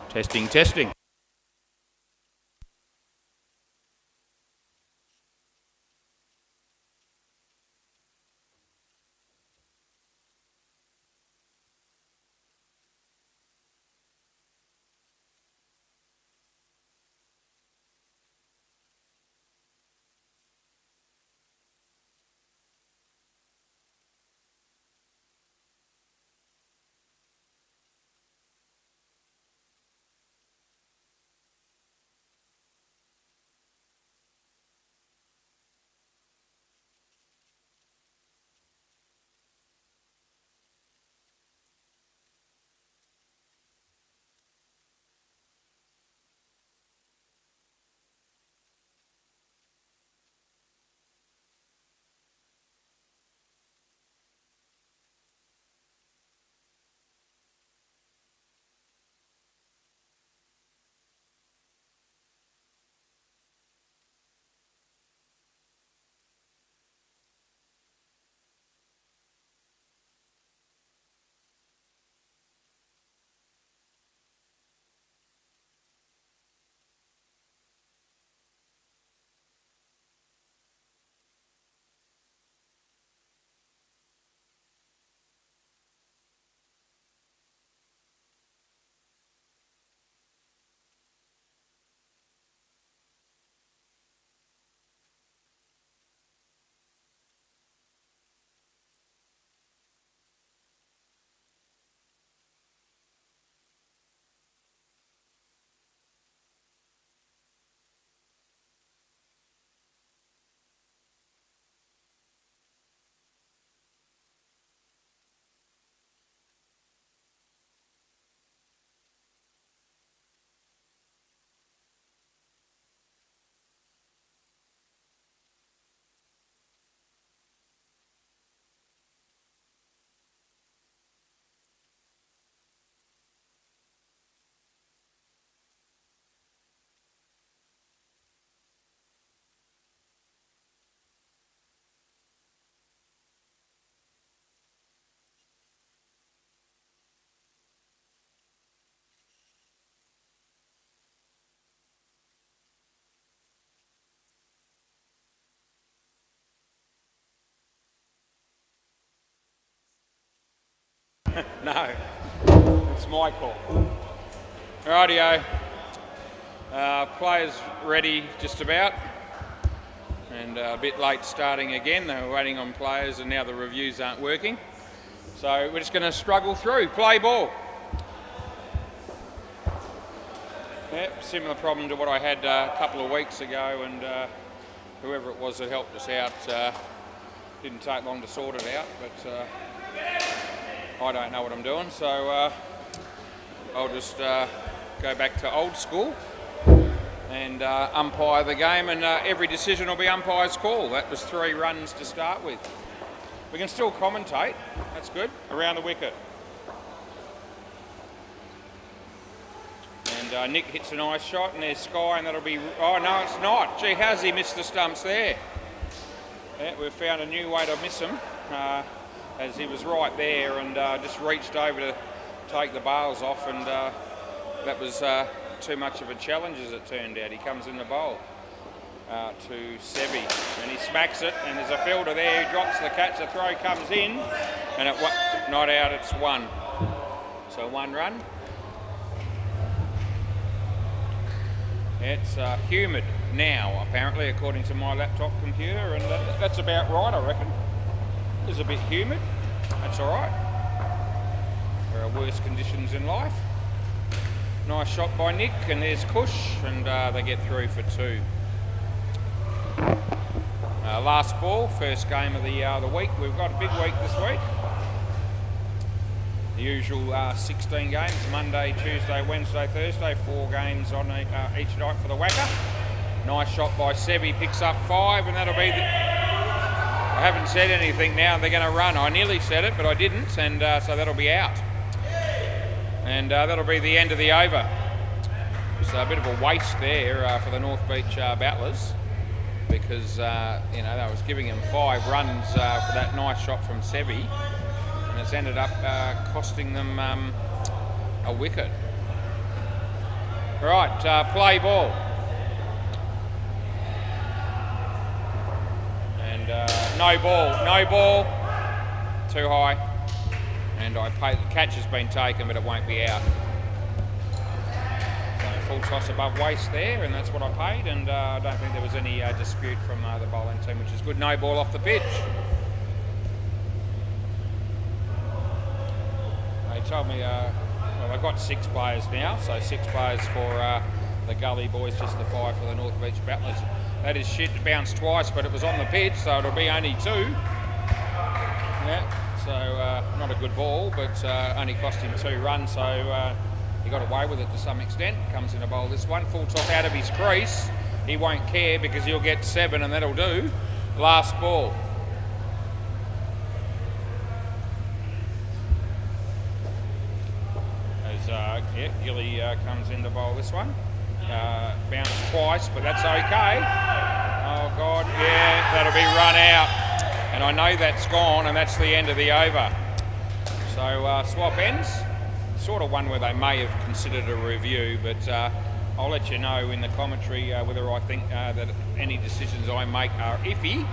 Testing, testing. No, it's my call. Rightio. Players ready just about, and a bit late starting again. They were waiting on players and now the reviews aren't working. So we're just going to struggle through. Play ball. Yep, similar problem to what I had a couple of weeks ago, and whoever it was that helped us out didn't take long to sort it out, but I don't know what I'm doing, so I'll just go back to old school and umpire the game, and every decision will be umpire's call. That was 3 runs to start with. We can still commentate, that's good, around the wicket. And Nick hits a nice shot, and there's Sky, and that'll be... Oh, no, it's not. Gee, how's he missed the stumps there? Yeah, we've found a new way to miss him, as he was right there and just reached over to take the bails off, and that was too much of a challenge as it turned out. He comes in the bowl to Sevi, and he smacks it, and there's a fielder there who drops the catch. The throw comes in, and it not out, it's 1. So 1 run. It's humid now, apparently, according to my laptop computer, and that's about right, I reckon. It's a bit humid, that's all right. There are worse conditions in life. Nice shot by Nick, and there's Kush, and they get through for 2. Last ball, first game of the week. We've got a big week this week. The usual 16 games, Monday, Tuesday, Wednesday, Thursday, 4 games on each night for the WACA. Nice shot by Sevi, picks up 5, and that'll be I haven't said anything now, they're going to run. I nearly said it, but I didn't, and so that'll be out. And that'll be the end of the over. So a bit of a waste there for the North Beach Battlers, because you know, they was giving him 5 runs for that nice shot from Sevi. It's ended up costing them a wicket. Right, play ball. And no ball, too high. And the catch has been taken, but it won't be out. So full toss above waist there, and that's what I paid. And I don't think there was any dispute from the bowling team, which is good. No ball off the pitch. They told me, well, I've got 6 players now, so 6 players for the Gully boys, just the 5 for the North Beach Battlers. That is shit, it bounced twice, but it was on the pitch, so it'll be only 2. Yeah, so not a good ball, but only cost him 2 runs, so he got away with it to some extent. Comes in to bowl this one, full toss out of his crease. He won't care because he'll get 7 and that'll do. Last ball. Yeah, Gilly comes in to bowl this one. Bounced twice, but that's okay. Oh God, yeah, that'll be run out. And I know that's gone, and that's the end of the over. So swap ends. Sort of one where they may have considered a review, but I'll let you know in the commentary whether I think that any decisions I make are iffy.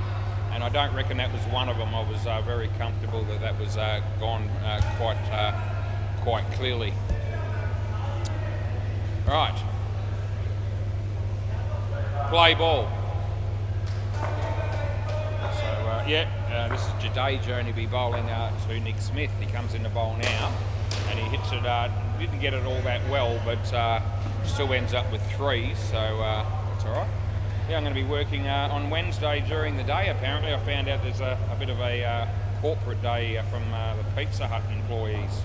And I don't reckon that was one of them. I was very comfortable that was gone quite clearly. Right. Play ball. So, this is Jadeja, and he'll be bowling to Nick Smith. He comes in to bowl now, and he hits it, didn't get it all that well, but still ends up with 3, so it's all right. Yeah, I'm going to be working on Wednesday during the day, apparently. I found out there's a bit of a corporate day from the Pizza Hut employees.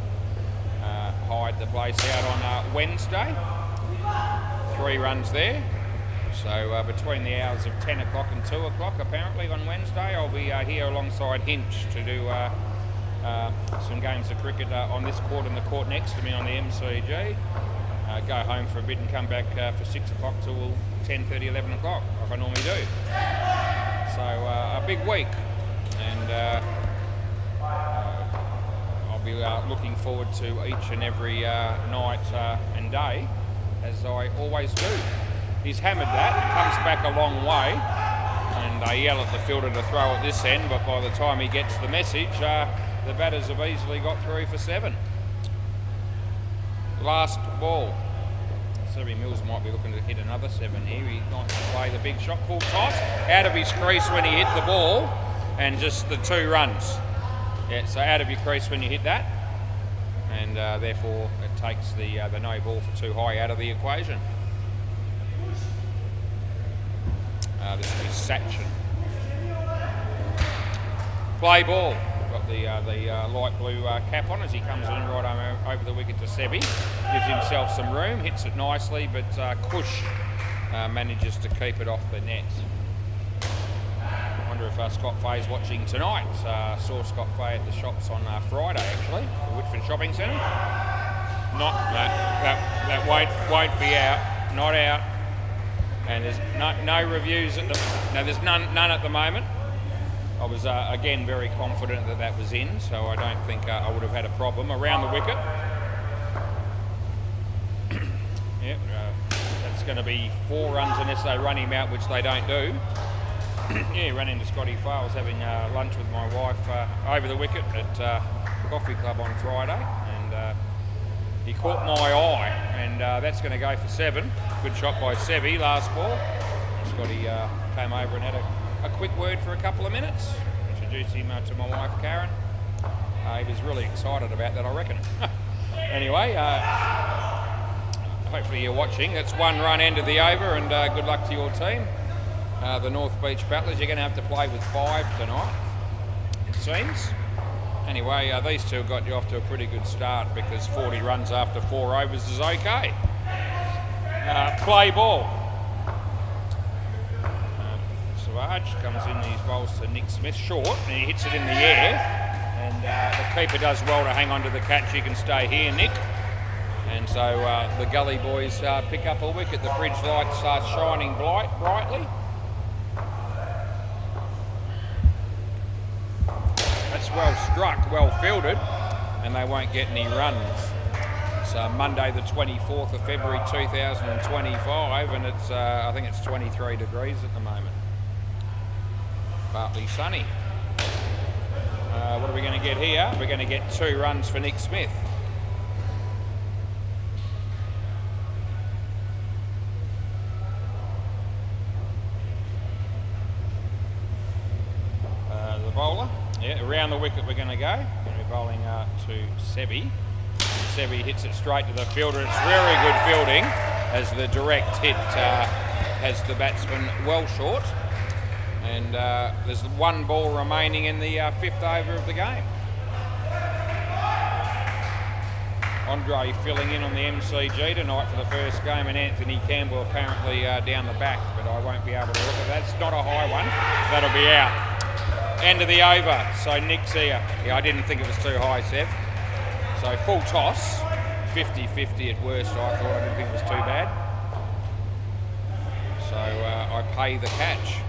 Hired the place out on Wednesday. 3 runs there. So between the hours of 10 o'clock and 2 o'clock, apparently, on Wednesday, I'll be here alongside Hinch to do some games of cricket on this court and the court next to me on the MCG. Go home for a bit and come back for 6 o'clock till 10:30, 11 o'clock, like I normally do. So a big week, and I'll be looking forward to each and every night and day, as I always do. He's hammered that, it comes back a long way, and they yell at the fielder to throw at this end, but by the time he gets the message, the batters have easily got through for 7. Last ball. Sebi Mills might be looking to hit another 7 here. He might play the big shot, full toss, out of his crease when he hit the ball, and just the 2 runs. Yeah, so out of your crease when you hit that, and therefore it takes the no ball for too high out of the equation. This is Satchin. Play ball. Got the light blue cap on as he comes in right over the wicket to Sebi. Gives himself some room, hits it nicely, but Kush manages to keep it off the net. I wonder if Scott Fay's watching tonight. Saw Scott Fay at the shops on Friday, actually, the Whitford Shopping Centre. Not that won't be out, not out. And there's no reviews at there's none at the moment. I was again very confident that was in, so I don't think I would have had a problem around the wicket. Yep, that's going to be 4 runs unless they run him out, which they don't do. Yeah, ran into Scotty Fay. I was having lunch with my wife over the wicket at Coffee Club on Friday, and he caught my eye, and that's going to go for 7. Good shot by Sebi, last ball. Scotty came over and had a quick word for a couple of minutes. Introduced him to my wife, Karen. He was really excited about that, I reckon. Anyway, hopefully you're watching. That's 1 run end of the over, and good luck to your team. The North Beach Battlers, you're going to have to play with 5 tonight, it seems. Anyway, these 2 got you off to a pretty good start, because 40 runs after 4 overs is okay. Play ball. Savage comes in, these bowls to Nick Smith, short, and he hits it in the air. And the keeper does well to hang on to the catch. You can stay here, Nick. And so the Gully boys pick up a wicket. The fridge lights are shining brightly. That's well struck, well fielded, and they won't get any runs. It's Monday the 24th of February 2025, and it's I think it's 23 degrees at the moment. Partly sunny. What are we going to get here? We're going to get 2 runs for Nick Smith. The bowler, yeah, around the wicket we're going to go. We're going to be bowling to Sebi. Sebi hits it straight to the fielder. It's very good fielding as the direct hit has the batsman well short. And there's 1 ball remaining in the 5th over of the game. Andre filling in on the MCG tonight for the first game, and Anthony Campbell apparently down the back, but I won't be able to look at that. It's not a high one. That'll be out. End of the over, so Nick's here. Yeah, I didn't think it was too high, Seth. So full toss, 50-50 at worst. I thought, I didn't think it was too bad. So I pay the catch.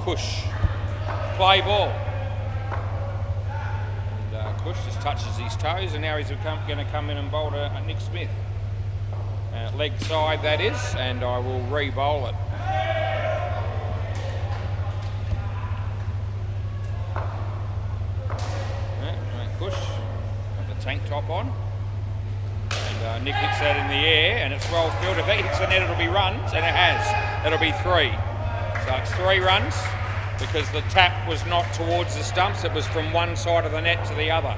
Kush, play ball. And Kush just touches his toes, and now he's going to come in and bowl to Nick Smith. Leg side, that is, and I will re-bowl it. Kush, got the tank top on. And Nick hits that in the air, and it's well fielded. If that hits the net, it'll be runs, and it has. It'll be 3. So it's 3 runs because the tap was not towards the stumps. It was from one side of the net to the other,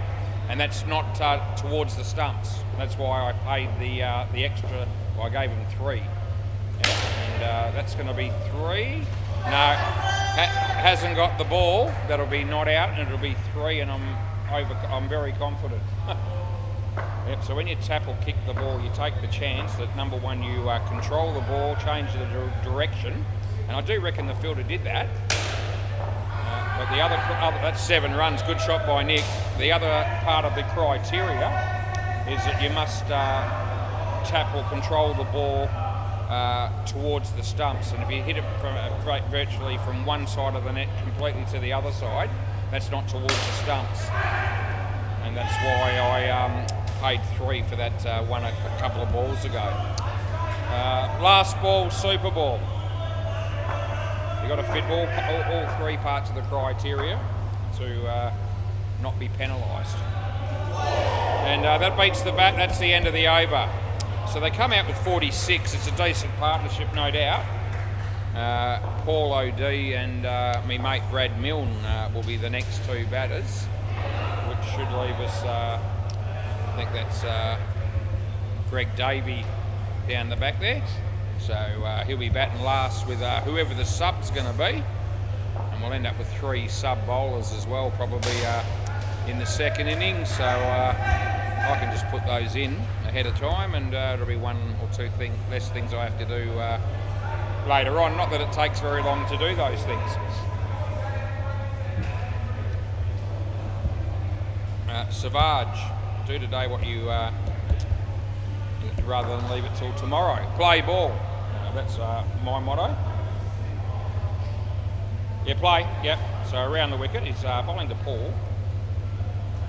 and that's not towards the stumps. That's why I paid the extra. Well, I gave him 3, and that's going to be 3. No, hasn't got the ball. That'll be not out, and it'll be 3, and I'm very confident. Yep, so when you tap or kick the ball, you take the chance that, number one, you control the ball, change the direction, and I do reckon the fielder did that. But the other, that's 7 runs, good shot by Nick. The other part of the criteria is that you must tap or control the ball towards the stumps, and if you hit it from virtually from one side of the net completely to the other side, that's not towards the stumps, and that's why I paid 3 for that one a couple of balls ago. Last ball, super ball. You've got to fit all 3 parts of the criteria to not be penalised. And that beats the bat. That's the end of the over. So they come out with 46. It's a decent partnership, no doubt. Paul O'D and me mate Brad Milne will be the next 2 batters, which should leave us, I think that's Greg Davey down the back there. So he'll be batting last with whoever the sub's going to be, and we'll end up with 3 sub bowlers as well, probably in the second innings. So I can just put those in ahead of time, and it'll be 1 or 2 less things I have to do later on. Not that it takes very long to do those things. Savage, do today what you rather than leave it till tomorrow. Play ball. That's my motto. Yeah, play. Yep. So around the wicket, he's bowling to Paul.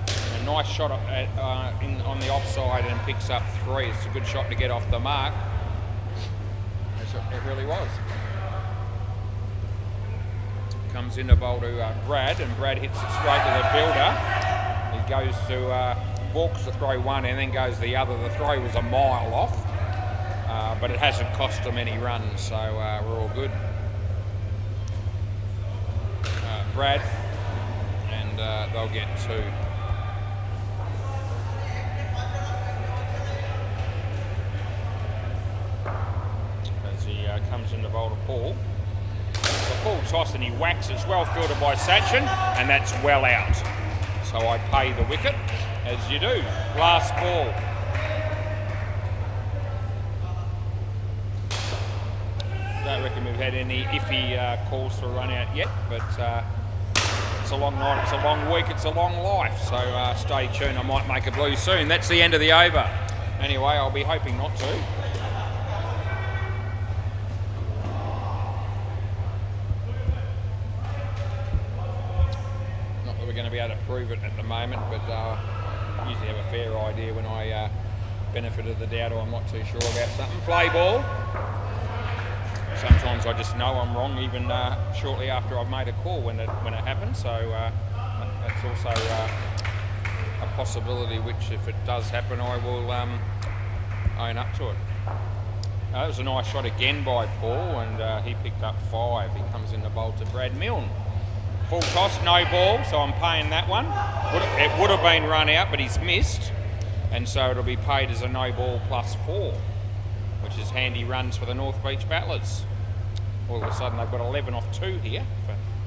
A nice shot on the offside, and picks up 3. It's a good shot to get off the mark. It really was. Comes in to bowl to Brad, and Brad hits it straight to the fielder. He goes to walks to throw 1 and then goes the other. The throw was a mile off, but it hasn't cost them any runs, so we're all good. Brad, and they'll get 2. As he comes in to bowl to Paul. It's a full toss, and he whacks. It's well fielded by Sachin, and that's well out. So I pay the wicket, as you do. Last ball. Don't reckon we've had any iffy calls for a run out yet, but it's a long night, it's a long week, it's a long life. So stay tuned, I might make a blue soon. That's the end of the over. Anyway, I'll be hoping not to. Not that we're going to be able to prove it at the moment, but usually have a fair idea when I benefit of the doubt or I'm not too sure about something. Play ball. Sometimes I just know I'm wrong even shortly after I've made a call when it happens. So that's also a possibility which, if it does happen, I will own up to it. That was a nice shot again by Paul, and he picked up 5. He comes in the bowl to Brad Milne. Full toss, no ball, so I'm paying that one. It would have been run out, but he's missed, and so it'll be paid as a no ball +4, which is handy runs for the North Beach Battlers. All of a sudden they've got 11 off 2 here.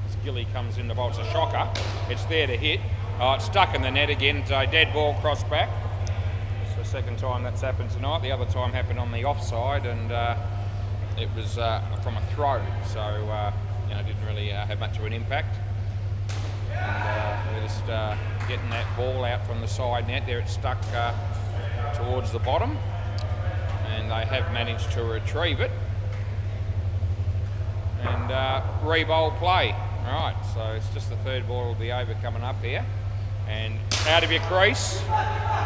As Gilly comes in the bowl, it's a shocker. It's there to hit. Oh, it's stuck in the net again, so dead ball cross back. It's the second time that's happened tonight. The other time happened on the offside, and it was from a throw, so it didn't really have much of an impact. And we're just getting that ball out from the side net there. It's stuck towards the bottom, and they have managed to retrieve it. And re-bowl play. Right, so it's just the third ball of the over coming up here. And out of your crease.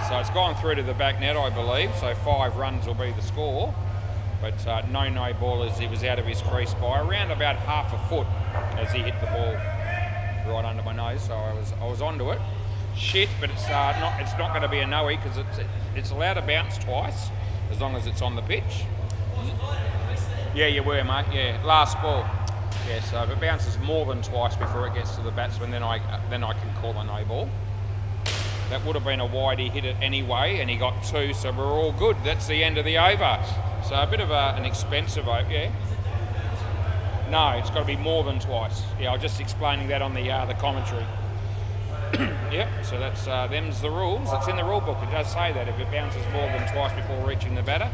So it's gone through to the back net, I believe. So 5 runs will be the score. But no ball, as he was out of his crease by around about half a foot as he hit the ball right under my nose. So I was onto it. Shit, but it's not going to be a no-y because it's allowed to bounce twice as long as it's on the pitch. Yeah, you were, mate. Yeah, last ball. Yeah, so if it bounces more than twice before it gets to the batsman, then I can call a no ball. That would have been a wide. He hit it anyway, and he got 2, so we're all good. That's the end of the over. So a bit of an expensive over, yeah. No, it's got to be more than twice. Yeah, I was just explaining that on the commentary. Yep, so that's them's the rules. It's in the rule book. It does say that if it bounces more than twice before reaching the batter,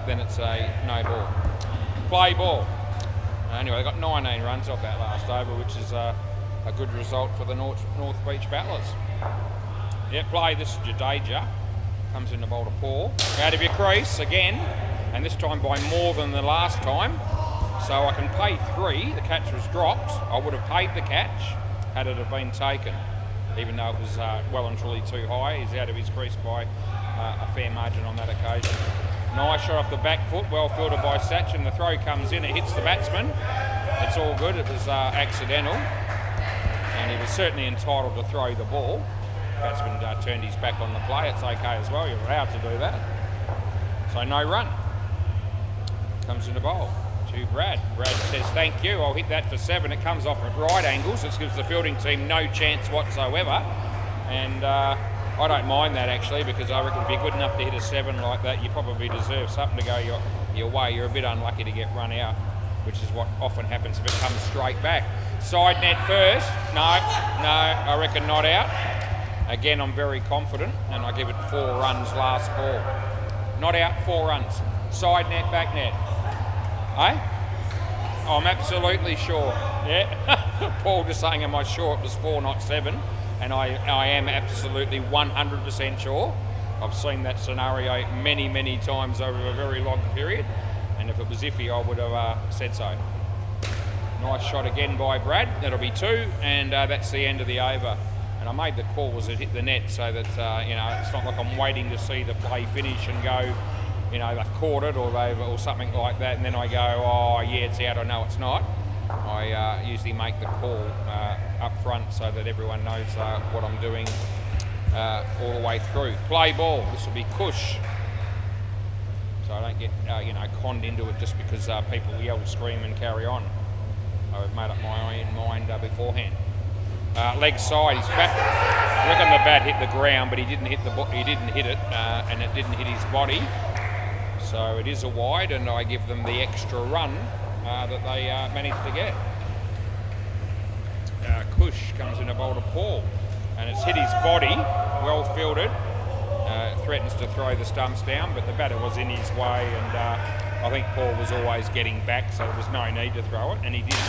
then it's a no ball. Play ball. Anyway, they got 19 runs off that last over, which is a good result for the North Beach Battlers. Yeah, play. This is Jadeja. Comes in the bowl to Paul. Out of your crease again, and this time by more than the last time. So I can pay 3. The catch was dropped. I would have paid the catch had it have been taken, even though it was well and truly too high. He's out of his crease by a fair margin on that occasion. Nice shot off the back foot, well fielded by Sachin. The throw comes in, it hits the batsman. It's all good, it was accidental. And he was certainly entitled to throw the ball. Batsman turned his back on the play, it's okay as well, you're allowed to do that. So no run. Comes in the bowl to Brad. Brad says, thank you, I'll hit that for 7. It comes off at right angles, this gives the fielding team no chance whatsoever. And I don't mind that actually, because I reckon if you're good enough to hit a 7 like that, you probably deserve something to go your way. You're a bit unlucky to get run out, which is what often happens if it comes straight back. Side net first. No, I reckon not out. Again, I'm very confident, and I give it 4 runs last ball. Not out, 4 runs. Side net, back net. Eh? I'm absolutely sure. Yeah. Paul just saying, am I sure it was 4, not 7? And I am absolutely 100% sure. I've seen that scenario many, many times over a very long period. And if it was iffy, I would have said so. Nice shot again by Brad. That'll be 2, and that's the end of the over. And I made the call as it hit the net so that, it's not like I'm waiting to see the play finish and go, they've caught it or something like that. And then I go, oh, yeah, it's out. I know it's not. I usually make the call up front so that everyone knows what I'm doing all the way through. Play ball. This will be Cush. So I don't get, conned into it just because people yell, scream and carry on. I've made up my own mind beforehand. Leg side, his bat. I reckon the bat hit the ground, but he didn't hit it, and it didn't hit his body. So it is a wide, and I give them the extra run that they managed to get. Cush comes in a bowl to Paul, and it's hit his body, well fielded. Threatens to throw the stumps down, but the batter was in his way, and I think Paul was always getting back, so there was no need to throw it, and he didn't.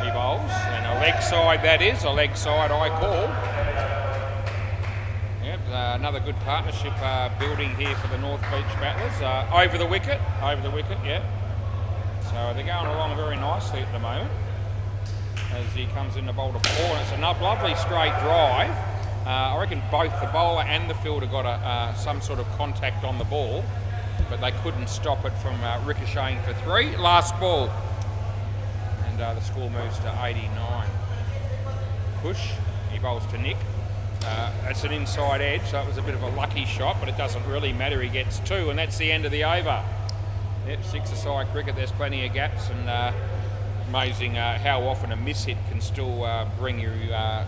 He bowls, and a leg side that is, a leg side I call. Yep, another good partnership building here for the North Beach Battlers. Over the wicket, yeah. So they're going along very nicely at the moment as he comes in the bowl to Paul. And it's a lovely straight drive, I reckon both the bowler and the fielder got some sort of contact on the ball, but they couldn't stop it from ricocheting for 3. Last ball. And the score moves to 89. Push, he bowls to Nick. That's an inside edge, so it was a bit of a lucky shot, but it doesn't really matter. He gets 2, and that's the end of the over. Yep, 6-a-side cricket, there's plenty of gaps, and amazing how often a miss-hit can still bring you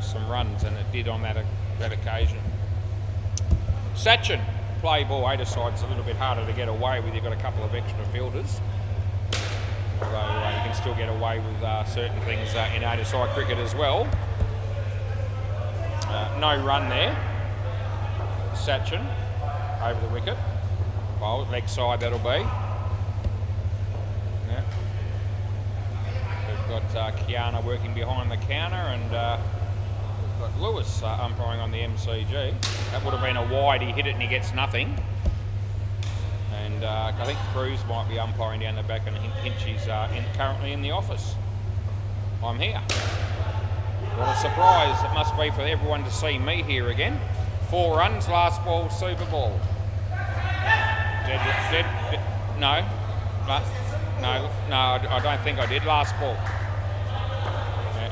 some runs, and it did on that occasion. Sachin, play ball, 8-a-side's a little bit harder to get away with. You've got a couple of extra fielders. Although you can still get away with certain things in 8-a-side cricket as well. No run there. Sachin over the wicket. Well, leg side that'll be. Yeah. We've got Kiana working behind the counter, and we've got Lewis umpiring on the MCG. That would have been a wide. He hit it and he gets nothing. And I think Cruz might be umpiring down the back, and Hinchy's currently in the office. I'm here. What a surprise it must be for everyone to see me here again. 4 runs, last ball, Super Bowl. No, I don't think I did. Last ball.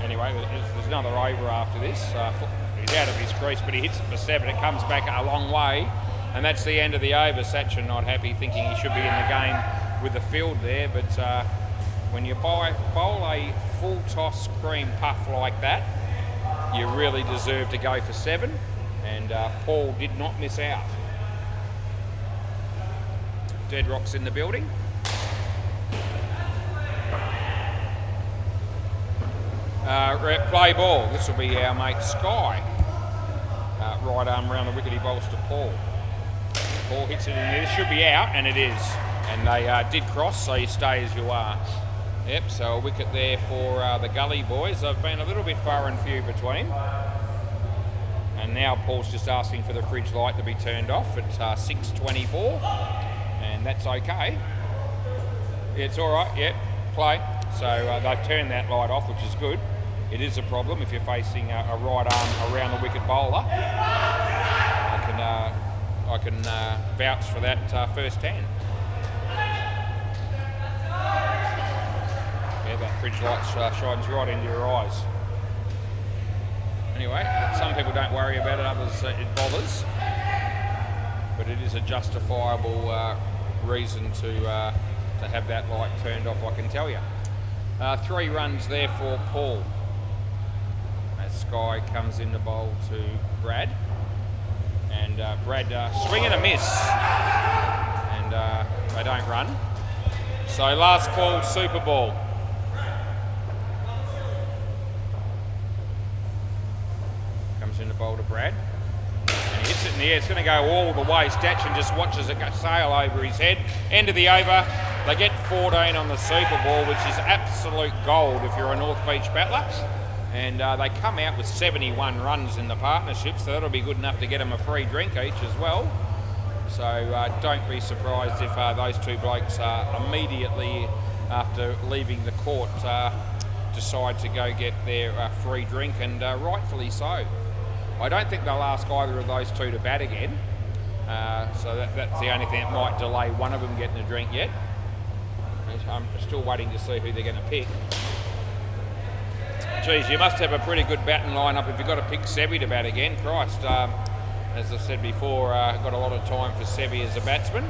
Anyway, there's another over after this. He's out of his crease, but he hits it for 7. It comes back a long way, and that's the end of the over. Sachin not happy, thinking he should be in the game with the field there, but when you bowl a full toss cream puff like that, you really deserve to go for 7, and Paul did not miss out. Deadrock's in the building. Play ball. This will be our mate Sky. Right arm around the wicket, he bowls to Paul. Paul hits it in there. This should be out, and it is. And they did cross, so you stay as you are. Yep, so a wicket there for the Gully boys. They've been a little bit far and few between. And now Paul's just asking for the fridge light to be turned off at 6:24. And that's okay. It's all right, yep, play. So they've turned that light off, which is good. It is a problem if you're facing a right arm around the wicket bowler. I can vouch for that firsthand. Yeah, that fridge light shines right into your eyes. Anyway, some people don't worry about it, others it bothers. But it is a justifiable reason to have that light turned off, I can tell you. 3 runs there for Paul. As Sky comes in the bowl to Brad. And Brad swing and a miss. And they don't run. So last ball, Super Bowl. Comes in the bowl to Brad. And he hits it in the air. It's going to go all the way. Statchin just watches it sail over his head. End of the over. They get 14 on the Super Bowl, which is absolute gold if you're a North Beach battler. And they come out with 71 runs in the partnership, so that'll be good enough to get them a free drink each as well. So don't be surprised if those 2 blokes immediately after leaving the court decide to go get their free drink, and rightfully so. I don't think they'll ask either of those 2 to bat again, so that's the only thing that might delay one of them getting a drink yet. I'm still waiting to see who they're going to pick. Geez, you must have a pretty good batting lineup if you've got to pick Sevi to bat again. Christ, as I said before, got a lot of time for Sevi as a batsman.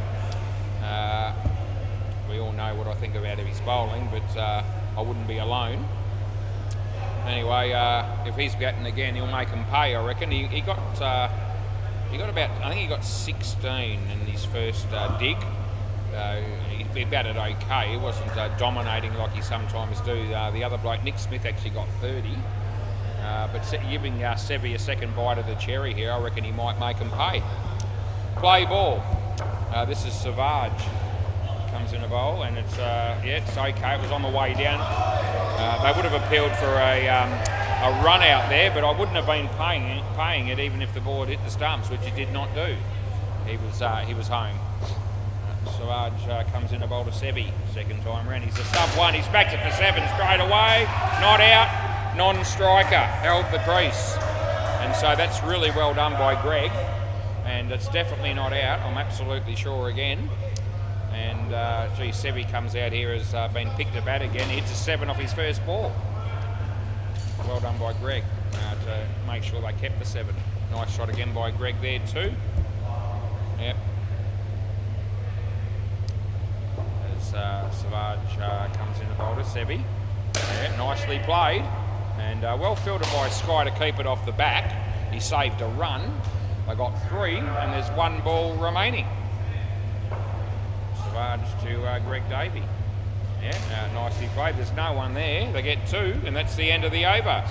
We all know what I think about his bowling, but I wouldn't be alone. Anyway, if he's batting again, he'll make him pay, I reckon. He got about, I think he got 16 in his first dig. He batted okay. He wasn't dominating like he sometimes do. The other bloke, Nick Smith, actually got 30. But giving Sevi a second bite of the cherry here, I reckon he might make him pay. Play ball. This is Savage. Comes in a bowl, and it's it's okay. It was on the way down. They would have appealed for a run out there, but I wouldn't have been paying it even if the ball had hit the stumps, which it did not do. He was home. Savage comes in a bowl to Sevi, second time round. He's a sub-1, he's backed it for 7 straight away. Not out, non-striker, held the crease. And so that's really well done by Greg. And it's definitely not out, I'm absolutely sure again. And gee, Sevi comes out here, has been picked a bat again. He hits a 7 off his first ball. Well done by Greg to make sure they kept the 7. Nice shot again by Greg there too. Yep. As Savage comes in the bowl to Sevi. Yeah, nicely played. And well fielded by Sky to keep it off the back. He saved a run. They got 3 and there's 1 ball remaining. Savage to Greg Davey. Yeah, nicely played. There's no one there. They get 2 and that's the end of the over.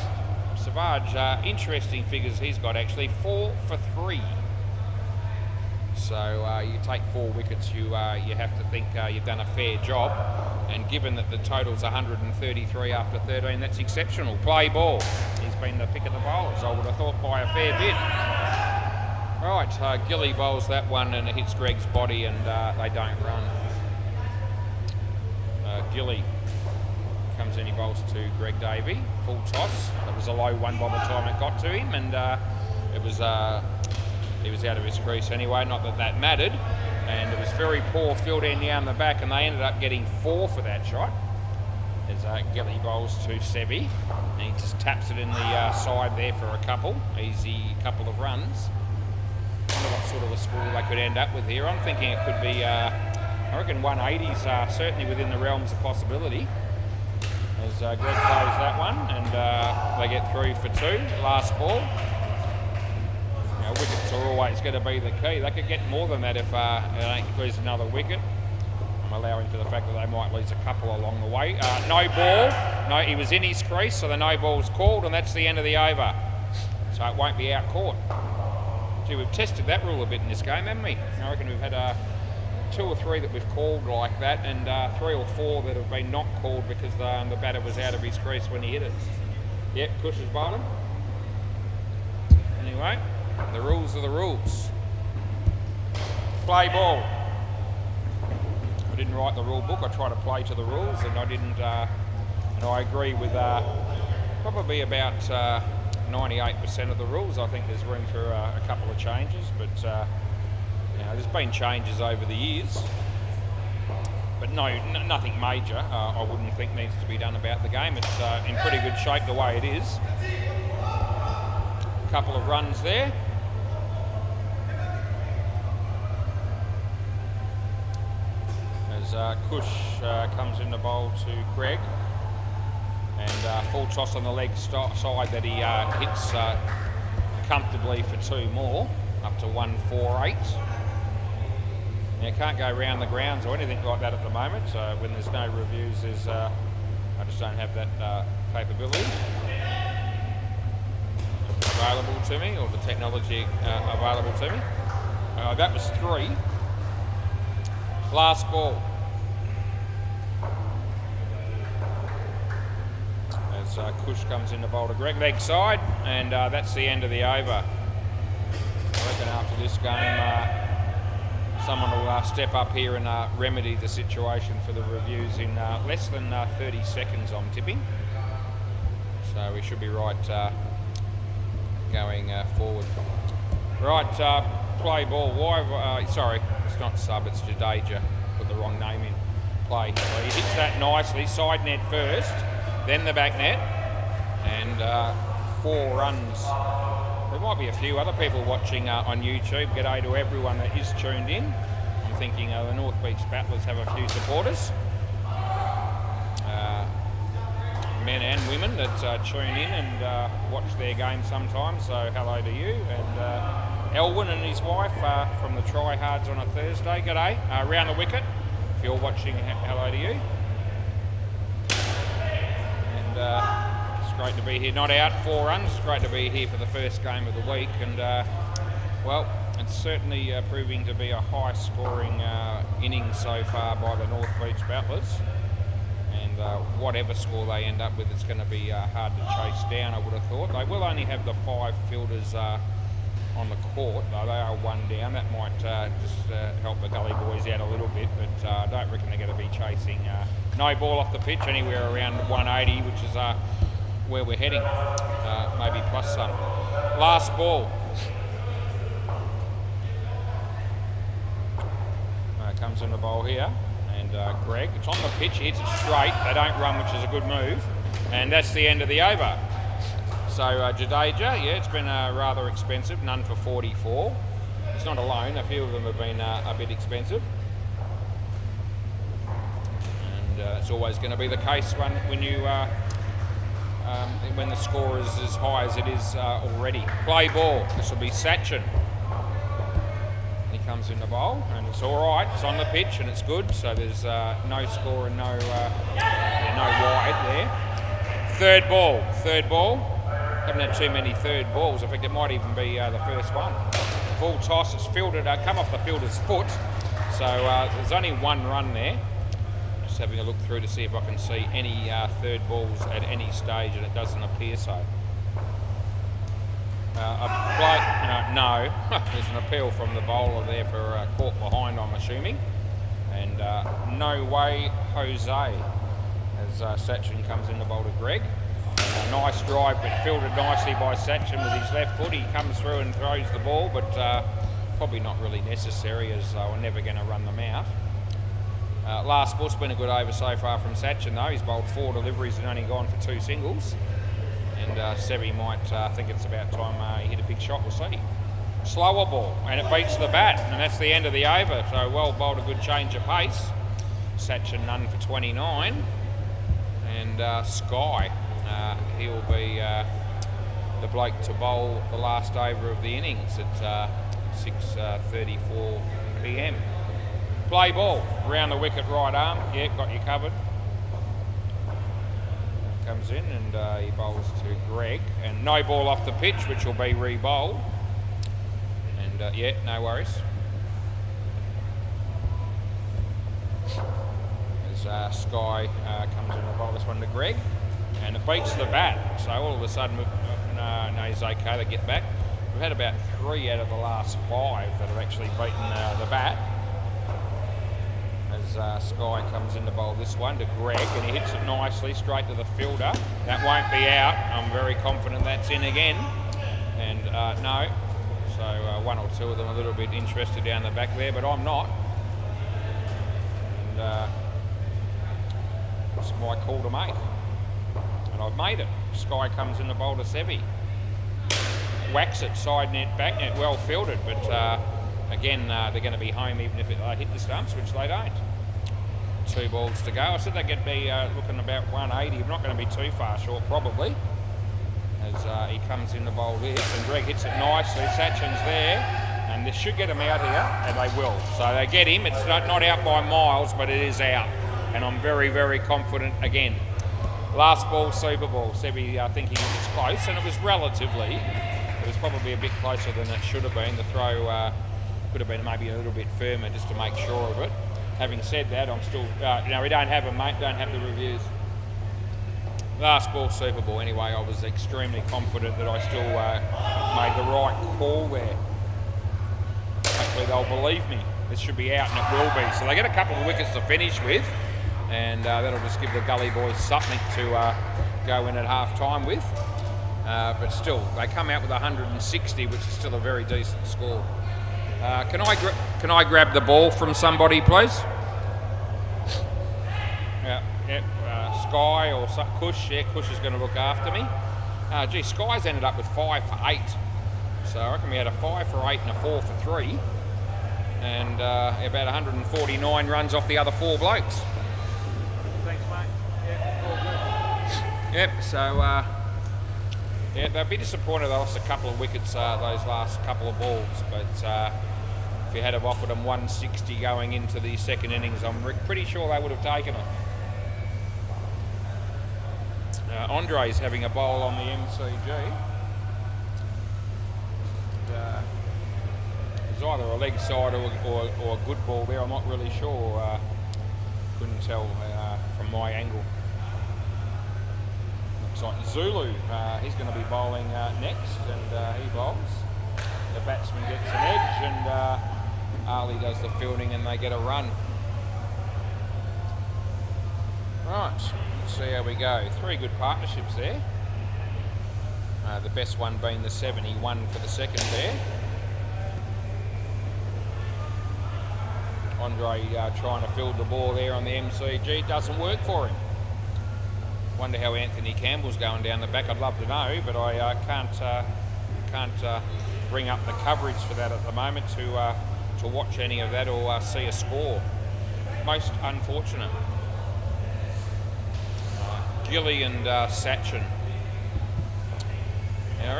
Savage, interesting figures he's got actually. 4 for 3. So you take 4 wickets, you have to think you've done a fair job. And given that the total's 133 after 13, that's exceptional. Play ball. He's been the pick of the bowlers, I would have thought, by a fair bit. Right, Gilly bowls that one and it hits Greg's body and they don't run. Gilly comes in, he bowls to Greg Davey. Full toss. It was a low one by the time it got to him and it was... he was out of his crease anyway, not that that mattered. And it was very poor fielding down the back and they ended up getting 4 for that shot. As Gilly bowls to Sevi. And he just taps it in the side there for a couple. Easy couple of runs. I wonder what sort of a score they could end up with here. I'm thinking it could be, I reckon 180s certainly within the realms of possibility. As Greg plays that one and they get 3 for 2. Last ball. Wickets are always going to be the key. They could get more than that if they don't lose another wicket. I'm allowing for the fact that they might lose a couple along the way. No ball. No, he was in his crease, so the no ball's called, and that's the end of the over. So it won't be out caught. Gee, we've tested that rule a bit in this game, haven't we? I reckon we've had 2 or 3 that we've called like that, and 3 or 4 that have been not called because the batter was out of his crease when he hit it. Yep, Cush is bowling. Anyway. The rules are the rules. Play ball. I didn't write the rule book. I try to play to the rules, and I didn't. And I agree with probably about 98% of the rules. I think there's room for a couple of changes, but there's been changes over the years. But nothing major. I wouldn't think needs to be done about the game. It's in pretty good shape the way it is. A couple of runs there. Cush comes in the bowl to Greg and full toss on the leg side that he hits comfortably for 2 more, up to 148. Now can't go round the grounds or anything like that at the moment, so when there's no reviews I just don't have that capability available to me, or the technology available to me. That was 3. Last ball. Cush comes in to bowl to Greg, leg side, and that's the end of the over. I reckon after this game, someone will step up here and remedy the situation for the reviews in less than 30 seconds, I'm tipping. So we should be right going forward. Right, play ball. Why? Sorry, it's not sub, it's Jadeja. Put the wrong name in. Play. Well, he hits that nicely, side net first. Then the back net, and 4 runs. There might be a few other people watching on YouTube. G'day to everyone that is tuned in. I'm thinking the North Beach Battlers have a few supporters. Men and women that tune in and watch their game sometimes, so hello to you. And Elwyn and his wife from the Tryhards on a Thursday, g'day. Round the wicket, if you're watching, hello to you. It's great to be here. Not out, 4 runs. It's great to be here for the first game of the week, and well, it's certainly proving to be a high-scoring inning so far by the North Beach Battlers. And whatever score they end up with, it's going to be hard to chase down, I would have thought. They will only have the 5 fielders on the court, though they are 1 down. That might just help the Gully boys out a little bit, but I don't reckon they're going to be chasing no ball off the pitch, anywhere around 180, which is where we're heading, maybe plus some. Last ball. Comes in the bowl here, and Greg, it's on the pitch, he hits it straight, they don't run, which is a good move, and that's the end of the over. So Jadeja, yeah, it's been rather expensive, none for 44. It's not alone, a few of them have been a bit expensive. And it's always going to be the case when you when the score is as high as it is already. Play ball, this will be Sachin. He comes in the bowl, and it's all right, it's on the pitch and it's good, so there's no score and no wide there. Third ball. Haven't had too many third balls. I think it might even be the first one. Full toss, it's fielded, come off the fielder's foot, so there's only one run there. Just having a look through to see if I can see any third balls at any stage, and it doesn't appear so. No, there's an appeal from the bowler there for caught behind, I'm assuming. And no way Jose, as Sachin comes in to bowl to Greg. A nice drive, but fielded nicely by Sachin with his left foot. He comes through and throws the ball, but probably not really necessary, as we're never going to run them out. Last ball's been a good over so far from Sachin, though. He's bowled 4 deliveries and only gone for 2 singles. And Sevi might think it's about time he hit a big shot, we'll see. Slower ball, and it beats the bat, and that's the end of the over. So well bowled, a good change of pace. Sachin none for 29. And Sky, he'll be the bloke to bowl the last over of the innings at 6:34 p.m. Play ball, round the wicket right arm. Yeah, got you covered. Comes in and he bowls to Greg, and no ball off the pitch, which will be re-bowled. And yeah, no worries. As Sky comes in to bowl this one to Greg, and it beats the bat. So all of a sudden, no, he's okay to get back. We've had about 3 out of the last 5 that have actually beaten the bat. As Sky comes in to bowl this one to Greg, and he hits it nicely straight to the fielder. That won't be out. I'm very confident that's in again. And no. So 1 or 2 of them a little bit interested down the back there, but I'm not. And it's my call to make. And I've made it. Sky comes in to bowl to Sevi. Whacks it, side net, back net, well fielded, but again, they're going to be home even if they hit the stumps, which they don't. 2 balls to go. I said they're going to be looking about 180. I'm not going to be too far short, probably. As he comes in the bowl this, and Greg hits it nicely. Sachin's there, and this should get him out here, and they will. So they get him. It's not out by miles, but it is out. And I'm very, very confident again. Last ball, super ball. Sebi thinking it was close, and it was relatively. It was probably a bit closer than it should have been. The throw could have been maybe a little bit firmer just to make sure of it. Having said that, I'm still, we don't have them, mate, don't have the reviews. Last ball, super ball. Anyway, I was extremely confident that I still made the right call there. Hopefully they'll believe me. This should be out, and it will be. So they get a couple of wickets to finish with, and that'll just give the Gully boys something to go in at half time with. But still, they come out with 160, which is still a very decent score. Can I grab the ball from somebody, please? Yeah. Sky or Kush. Yeah, Kush is going to look after me. Gee, Sky's ended up with 5 for 8. So I reckon we had a 5 for 8 and a 4 for 3. And about 149 runs off the other 4 blokes. Thanks, mate. Yeah, all good. Yep, so yeah, they'll be disappointed they lost a couple of wickets those last couple of balls, but if you had have offered them 160 going into the second innings, I'm pretty sure they would have taken it. Andre's having a bowl on the MCG. It's either a leg side or a good ball there, I'm not really sure. Couldn't tell from my angle. Looks like Zulu, he's going to be bowling next, and he bowls. The batsman gets an edge, and Ali does the fielding, and they get a run. Right, let's see how we go. 3 good partnerships there. The best one being the 71 for the second there. Andre trying to field the ball there on the MCG. It doesn't work for him. Wonder how Anthony Campbell's going down the back. I'd love to know, but I can't bring up the coverage for that at the moment to watch any of that or see a score. Most unfortunate. Gilly and Sachin. And I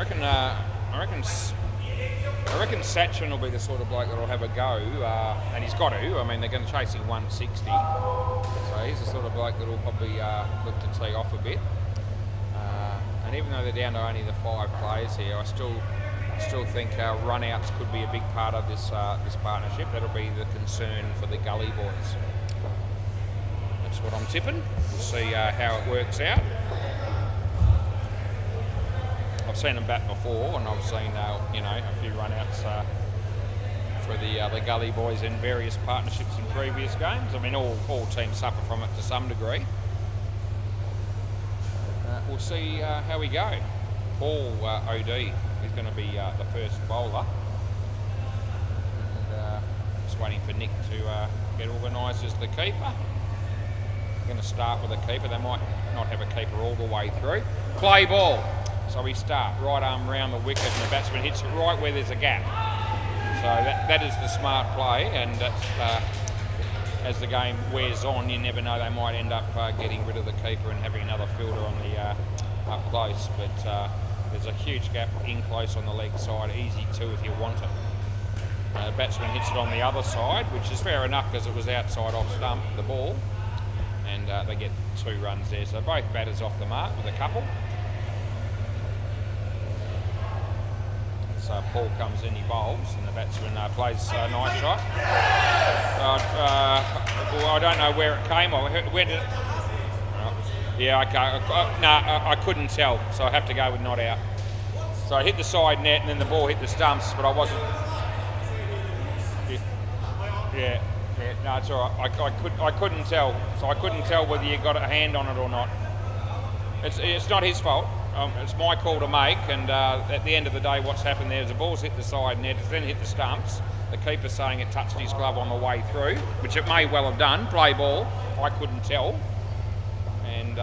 reckon Sachin will be the sort of bloke that'll have a go, and he's got to. I mean, they're going to chase him 160, so he's the sort of bloke that'll probably look to tee off a bit. And even though they're down to only the 5 players here, I still think run-outs could be a big part of this partnership. That'll be the concern for the Gully boys. That's what I'm tipping. We'll see how it works out. I've seen them bat before, and I've seen a few run-outs for the Gully boys in various partnerships in previous games. I mean, all teams suffer from it to some degree. We'll see how we go. Paul OD is going to be the first bowler. And, just waiting for Nick to get organised as the keeper. Going to start with a keeper. They might not have a keeper all the way through. Play ball. So we start right arm round the wicket, and the batsman hits it right where there's a gap. So that is the smart play, and that's, as the game wears on, you never know, they might end up getting rid of the keeper and having another fielder on the up close. But there's a huge gap in close on the leg side, easy too if you want it. The batsman hits it on the other side, which is fair enough because it was outside off stump, the ball. And they get 2 runs there. So both batters off the mark with a couple. So Paul comes in, he bowls, and the batsman plays a nice shot. Well, I don't know where it came. Where did it? Yeah, okay. No, I couldn't tell, so I have to go with not out. So I hit the side net, and then the ball hit the stumps, but I wasn't. Yeah. No, it's all right. I couldn't tell, so I couldn't tell whether you got a hand on it or not. It's not his fault. It's my call to make, and at the end of the day, what's happened there is the ball's hit the side net, it's then hit the stumps. The keeper's saying it touched his glove on the way through, which it may well have done. Play ball. I couldn't tell, and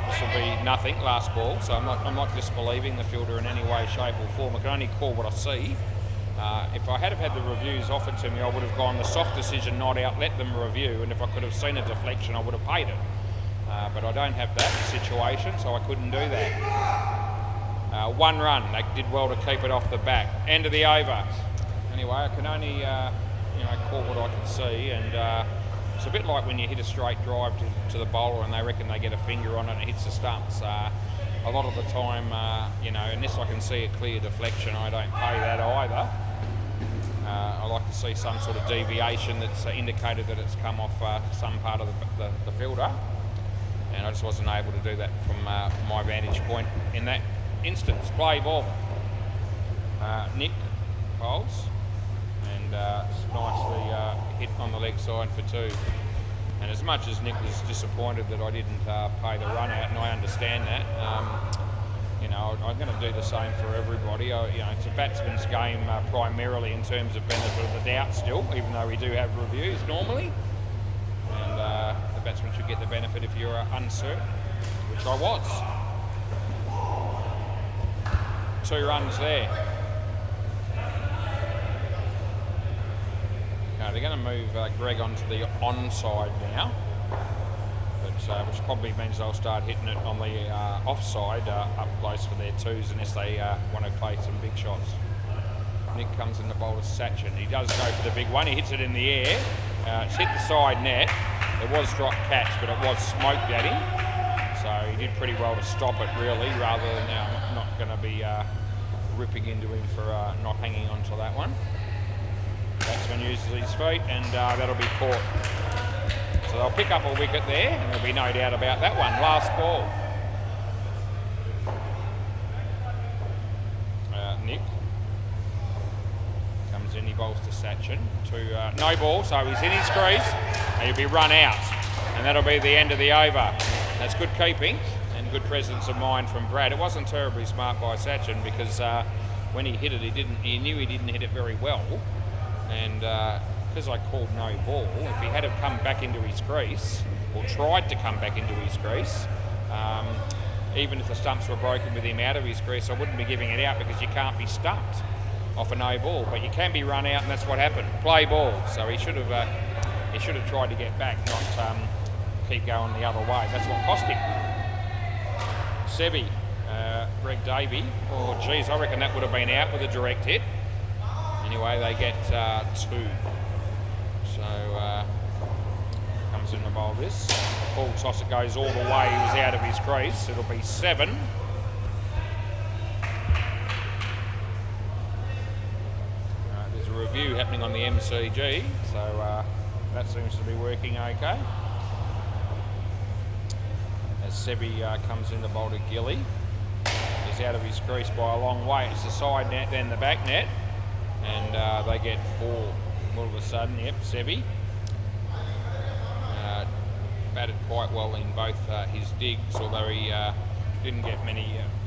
this will be nothing. Last ball, so I'm not disbelieving the fielder in any way, shape, or form. I can only call what I see. If I had had the reviews offered to me, I would have gone the soft decision, not out, let them review, and if I could have seen a deflection, I would have paid it. But I don't have that situation, so I couldn't do that. 1 run. They did well to keep it off the back. End of the over. Anyway, I can only call what I can see, and it's a bit like when you hit a straight drive to the bowler and they reckon they get a finger on it and it hits the stumps. A lot of the time, unless I can see a clear deflection, I don't pay that either. I like to see some sort of deviation that's indicated that it's come off some part of the fielder. And I just wasn't able to do that from my vantage point in that instance. Play ball. Nick bowls, and it's nicely hit on the leg side for 2. And as much as Nick was disappointed that I didn't pay the run out, and I understand that, I'm going to do the same for everybody. It's a batsman's game primarily in terms of benefit of the doubt still, even though we do have reviews normally. And the batsman should get the benefit if you're uncertain, which I was. 2 runs there. Now they're going to move Greg onto the onside now, which probably means they'll start hitting it on the offside up close for their 2s unless they want to play some big shots. Nick comes in the bowl as Sachin. He does go for the big one. He hits it in the air. It's hit the side net. It was drop catch, but it was smoked at him. So he did pretty well to stop it, really, rather than not going to be ripping into him for not hanging on to that one. Batsman uses his feet, and that'll be caught. So they'll pick up a wicket there, and there'll be no doubt about that one. Last ball. Nick comes in, he bowls to Sachin. No ball, so he's in his crease, and he'll be run out. And that'll be the end of the over. That's good keeping, and good presence of mind from Brad. It wasn't terribly smart by Sachin because when he hit it, he knew he didn't hit it very well, and because I called no ball, if he had have come back into his crease or tried to come back into his crease, even if the stumps were broken with him out of his crease, I wouldn't be giving it out because you can't be stumped off a no ball, but you can be run out, and that's what happened. Play ball, so he should have tried to get back, not keep going the other way. That's what cost him. Sevi, Greg Davey. Oh, geez, I reckon that would have been out with a direct hit. Anyway, they get 2. So comes in the bowl this. Full toss, it goes all the way. He was out of his crease. It'll be 7. There's a review happening on the MCG, so that seems to be working okay. As Sebi comes in the bowl to Gilly. He's out of his crease by a long way. It's the side net, then the back net. And they get 4 all of a sudden. Yep, Sebi. Batted quite well in both his digs, although he didn't get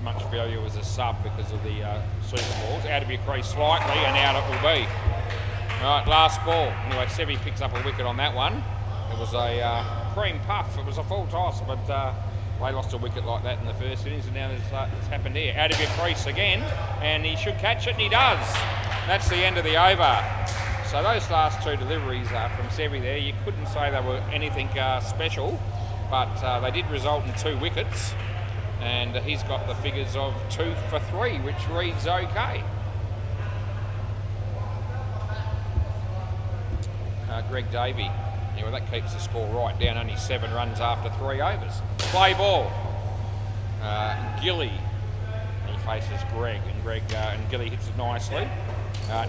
much value as a sub because of the super balls. Out of your crease slightly, and out it will be. Right, last ball. Anyway, Sebi picks up a wicket on that one. It was a cream puff. It was a full toss, but they lost a wicket like that in the first innings, and now it's happened here. Out of your crease again, and he should catch it, and he does. That's the end of the over. So those last 2 deliveries from Sevi there, you couldn't say they were anything special, but they did result in 2 wickets, and he's got the figures of 2 for 3, which reads okay. Greg Davey. Anyway, that keeps the score right down, only 7 runs after 3 overs. Play ball. Gilly. He faces Greg, and Gilly hits it nicely.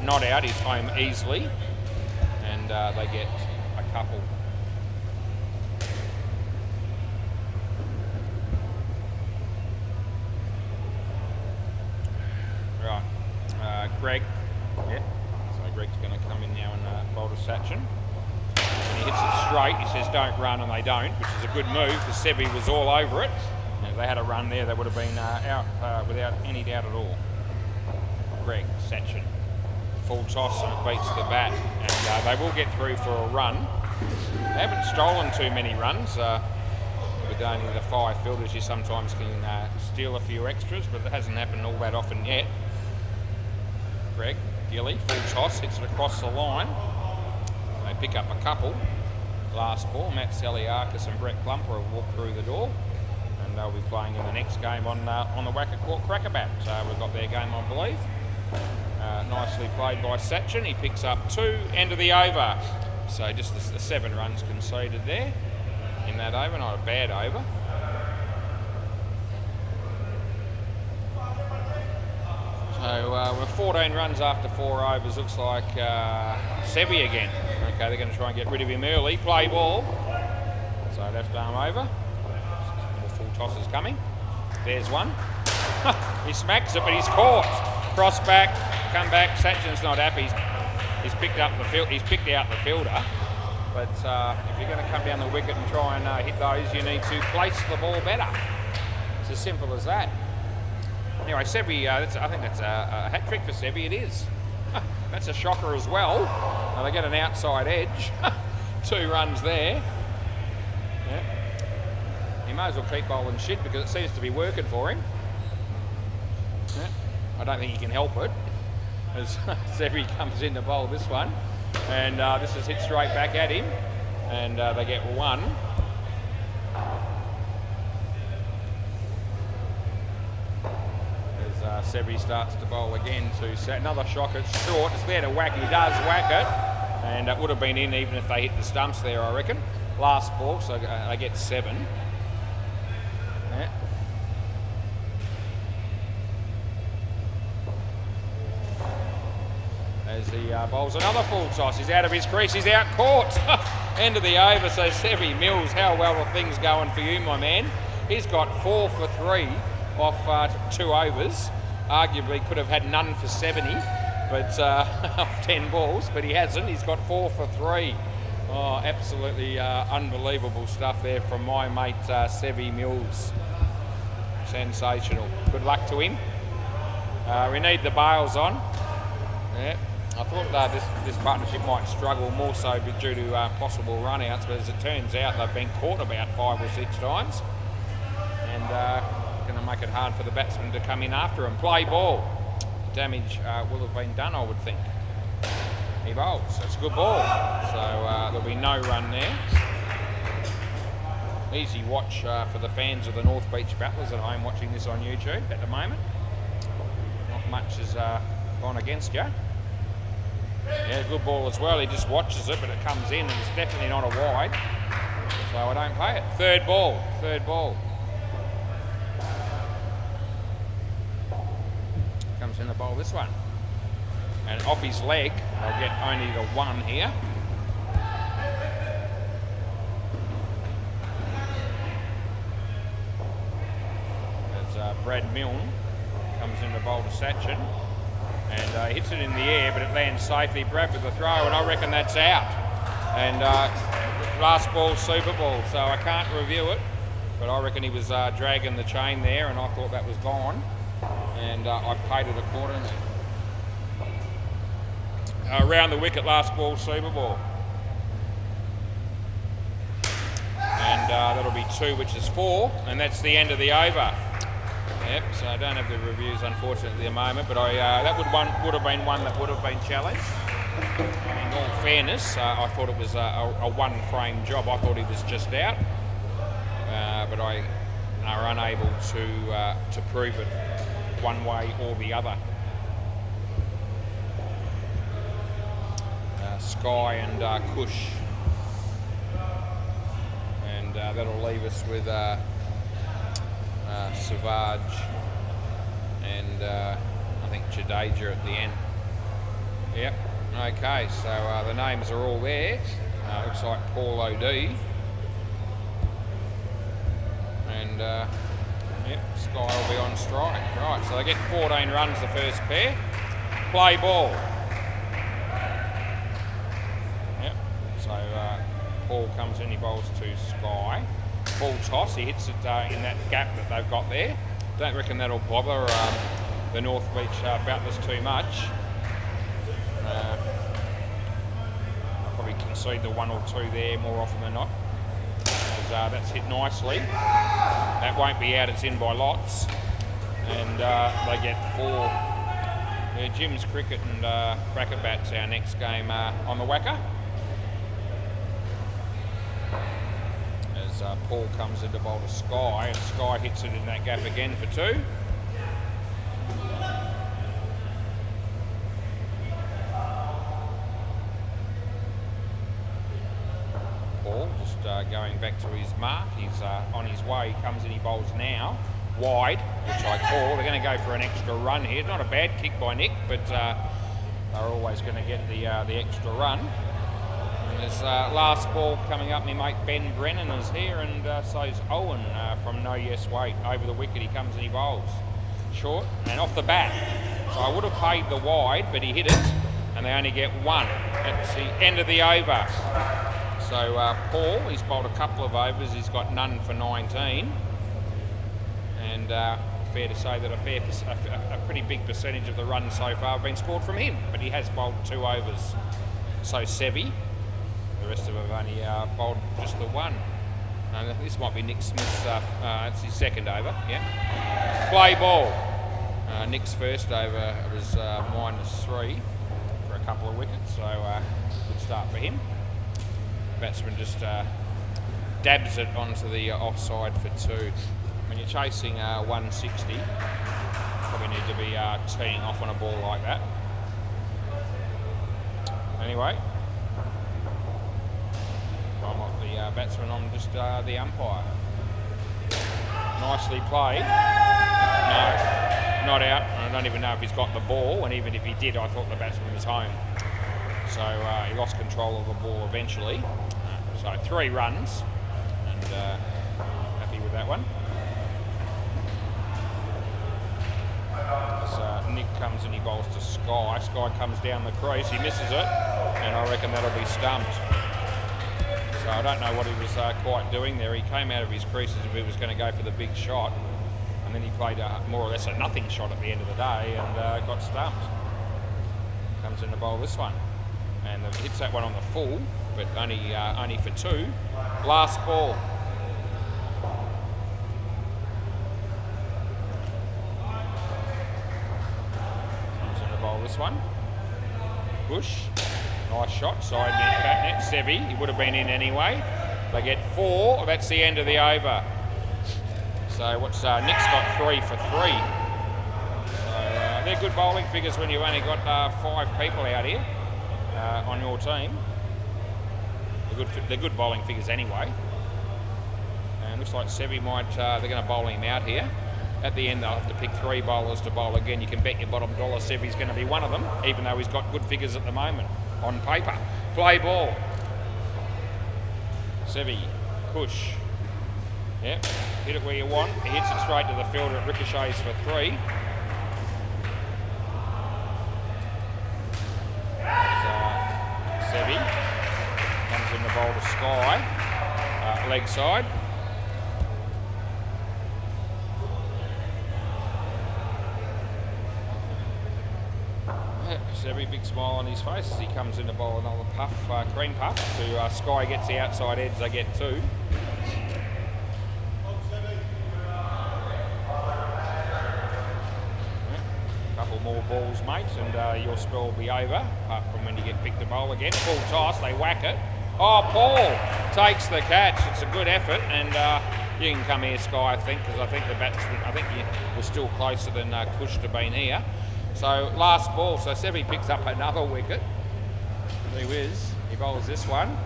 Not out, he's home easily, and they get a couple. Right, Greg. Yeah. So Greg's going to come in now and bowl to Sachin. And he hits it straight. He says don't run, and they don't, which is a good move because Sebi was all over it. And if they had a run there, they would have been out without any doubt at all. Greg, Sachin. Full toss, and it beats the bat, and they will get through for a run. They haven't stolen too many runs. With only the 5 fielders, you sometimes can steal a few extras, but it hasn't happened all that often yet. Greg, Gilly, full toss, hits it across the line. They pick up a couple. Last ball, Matt Saliakis and Brett Klumper have walked through the door, and they'll be playing in the next game on the WACA Court Crackerbat. We've got their game, I believe. Nicely played by Sachin. He picks up 2, end of the over. So just the 7 runs conceded there in that over, not a bad over. So we're 14 runs after 4 overs. Looks like Sevi again. Okay, they're going to try and get rid of him early. Play ball. So left arm over. More full tosses coming. There's one. He smacks it, but he's caught. Cross back, come back. Sachin's not happy. He's picked out the fielder. But if you're going to come down the wicket and try and hit those, you need to place the ball better. It's as simple as that. Anyway, Sebi, I think that's a hat trick for Sebi. It is. That's a shocker as well. They get an outside edge. 2 runs there. Yeah. He may as well keep bowling shit because it seems to be working for him. Yeah. I don't think he can help it as Sevi comes in to bowl this one, and this is hit straight back at him, and they get 1. As Sevi starts to bowl again to another shocker. It's short, it's there to whack. He does whack it, and it would have been in even if they hit the stumps there, I reckon. Last ball, so they get 7. Yeah. As he bowls another full toss. He's out of his crease, he's out caught. End of the over, so Sevi Mills, how well are things going for you, my man? He's got 4 for 3 off 2 overs. Arguably could have had none for 70, but off 10 balls, but he hasn't. He's got 4 for 3. Oh, absolutely unbelievable stuff there from my mate Sevi Mills. sensational. Good luck to him. We need the bails on. Yeah. I thought this partnership might struggle more so due to possible run-outs, but as it turns out, they've been caught about 5 or 6 times, and going to make it hard for the batsman to come in after them. Play ball. Damage will have been done, I would think. He bowls. That's a good ball. So there'll be no run there. Easy watch for the fans of the North Beach Battlers at home watching this on YouTube at the moment. Not much has gone against you. Yeah, good ball as well. He just watches it, but it comes in, and it's definitely not a wide. So I don't play it. Third ball. Comes in the bowl, this one. And off his leg, I'll get only the 1 here. As Brad Milne comes in the bowl to Sachin. And hits it in the air, but it lands safely. Brad with the throw, and I reckon that's out. And last ball, super ball, so I can't review it, but I reckon he was dragging the chain there, and I thought that was gone, and I paid it accordingly. Round the wicket, last ball, super ball. And that'll be 2, which is 4, and that's the end of the over. Yep, so I don't have the reviews unfortunately at the moment, but that would have been one that would have been challenged. In all fairness, I thought it was a one-frame job. I thought he was just out, but I are unable to prove it one way or the other. Sky and Kush, and that'll leave us with Savage and I think Jadeja at the end. Yep, okay, so the names are all there. Looks like Paul O.D. And yep, Sky will be on strike. Right, so they get 14 runs the first pair. Play ball. Yep, so Paul comes in, he bowls to Sky. Full toss, he hits it in that gap that they've got there. Don't reckon that'll bother the North Beach Battlers too much. I'll probably concede the 1 or 2 there more often than not, because that's hit nicely. That won't be out, it's in by lots, and they get 4. Yeah, Jim's Cricket and Cracker Bats our next game on the WACA. Paul comes into bowl to Sky, and Sky hits it in that gap again for 2. Paul just going back to his mark. He's on his way. He comes in, he bowls now wide, which I call. They're going to go for an extra run here. Not a bad kick by Nick, but they're always going to get the extra run. There's last ball coming up. My mate Ben Brennan is here, and so is Owen from No Yes Wait. Over the wicket he comes and he bowls. Short and off the bat. So I would have paid the wide, but he hit it, and they only get 1. That's the end of the over. So Paul, he's bowled a couple of overs. He's got none for 19. And fair to say that a pretty big percentage of the runs so far have been scored from him, but he has bowled 2 overs. So Sevi. The rest of them have only bowled just the 1. This might be Nick Smith's, it's his second over, yeah. Play ball. Nick's first over was -3 for a couple of wickets, so good start for him. Batsman just dabs it onto the offside for 2. When you're chasing 160, probably need to be teeing off on a ball like that. Anyway. I'm not the batsman, I'm just the umpire. Nicely played. No, not out. I don't even know if he's got the ball, and even if he did, I thought the batsman was home. So he lost control of the ball eventually. So 3 runs, and happy with that one. As Nick comes and he bowls to Sky. Sky comes down the crease, he misses it, and I reckon that'll be stumped. So I don't know what he was quite doing there. He came out of his crease as if he was going to go for the big shot, and and then he played more or less a nothing shot at the end of the day and got stumped. Comes in to bowl this one, and hits that one on the full, but only for 2. Last ball. Comes in to bowl this one. Bush, nice shot, side net, back net. Sevi, he would have been in anyway. They get 4. That's the end of the over. So what's Nick's got 3 for 3. So they're good bowling figures when you've only got 5 people out here on your team. They're good bowling figures anyway. And looks like Sevi might, they're going to bowl him out here. At the end they'll have to pick 3 bowlers to bowl again. You can bet your bottom dollar Sevi's going to be one of them, even though he's got good figures at the moment on paper. Play ball. Sevi, push. Yep, hit it where you want. He hits it straight to the fielder. It ricochets for 3. Sevi comes in the bowl to Sky, leg side. Sevi, big smile on his face as he comes in to bowl another puff, cream puff to Sky. Gets the outside edge, they get 2. Couple more balls, mate, and your spell will be over, apart from when you get picked to bowl again. Full toss, they whack it. Oh, Paul takes the catch. It's a good effort, and you can come here, Sky, I think, because I think the batsman, I think you were still closer than Kush to been here. So last ball, so Sevi picks up another wicket. He whiz, he bowls this one,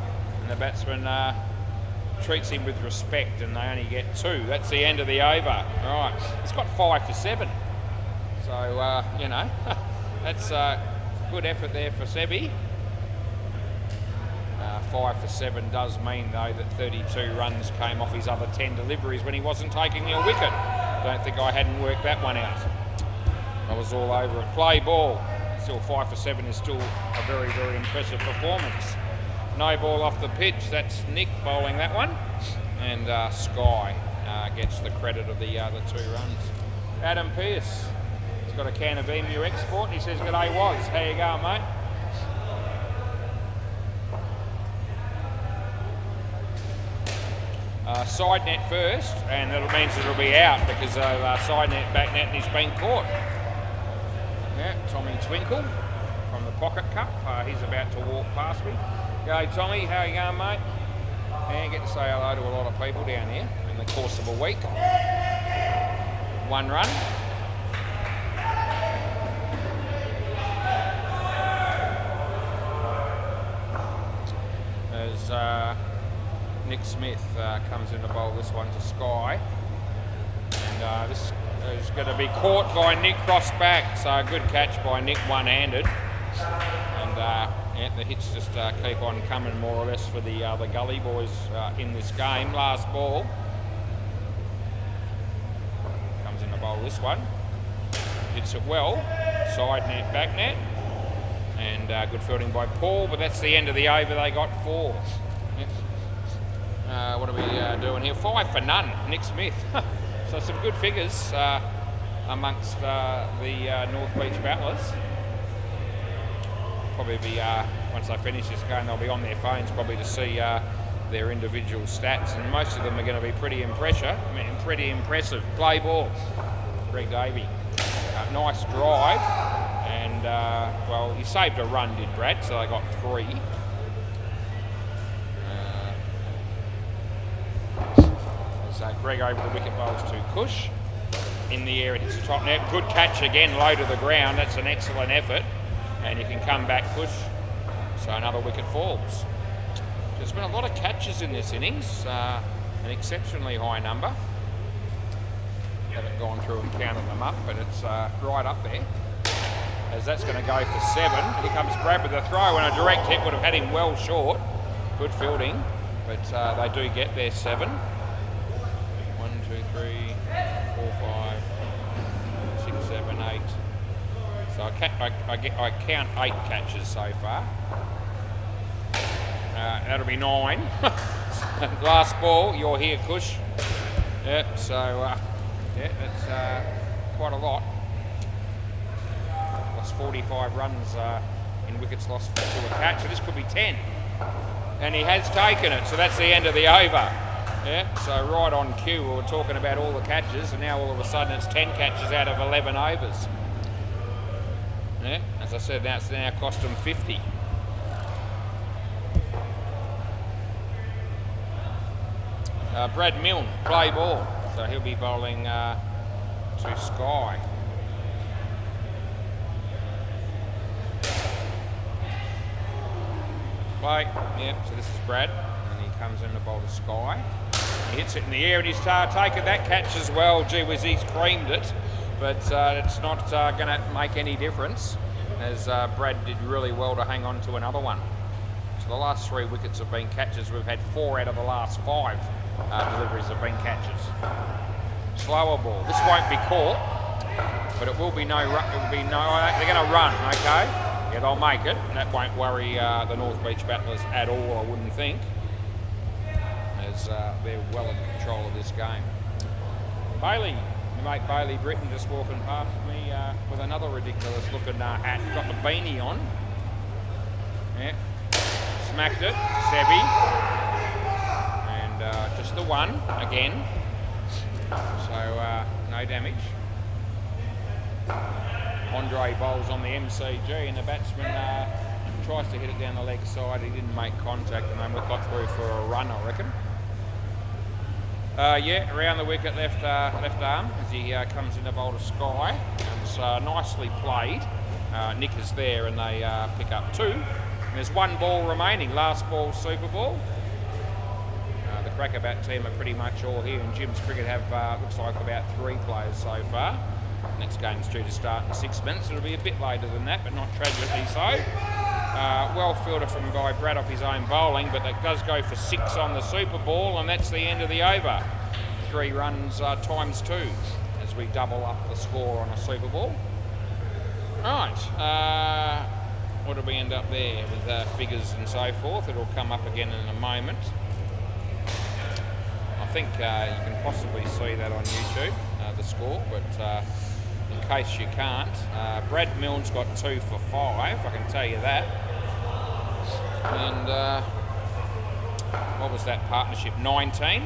and the batsman treats him with respect, and they only get 2. That's the end of the over. All right, he's got 5 for 7. So, you know, that's good effort there for Sevi. 5 for 7 does mean, though, that 32 runs came off his other 10 deliveries when he wasn't taking a wicket. Don't think I hadn't worked that one out. I was all over it. Play ball. Still 5 for 7 is still a very, very impressive performance. No ball off the pitch. That's Nick bowling that one. And Sky gets the credit of the other 2 runs. Adam Pearce. He's got a can of Emu Export. He says, "G'day, Woz. How you going, mate?" Side net first, and that means it'll be out because of side net, back net, and he's been caught. Yeah, Tommy Twinkle from the Pocket Cup. He's about to walk past me. G'day, Tommy. How you going, mate? And get to say hello to a lot of people down here in the course of a week. 1 run. As Nick Smith comes in to bowl this one to Sky, and this is going to be caught by Nick cross back, so a good catch by Nick one-handed, and yeah, the hits just keep on coming more or less for the Gully boys in this game. Last ball, comes in to bowl this one, hits it well, side net, back net, and good fielding by Paul, but that's the end of the over. They got 4. What are we doing here? 5 for none, Nick Smith. So some good figures amongst the North Beach battlers. Probably be, once they finish this game, they'll be on their phones probably to see their individual stats, and most of them are going to be pretty impressive. Play ball, Greg Davey. Nice drive, and well, he saved a run, did Brad, so they got 3. So Greg over the wicket, bowls to Kush. In the air, it hits the top net. Good catch again, low to the ground. That's an excellent effort. And you can come back, Kush. So another wicket falls. There's been a lot of catches in this innings. An exceptionally high number. Haven't gone through and counted them up, but it's right up there. As that's going to go for 7. Here comes Brad with a throw, and a direct hit would have had him well short. Good fielding, but they do get their 7. 1, 2, 3, 4, 5, 6, 7, 8. So I count 8 catches so far. That'll be 9. Last ball, you're here, Kush. Yep. So Yeah, that's quite a lot. Lost 45 runs in wickets lost to a catch, so this could be 10. And he has taken it, so that's the end of the over. Yeah, so right on cue, we were talking about all the catches, and now all of a sudden it's 10 catches out of 11 overs. Yeah, as I said, that's now cost him 50. Brad Milne, play ball, so he'll be bowling to Sky. Play, yep, so this is Brad, and he comes in to bowl to Sky. He hits it in the air, and he's taken that catch as well. Gee whiz, he's creamed it, but it's not going to make any difference, as Brad did really well to hang on to another one. So the last 3 wickets have been catches. We've had 4 out of the last 5 deliveries have been catches. Slower ball. This won't be caught, but it will be no. They're going to run, okay? Yeah, they'll make it. And that won't worry the North Beach Battlers at all, I wouldn't think, as they're well in control of this game. Bailey, mate Bailey Britton, just walking past me with another ridiculous looking hat. Got the beanie on. Yeah, smacked it, Sebi. And just the one again. So no damage. Andre bowls on the MCG, and the batsman tries to hit it down the leg side. He didn't make contact, and then we got through for a run, I reckon. Yeah, around the wicket, left arm, as he comes in to bowl to Sky. And it's nicely played. Nick is there, and they pick up 2. And there's 1 ball remaining, last ball, Super Ball. The Crackerbat team are pretty much all here, and Jim's Cricket have, looks like, about 3 players so far. Next game's due to start in 6 minutes. It'll be a bit later than that, but not tragically so. Well fielded from by Brad off his own bowling, but that does go for 6 on the Super Ball, and that's the end of the over. 3 runs times 2 as we double up the score on a Super Ball. Right, what do we end up there with figures and so forth? It'll come up again in a moment. I think you can possibly see that on YouTube, the score, but in case you can't, Brad Milne's got 2 for 5, I can tell you that. And what was that partnership? 19.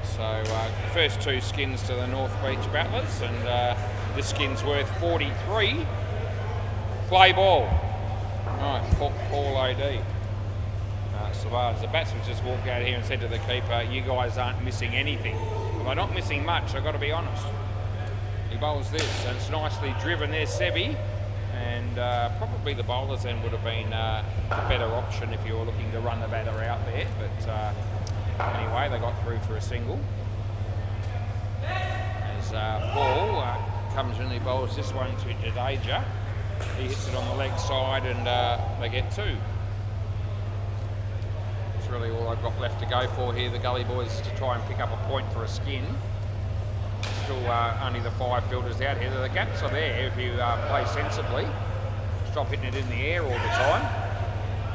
So the first 2 skins to the North Beach Battlers, and this skin's worth 43. Play ball. Right, Paul OD. Savage. The batsman just walked out here and said to the keeper, "You guys aren't missing anything." Well, they're not missing much, I've got to be honest. He bowls this, and it's nicely driven. There's Sebi, and probably the bowler's end would have been a better option if you were looking to run the batter out there, but anyway, they got through for a single. As Paul comes in, he bowls this one to Jadeja. He hits it on the leg side, and they get 2. That's really all I've got left to go for here, the Gully Boys, to try and pick up a point for a skin. Still only the 5 fielders out here. The gaps are there if you play sensibly. Stop hitting it in the air all the time,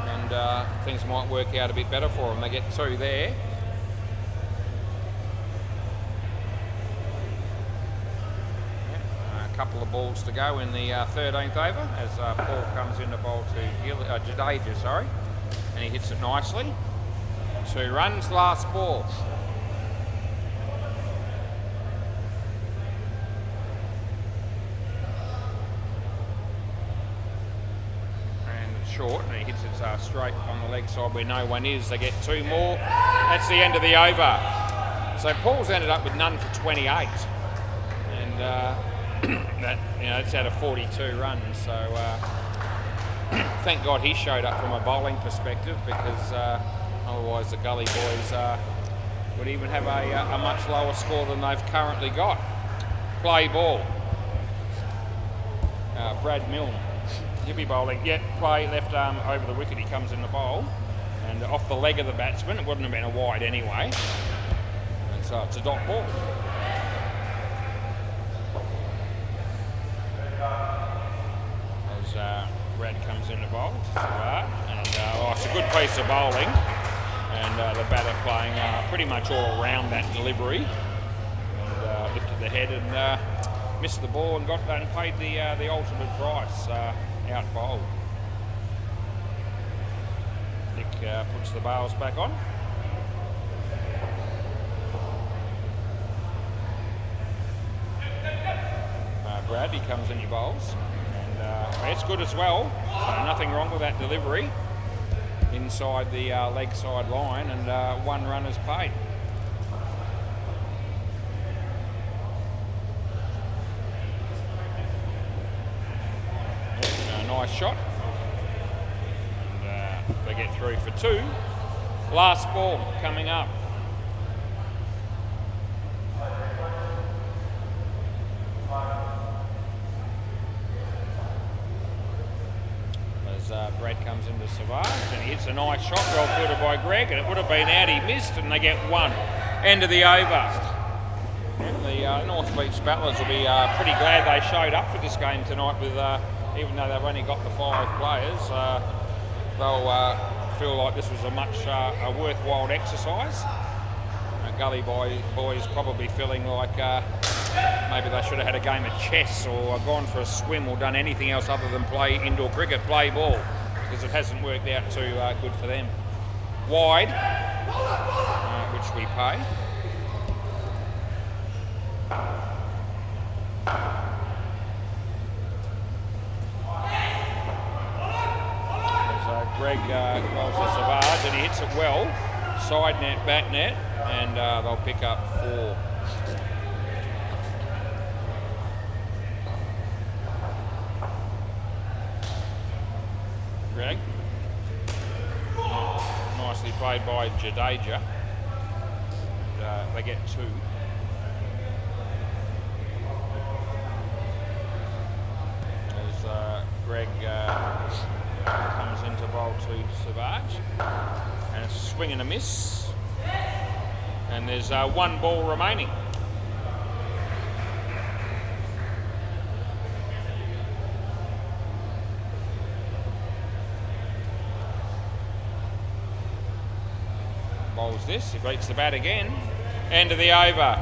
and things might work out a bit better for them. They get 2 there. A couple of balls to go in the 13th over as Paul comes in to bowl to Jadeja, sorry, and he hits it nicely. 2 runs, last ball. Short, and he hits it straight on the leg side where no one is. They get 2 more. That's the end of the over. So Paul's ended up with none for 28, and that, you know, it's out of 42 runs. So thank God he showed up from a bowling perspective, because otherwise the Gully Boys would even have a much lower score than they've currently got. Play ball. Brad Milne. He'll be bowling. Play left arm over the wicket. He comes in the bowl, and off the leg of the batsman. It wouldn't have been a wide anyway. And so it's a dot ball. As Brad comes in the bowl, and it's a good piece of bowling, and the batter playing pretty much all around that delivery. And the head and missed the ball and paid the ultimate price out bowled. Nick puts the bails back on. Brad, he comes in, he bowls, and it's good as well. So nothing wrong with that delivery inside the leg side line, and 1 run is paid. Nice shot, and they get through for 2. Last ball coming up. Brad comes into Savage and he hits a nice shot, well fielded by Greg, and it would have been out. He missed, and they get 1. End of the over. And the North Beach Battlers will be pretty glad they showed up for this game tonight. With even though they've only got the 5 players, they'll feel like this was a much worthwhile exercise. Gully boys probably feeling like maybe they should have had a game of chess or gone for a swim or done anything else other than play indoor cricket, play ball, because it hasn't worked out too good for them. Wide, which we pay. As Greg goes to Savage and he hits it well, side net, back net, and they'll pick up 4. Greg. Nicely played by Jadeja. And, they get 2. As Greg comes into bowl to Savage. And a swing and a miss. And there's 1 ball remaining. Bowls this, he beats the bat again. End of the over.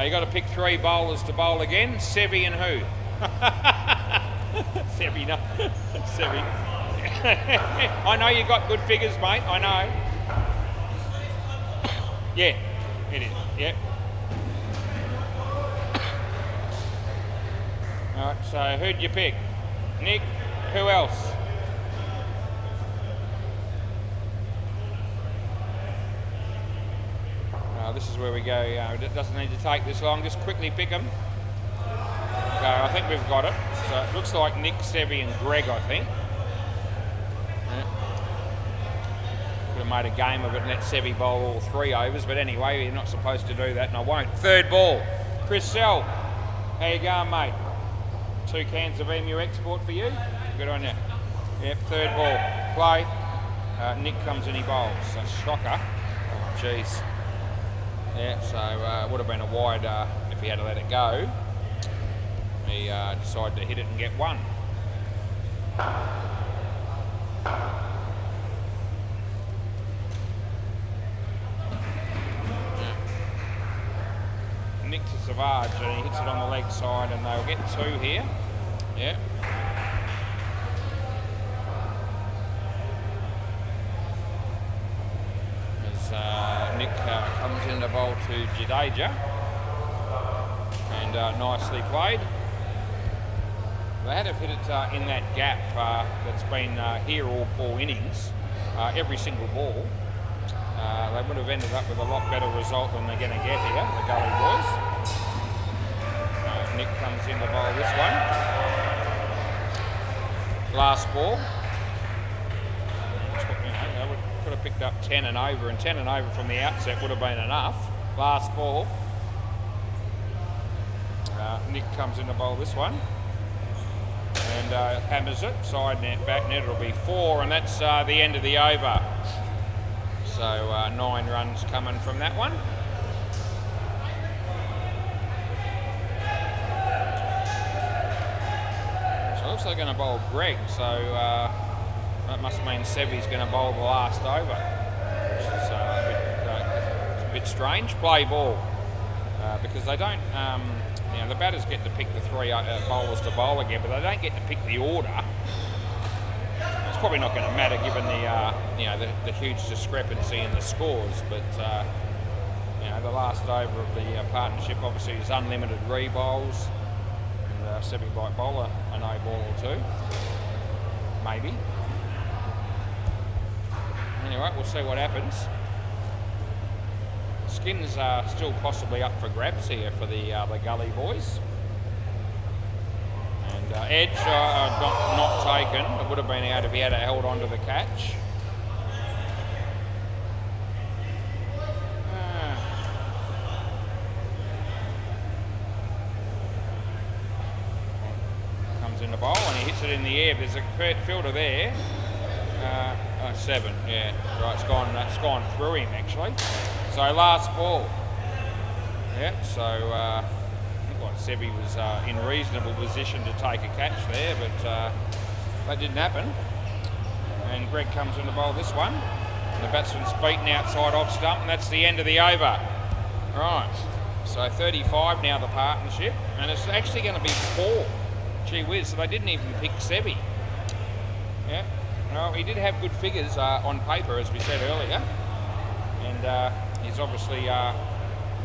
You got to pick 3 bowlers to bowl again. Sevi and who? Sevi, no. Sevi. I know you got good figures, mate. I know. Yeah, it is. Yep. All right. So who'd you pick? Nick. Who else? This is where we go. It doesn't need to take this long. Just quickly pick them. Okay, I think we've got it. So it looks like Nick, Sevi and Greg, I think. Yeah. Could have made a game of it and let Sevi bowl all 3 overs, but anyway, you're not supposed to do that, and I won't. 3rd ball. Chris Sell. How you going, mate? 2 cans of Emu Export for you. Good on you. Yep, 3rd ball. Play. Nick comes in, he bowls. A shocker. Oh, jeez. Yeah, so it would have been a wide if he had to let it go. He decided to hit it and get 1. Yeah. Nick to Savage, and he hits it on the leg side, and they'll get 2 here. Yeah. Nick comes in to bowl to Jadeja, and nicely played. They had to hit it in that gap that's been here all innings, every single ball. They would have ended up with a lot better result than they're going to get here, the Gully boys. Nick comes in to bowl this one. Last ball. Could have picked up 10 and over, and 10 and over from the outset would have been enough. Last ball. Nick comes in to bowl this one and hammers it. Side net, back net, it'll be 4, and that's the end of the over. So 9 runs coming from that one. So it looks like they're going to bowl Greg, so that must mean Sevi's going to bowl the last over, which is a bit strange. Play ball. because they don't, the batters get to pick the three bowlers to bowl again, but they don't get to pick the order. It's probably not going to matter given the huge discrepancy in the scores, but the last over of the partnership obviously is unlimited re-bowls, and Sebi might bowl a no ball or two, maybe. Anyway, we'll see what happens. Skins are still possibly up for grabs here for the Gully boys. And edge not taken. It would have been out if he had held on to the catch. Comes in the bowl and he hits it in the air. There's a fielder there. 7, yeah, right. It's gone through him actually. So last ball. Yeah. So I think like Sebi was in reasonable position to take a catch there, but that didn't happen. And Greg comes in to bowl this one. And the batsman's beaten outside off stump, and that's the end of the over. Right. So 35 now the partnership, and it's actually going to be 4. Gee whiz! So they didn't even pick Sebi. Yeah. Well, he did have good figures on paper, as we said earlier, and he's obviously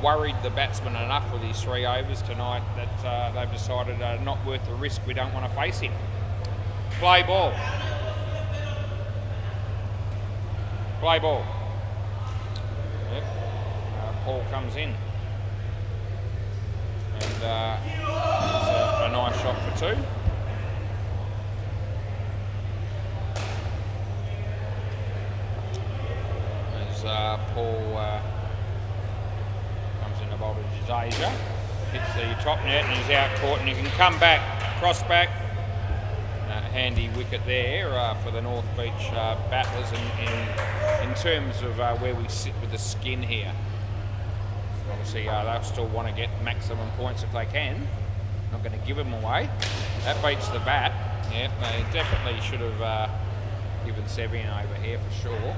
worried the batsman enough with his 3 overs tonight that they've decided not worth the risk. We don't want to face him. Play ball. Play ball. Yep. Paul comes in, and it's a nice shot for 2. Paul comes in the bowl to Jadeja, hits the top net and he's out caught, and he can come back, cross back. Handy wicket there for the North Beach battlers in terms of where we sit with the skin here. Obviously they'll still want to get maximum points if they can. Not going to give them away. That beats the bat. Yeah, they definitely should have given Sebi an over here for sure.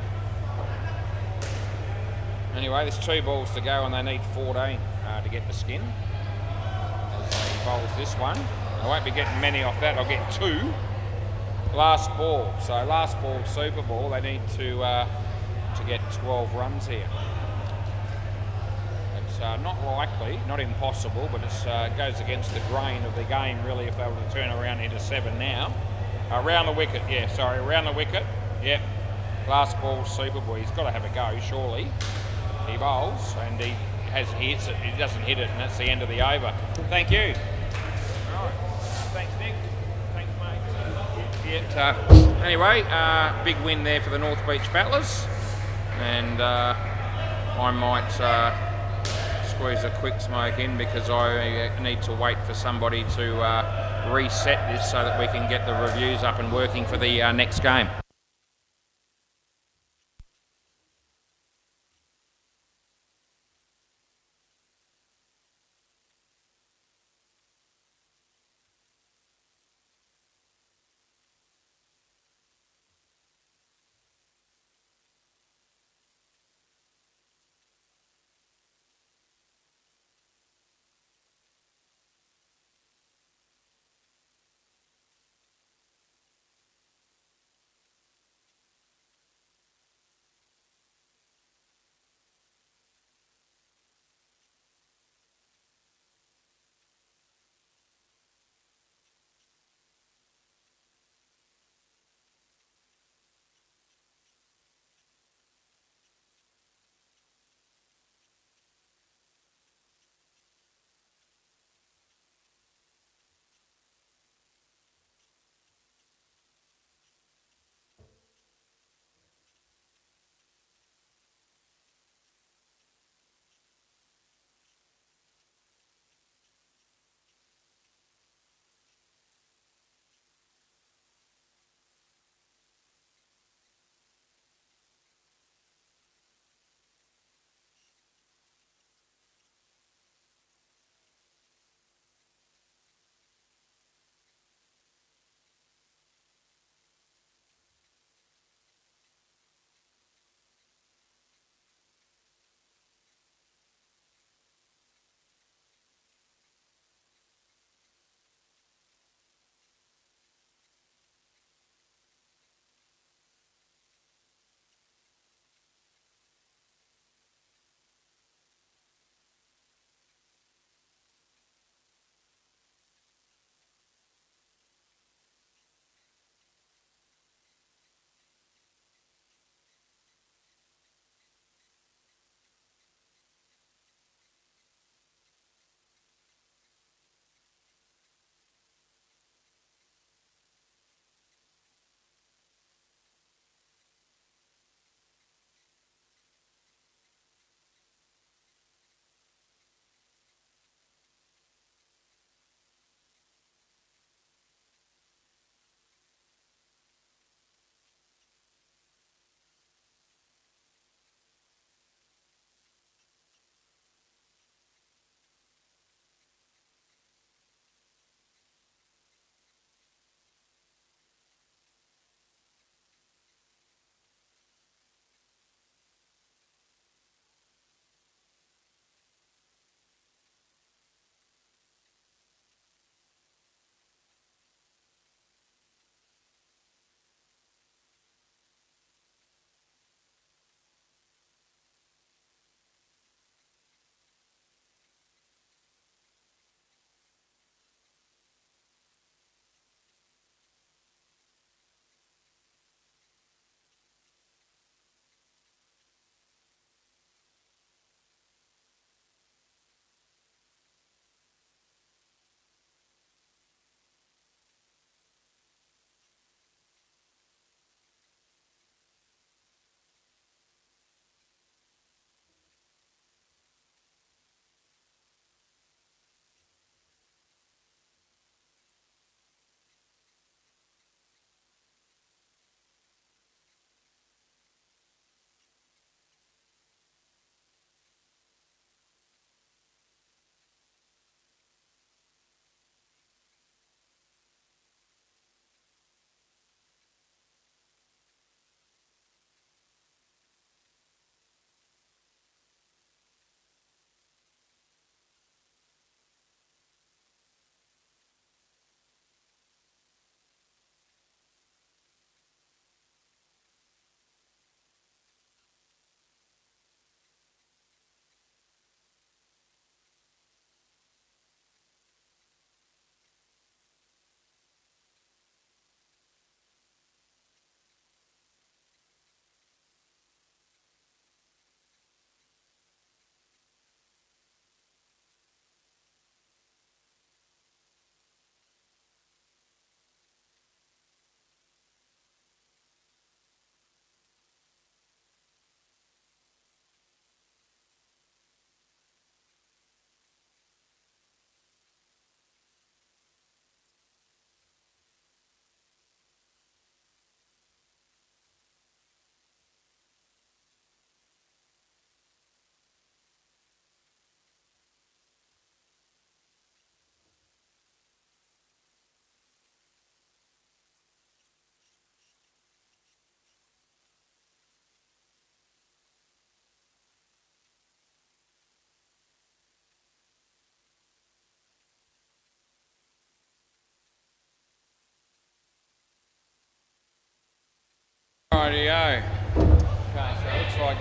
Anyway, there's 2 balls to go and they need 14 to get the skin. As he bowls this one. I won't be getting many off that, I'll get 2. Last ball. So last ball, super ball, they need to get 12 runs here. It's not likely, not impossible, but it goes against the grain of the game really if they were to turn around into 7 now. Around the wicket, around the wicket. Yep. Last ball, super ball. He's got to have a go, surely. He bowls and he hits it. He doesn't hit it, and that's the end of the over. Thank you. All right. Thanks, Nick. Thanks, mate. Anyway, big win there for the North Beach Battlers, and I might squeeze a quick smoke in because I need to wait for somebody to reset this so that we can get the reviews up and working for the next game.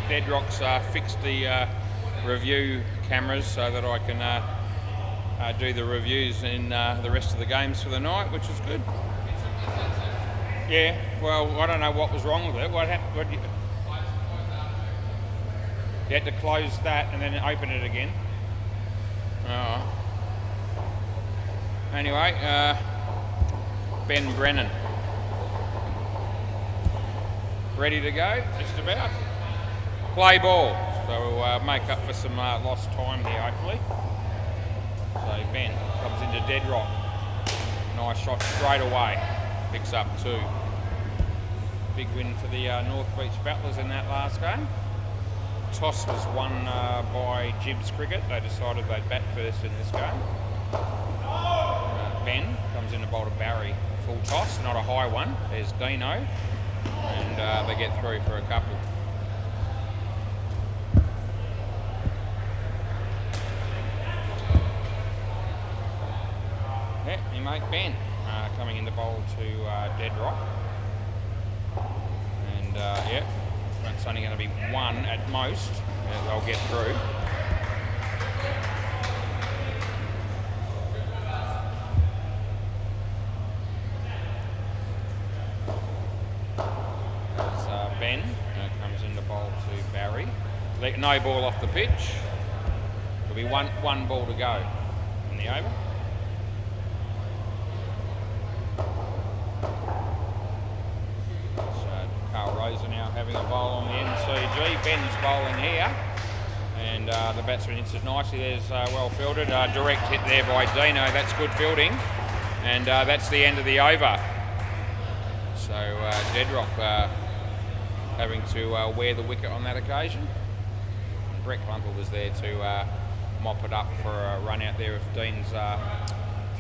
Deadrock's fixed the review cameras so that I can do the reviews in the rest of the games for the night, which is good. Yeah, well, I don't know what was wrong with it. What happened? You had to close that and then open it again. Oh. Anyway, Ben Brennan. Ready to go, just about. Play ball. So we'll make up for some lost time here, hopefully. So Ben comes into Deadrock. Nice shot straight away. Picks up 2. Big win for the North Beach Battlers in that last game. Toss was won by Gibbs Cricket. They decided they'd bat first in this game. Ben comes in to bowl to Barry. Full toss, not a high one. There's Dino. And they get through for a couple. Yeah, your mate Ben coming in the bowl to Deadrock. And yeah, it's only going to be 1 at most. They'll get through. As Ben comes in the bowl to Barry. No ball off the pitch. There'll be one ball to go in the over. Rosa now having a bowl on the MCG. Ben's bowling here, and the batsman hits it nicely. There's well fielded. Direct hit there by Dino. That's good fielding, and that's the end of the over. So Deadrock having to wear the wicket on that occasion. Brett Clumper was there to mop it up for a run out there if Dean's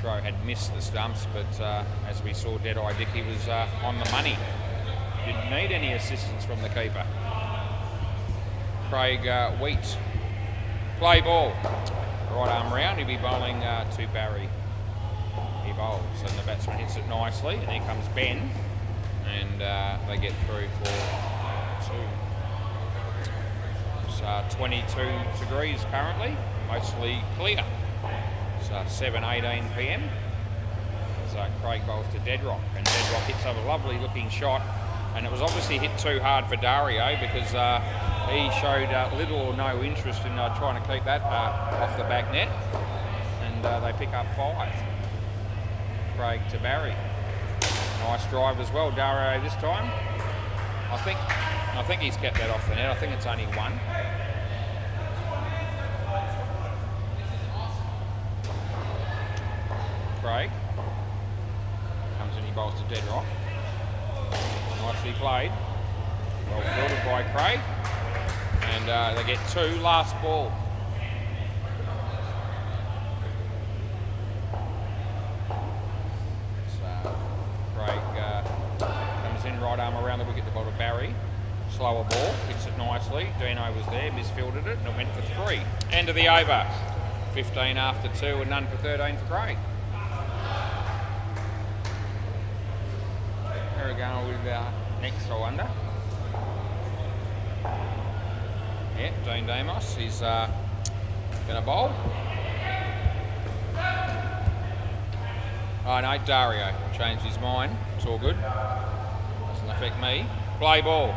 throw had missed the stumps, but as we saw, Deadeye Dickey was on the money. Didn't need any assistance from the keeper. Craig Wheat. Play ball. Right arm round, he'll be bowling to Barry. He bowls and the batsman hits it nicely, and here comes Ben, and they get through for 2. It's 22 degrees currently, mostly clear. It's 7:18 p.m. So Craig bowls to Deadrock, and Deadrock hits up a lovely looking shot. And it was obviously hit too hard for Dario because he showed little or no interest in trying to keep that off the back net. And they pick up 5. Craig to Barry. Nice drive as well, Dario this time. I think he's kept that off the net. I think it's only 1. Craig comes in, he bowls to Deadrock. Nicely played. Well fielded by Craig. And they get 2. Last ball. So Craig comes in, right arm around the wicket to bowl to Barry. Slower ball, hits it nicely. Dino was there, misfielded it, and it went for 3. End of the over. 15 after 2 and none for 13 for Craig. We're going with next, I wonder. Yeah, Dean Damos is going to bowl. Oh no, Dario changed his mind. It's all good. Doesn't affect me. Play ball.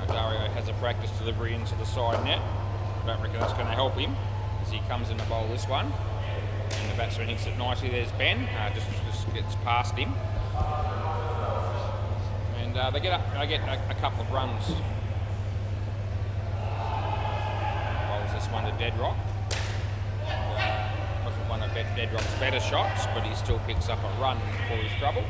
Dario has a practice delivery into the side net. I don't reckon that's going to help him as he comes in to bowl this one. And the batsman hits it nicely. There's Ben. Just gets past him. And they get a couple of runs. Bowls this one to Deadrock. Wasn't one of Deadrock's better shots, but he still picks up a run for his trouble.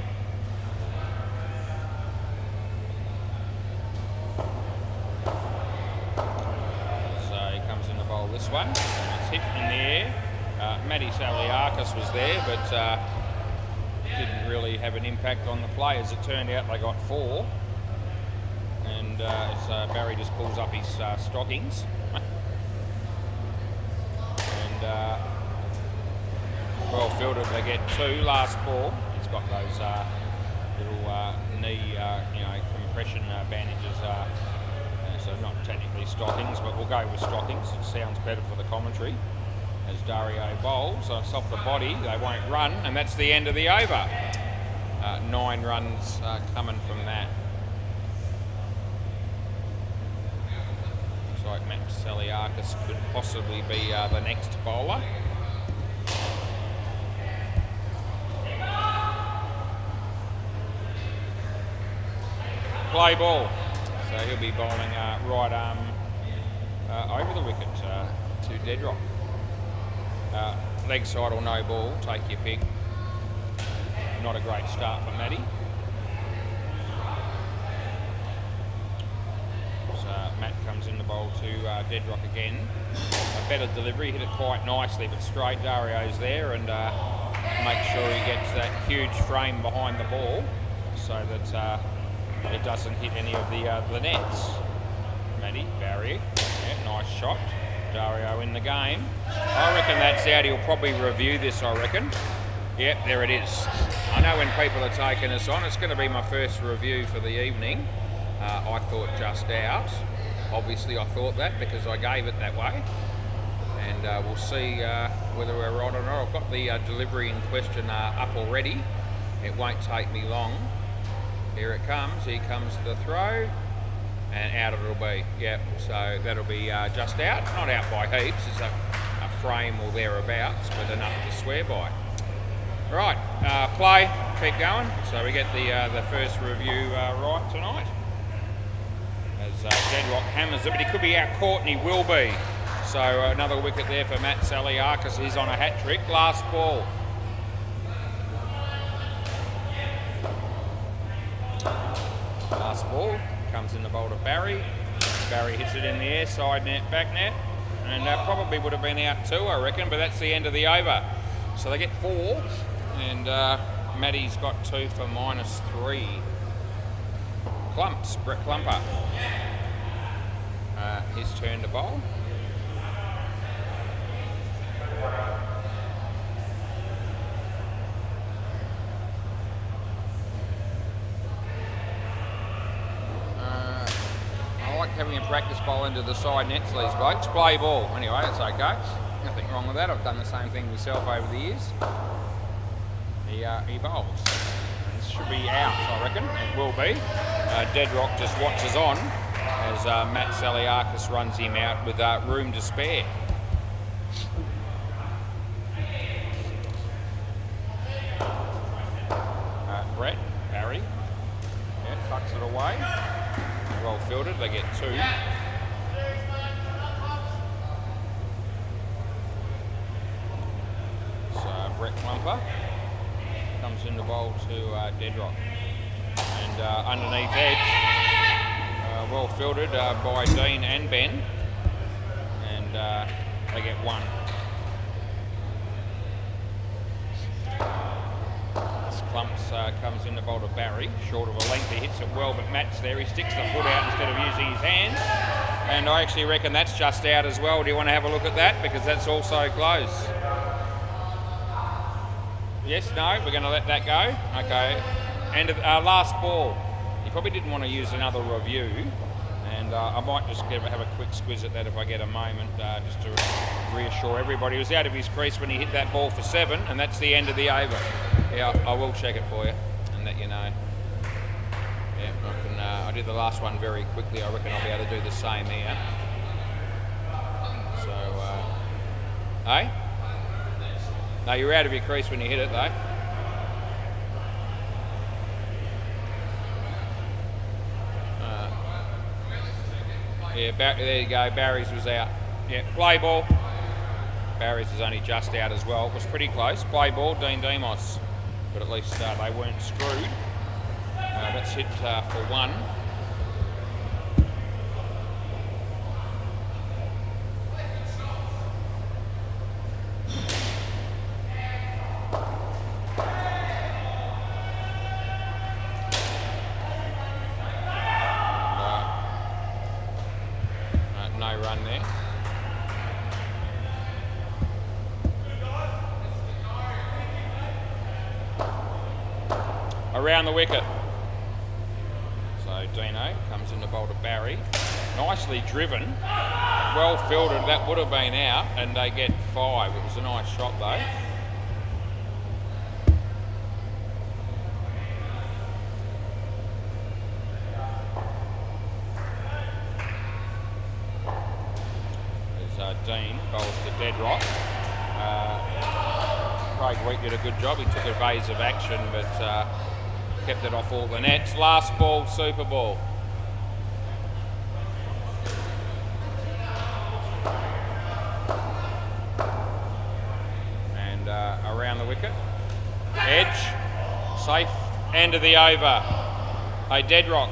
So he comes in to bowl this one. It's hit in the air. Matty Saliakis was there, but didn't really have an impact on the play. As it turned out, they got 4. And as Barry just pulls up his stockings. And well fielded, they get 2. Last ball. He's got those little knee, compression bandages actually Stockings, but we'll go with Stockings. It sounds better for the commentary. As Dario bowls, it's off the body, they won't run, and that's the end of the over. 9 runs coming from that. Looks like Matt Saliakis could possibly be the next bowler. Play ball. So he'll be bowling right arm over the wicket to Dedrock. Leg side or no ball, take your pick. Not a great start for Matty. So Matt comes in the bowl to Dedrock again. A better delivery, hit it quite nicely, but straight. Dario's there and make sure he gets that huge frame behind the ball so that it doesn't hit any of the nets. Matty, Barry, yeah, nice shot. Dario in the game. I reckon that's out. He'll probably review this, I reckon. Yep, there it is. I know when people are taking us on, it's going to be my first review for the evening. I thought just out. Obviously I thought that because I gave it that way. And we'll see whether we're right or not. I've got the delivery in question up already. It won't take me long. Here it comes. Here comes the throw. And out it'll be. Yep, so that'll be just out. Not out by heaps. It's a frame or thereabouts, but enough to swear by. Right, play, keep going. So we get the first review right tonight. As Dedrock hammers it, but he could be out caught, and he will be. So another wicket there for Matt Saliakis. He's on a hat trick. Last ball. Last ball comes in the bowl to Barry. Barry hits it in the air, side net, back net, and probably would have been out too, I reckon. But that's the end of the over. So they get 4. And Matty's got 2 for -3. Clumps, Brett Clumper. His turn to bowl. I like having a practice bowl into the side nets, these blokes. Play ball. Anyway, it's okay. Nothing wrong with that. I've done the same thing myself over the years. He bowls. This should be out, I reckon. It will be. Dedrock just watches on as Matt Saliakis runs him out with room to spare. Brett, Barry, yeah, tucks it away. Well fielded, they get 2. So Brett Clumper comes in the bowl to Dedrock. And underneath edge, well fielded by Dean and Ben. And they get 1. This Clumps comes in the bowl to Barry. Short of a length, he hits it well, but Matt's there. He sticks the foot out instead of using his hands. And I actually reckon that's just out as well. Do you want to have a look at that? Because that's also close. Yes, no, we're going to let that go. Okay, and last ball. He probably didn't want to use another review, and I might just have a quick squiz at that if I get a moment, just to reassure everybody. He was out of his crease when he hit that ball for 7, and that's the end of the over. Yeah, I will check it for you and let you know. Yeah, I did the last one very quickly. I reckon I'll be able to do the same here. So, eh? No, you're out of your crease when you hit it, though. Yeah, there you go. Barry's was out. Yeah, play ball. Barry's is only just out as well. It was pretty close. Play ball, Dean Demos. But at least they weren't screwed. That's hit for 1. No run there. Around the wicket. So Dino comes in the bowl to Barry. Nicely driven, well fielded. That would have been out, and they get 5. It was a nice shot though. Dean bowls to Deadrock. Craig Wheat did a good job. He took evasive action, but kept it off all the nets. Last ball, super ball. And around the wicket. Edge, safe, end of the over. Hey, Deadrock.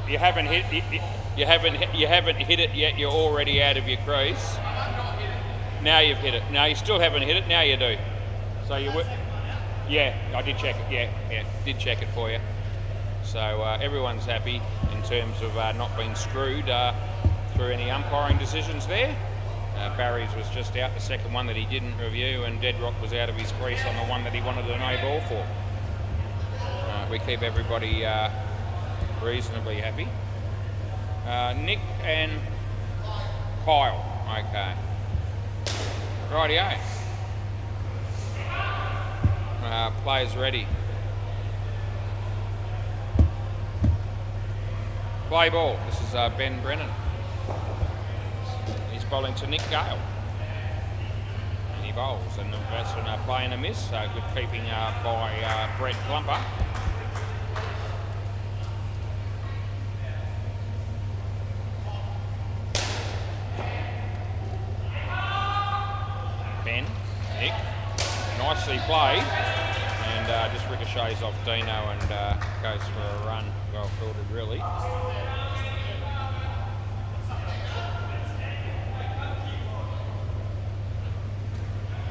You haven't hit it. You haven't hit it yet. You're already out of your crease. Now you've hit it. No, you still haven't hit it. Now you do. So you would. Yeah, I did check it. Yeah, did check it for you. So everyone's happy in terms of not being screwed through any umpiring decisions there. Barry's was just out, the second one that he didn't review, and Deadrock was out of his crease on the one that he wanted a no ball for. We keep everybody reasonably happy. Nick and Kyle. Okay. Rightio. Players ready. Play ball. This is Ben Brennan. He's bowling to Nick Gale. And he bowls, and the batsmen are playing a miss. Good keeping by Brett Clumper. Ben, Nick, nicely played, and just ricochets off Dino and goes for a run. Well fielded, really.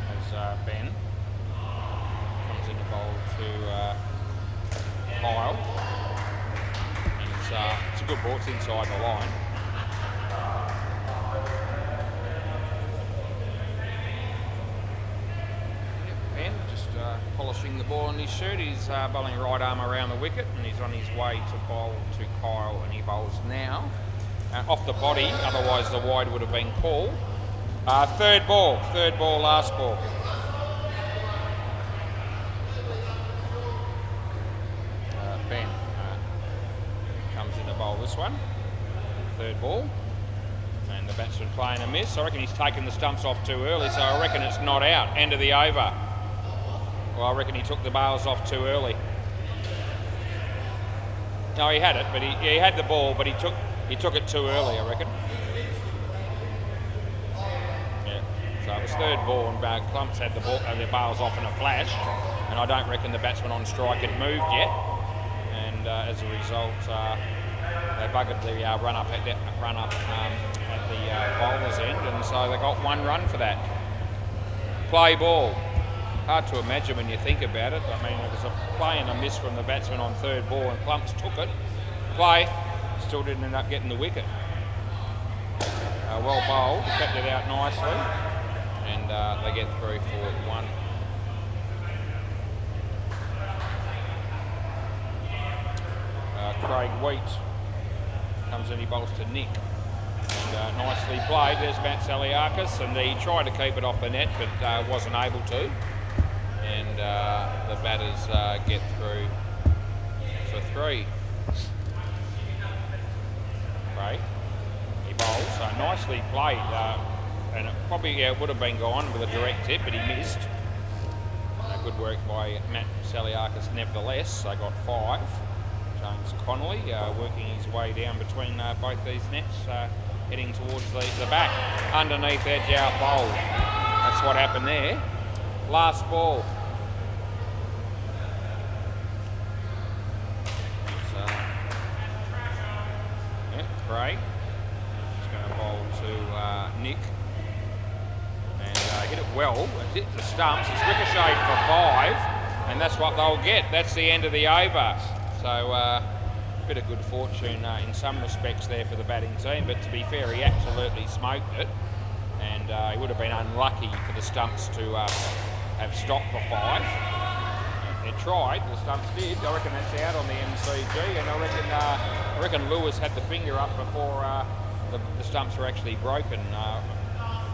As Ben comes in the bowl to Kyle, and it's a good ball. It's inside the line. Polishing the ball on his shirt. He's bowling right arm around the wicket, and he's on his way to bowl to Kyle, and he bowls now. Off the body, otherwise the wide would have been called. Third ball, last ball. Ben comes in to bowl this one. Third ball. And the batsman playing a miss. I reckon he's taken the stumps off too early, so I reckon it's not out. End of the over. Well, I reckon he took the bails off too early. No, he had it, but he had the ball, but he took it too early, I reckon. Yeah. So it was third ball, and Clumps had the bails off in a flash, and I don't reckon the batsman on strike had moved yet. And as a result, they buggered the run up at the bowler's end, and so they got 1 run for that. Play ball. Hard to imagine when you think about it. I mean, it was a play and a miss from the batsman on third ball, and Clumps took it. Play, still didn't end up getting the wicket. Well bowled, kept it out nicely, and they get through for 1. Craig Wheat comes in, he bowls to Nick. And nicely played. There's Matt Saliakis, and he tried to keep it off the net, but wasn't able to. And the batters get through for 3. Craig, he bowls, so nicely played. And it probably would have been gone with a direct hit, but he missed. Good work by Matt Saliakis nevertheless. They got 5. James Connolly working his way down between both these nets, heading towards the back. Underneath edge out bowl. That's what happened there. Last ball. Craig. Just going to bowl to Nick. And hit it well. It hit the stumps. It's ricocheted for 5. And that's what they'll get. That's the end of the over. So a bit of good fortune in some respects there for the batting team. But to be fair, he absolutely smoked it. And he would have been unlucky for the stumps to have stopped the 5. They tried, the stumps did. I reckon that's out on the MCG, and I reckon Lewis had the finger up before the stumps were actually broken.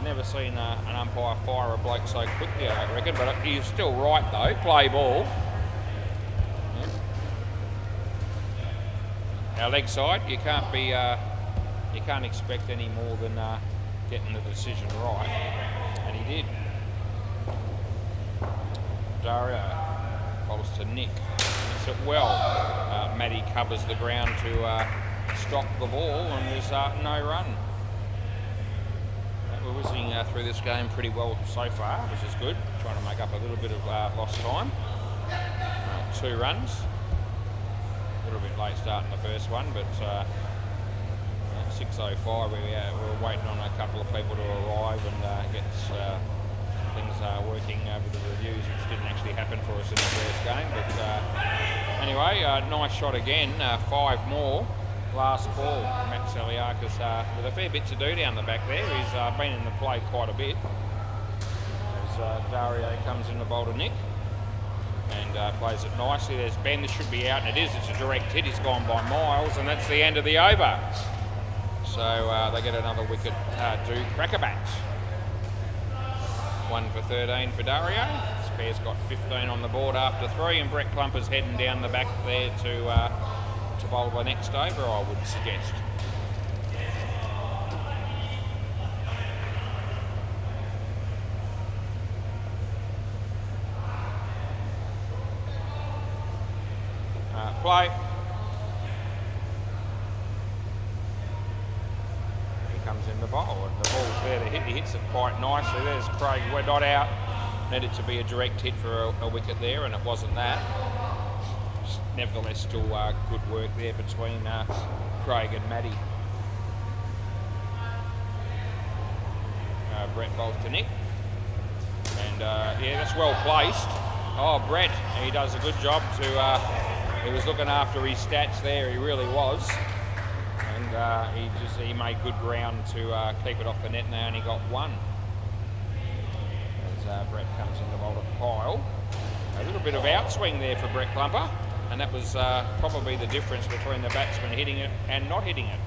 Never seen an umpire fire a bloke so quickly, I reckon, but he's still right though. Play ball. Yeah. Our leg side, you can't expect any more than getting the decision right, and he did. Dario bowls to Nick. Hits it well. Matty covers the ground to stop the ball, and there's no run. We're whizzing through this game pretty well so far, which is good. Trying to make up a little bit of lost time. 2 runs. A little bit late starting the first one, but 6:05. We were waiting on a couple of people to arrive and get things working with the reviews, which didn't actually happen for us in the first game. But anyway, nice shot again. 5 more. Last ball. Matt Saliakis with a fair bit to do down the back there. He's been in the play quite a bit. As Dario comes in the bowl to Nick and plays it nicely. There's Ben. This should be out, and it is. It's a direct hit. He's gone by miles, and that's the end of the over. So they get another wicket to Crackerbacks. 1 for 13 for Dario. Spare's got 15 on the board after 3, and Brett Clumper's heading down the back there to bowl the next over, I would suggest. Play. He comes in the bowl, and the ball's there to hit. He hits it quite nicely. There's Craig. We're not out. Needed to be a direct hit for a wicket there, and it wasn't that. Nevertheless, still good work there between Craig and Matty. Brett bowls to Nick. And yeah, that's well placed. Oh, Brett, he does a good job to... he was looking after his stats there, he really was. And he made good ground to keep it off the net, and they only got 1. As Brett comes in to bowl to Kyle. A little bit of outswing there for Brett Clumper. And that was probably the difference between the batsman hitting it and not hitting it.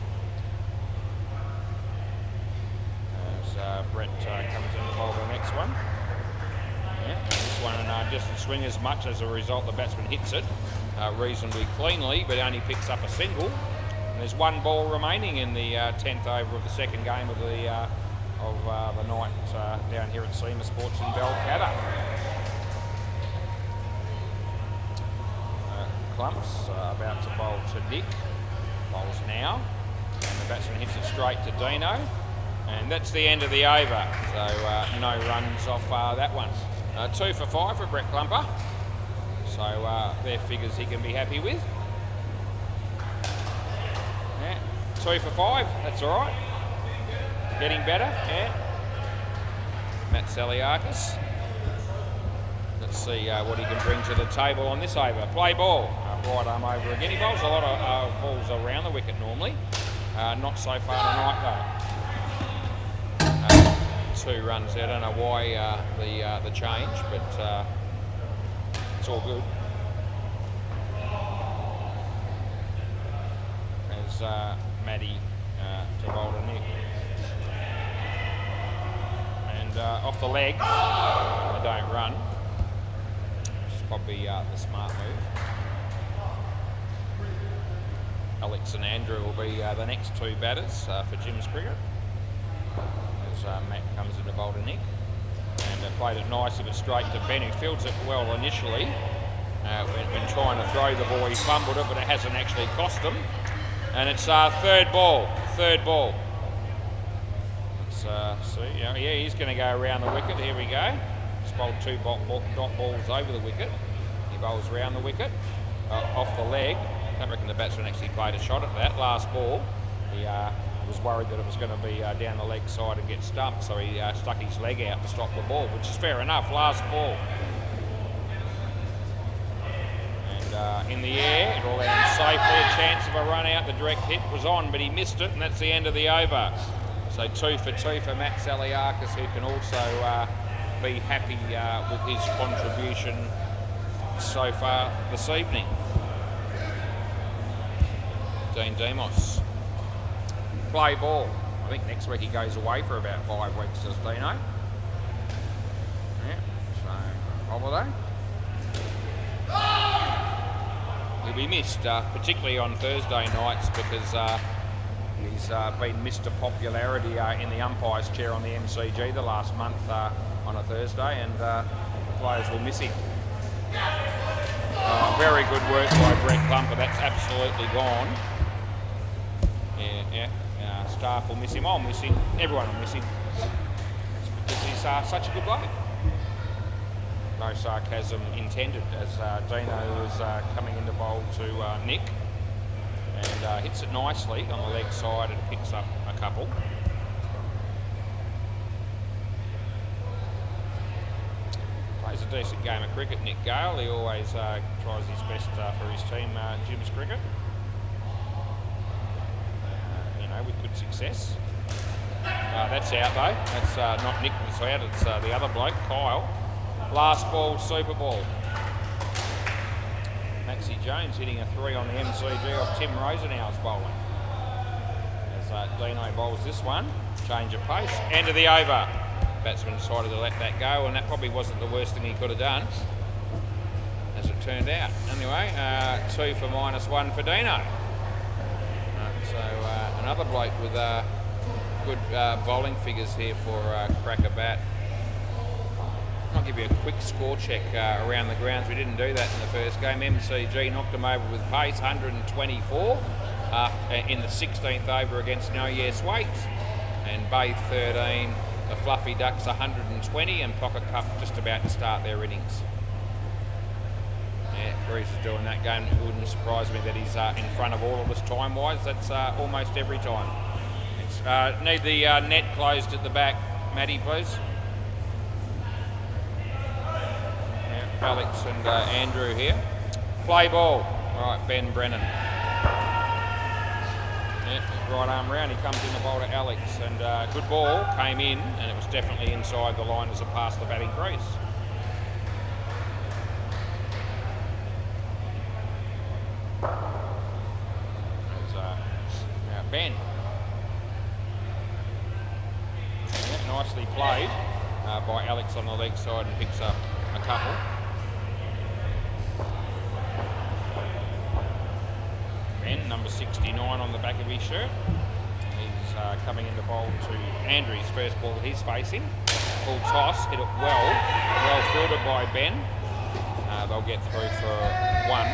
As Brett comes in to bowl the next one. Yeah, this one doesn't swing as much. As a result, the batsman hits it reasonably cleanly, but only picks up a single. And there's 1 ball remaining in the 10th over of the second game of the night down here at SEMA Sports in Balcatta. Clumps about to bowl to Nick. Bowls now, and the batsman hits it straight to Dino, and that's the end of the over. So no runs off that one. 2 for 5 for Brett Clumper. So they're figures he can be happy with. Yeah, 2 for 5. That's all right. Getting better. Yeah. Matt Saliakis. Let's see what he can bring to the table on this over. Play ball. Right arm over again. He bowls a lot of balls around the wicket normally. Not so far tonight though. 2 runs there. I don't know why the change, but it's all good. As Matty to bowl to Nick. And off the leg, they don't run. Which is probably the smart move. Alex and Andrew will be the next 2 batters for Jim's cricket. As Matt comes into bowl to Nick. And played it nicely but straight to Ben, who fields it well initially. When trying to throw the ball, he fumbled it, but it hasn't actually cost him. And it's third ball. Let's see, yeah, he's going to go around the wicket. Here we go. He's bowled 2 dot balls over the wicket. He bowls around the wicket, off the leg. I don't reckon the batsman actually played a shot at that last ball. He was worried that it was going to be down the leg side and get stumped, so he stuck his leg out to stop the ball, which is fair enough. Last ball. And in the air, it'll land safely. A chance of a run out. The direct hit was on, but he missed it, and that's the end of the over. So 2 for 2 for Matt Saliakis, who can also be happy with his contribution so far this evening. Dean Demos. Play ball. I think next week he goes away for about 5 weeks, does Dino? Yeah, so holiday. He'll be missed, particularly on Thursday nights, because he's been Mr. Popularity in the umpire's chair on the MCG the last month on a Thursday, and the players will miss him. Very good work by Brett Clumper. That's absolutely gone. Yeah. Staff will miss him. I'll miss him. Everyone will miss him. It's because he's such a good bloke. No sarcasm intended, as Dino is coming into bowl to Nick, and hits it nicely on the leg side and picks up a couple. Plays a decent game of cricket, Nick Gale. He always tries his best for his team, Jim's cricket. With good success. That's out though. That's not Nick that's out, it's the other bloke, Kyle. Last ball, Super Ball. Maxie Jones hitting a 3 on the MCG off Tim Rosenau's bowling. As Dino bowls this one, change of pace, end of the over. Batsman decided to let that go, and that probably wasn't the worst thing he could have done, as it turned out. Anyway, 2 for -1 for Dino. Another bloke with good bowling figures here for Cracker Bat. I'll give you a quick score check around the grounds. We didn't do that in the first game. MCG knocked them over with pace, 124 in the 16th over against No Yes Wait. And Bay 13, the Fluffy Ducks 120, and Pocket Cup just about to start their innings. Yeah, Grease is doing that game. It wouldn't surprise me that he's in front of all of us time-wise. That's almost every time. Need the net closed at the back, Matty, please. Yeah, Alex and Andrew here. Play ball. All right, Ben Brennan. Yeah, right arm round. He comes in the bowl to Alex, and good ball came in, and it was definitely inside the line as it passed the batting crease. Ben. Yeah, nicely played by Alex on the leg side, and picks up a couple. Ben, number 69 on the back of his shirt. He's coming into bowl to Andrew, his first ball that he's facing. Full toss, hit it well fielded by Ben. They'll get through for 1.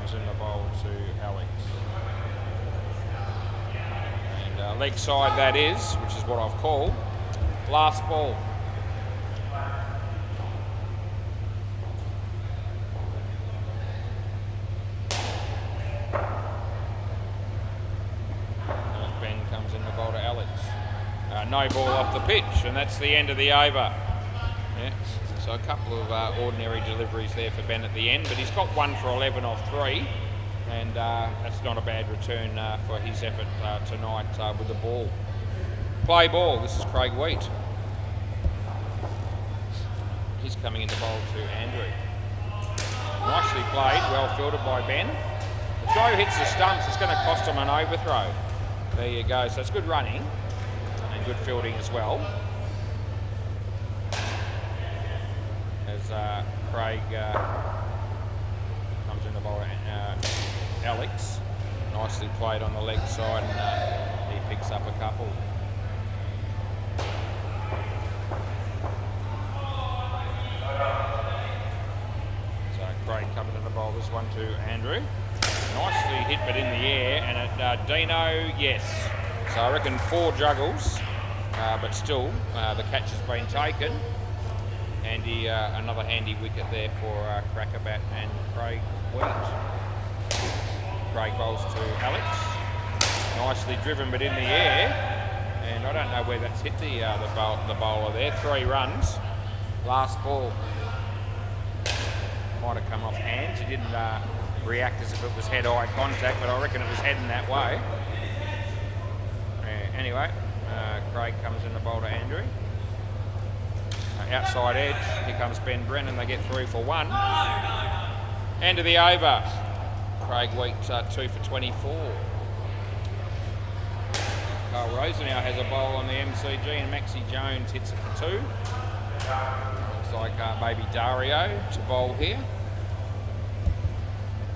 In the bowl to Alex. And leg side that is, which is what I've called. Last ball. Ben comes in the bowl to Alex. No ball off the pitch, and that's the end of the over. Yeah. So a couple of ordinary deliveries there for Ben at the end, but he's got 1 for 11 off 3, and that's not a bad return for his effort tonight with the ball. Play ball, this is Craig Wheat. He's coming into bowl to Andrew. Nicely played, well fielded by Ben. The throw hits the stumps, it's going to cost him an overthrow. There you go, so it's good running and good fielding as well. Craig comes in the bowl, Alex. Nicely played on the leg side, and he picks up a couple. So Craig coming in the bowl, this one to Andrew. Nicely hit, but in the air, and at Dino, yes. So I reckon 4 juggles, but still the catch has been taken. Another handy wicket there for Cracker Bat and Craig Wheat. Craig bowls to Alex. Nicely driven, but in the air. And I don't know where that's hit the bowler there. 3 runs. Last ball. Might have come off hands. He didn't react as if it was head-eye contact, but I reckon it was heading that way. Anyway, Craig comes in the bowl to Andrew. Outside edge, here comes Ben Brennan, they get through for 1. End of the over. Craig Wheat 2 for 24. Carl Rosa now has a bowl on the MCG and Maxie Jones hits it for 2. Looks like maybe Dario to bowl here.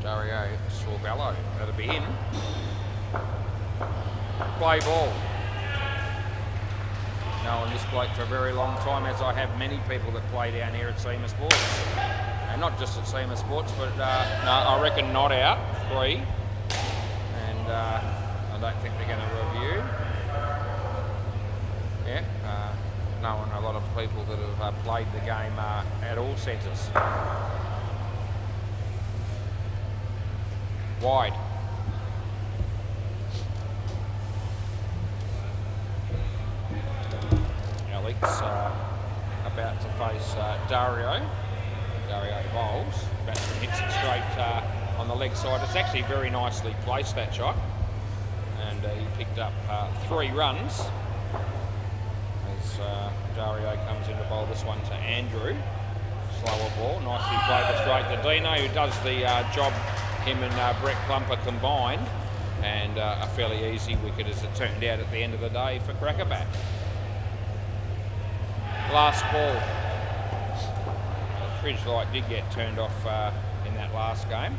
Dario Sorbello, that'll be in. Play ball. Known this bloke for a very long time, as I have many people that play down here at SEMA Sports. And not just at SEMA Sports, but no, I reckon not out, 3. And I don't think they're going to review. Yeah, knowing a lot of people that have played the game at all centres. Wide. Alex about to face Dario. Dario bowls. Batsman hits it straight on the leg side. It's actually very nicely placed, that shot. And he picked up 3 runs. As Dario comes in to bowl this one to Andrew. Slower ball, nicely played it straight to Dino, who does the job, him and Brett Plumper combined. And a fairly easy wicket as it turned out at the end of the day for Crackerback. Last ball. The fridge light did get turned off in that last game.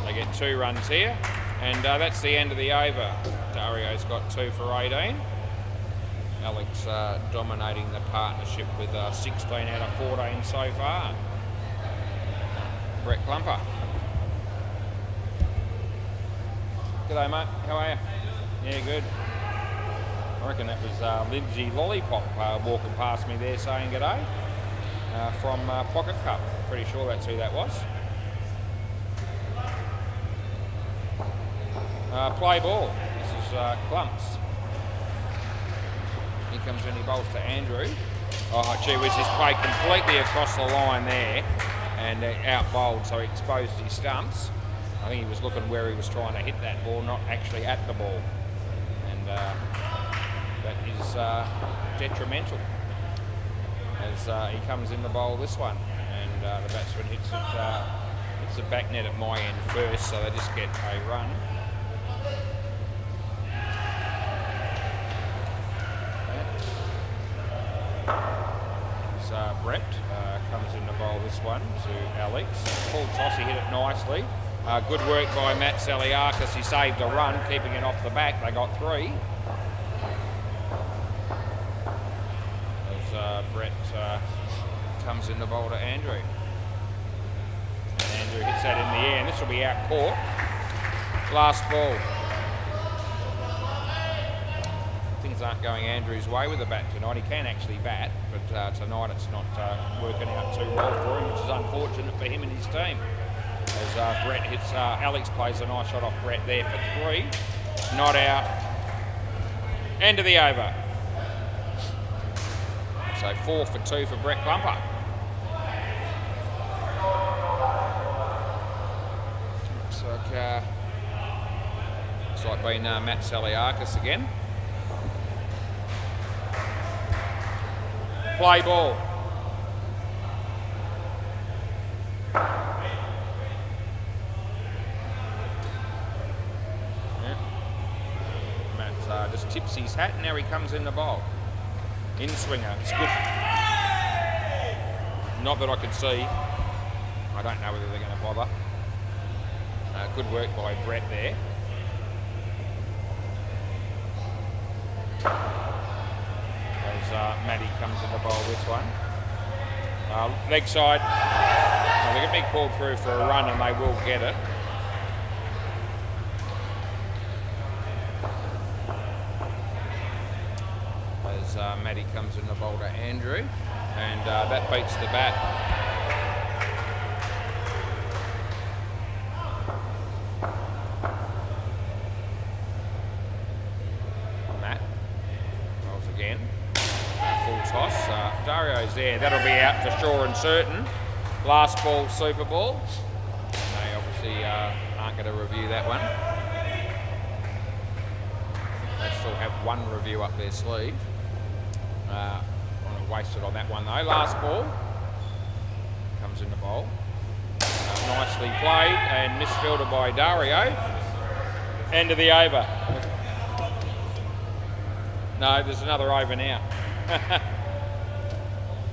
They get 2 runs here, and that's the end of the over. Dario's got 2 for 18. Alex dominating the partnership with 16 out of 14 so far. Brett Plumper. G'day mate, how are you? Yeah, good. I reckon that was Lindsay Lollipop walking past me there saying g'day from Pocket Cup. Pretty sure that's who that was. Play ball. This is Clumps. He comes in, he bowls to Andrew. Oh, gee whiz, he's played completely across the line there and out bowled, so he exposed his stumps. I think he was looking where he was trying to hit that ball, not actually at the ball. And that is detrimental as he comes in the bowl this one. And the batsman hits the back net at my end first, so they just get a run. Brett comes in the bowl this one to Alex. Full toss, he hit it nicely. Good work by Matt Saliakis. He saved a run, keeping it off the back. They got 3. As Brett comes in the bowl to Andrew. And Andrew hits that in the air, and this will be out court. Last ball. Things aren't going Andrew's way with the bat tonight. He can actually bat, but tonight it's not working out too well for him, which is unfortunate for him and his team. As Brett hits, Alex plays a nice shot off Brett there for 3. Not out. End of the over. So 4 for 2 for Brett Plumper. Looks like being Matt Saliakis again. Play ball. Yeah. Matt just tips his hat, and now he comes in the bowl. In swinger. It's good. Not that I could see. I don't know whether they're going to bother. Good work by Brett there. Matty comes in the bowl this one. Leg side. They're going to be called through for a run, and they will get it. As Matty comes in the bowl to Andrew, and that beats the bat. Dario's there. That'll be out for sure and certain. Last ball, Super Ball. They obviously aren't going to review that one. They still have one review up their sleeve. Want to waste it on that one though. Last ball comes in the bowl. Nicely played and misfielded by Dario. End of the over. No, there's another over now.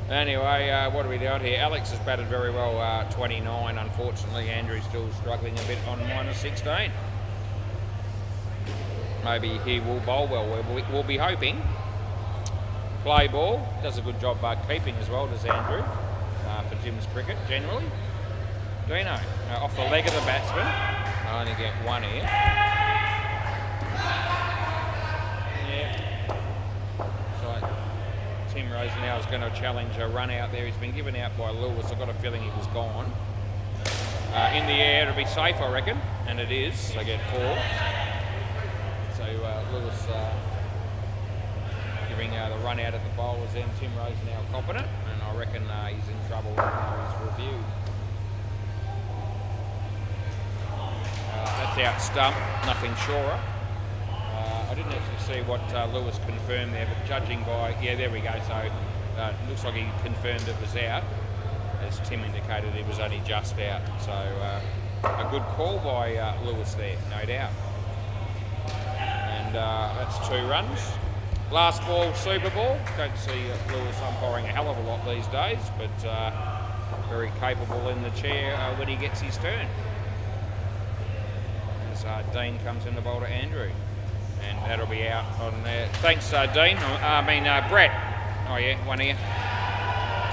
Anyway, what are we doing here? Alex has batted very well, 29. Unfortunately, Andrew's still struggling a bit on -16. Maybe he will bowl well. We'll be hoping. Play ball. Does a good job keeping as well, does Andrew, for Jim's cricket generally. Dino, off the leg of the batsman. I only get one here. Yeah. So Tim Rose now is going to challenge a run out there. He's been given out by Lewis. I've got a feeling he was gone. In the air, it'll be safe, I reckon, and it is. They get 4. So Lewis giving the run out at the bowlers then. Tim Rose now confident, and I reckon he's in trouble when he's reviewed. That's out stump, nothing surer. I didn't actually see what Lewis confirmed there, but judging by, yeah, there we go. So it looks like he confirmed it was out, as Tim indicated he was only just out. So a good call by Lewis there, no doubt. And that's 2 runs. Last ball, Super Ball. Don't see Lewis umpiring a hell of a lot these days, but very capable in the chair when he gets his turn. Dean comes in the bowl to Andrew, and that'll be out on there. Thanks, Dean. Brett. Oh yeah, one here.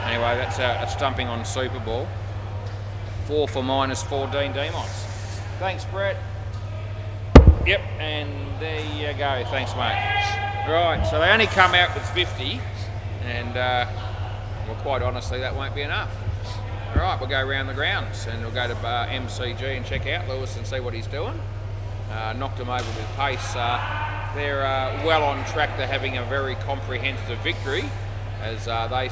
Anyway, that's a stumping on Super Ball. 4 for -14 Demos. Thanks, Brett. Yep, and there you go. Thanks, mate. Right, so they only come out with 50, and well, quite honestly, that won't be enough. All right, we'll go round the grounds, and we'll go to MCG and check out Lewis and see what he's doing. Knocked him over with pace. They're well on track to having a very comprehensive victory, as they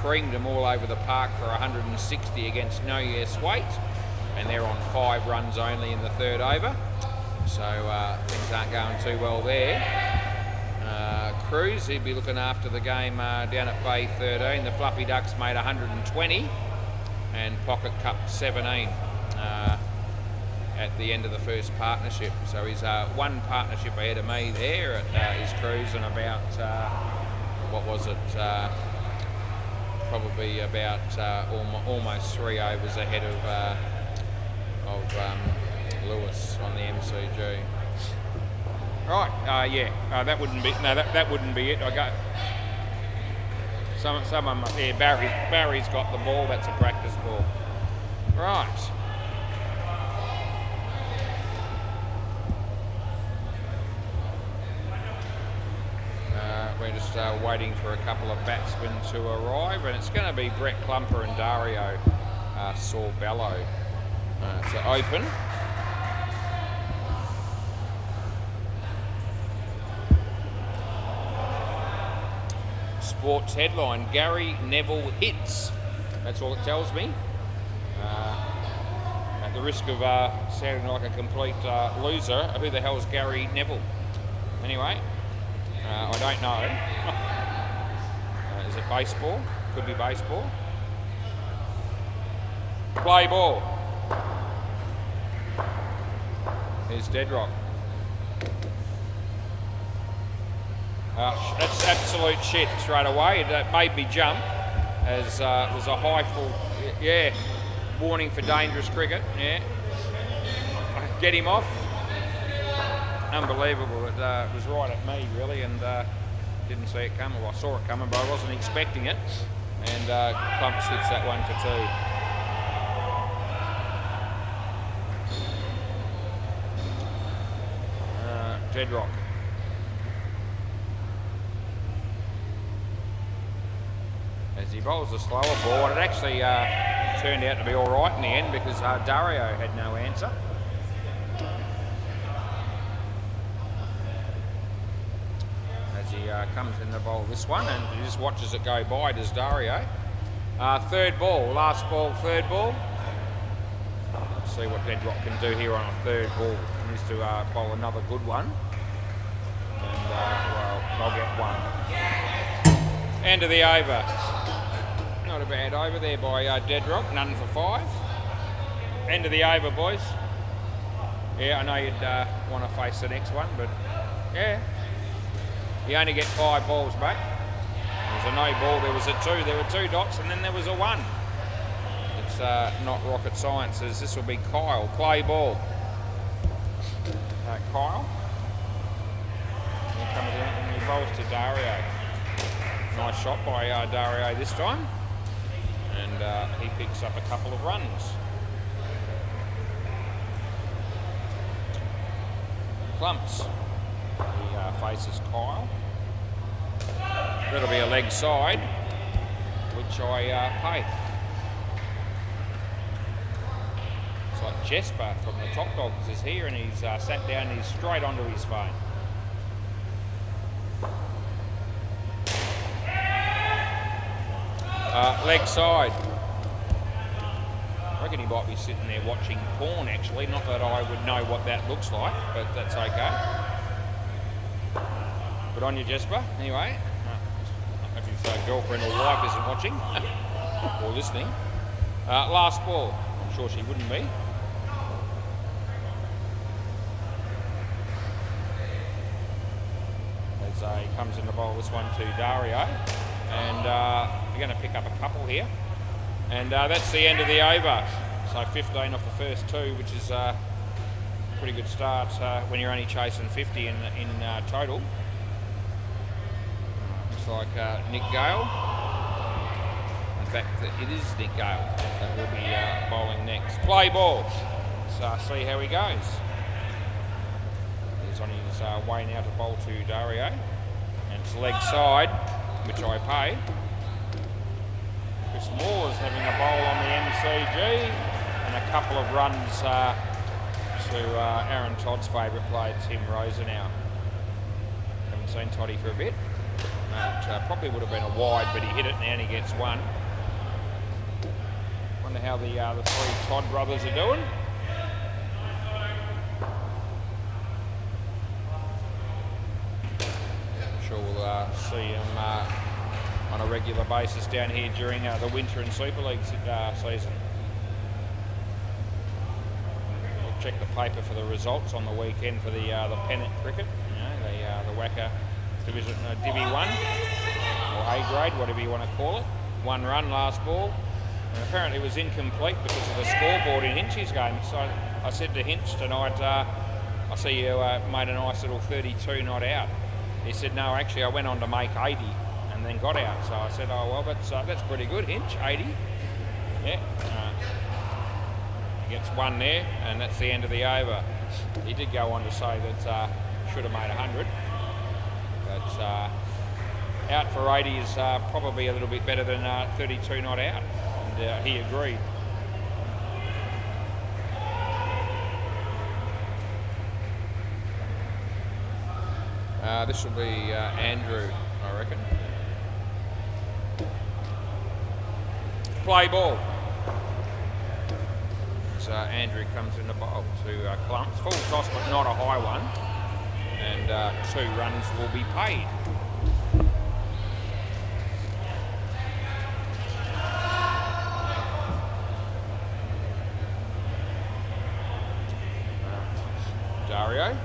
creamed them all over the park for 160 against No Yes Wait, and they're on 5 runs only in the 3rd over. So things aren't going too well there. Cruz, he'd be looking after the game down at Bay 13. The Fluffy Ducks made 120 and Pocket Cup 17 at the end of the first partnership. So he's 1 partnership ahead of me there at his Cruz, and about, what was it, probably about almost 3 overs ahead of Lewis on the MCG. Right, yeah, that wouldn't be, no, that wouldn't be it. I got someone up there. Barry's got the ball. That's a practice ball. Right. We're just waiting for a couple of batsmen to arrive, and it's going to be Brett Clumper and Dario Sorbello to open. Sports headline: Gary Neville hits. That's all it tells me. At the risk of sounding like a complete loser, who the hell is Gary Neville? Anyway, I don't know. Is it baseball? Could be baseball. Play ball. Here's Deadrock. That's absolute shit straight away. It made me jump, as it was a high full, yeah, warning for dangerous cricket, yeah. Get him off. Unbelievable. It was right at me, really, and didn't see it coming. Well, I saw it coming, but I wasn't expecting it. And Clumps hits that one for 2. Deadrock. As he bowls a slower ball, and it actually turned out to be all right in the end, because Dario had no answer. As he comes in to bowl this one, and he just watches it go by, does Dario. Third ball, last ball, third ball. Let's see what Deadrock can do here on a third ball. He needs to bowl another good one. And, well, they'll get one. End of the over. Not a bad over there by Deadrock, none for 5. End of the over, boys. Yeah, I know you'd want to face the next one, but yeah. You only get 5 balls back. There was a no ball, there was a 2, there were 2 dots, and then there was a 1. It's not rocket science, as this will be Kyle. Play ball. Kyle. Here comes in and he bowls to Dario. Nice shot by Dario this time. And he picks up a couple of runs. Clumps. He faces Kyle. That'll be a leg side, which I pay. It's like Jesper from the Top Dogs is here, and he's sat down and he's straight onto his phone. Leg side. I reckon he might be sitting there watching porn, actually. Not that I would know what that looks like, but that's okay. Good on you, Jesper. Anyway, if his girlfriend or wife isn't watching or listening. Last ball. I'm sure she wouldn't be. As he comes in to bowl this one to Dario. And you're going to pick up a couple here. And that's the end of the over. So 15 off the first 2, which is a pretty good start when you're only chasing 50 in total. Looks like Nick Gale. In fact, it is Nick Gale that will be bowling next. Play ball. Let's see how he goes. He's on his way now to bowl to Dario. And it's leg side, which I pay. Chris Moore's having a bowl on the MCG, and a couple of runs to Aaron Todd's favourite player, Tim Rosenau. Haven't seen Toddy for a bit. Probably would have been a wide, but he hit it and he gets 1. Wonder how the 3 Todd brothers are doing. I'm sure we'll see them on a regular basis down here during the winter and Super League season. We'll check the paper for the results on the weekend for the pennant cricket. You know, the WACA Division Divi 1 or A grade, whatever you want to call it. 1 run last ball, and apparently it was incomplete because of the scoreboard in Hinch's game. So I said to Hinch tonight, I see you made a nice little 32 not out. He said, no, actually I went on to make 80. And then got out. So I said, oh well, that's pretty good, Hinch, 80. Yeah. He gets 1 there, and that's the end of the over. He did go on to say that should have made 100. But out for 80 is probably a little bit better than 32 not out. And he agreed. This will be Andrew, I reckon. Play ball. So Andrew comes in the bowl to Clumps. Full toss, but not a high one. And 2 runs will be paid. Dario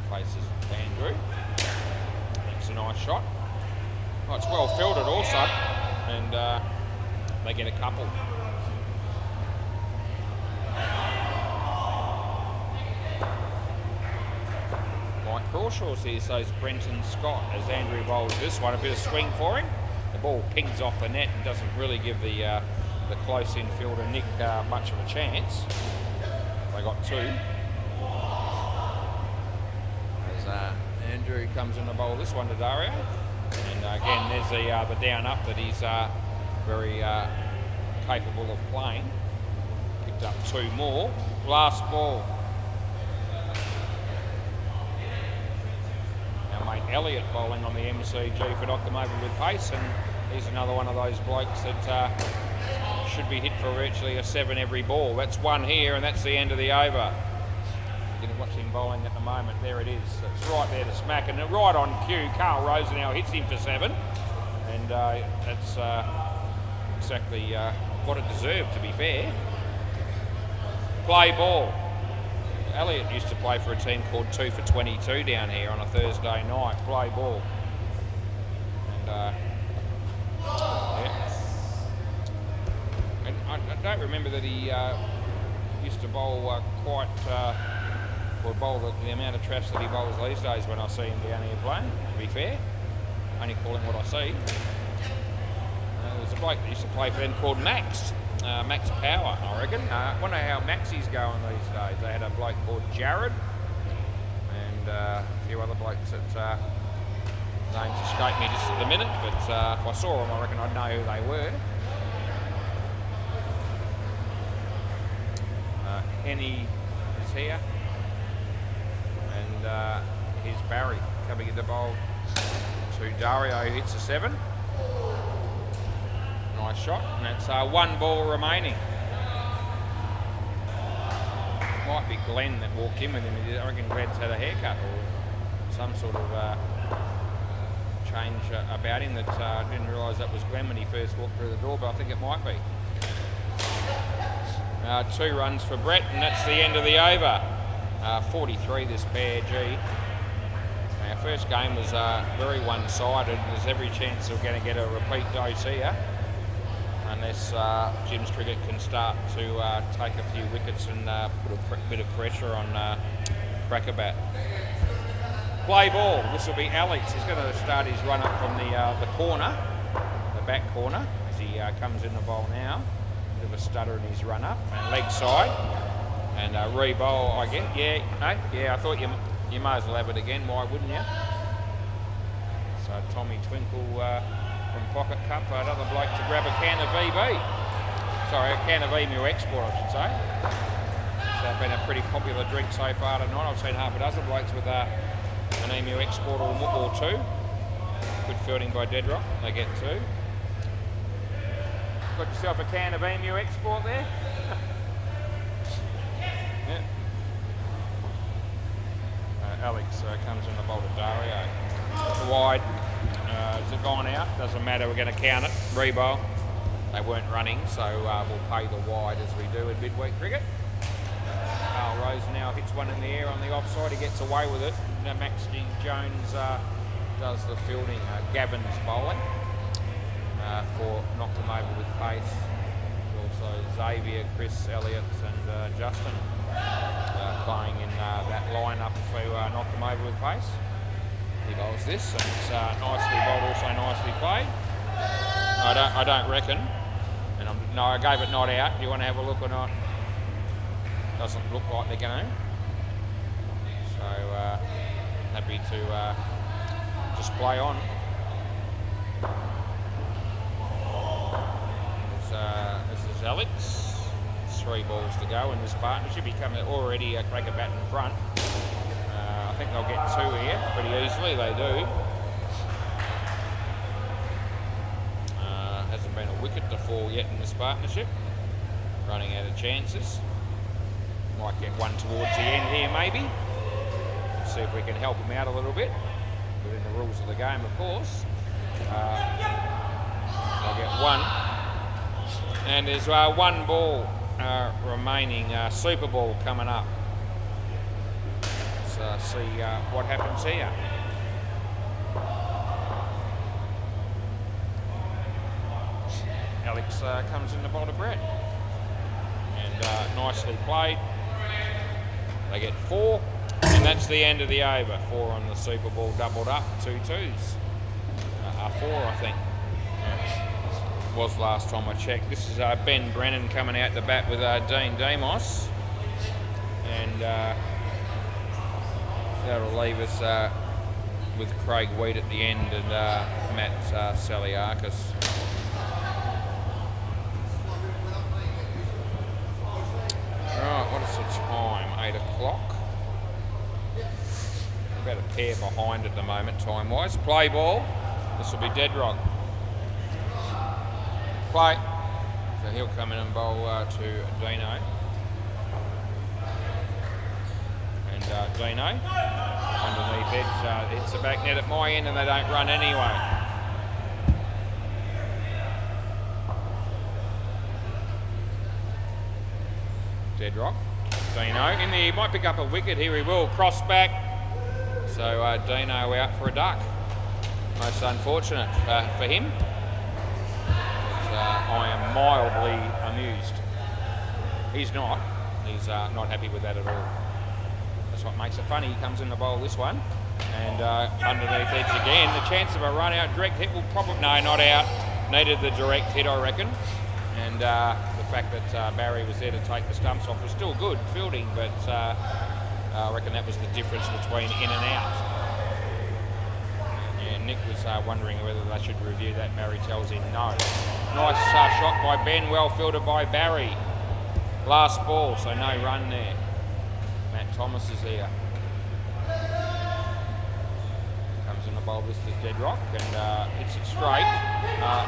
faces Andrew. That's a nice shot. Oh, it's well fielded also. And they get a couple. Mike Crawshaw sees those Brenton Scott as Andrew bowls this one. A bit of swing for him. The ball pings off the net and doesn't really give the close infielder Nick much of a chance. They got 2. As Andrew comes in to bowl this one to Dario. And again, there's the down up that he's very capable of playing. Picked up 2 more. Last ball. Now mate Elliott bowling on the MCG for Dr. Mobile with pace, and He's another one of those blokes that should be hit for virtually a 7 every ball. That's one here, and that's the end of the over. You can watch him bowling at the moment. There it is. It's right there to smack, and right on cue, Carl Rosenau hits him for 7, and that's exactly what it deserved, to be fair. Play ball. Elliott used to play for a team called 2 for 22 down here on a Thursday night. Play ball. And yeah. And I don't remember that he used to bowl quite, or bowl the amount of trash that he bowls these days when I see him down here playing, to be fair. Only calling what I see. There's a bloke that used to play for them called Max. Max Power, I reckon. I wonder how Maxie's going these days. They had a bloke called Jared and a few other blokes that names escape me just at the minute, but if I saw them, I reckon I'd know who they were. Henny is here, and here's Barry coming in the bowl to Dario, who hits a 7. Nice shot, and that's 1 ball remaining. Might be Glenn that walked in with him. I reckon Glenn's had a haircut or some sort of change about him that I didn't realise that was Glenn when he first walked through the door, but I think it might be. 2 runs for Brett, and that's the end of the over. 43 this pair, gee. Our first game was very one-sided. There's every chance we're going to get a repeat dose here, unless Jim's Cricket can start to take a few wickets and put a bit of pressure on Crackerbat. Play ball. This will be Alex. He's going to start his run up from the corner, the back corner, as he comes in the bowl now. Bit of a stutter in his run up, and leg side, and re-bowl, I guess. Yeah, no, yeah. I thought you might as well have it again. Why wouldn't you? So Tommy Twinkle from Pocket Cup, another bloke to grab a can of VB. Sorry, a can of Emu Export, I should say. It's been a pretty popular drink so far tonight. I've seen half a dozen blokes with an Emu Export or 2. Good fielding by Deadrock. They get 2. Got yourself a can of Emu Export there. Yeah. Alex comes in the bowl to Dario. Wide. Has it gone out? Doesn't matter, we're going to count it. Rebowl. They weren't running, so we'll pay the wide as we do in midweek cricket. Carl Rose now hits one in the air on the offside. He gets away with it. Now Maxine Jones does the fielding. Gavin's bowling for knocked him over with pace. Also Xavier, Chris, Elliott and Justin playing in that lineup to knock him over with pace. He bowls this, and it's nicely bowled, also nicely played. I don't reckon, and no, I gave it not out. Do you want to have a look or not? Doesn't look like they're going to. So happy to just play on. This is Alex. 3 balls to go in this partnership. He comes already a Crackerbat in front. I think they'll get 2 here pretty easily. They do. Hasn't been a wicket to fall yet in this partnership. Running out of chances. Might get one towards the end here maybe. See if we can help him out a little bit. Within the rules of the game, of course. They'll get 1. And there's 1 ball remaining. Super Ball coming up. Let's see what happens here. Alex comes in the bowl to Brett. And nicely played. They get 4. And that's the end of the over. 4 on the Super Ball, doubled up. 2 twos. 4, I think. Was last time I checked. This is Ben Brennan coming out the bat with Dean Demos, and that'll leave us with Craig Wheat at the end and Matt Saliakis. Right, what is the time? 8 o'clock. About a pair behind at the moment time-wise. Play ball. This will be Deadrock. Play. So he'll come in and bowl to Dino. And Dino, underneath edge, hits the back net at my end and they don't run anyway. Dead rock. Dino in there, he might pick up a wicket here, he will. Cross back. So Dino out for a duck. Most unfortunate for him. I am mildly amused. He's not. He's not happy with that at all. That's what makes it funny. He comes in the bowl this one. And underneath edge again. The chance of a run out, direct hit will probably... No, not out. Needed the direct hit, I reckon. And the fact that Barry was there to take the stumps off was still good fielding, but I reckon that was the difference between in and out. Yeah, Nick was wondering whether they should review that. Barry tells him no. Nice shot by Ben, well fielded by Barry. Last ball, so no run there. Matt Thomas is here. Comes in the bowl, this is Dead Rock, and hits it straight.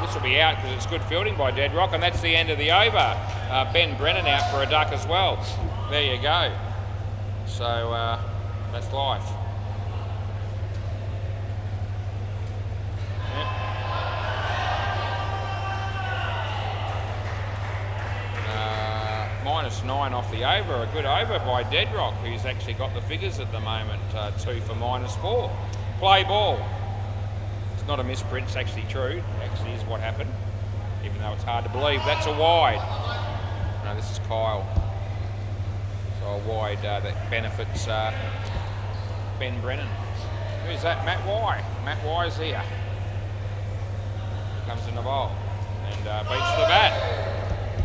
This will be out because it's good fielding by Dead Rock, and that's the end of the over. Ben Brennan out for a duck as well. There you go. So that's life. -9 off the over, a good over by Dead Rock, who's actually got the figures at the moment, 2 for -4. Play ball. It's not a misprint, it's actually true. It actually is what happened, even though it's hard to believe. That's a wide. No, this is Kyle. So a wide that benefits Ben Brennan. Who's that? Matt Y. Matt Y is here. Comes in the bowl and beats the bat.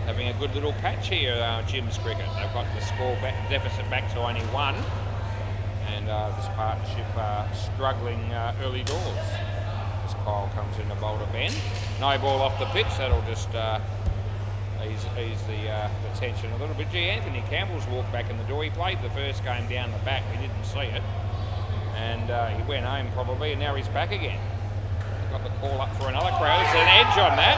Having a good little patch here, Jim's Cricket. They've got the score deficit back to only 1, and this partnership struggling early doors. As Kyle comes in to bowl to Ben. No ball off the pitch, that'll just ease the tension a little bit. Gee, Anthony Campbell's walked back in the door. He played the first game down the back, we didn't see it, and he went home probably, and now he's back again. Got the call up for another crowd. There's an edge on that.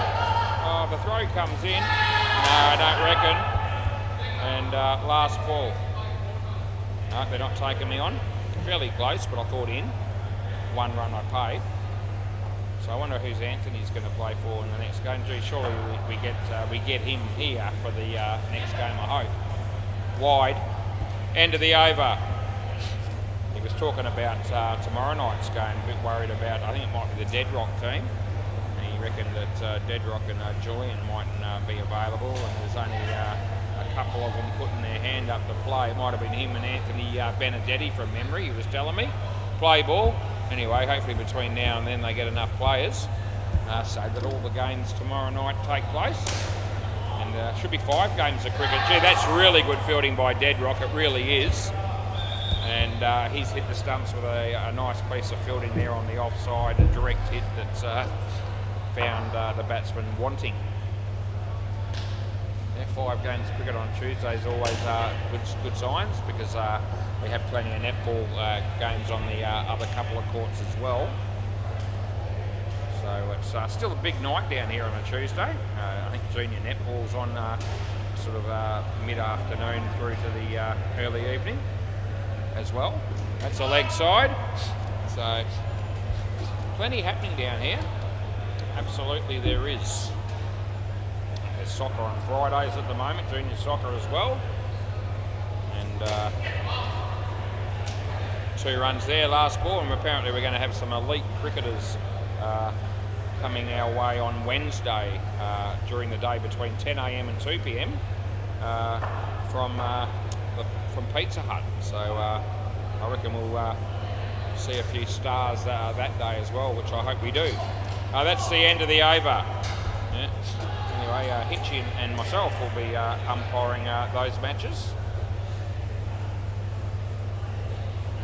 Oh, the throw comes in. No, I don't reckon. And last ball. No, they're not taking me on. Fairly close, but I thought in. 1 run I paid. So I wonder who's Anthony's going to play for in the next game. Gee, surely we get him here for the next game, I hope. Wide. End of the over. He was talking about tomorrow night's game, a bit worried about, I think it might be the Dead Rock team. And he reckoned that Dead Rock and Julian mightn't be available, and there's only a couple of them putting their hand up to play. It might have been him and Anthony Benedetti from memory, he was telling me. Play ball. Anyway, hopefully between now and then they get enough players so that all the games tomorrow night take place. And should be 5 games of cricket. Gee, that's really good fielding by Dead Rock, it really is. And he's hit the stumps with a nice piece of fielding there on the offside, a direct hit that's found the batsman wanting. Yeah, 5 games of cricket on Tuesday is always good signs, because we have plenty of netball games on the other couple of courts as well. So it's still a big night down here on a Tuesday. I think junior netball's on sort of mid-afternoon through to the early evening as well. That's a leg side, so plenty happening down here. Absolutely there is. There's soccer on Fridays at the moment, junior soccer as well, and 2 runs there, last ball, and apparently we're going to have some elite cricketers coming our way on Wednesday during the day between 10 a.m. and 2 p.m. From Pizza Hut, so I reckon we'll see a few stars that day as well, which I hope we do. That's the end of the over. Yeah. Anyway, Hitchy and myself will be umpiring those matches,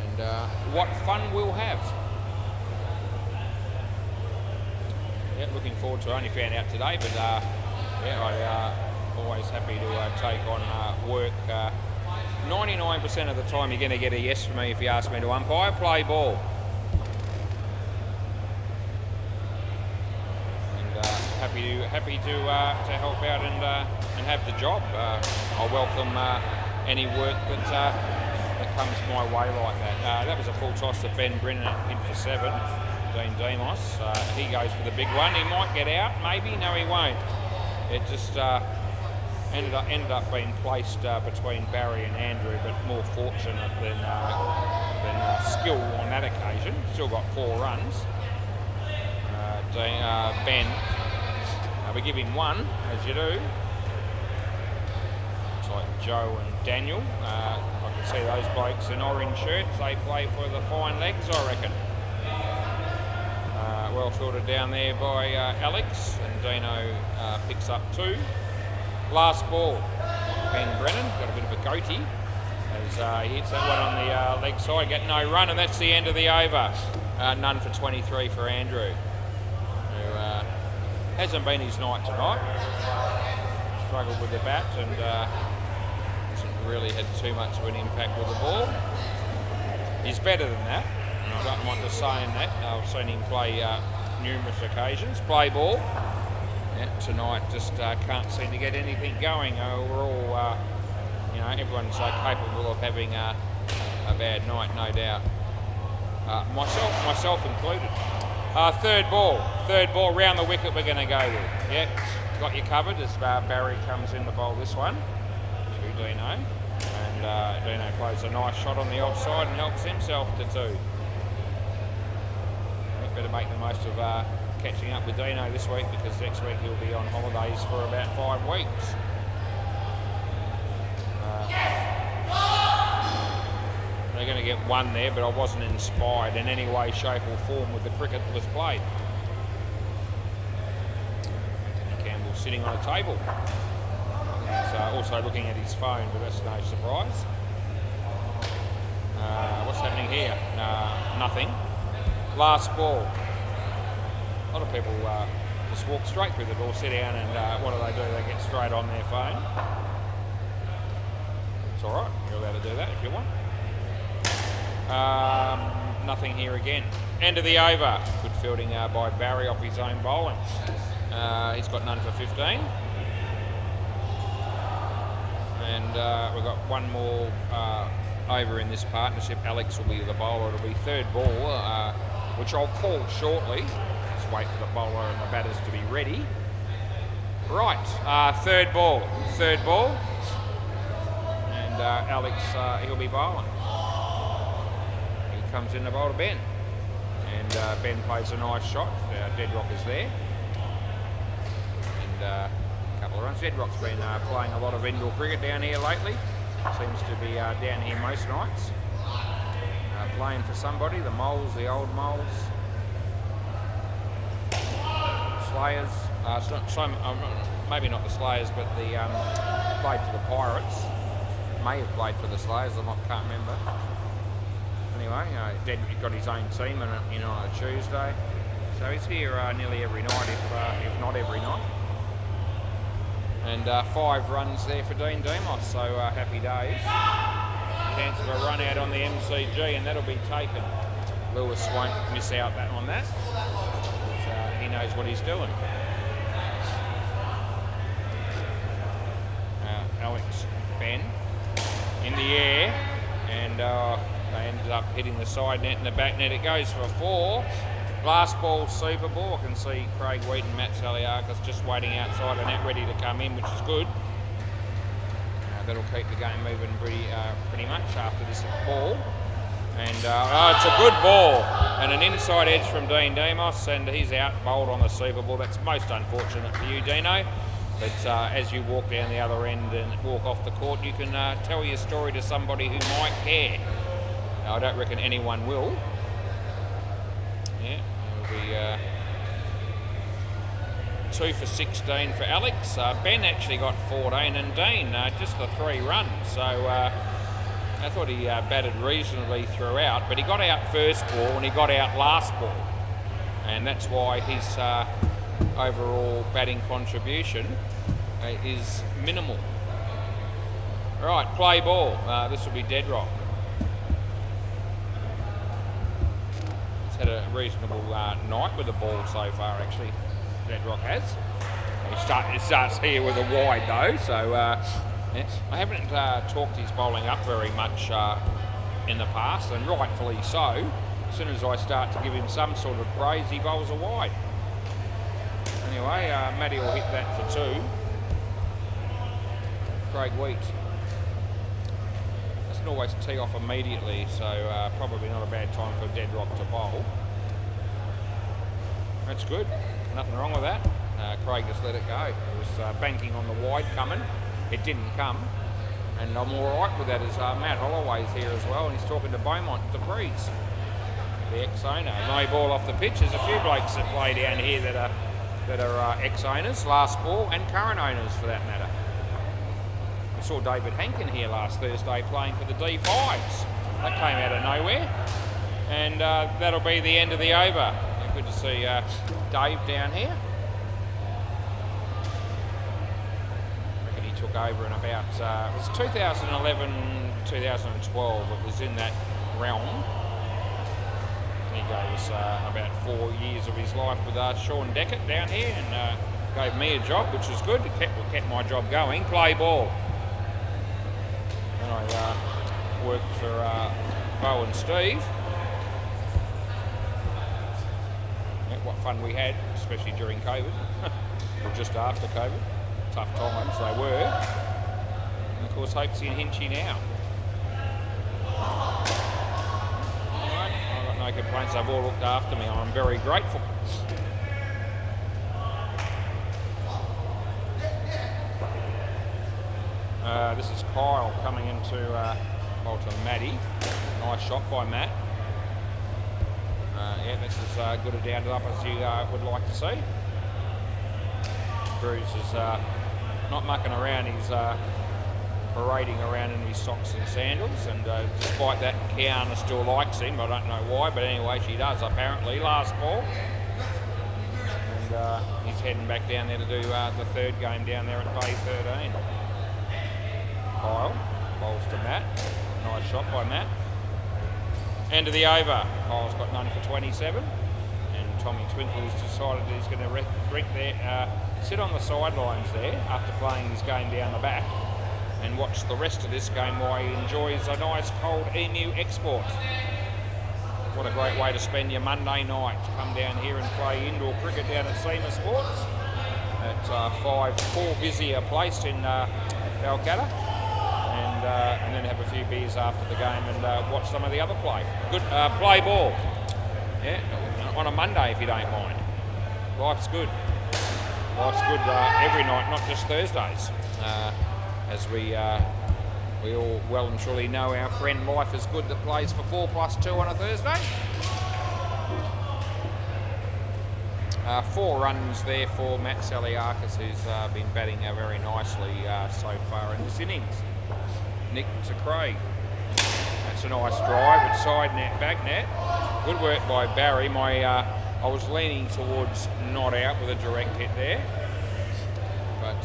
and what fun we'll have. Yeah, looking forward to it. I only found out today, but yeah, always happy to take on work. 99% of the time you're going to get a yes from me if you ask me to umpire. Play ball. And happy happy to help out and have the job. I welcome any work that comes my way like that. That was a full toss to Ben Brennan in for 7. Dean Demos. He goes for the big one. He might get out, maybe. No, he won't. It just ended up being placed between Barry and Andrew, but more fortunate than skill on that occasion. Still got 4 runs. Ben, we give him 1, as you do. Looks like Joe and Daniel. I can see those blokes in orange shirts. They play for the fine legs, I reckon. Well filtered down there by Alex, and Dino picks up 2. Last ball, Ben Brennan, got a bit of a goatee as he hits that one on the leg side, get no run, and that's the end of the over. None for 23 for Andrew, who hasn't been his night tonight. Struggled with the bat and hasn't really had too much of an impact with the ball. He's better than that, and I don't mind just saying that. I've seen him play numerous occasions, play ball. Yeah, tonight just can't seem to get anything going. We're all, everyone's capable of having a bad night, no doubt. Myself included. Third ball, round the wicket we're going to go with. Yep, got you covered as Barry comes in to bowl this one to Dino. And Dino plays a nice shot on the offside and helps himself to 2. Better make the most of catching up with Dino this week, because next week he'll be on holidays for about 5 weeks. They're going to get 1 there, but I wasn't inspired in any way, shape or form with the cricket that was played. Campbell sitting on a table. He's also looking at his phone, but that's no surprise. What's happening here? Nothing. Last ball. A lot of people just walk straight through the door, sit down, and what do? They get straight on their phone. It's all right. You're allowed to do that if you want. Nothing here again. End of the over. Good fielding by Barry off his own bowling. He's got none for 15. And we've got 1 more over in this partnership. Alex will be the bowler. It'll be third ball, which I'll call shortly. Just wait for the bowler and the batters to be ready. Right, third ball. And Alex, he'll be bowling. He comes in to bowl to Ben. And Ben plays a nice shot. Deadrock is there. And a couple of runs. Deadrock's been playing a lot of indoor cricket down here lately. Seems to be down here most nights. Playing for somebody, the Moles, the old Moles. Slayers. Maybe not the Slayers, but the played for the Pirates. May have played for the Slayers, can't remember. Anyway, he got his own team in on a Tuesday. So he's here nearly every night, if not every night. And 5 runs there for Dean Demos, so happy days. Chance of a run out on the MCG, and that'll be taken. Lewis won't miss out on that. He knows what he's doing. Alex, Ben, in the air, and they ended up hitting the side net and the back net. It goes for 4. Last ball, super ball. I can see Craig Wheaton, Matt Saliakis just waiting outside the net, ready to come in, which is good. That'll keep the game moving pretty much after this ball. And it's a good ball and an inside edge from Dean Demos, and he's out bowled on the super ball. That's most unfortunate for you, Dino. But as you walk down the other end and walk off the court, you can tell your story to somebody who might care. I don't reckon anyone will. Yeah, it'll be 2 for 16 for Alex. Ben actually got 14, and Dean just the 3 runs. So I thought he batted reasonably throughout, but he got out first ball and he got out last ball, and that's why his overall batting contribution is minimal. Right, play ball. This will be Deadrock. He's had a reasonable night with the ball so far, actually. Deadrock has. It starts here with a wide though, so yeah. I haven't talked his bowling up very much in the past, and rightfully so. As soon as I start to give him some sort of praise, he bowls a wide. Anyway, Matty will hit that for 2. Craig Wheat doesn't always tee off immediately, so probably not a bad time for Deadrock to bowl. That's good, nothing wrong with that. Craig just let it go. It was banking on the wide coming. It didn't come, and I'm all right with that. As Matt Holloway's here as well, and he's talking to Beaumont, the breeze, the ex-owner. No ball off the pitch. There's a few blokes that play down here that are ex-owners, last ball, and current owners for that matter. We saw David Hankin here last Thursday playing for the D5s. That came out of nowhere, and that'll be the end of the over. Good to see Dave down here. Took over in about, it was 2011, 2012, it was in that realm. He gave us about 4 years of his life with Sean Deckett down here, and gave me a job, which was good. It kept my job going. Play ball. And I worked for Bo and Steve. Yeah, what fun we had, especially during COVID, or just after COVID. Tough times they were, and of course Hopesy and Hinchy now. Alright, I've got no complaints, they've all looked after me, I'm very grateful. This is Kyle coming into to Matty. Nice shot by Matt. Yeah, this is good a down to up as you would like to see. Bruce is not mucking around, he's parading around in his socks and sandals, and despite that, Kiana still likes him. I don't know why, but anyway, she does apparently. Last ball, and he's heading back down there to do the 3rd game down there at Bay 13. Kyle bowls to Matt. Nice shot by Matt. End of the over. Kyle's got none for 27, and Tommy Twinkle's decided he's going to sit on the sidelines there after playing his game down the back and watch the rest of this game while he enjoys a nice cold Emu export. What a great way to spend your Monday night. Come down here and play indoor cricket down at SEMA Sports at 5 Vizier Place in Balcatta, and then have a few beers after the game and watch some of the other play. Good play ball. Yeah, on a Monday if you don't mind. Life's good. Life's good every night, not just Thursdays. As we all well and truly know, our friend Life is Good that plays for 4+2 on a Thursday. 4 runs there for Matt Saliakis, who's been batting very nicely so far in this innings. Nick to Craig. That's a nice drive. It's side net, back net. Good work by Barry. I was leaning towards not out with a direct hit there, but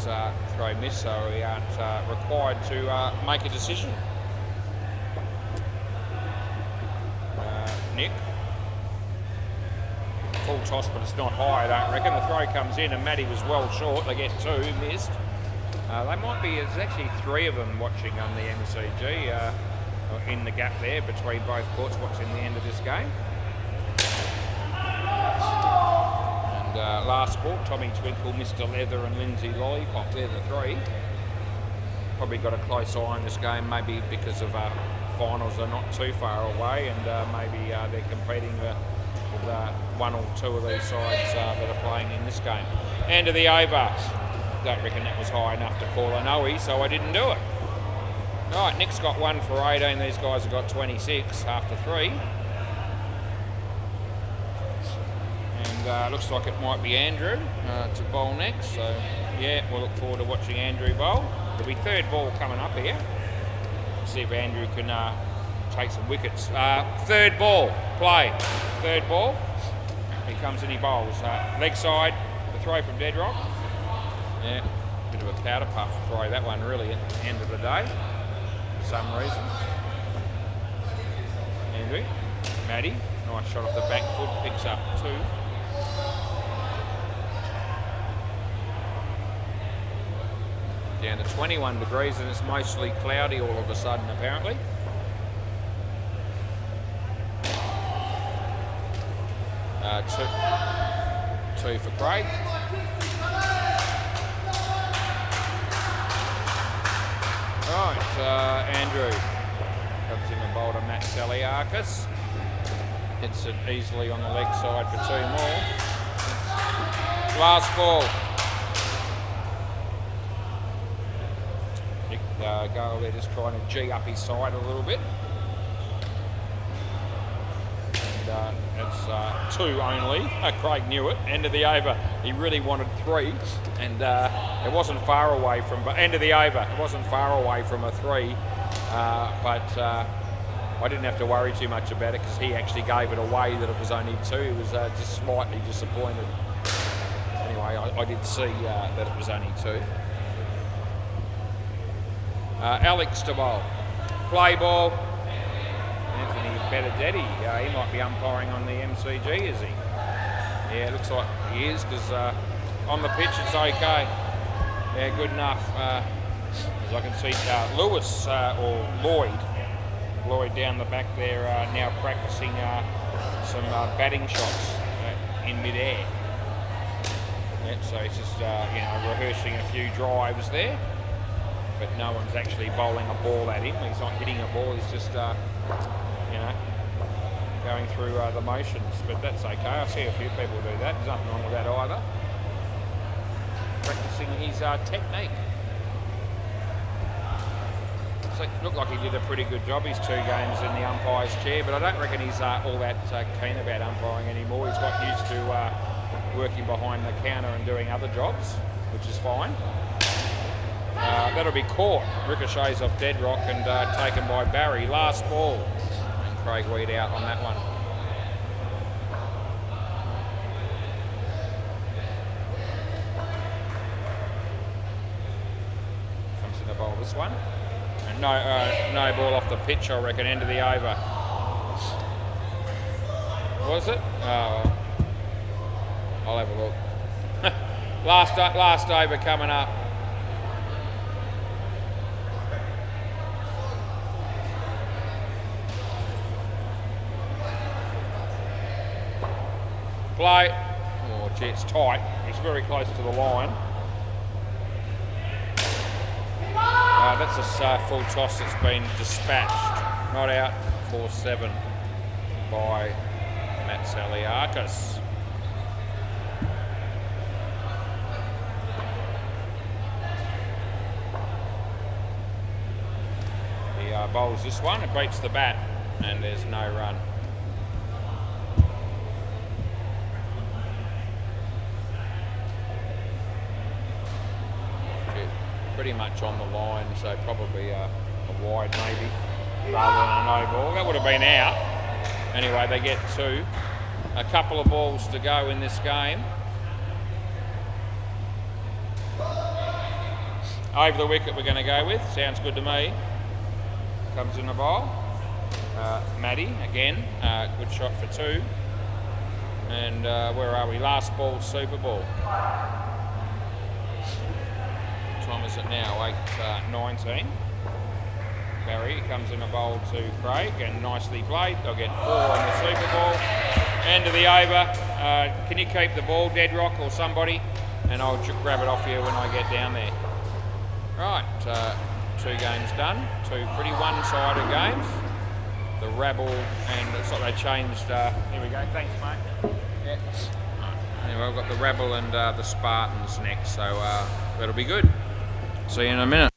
throw missed, so we aren't required to make a decision. Nick. Full toss, but it's not high, I don't reckon. The throw comes in, and Matty was well short. They get 2, missed. They might be, there's actually 3 of them watching on the MCG in the gap there between both courts watching the end of this game. And last ball, Tommy Twinkle, Mr. Leather and Lindsay Lollipop, they're the 3. Probably got a close eye on this game, maybe because of finals are not too far away, and maybe they're competing with 1 or 2 of these sides that are playing in this game. End of the over. Don't reckon that was high enough to call a no-y, so I didn't do it. Right, Nick's got 1 for 18. These guys have got 26 after 3. And looks like it might be Andrew to bowl next. So, yeah, we'll look forward to watching Andrew bowl. There'll be 3rd ball coming up here. See if Andrew can take some wickets. 3rd ball, play. 3rd ball. He comes and he bowls. Leg side, the throw from Deadrock. Yeah, bit of a powder puff throw, that one really at the end of the day, for some reason. Andrew, Matty, nice shot off the back foot, picks up 2. Down to 21 degrees, and it's mostly cloudy all of a sudden, apparently. Two for Craig. Right, Andrew comes in the bowl to Matt Saliakis. Hits it easily on the leg side for 2 more. Last ball. Nick Gale there just trying to G up his side a little bit. And it's 2 only. Craig knew it. End of the over. He really wanted 3, and it wasn't far away from end of the over. It wasn't far away from a 3, but I didn't have to worry too much about it because he actually gave it away that it was only 2. He was just slightly disappointed. Anyway, I did see that it was only 2. Alex to bowl. Play ball. Anthony Benedetti, he might be umpiring on the MCG, is he? Yeah, it looks like he is, because on the pitch it's okay. Yeah, good enough. As I can see, Lewis or Lloyd down the back there now practicing some batting shots in mid-air. Yeah, so he's just rehearsing a few drives there, but no one's actually bowling a ball at him. He's not hitting a ball. He's just going through the motions, but that's okay. I see a few people do that. There's nothing wrong with that either. Practicing his technique. So it looked like he did a pretty good job his 2 games in the umpire's chair, but I don't reckon he's all that keen about umpiring anymore. He's got used to working behind the counter and doing other jobs, which is fine. That'll be caught. Ricochets off dead rock and taken by Barry. Last ball. And Craig Weed out on that one. Comes in the bowl this one. And no ball off the pitch, I reckon. End of the over. Was it? Oh, I'll have a look. last over coming up. Play. Oh, gee, it's tight. It's very close to the line. That's a full toss that's been dispatched. Not out. 4-7 by Matt Saliakis. He bowls this one. It beats the bat, and there's no run. Pretty much on the line, so probably a wide maybe, rather than a no ball. That would have been out. Anyway, they get 2. A couple of balls to go in this game. Over the wicket we're going to go with. Sounds good to me. Comes in the bowl. Matty again. Good shot for 2. And where are we? Last ball, Super Ball. Time is it now? 8:19. Barry comes in a bowl to Craig and nicely played. They'll get 4 on the Super Ball. End of the over. Can you keep the ball, Dead Rock or somebody? And I'll grab it off you when I get down there. Right, 2 games done. 2 pretty one-sided games. The Rabble, and it's like they changed. Here we go. Thanks, mate. Yeah. Anyway, I've got the Rabble and the Spartans next, so that'll be good. See you in a minute.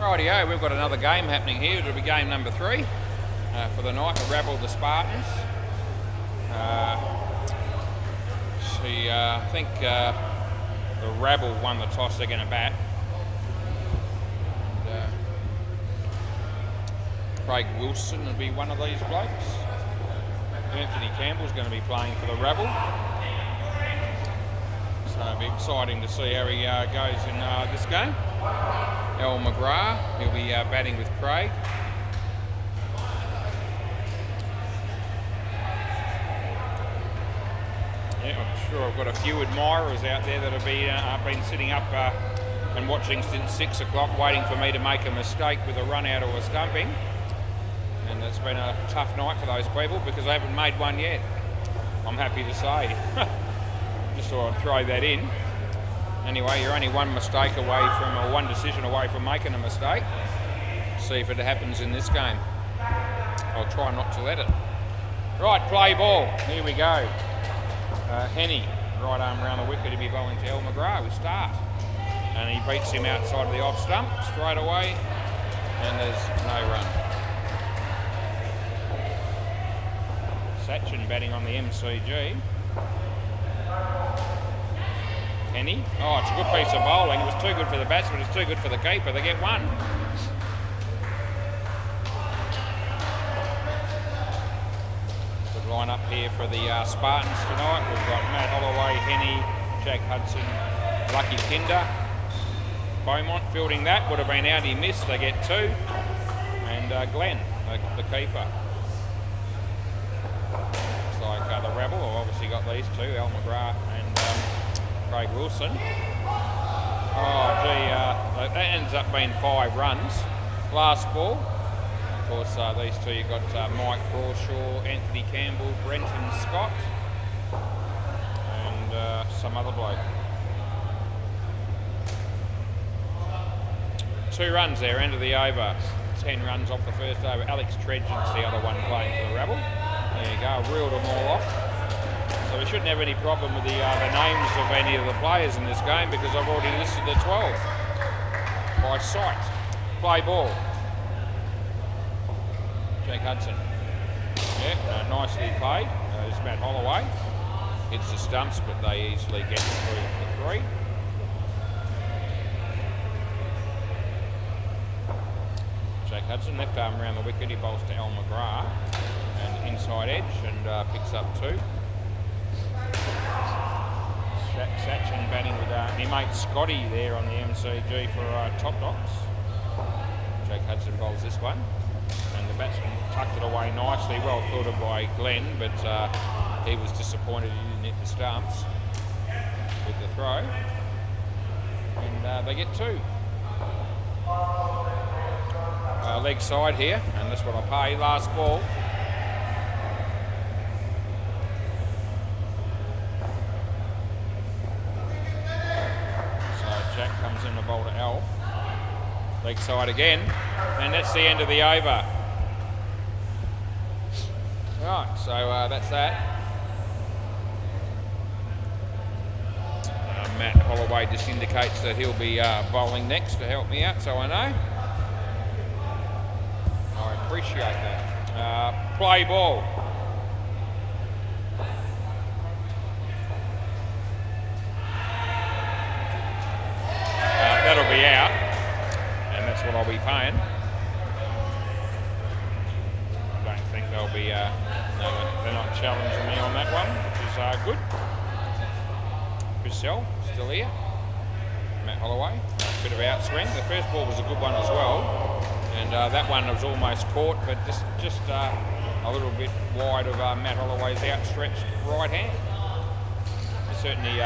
Rightio, we've got another game happening here. It'll be game number 3 for the night. The Rabble, the Spartans. I think the Rabble won the toss. They're going to bat. And, Craig Wilson will be one of these blokes. Anthony Campbell's going to be playing for the Rabble. So it'll be exciting to see how he goes in this game. Al McGrath, he'll be batting with Craig. Yeah, I'm sure I've got a few admirers out there that have been sitting up and watching since 6 o'clock, waiting for me to make a mistake with a run out or a stumping. And it's been a tough night for those people because I haven't made one yet. I'm happy to say. Just thought I'd throw that in. Anyway, you're only one mistake away from, or one decision away from making a mistake. See if it happens in this game. I'll try not to let it. Right, play ball. Here we go. Henny, right arm around the wicket to be bowling to El McGrath. We start. And he beats him outside of the off stump straight away. And there's no run. Sachin batting on the MCG. Henny. Oh, it's a good piece of bowling. It was too good for the batsman, it's too good for the keeper. They get one. Good line up here for the Spartans tonight. We've got Matt Holloway, Henny, Jack Hudson, Lucky Kinder. Beaumont fielding that, would have been out, he missed. They get 2. And Glenn, the keeper. Looks like the Rabble have obviously got these 2, Al McGrath and Craig Wilson. Oh gee, that ends up being 5 runs. Last ball. Of course, these 2 you've got Mike Crawshaw, Anthony Campbell, Brenton Scott, and some other bloke. 2 runs there, end of the over. 10 runs off the first over. Alex Tredgen's the other one playing for the Rabble. There you go, reeled them all off. So we shouldn't have any problem with the names of any of the players in this game because I've already listed the 12 by sight. Play ball. Jack Hudson. Yeah, nicely played. There's Matt Holloway. Hits the stumps, but they easily get through for 3. Jack Hudson, left arm around the wicket. He bowls to Al McGrath. And inside edge and picks up 2. Sachin batting with my mate Scotty there on the MCG for Top Docs. Jake Hudson bowls this one. And the batsman tucked it away nicely. Well fielded by Glenn, but he was disappointed he didn't hit the stumps with the throw. And they get 2. Leg side here, and that's what I pay. Last ball. Comes in the bowl to Al. Leg side again, and that's the end of the over. Right, so that's that. Matt Holloway just indicates that he'll be bowling next to help me out, so I know. I appreciate that. Play ball. That'll be out, and that's what I'll be paying. I don't think they'll be, no, they're not challenging me on that one, which is good. Chris Sell, still here. Matt Holloway, a bit of outswing. The first ball was a good one as well, and that one was almost caught, but just a little bit wide of Matt Holloway's outstretched right hand. He certainly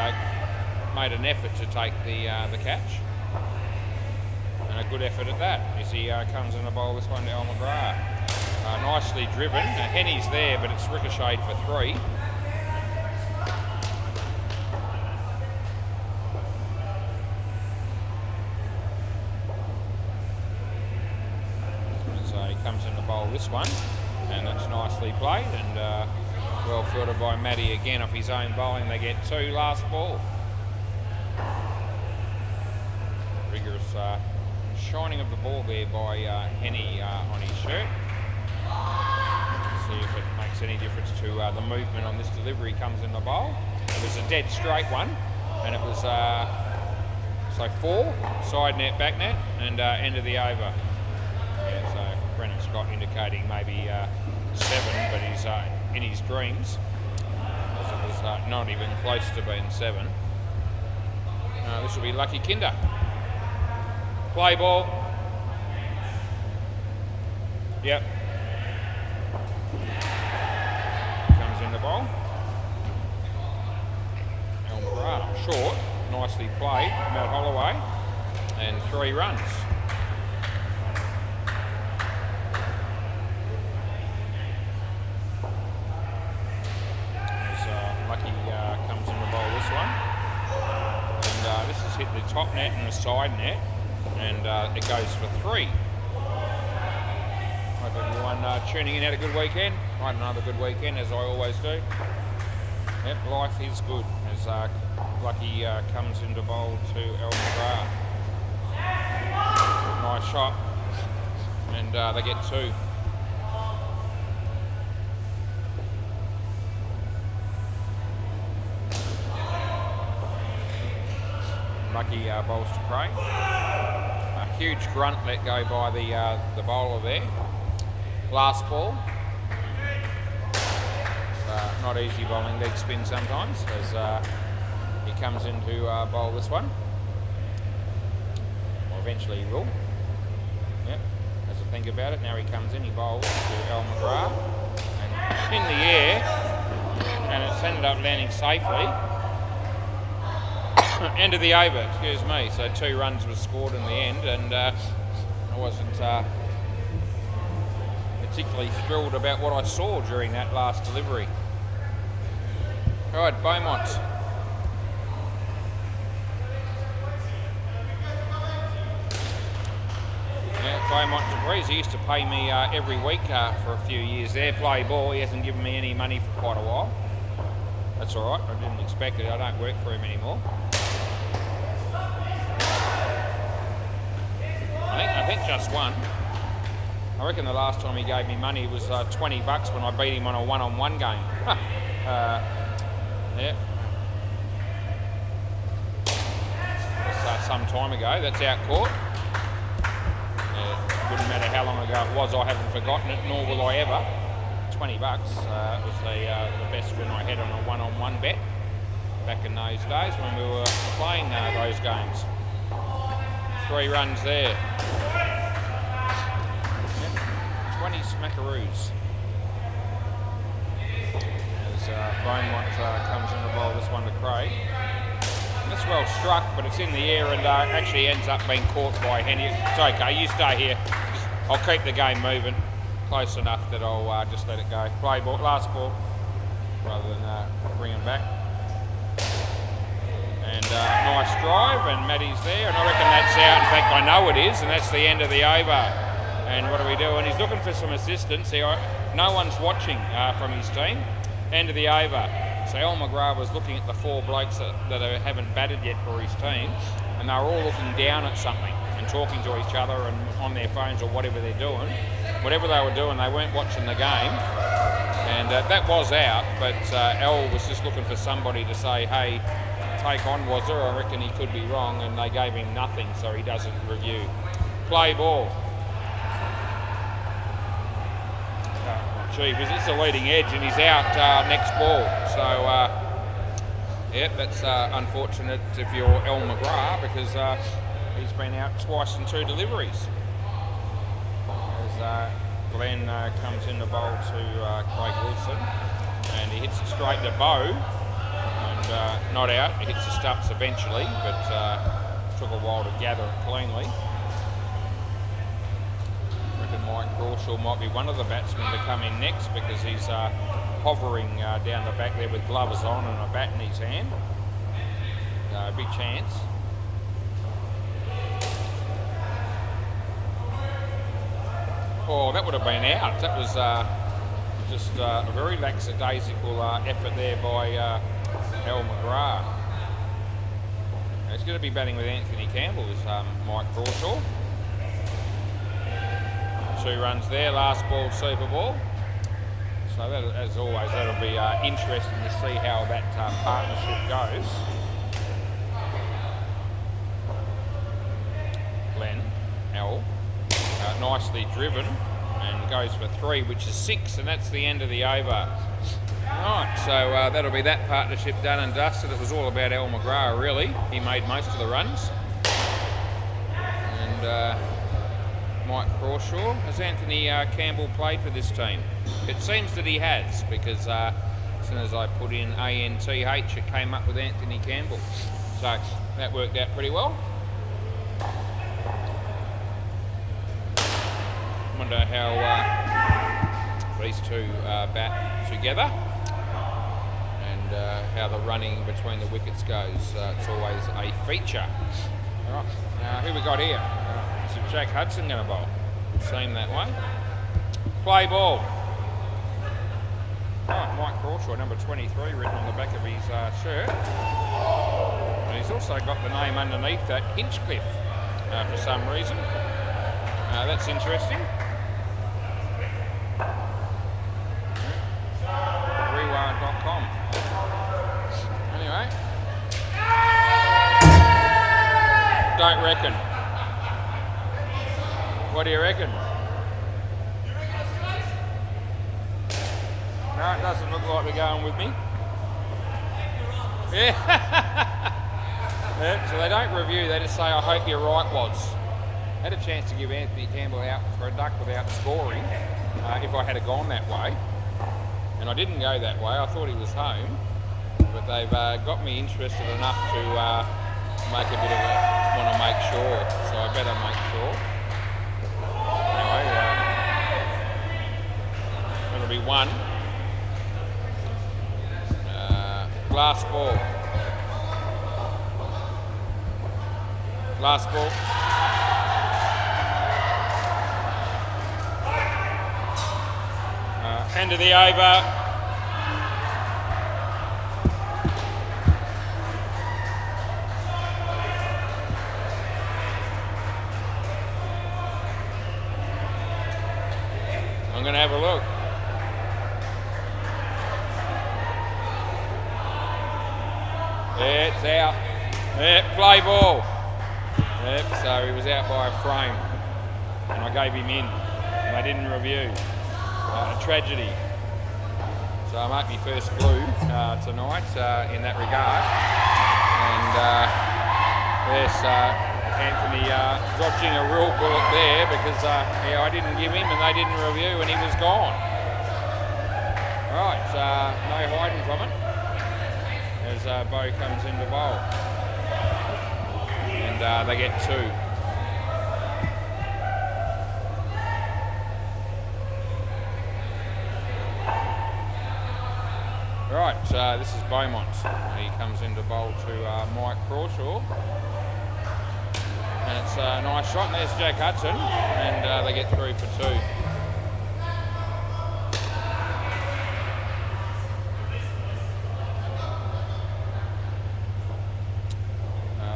made an effort to take the catch. And a good effort at that as he comes in the bowl this one to El McGrath. Nicely driven. Henny's there, but it's ricocheted for 3. So he comes in the bowl this one, and that's nicely played and well fielded by Matty again off his own bowling. They get 2. Last ball. Rigorous shining of the ball there by Henny on his shirt. See if it makes any difference to the movement on this delivery comes in the bowl. It was a dead straight one, and it was so 4, side net, back net, and end of the over. Yeah, so Brennan Scott indicating maybe 7, but he's in his dreams, as it was not even close to being 7. This will be Lucky Kinder. Play ball. Yep. Comes in the bowl. El McGrath short, nicely played, Matt Holloway, and 3 runs. As Lucky comes in the bowl this one. And this has hit the top net and the side net, and it goes for 3. Hope everyone tuning in had a good weekend. I had another good weekend, as I always do. Yep, life is good as Lucky comes into bowl to El McGrath. Nice shot, and they get 2. Lucky bowls to Craig. A huge grunt let go by the bowler there. Last ball. It's not easy bowling leg spin sometimes, as he comes into bowl this one. Well, eventually he will. Yep. As I think about it, now he comes in, he bowls to El McGrath, and in the air, and it's ended up landing safely. End of the over, excuse me. So 2 runs were scored in the end, and I wasn't particularly thrilled about what I saw during that last delivery. All right, Beaumont. Yeah, Beaumont DeVries, he used to pay me every week for a few years there. Play ball, he hasn't given me any money for quite a while. That's all right, I didn't expect it. I don't work for him anymore. I think just one. I reckon the last time he gave me money was $20 when I beat him on a one-on-one game. Yeah. That's some time ago. That's out court. Wouldn't matter how long ago it was, I haven't forgotten it, nor will I ever. $20 was the best win I had on a one-on-one bet back in those days when we were playing those games. 3 runs there. 20 smackaroos. As Beaumont comes in the bowl, this one to Craig. That's well struck, but it's in the air and actually ends up being caught by Henny. It's okay, you stay here. I'll keep the game moving. Close enough that I'll just let it go. Play ball, last ball, rather than bring him back. And nice drive, and Matty's there, and I reckon that's out. In fact, I know it is, and that's the end of the over. And what do we do? And he's looking for some assistance. No one's watching from his team. End of the over. So El McGrath was looking at the 4 blokes that haven't batted yet for his team, and they were all looking down at something and talking to each other and on their phones or whatever they're doing. Whatever they were doing, they weren't watching the game. And that was out, but El was just looking for somebody to say, hey, take on Wazza. I reckon he could be wrong, and they gave him nothing, so he doesn't review. Play ball. Gee, it's the leading edge, and he's out next ball. So, yep, that's unfortunate if you're El McGrath, because he's been out twice in 2 deliveries. As Glenn comes in the bowl to Craig Wilson, and he hits it straight to Bo, and not out. He hits the stumps eventually, but took a while to gather it cleanly. Mike Crawshaw might be one of the batsmen to come in next, because he's hovering down the back there with gloves on and a bat in his hand. Big chance. Oh, that would have been out. That was just a very lackadaisical effort there by El McGrath. He's going to be batting with Anthony Campbell, is Mike Crawshaw. 2 runs there. Last ball, super ball. So that, as always, that'll be interesting to see how that partnership goes. Glenn L, nicely driven, and goes for 3, which is 6, and that's the end of the over. Right, so that'll be that partnership done and dusted. It was all about Al McGrath, really. He made most of the runs. And Mike Crawshaw. Has Anthony Campbell played for this team? It seems that he has, because as soon as I put in ANTH, it came up with Anthony Campbell. So that worked out pretty well. I wonder how these two bat together, and how the running between the wickets goes. It's always a feature. All right, who we got here? Is Jack Hudson going to bowl? Seem that way. Play ball. Oh, Mike Crawshaw, number 23, written on the back of his shirt. And he's also got the name underneath that, Hinchcliffe, for some reason. That's interesting. Rewire.com. Anyway. Don't reckon. What do you reckon? No, it doesn't look like they're going with me. Yeah. Yeah, so they don't review, they just say, I hope you're right, Wods. Had a chance to give Anthony Campbell out for a duck without scoring, if I had gone that way. And I didn't go that way, I thought he was home. But they've got me interested enough to make a bit of a, want to make sure. So I better make sure. Anyway, that'll be 1. Last ball. Last ball. End of the over. I'm going to have a look. Yeah, it's out. Yeah, play ball. Yep, so he was out by a frame, and I gave him in, and they didn't review. A tragedy. So I might be first blue tonight in that regard. And yes, Anthony dodging a real bullet there, because yeah, I didn't give him and they didn't review, and he was gone. Right, no hiding from it as Bo comes into bowl. And they get 2. Right, this is Beaumont. He comes into bowl to Mike Crawshaw. And it's a nice shot, and there's Jack Hudson, and they get 3 for 2.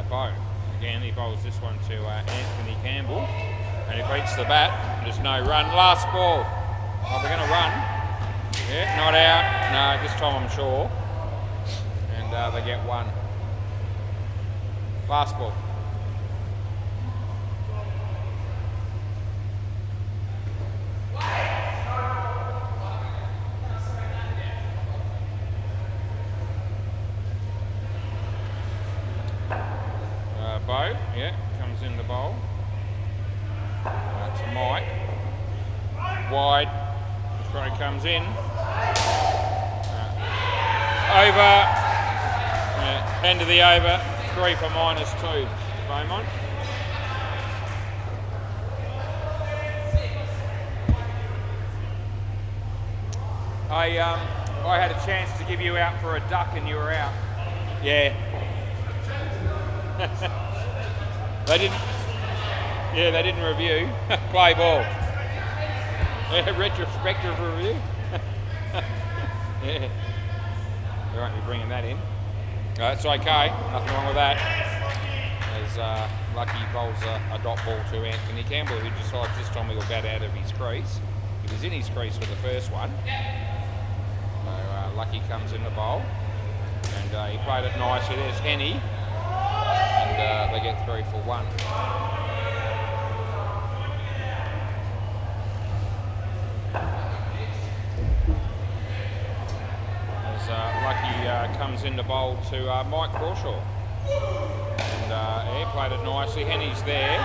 Bo, again, he bowls this one to Anthony Campbell, and he beats the bat. There's no run. Last ball. Oh, they're going to run. Yeah, not out. No, this time I'm sure. And they get 1. Last ball. Bo, yeah, comes in the bowl. To Mike. Wide. Before he comes in. Over. Yeah, end of the over. 3 for -2. Beaumont. I had a chance to give you out for a duck and you were out. Yeah. They didn't. Yeah, they didn't review. Play ball. Yeah, retrospective review. Yeah. They won't be bringing that in. It's okay. Nothing wrong with that. As Lucky bowls a dot ball to Anthony Campbell, who decides this time he'll bat out of his crease. He was in his crease for the first one. So Lucky comes in the bowl, and he played it nicely. There's Henny, and they get 3 for 1. Lucky comes in the bowl to Mike Crawshaw, and he played it nicely. Henny's there,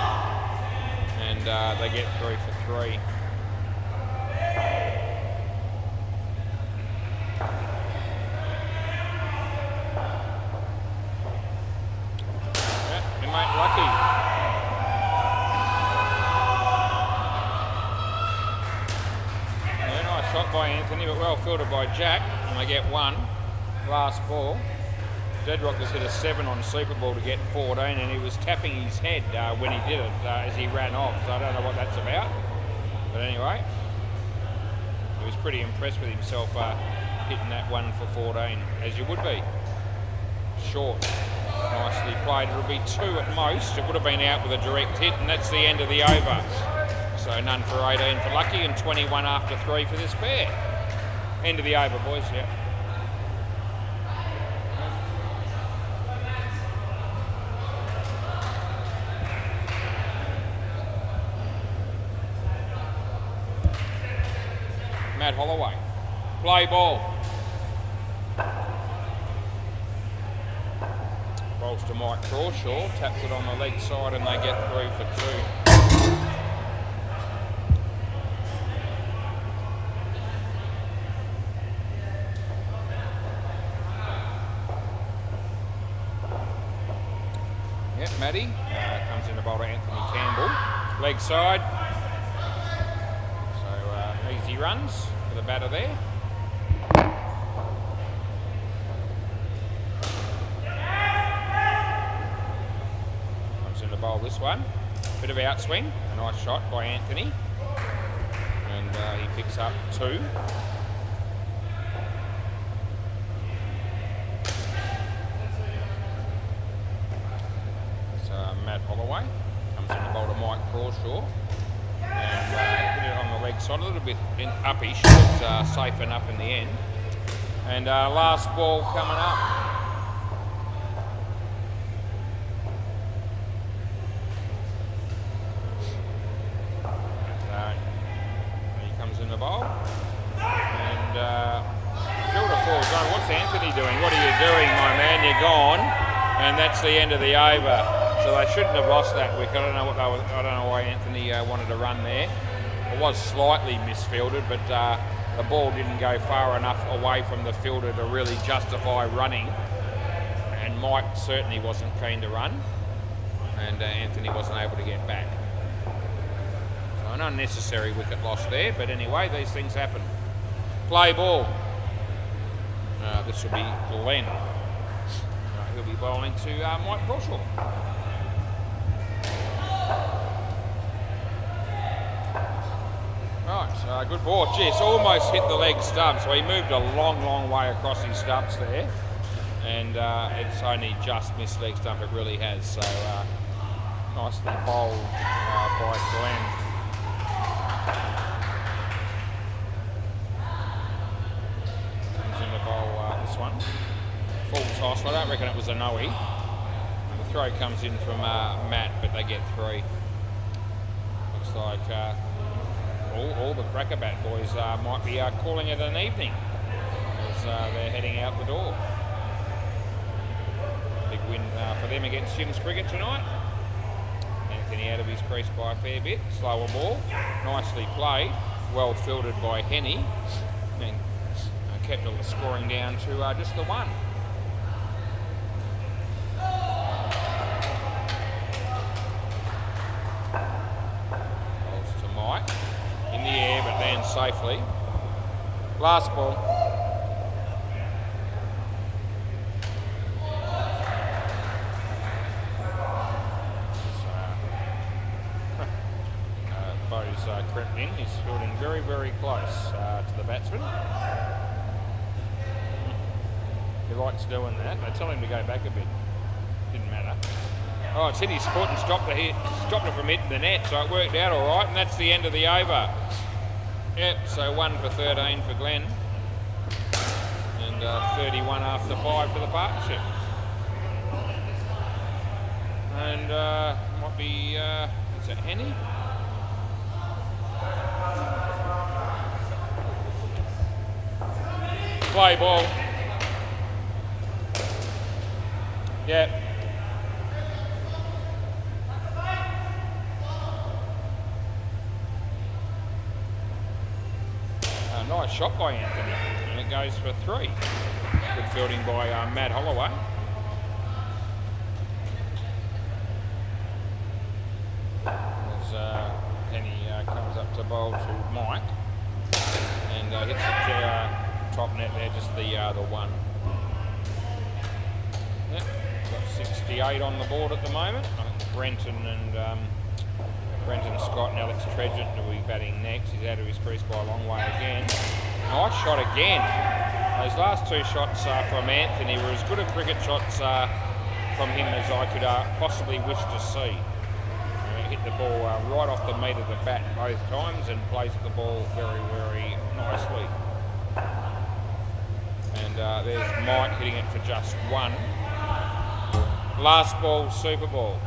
and they get 3 for 3. Yeah, and mate Lucky. Shot by Anthony, but well fielded by Jack, and they get 1. Last ball. Deadrock has hit a 7 on Super Ball to get 14, and he was tapping his head when he did it as he ran off, so I don't know what that's about. But anyway, he was pretty impressed with himself hitting that 1 for 14, as you would be. Short. Nicely played. It'll be 2 at most. It would have been out with a direct hit, and that's the end of the over. So none for 18 for Lucky, and 21 after 3 for this pair. End of the over, boys, yeah. Matt Holloway. Play ball. Rolls to Mike Crawshaw, taps it on the leg side, and they get 3 for 2. Matty comes in the bowl to Anthony Campbell, leg side, so easy runs for the batter there. Comes in the bowl this one, bit of outswing, a nice shot by Anthony, and he picks up 2. Matt Holloway comes in the bowl to Mike Crawshaw, and put it on the leg side, a little bit uppish, but safe enough in the end. And last ball coming up. He comes in the bowl, and fielder falls on. What's Anthony doing? What are you doing, my man? You're gone, and that's the end of the over. So they shouldn't have lost that wicket. I don't know why Anthony wanted to run there. It was slightly misfielded, but the ball didn't go far enough away from the fielder to really justify running. And Mike certainly wasn't keen to run, and Anthony wasn't able to get back. So an unnecessary wicket loss there, but anyway, these things happen. Play ball. This will be Glenn. He'll be bowling to Mike Crawshaw. Right, good ball. Jeez, almost hit the leg stump, so he moved a long, long way across his stumps there, and it's only just missed leg stump, it really has. So nicely bowled by Glenn. Comes in the bowl this one. Full toss. I don't reckon it was a no-y. The throw comes in from Matt, but they get 3. Looks like all the Crackerbat boys might be calling it an evening as they're heading out the door. Big win for them against Sims Cricket tonight. Anthony out of his crease by a fair bit. Slower ball. Nicely played. Well fielded by Henny. And kept the scoring down to just the 1. Balls to Mike. In the air, but then safely. Last ball. Bo's crept in. He's fielding very, very close to the batsman. He likes doing that. They tell him to go back a bit. Didn't matter. Oh, it's hit his foot and stopped it from hitting the net, so it worked out all right, and that's the end of the over. Yep, so 1 for 13 for Glenn, and 31 after 5 for the partnership. And might be, is that Henny? Play ball. Yep. Nice shot by Anthony, and it goes for 3. Good fielding by Matt Holloway. As Penny comes up to bowl to Mike, and hits it top net there, just the one. Yep, got 68 on the board at the moment. I think Brenton Scott and Alex Tredgent will be batting next. He's out of his crease by a long way again. Nice shot again. Those last 2 shots from Anthony were as good a cricket shots from him as I could possibly wish to see. He hit the ball right off the meat of the bat both times and placed the ball very, very nicely. And there's Mike hitting it for just 1. Last ball, Super Ball.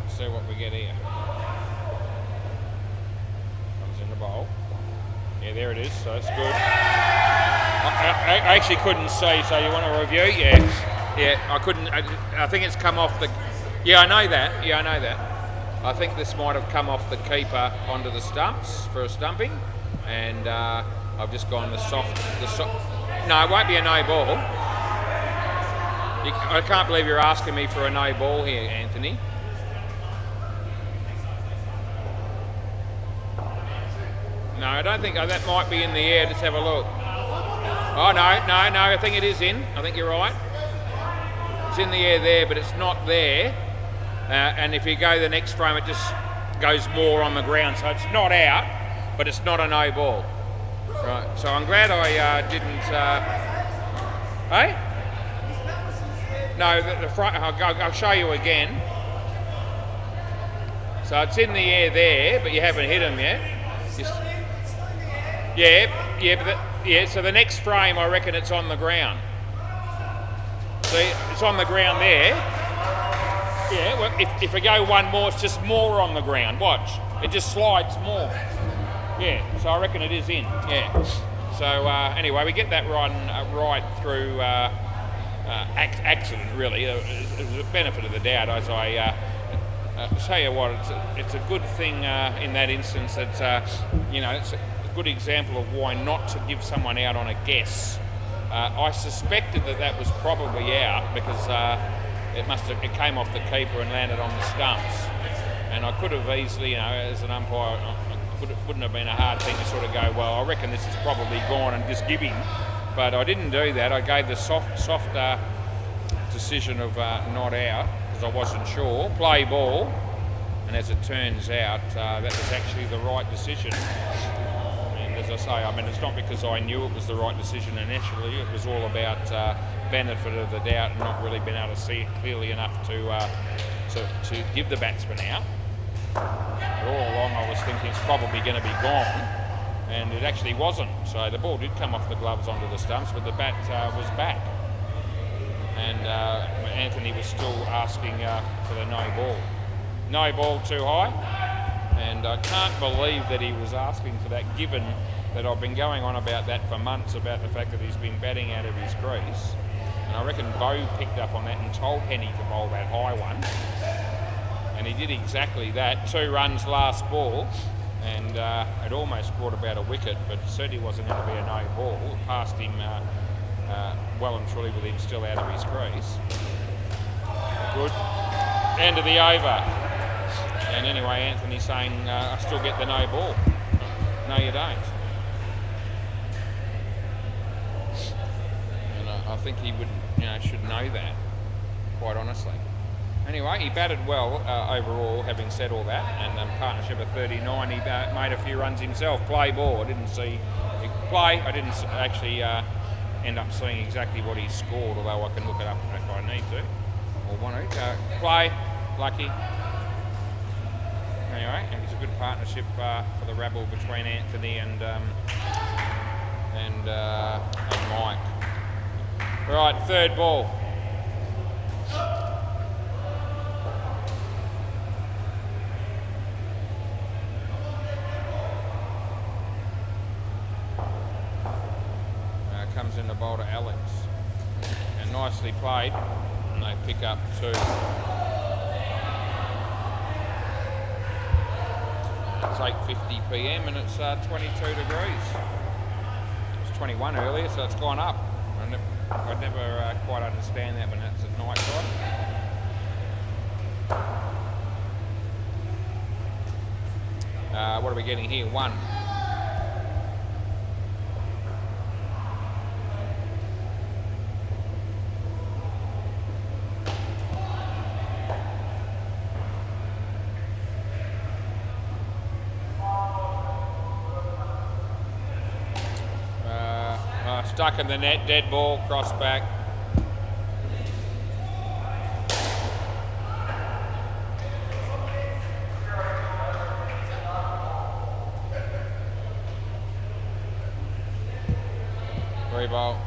See what we get here. Comes in the bowl. Yeah, there it is, so it's good. I actually couldn't see, so you want to review? Yeah, I couldn't. I think it's come off the... Yeah, I know that. I think this might have come off the keeper onto the stumps for a stumping, and I've just gone the soft... No, it won't be a no ball. I can't believe you're asking me for a no ball here, Anthony. No, I don't think that might be in the air. Just have a look. Oh, no, I think it is in. I think you're right. It's in the air there, but it's not there. And if you go the next frame, it just goes more on the ground. So it's not out, but it's not a no ball. Right, so I'm glad I didn't... Hey? No, the front... I'll show you again. So it's in the air there, but you haven't hit him yet. Yeah, so the next frame, I reckon it's on the ground. See, it's on the ground there. Yeah, well, if we go one more, it's just more on the ground. Watch, it just slides more. Yeah, so I reckon it is in, yeah. So anyway, we get that run right through accident, really. It was a benefit of the doubt, as I tell you what, it's a good thing in that instance that, it's a good example of why not to give someone out on a guess. I suspected that was probably out because it came off the keeper and landed on the stumps. And I could have easily, as an umpire, it wouldn't have been a hard thing to sort of go, well, I reckon this is probably gone and just give him. But I didn't do that. I gave the soft decision of not out because I wasn't sure. Play ball. And as it turns out, that was actually the right decision. And as I say, it's not because I knew it was the right decision initially. It was all about benefit of the doubt and not really being able to see it clearly enough to give the batsman out. But all along I was thinking it's probably going to be gone, and it actually wasn't. So the ball did come off the gloves onto the stumps, but the bat was back. And Anthony was still asking for the no ball. No ball too high, and I can't believe that he was asking for that, given that I've been going on about that for months, about the fact that he's been batting out of his crease. And I reckon Bo picked up on that and told Henny to bowl that high one. And he did exactly that. 2 runs last ball, and it almost brought about a wicket, but certainly wasn't going to be a no ball. It passed him well and truly with him still out of his crease. Good. End of the over. And anyway, Anthony's saying, I still get the no ball. No, you don't. And I think he would, should know that, quite honestly. Anyway, he batted well overall, having said all that, and partnership of 39, he made a few runs himself. Play ball, I didn't see play. I didn't actually end up seeing exactly what he's scored, although I can look it up if I need to or want to. Play, Lucky. Anyway, it was a good partnership for the rabble between Anthony and Mike. Right, third ball. Comes in the bowl to Alex. And nicely played. And they pick up 2. It's 8:50 PM and it's 22 degrees. It was 21 earlier, so it's gone up. I'd never quite understand that when it's at night time. What are we getting here? 1. Stuck in the net, dead ball, cross back. Free ball.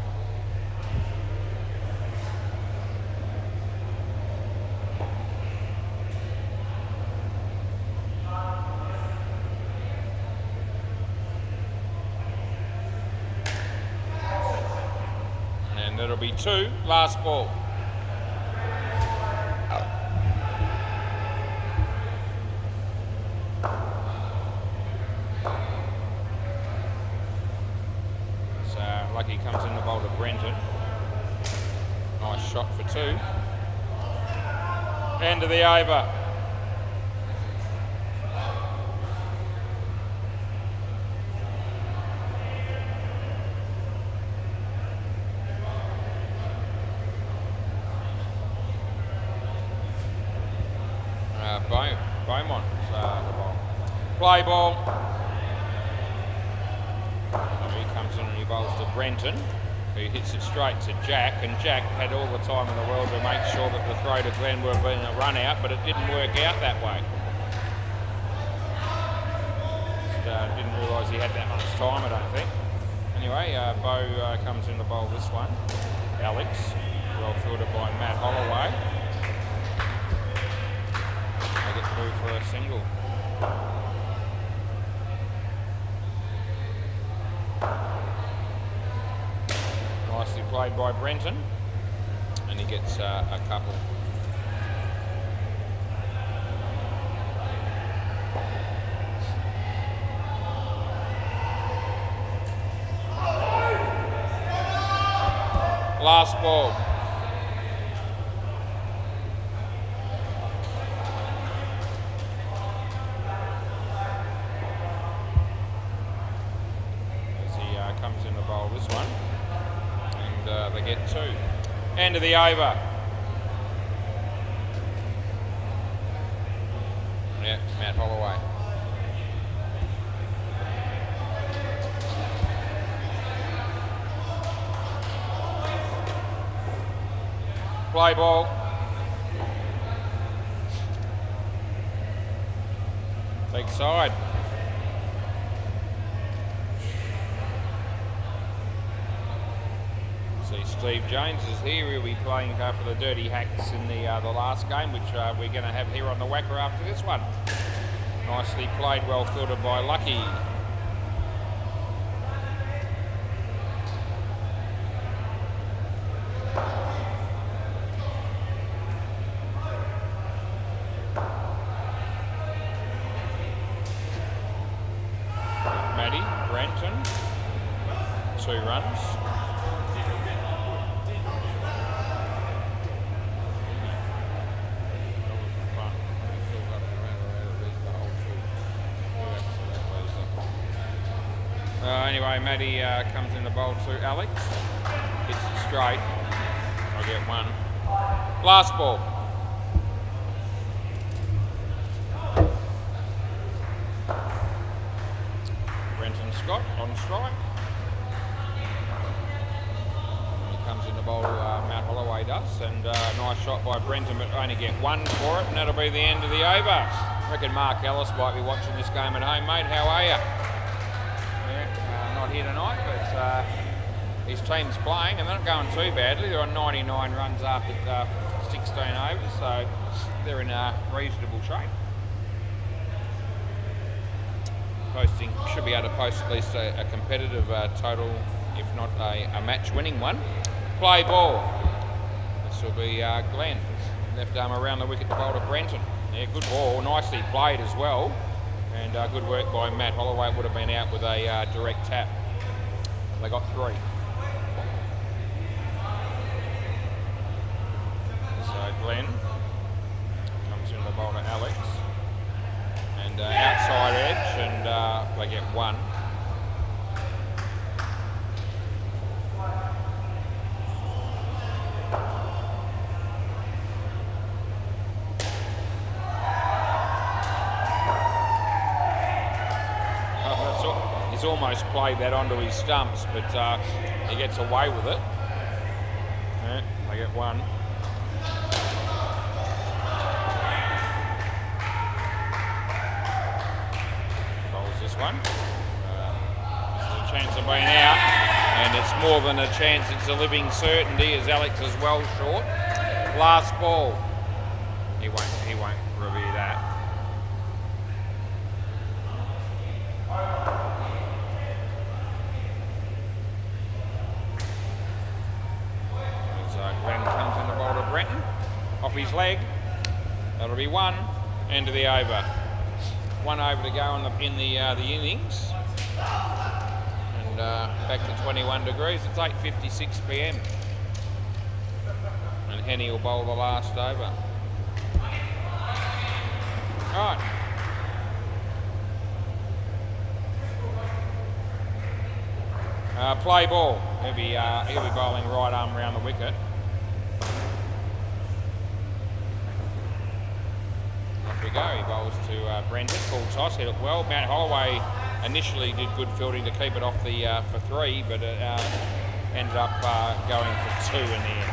And it'll be 2, last ball. So Lucky comes in the bowl to Brenton. Nice shot for 2. End of the over. Beaumont, play ball. So he comes in and he bowls to Brenton, who hits it straight to Jack, and Jack had all the time in the world to make sure that the throw to Glenn would have been a run out, but it didn't work out that way. Just, didn't realise he had that much time, I don't think. Anyway, Bo comes in to bowl this one. Alex, well fielded by Matt Holloway. Through for a single. Nicely played by Brenton, and he gets a couple. Last ball. Comes in the bowl this one, and they get 2. End of the over. Yeah, Matt Holloway. Play ball. Big side. Steve Jones is here. He'll be playing for the Dirty Hacks in the last game, which we're going to have here on the WACA after this one. Nicely played, well fielded by Lucky. Matty, Brenton, 2 runs. Anyway, Matty comes in the bowl to Alex. Hits it straight. I get 1. Last ball. Brenton Scott on strike. comes in the bowl, Matt Holloway does, and nice shot by Brenton, but only get one for it, and that'll be the end of the over. I reckon Mark Ellis might be watching this game at home, mate. How are you? Yeah, not here tonight, but his team's playing, and they're not going too badly. They're on 99 runs after 16 overs, so they're in reasonable shape. Posting should be able to post at least a competitive total, if not a match-winning one. Play ball. This will be Glenn. Left arm around the wicket to bowl to Brenton. Yeah, good ball, nicely played as well, and good work by Matt Holloway. Would have been out with a direct tap. They got 3. So Glenn comes in the bowl to Alex. And outside edge, and they get 1. He's almost played that onto his stumps, but he gets away with it. Yeah, they get 1. One. This is a chance of being out, and it's more than a chance, it's a living certainty, as Alex is well short. Last ball. He won't review that. So Glenn comes in the bowl to Brenton. Off his leg. That'll be 1. End of the over. 1 over to go in the innings, and back to 21 degrees. It's 8:56 p.m. and Henny will bowl the last over. Right. Play ball. He'll be bowling right arm round the wicket. We go. He bowls to Brenton, full toss, hit it well. Matt Holloway initially did good fielding to keep it off the for 3, but it ended up going for 2 in the end.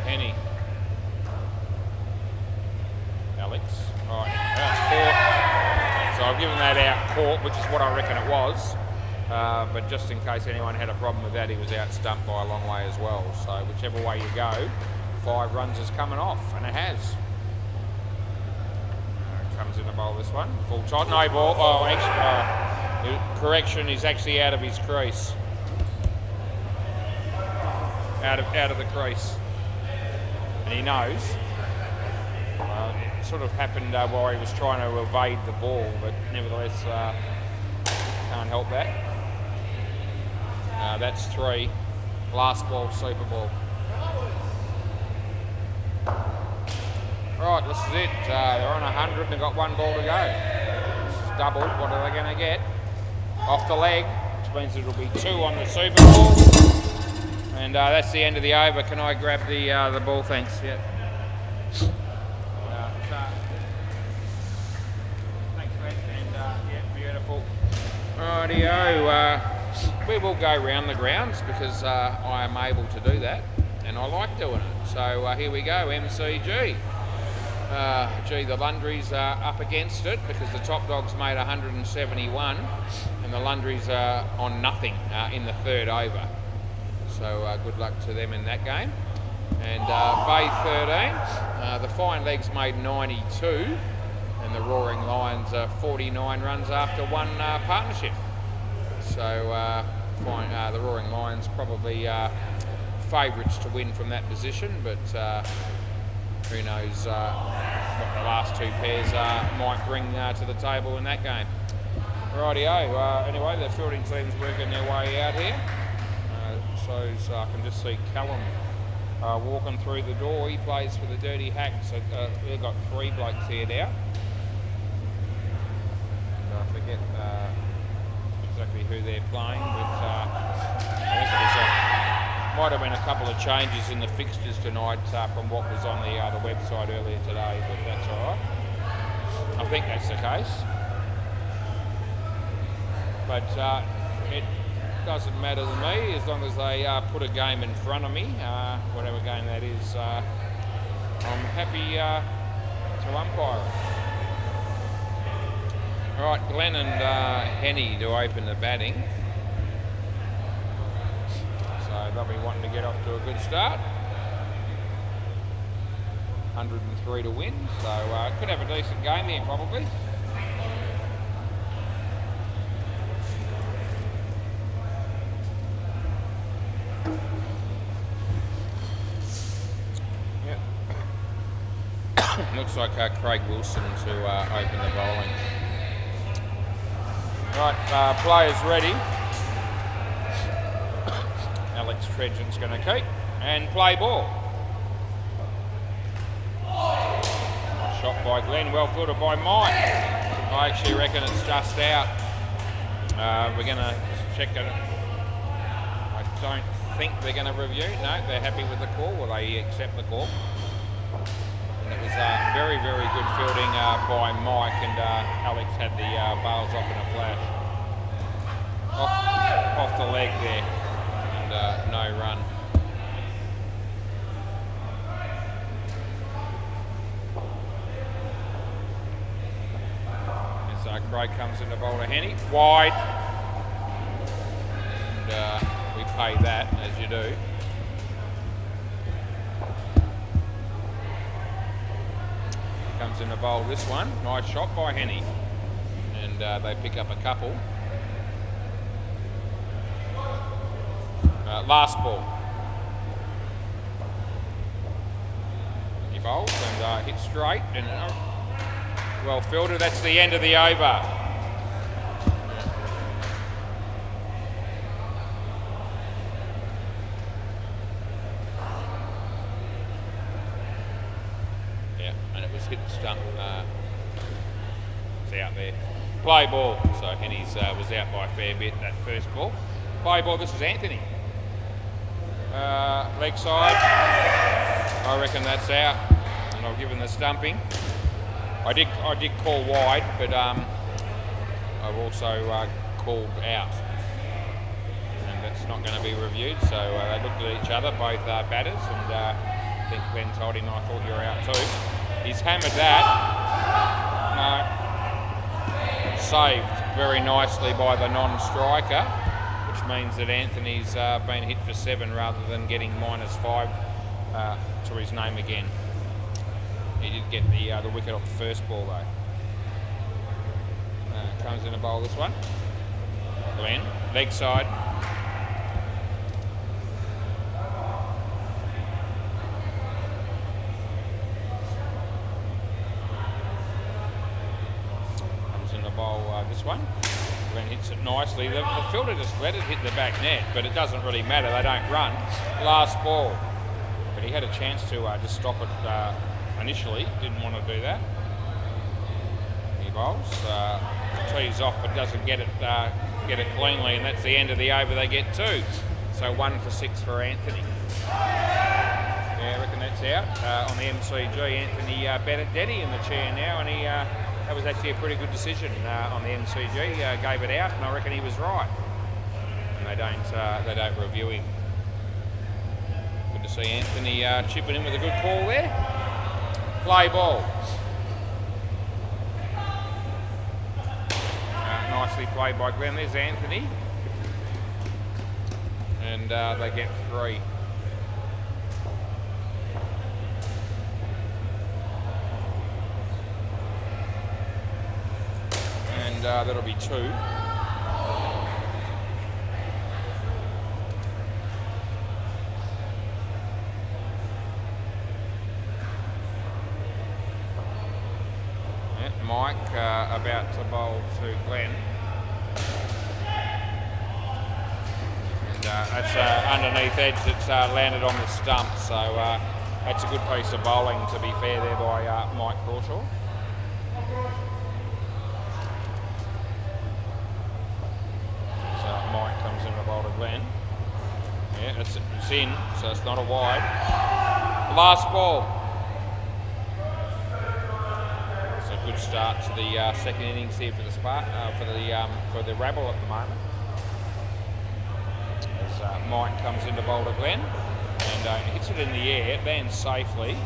Henny. Alex. Right, caught. So I've given that out caught, which is what I reckon it was. But just in case anyone had a problem with that, he was out stumped by a long way as well. So whichever way you go, 5 runs is coming off, and it has. Comes in the bowl this one. Full toss. No ball. Oh, extra. Correction, he's actually out of his crease. Out of the crease. And he knows. It sort of happened while he was trying to evade the ball, but nevertheless, can't help that. That's 3. Last ball, super ball. Right, this is it. They're on 100 and they've got 1 ball to go. It's doubled. What are they going to get? Off the leg, which means it'll be 2 on the super ball. And that's the end of the over. Can I grab the ball? Thanks. Yep. Thanks, mate. And yeah, beautiful. Rightio. We will go round the grounds because I am able to do that, and I like doing it. So here we go. MCG. The Lundries are up against it because the top dog's made 171 and the Lundries are on nothing in the 3rd over. So good luck to them in that game. And Bay 13, the Fine Legs made 92 and the Roaring Lions are 49 runs after 1 partnership. So the Roaring Lions probably favourites to win from that position, but who knows what the last 2 pairs might bring to the table in that game. Rightio. Anyway, the fielding team's working their way out here. So I can just see Callum walking through the door. He plays for the Dirty Hacks. So they've got 3 blokes here now. And I forget exactly who they're playing, but I think it might have been a couple of changes in the fixtures tonight from what was on the website earlier today, but that's all right. I think that's the case. But doesn't matter to me as long as they put a game in front of me, whatever game that is. I'm happy to umpire it. All right, Glenn and Henny to open the batting. So they'll be wanting to get off to a good start. 103 to win, so could have a decent game here probably. Looks like Craig Wilson to open the bowling. Right, players ready. Alex Tredgen's going to keep and play ball. Nice shot by Glenn, well fielded by Mike. I actually reckon it's just out. We're going to check it. I don't think they're going to review. No, they're happy with the call. Will they accept the call? And it was very, very good fielding by Mike, and Alex had the bails off in a flash. Off the leg there, and no run. And so Craig comes in to bowl to Henny, wide. And we pay that, as you do. Comes in to bowl this one. Nice shot by Henny. And they pick up a couple. Last ball. He bowls and hits straight and well fielded. That's the end of the over. Hit the stump, it's out there. Play ball, so Henny's was out by a fair bit that first ball. Play ball, this is Anthony. Leg side, I reckon that's out, and I've given the stumping. I did call wide, but I've also called out, and that's not going to be reviewed. So they looked at each other, both batters, and I think Glenn told him, I thought you were out too. He's hammered that. No. Saved very nicely by the non-striker, which means that Anthony's been hit for 7 rather than getting -5 to his name again. He did get the wicket off the first ball though. Comes in to bowl this one. Glenn, leg side. This one. Glenn hits it nicely. The fielder just let it hit the back net, but it doesn't really matter. They don't run. Last ball. But he had a chance to just stop it initially. Didn't want to do that. He bowls. Tees off, but doesn't get it cleanly, and that's the end of the over. They get 2. So 1 for 6 for Anthony. Yeah, I reckon that's out. On the MCG, Anthony Benedetti in the chair now, and he that was actually a pretty good decision on the MCG. Gave it out, and I reckon he was right. And they don't review him. Good to see Anthony chipping in with a good call there. Play ball. Nicely played by Glenn. There's Anthony, and they get 3. That'll be 2. Mike about to bowl to Glenn. And that's underneath edge. It's landed on the stump, so that's a good piece of bowling, to be fair, there by Mike Crawshaw. Mike comes in to bowl to Glenn. Yeah, it's in, so it's not a wide. Last ball. It's a good start to the second innings here for the for the Rabble at the moment. Mike comes into Boulder Glen and hits it in the air, lands safely,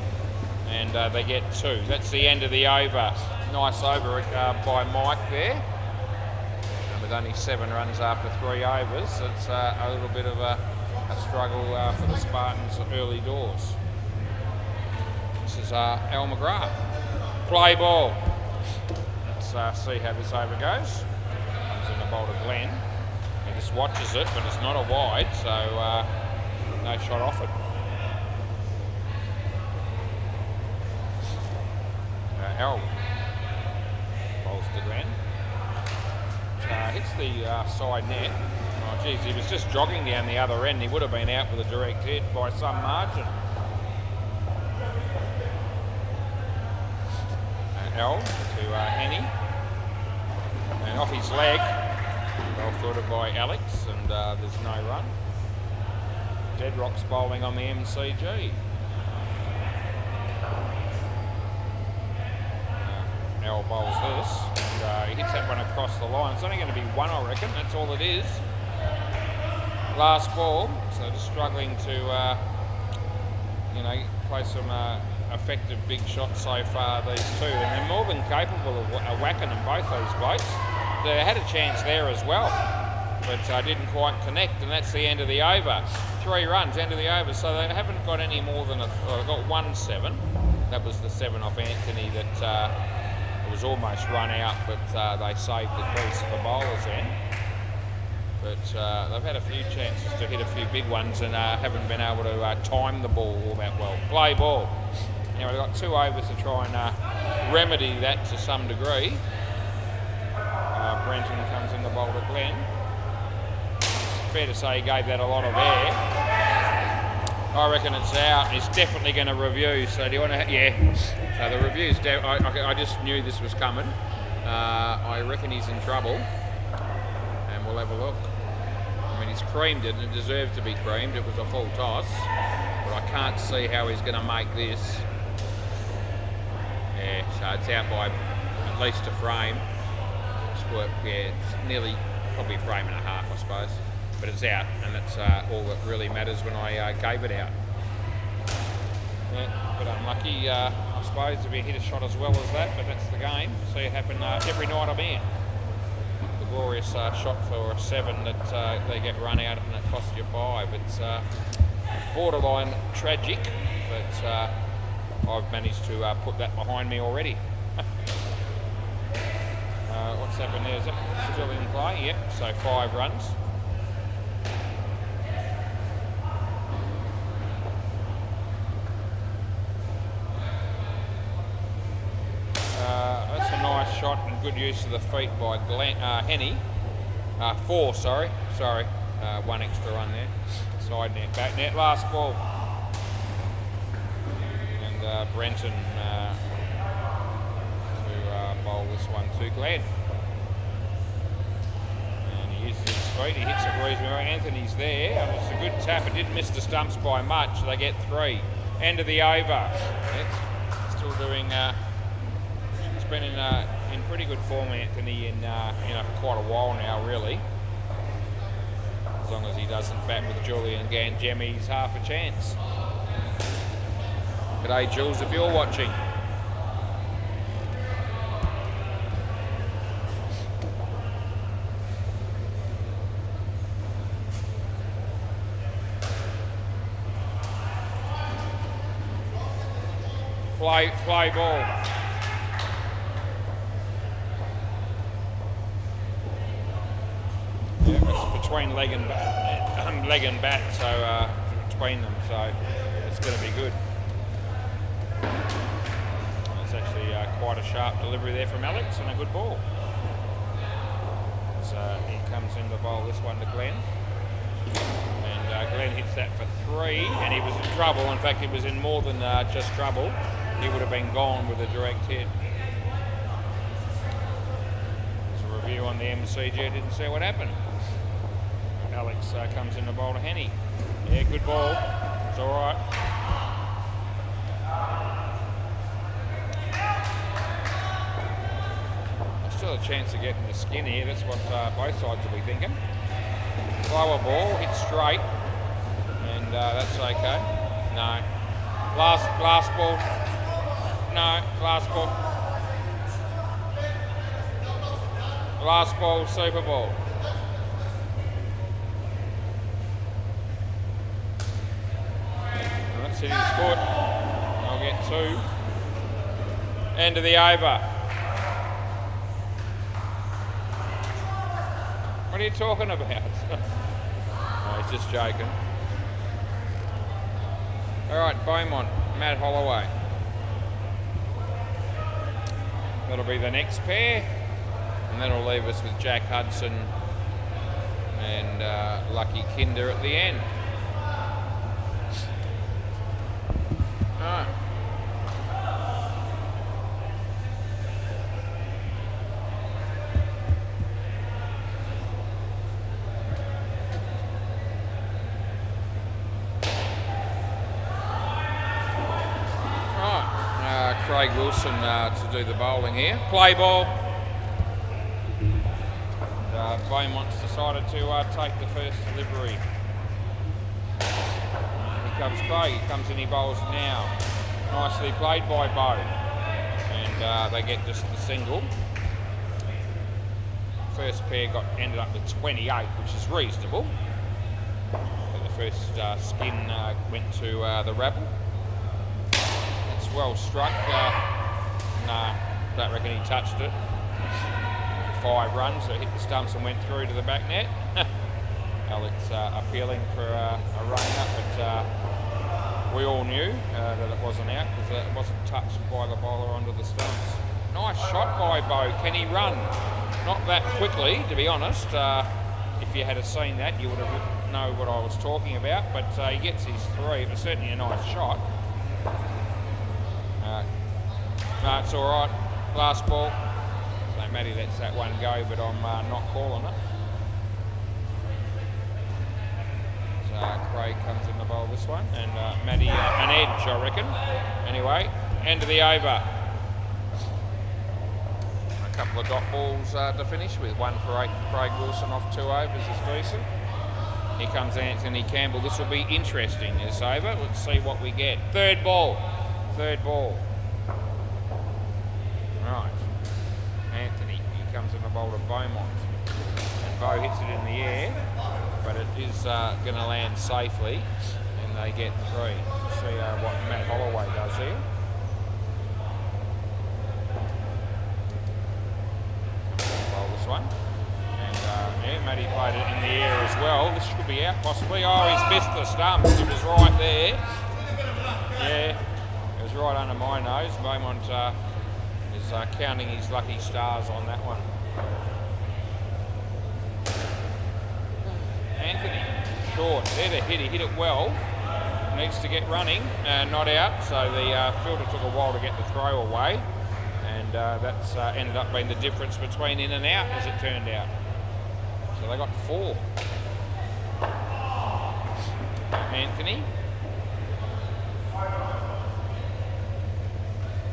and they get 2. That's the end of the over. Nice over by Mike there. With only 7 runs after 3 overs, it's a little bit of a struggle for the Spartans early doors. This is Al McGrath. Play ball. Let's see how this over goes. Comes into Boulder Glen. He just watches it, but it's not a wide, so no shot offered. Al bowls to Glen. Hits the side net. Oh geez, he was just jogging down the other end. He would have been out with a direct hit by some margin. Al to Henny. And off his leg. Well thought by Alex, and there's no run. Deadrock's bowling on the MCG. Al bowls this. And, he hits that one across the line. It's only going to be 1, I reckon. That's all it is. Last ball. So just struggling to, play some effective big shots so far, these two. And they're more than capable of whacking them, both these blokes. They had a chance there as well, but didn't quite connect, and that's the end of the over. 3 runs, end of the over, so they haven't got any more than they've got 1-7. That was the 7 off Anthony that it was almost run out, but they saved the crease at the bowler's end. But they've had a few chances to hit a few big ones and haven't been able to time the ball all that well. Play ball. Now we've got 2 overs to try and remedy that to some degree. Brenton comes into Boulder Glen. It's fair to say he gave that a lot of air. I reckon it's out. He's definitely going to review. So do you want to? Yeah. So the review's. I just knew this was coming. I reckon he's in trouble, and we'll have a look. I mean, he's creamed it, and it deserved to be creamed. It was a full toss, but I can't see how he's going to make this. Yeah. So it's out by at least a frame. Yeah, it's nearly probably a frame and a half, I suppose, but it's out, and that's all that really matters when I gave it out. Yeah, but unlucky, I suppose, if you hit a shot as well as that, but that's the game. See it happen every night I'm here. The glorious shot for a 7 that they get run out and it costs you 5. It's borderline tragic, but I've managed to put that behind me already. What's happened there? Is that still in play? Yep, so 5 runs. That's a nice shot and good use of the feet by Henny. 4, sorry. 1 extra run there. Side net, back net, last ball. And Brenton to bowl this one to Glenn. Uses his feet, he hits it reasonably well. Anthony's there, and it's a good tap. It didn't miss the stumps by much. They get 3. End of the over. It's still doing. He's been in pretty good form, Anthony, for quite a while now, really. As long as he doesn't bat with Julian Gangemi, he's half a chance. G'day, Jules, if you're watching. Play ball. Yeah, it's between leg and bat, so between them, so it's going to be good. It's actually quite a sharp delivery there from Alex and a good ball. So he comes in to bowl this one to Glenn. And Glenn hits that for 3, and he was in trouble. In fact, he was in more than just trouble. He would have been gone with a direct hit. There's a review on the MCG. Didn't see what happened. Alex comes in to bowl to Henny. Yeah, good ball. It's all right. Still a chance of getting the skin here. That's what both sides will be thinking. slower ball, hit straight, and that's okay. No. Last ball. No, last ball. Last ball, super ball. That's hit his foot. I'll get 2. End of the over. What are you talking about? No, he's just joking. All right, Beaumont, Matt Holloway. That'll be the next pair, and that'll leave us with Jack Hudson and Lucky Kinder at the end. All right. Craig Wilson to do the bowling here. Play ball. Beaumont's decided to take the first delivery. Here comes Craig. He comes in, he bowls now. Nicely played by Beau. And they get just the single. First pair ended up with 28, which is reasonable. But the first skin went to the Rabble. Well struck. Nah, don't reckon he touched it. 5 runs, so it hit the stumps and went through to the back net. Alex appealing for a run-up, but we all knew that it wasn't out because it wasn't touched by the bowler onto the stumps. Nice shot by Beau. Can he run? Not that quickly, to be honest. If you had seen that, you would have known what I was talking about, but he gets his 3. It was certainly a nice shot. No, it's all right. Last ball. So Matty lets that one go, but I'm not calling it. So Craig comes in the bowl this one, and Matty an edge, I reckon. Anyway, end of the over. A couple of dot balls to finish with. 1 for 8 for Craig Wilson off 2 overs is decent. Here comes Anthony Campbell. This will be interesting this over. Let's see what we get. Third ball. Right. Anthony, he comes in the bowl to Beaumont. And Beau hits it in the air, but it is going to land safely, and they get 3. Let's see what Matt Holloway does here. Bowl this one. And yeah, Matty played it in the air as well. This should be out possibly. Oh, he's missed the stumps. It was right there. Yeah. It was right under my nose. Beaumont is counting his lucky stars on that one. Anthony, short, there to hit. He hit it well. Needs to get running, not out. So the fielder took a while to get the throw away, and that's ended up being the difference between in and out, as it turned out. So they got 4. Anthony.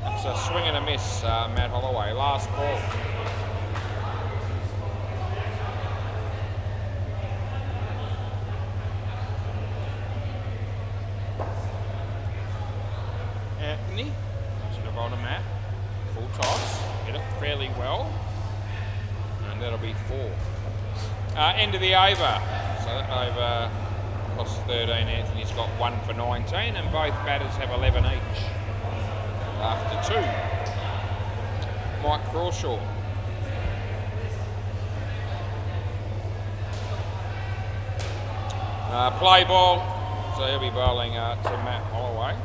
It's a swing and a miss, Matt Holloway. Last ball. Anthony, to the bottom, Matt. Full toss. Hit it fairly well. And that'll be 4. End of the over. So that over cost 13. Anthony's got 1 for 19, and both batters have 11 each. After 2. Mike Crawshaw. Play ball. So he'll be bowling to Matt Holloway.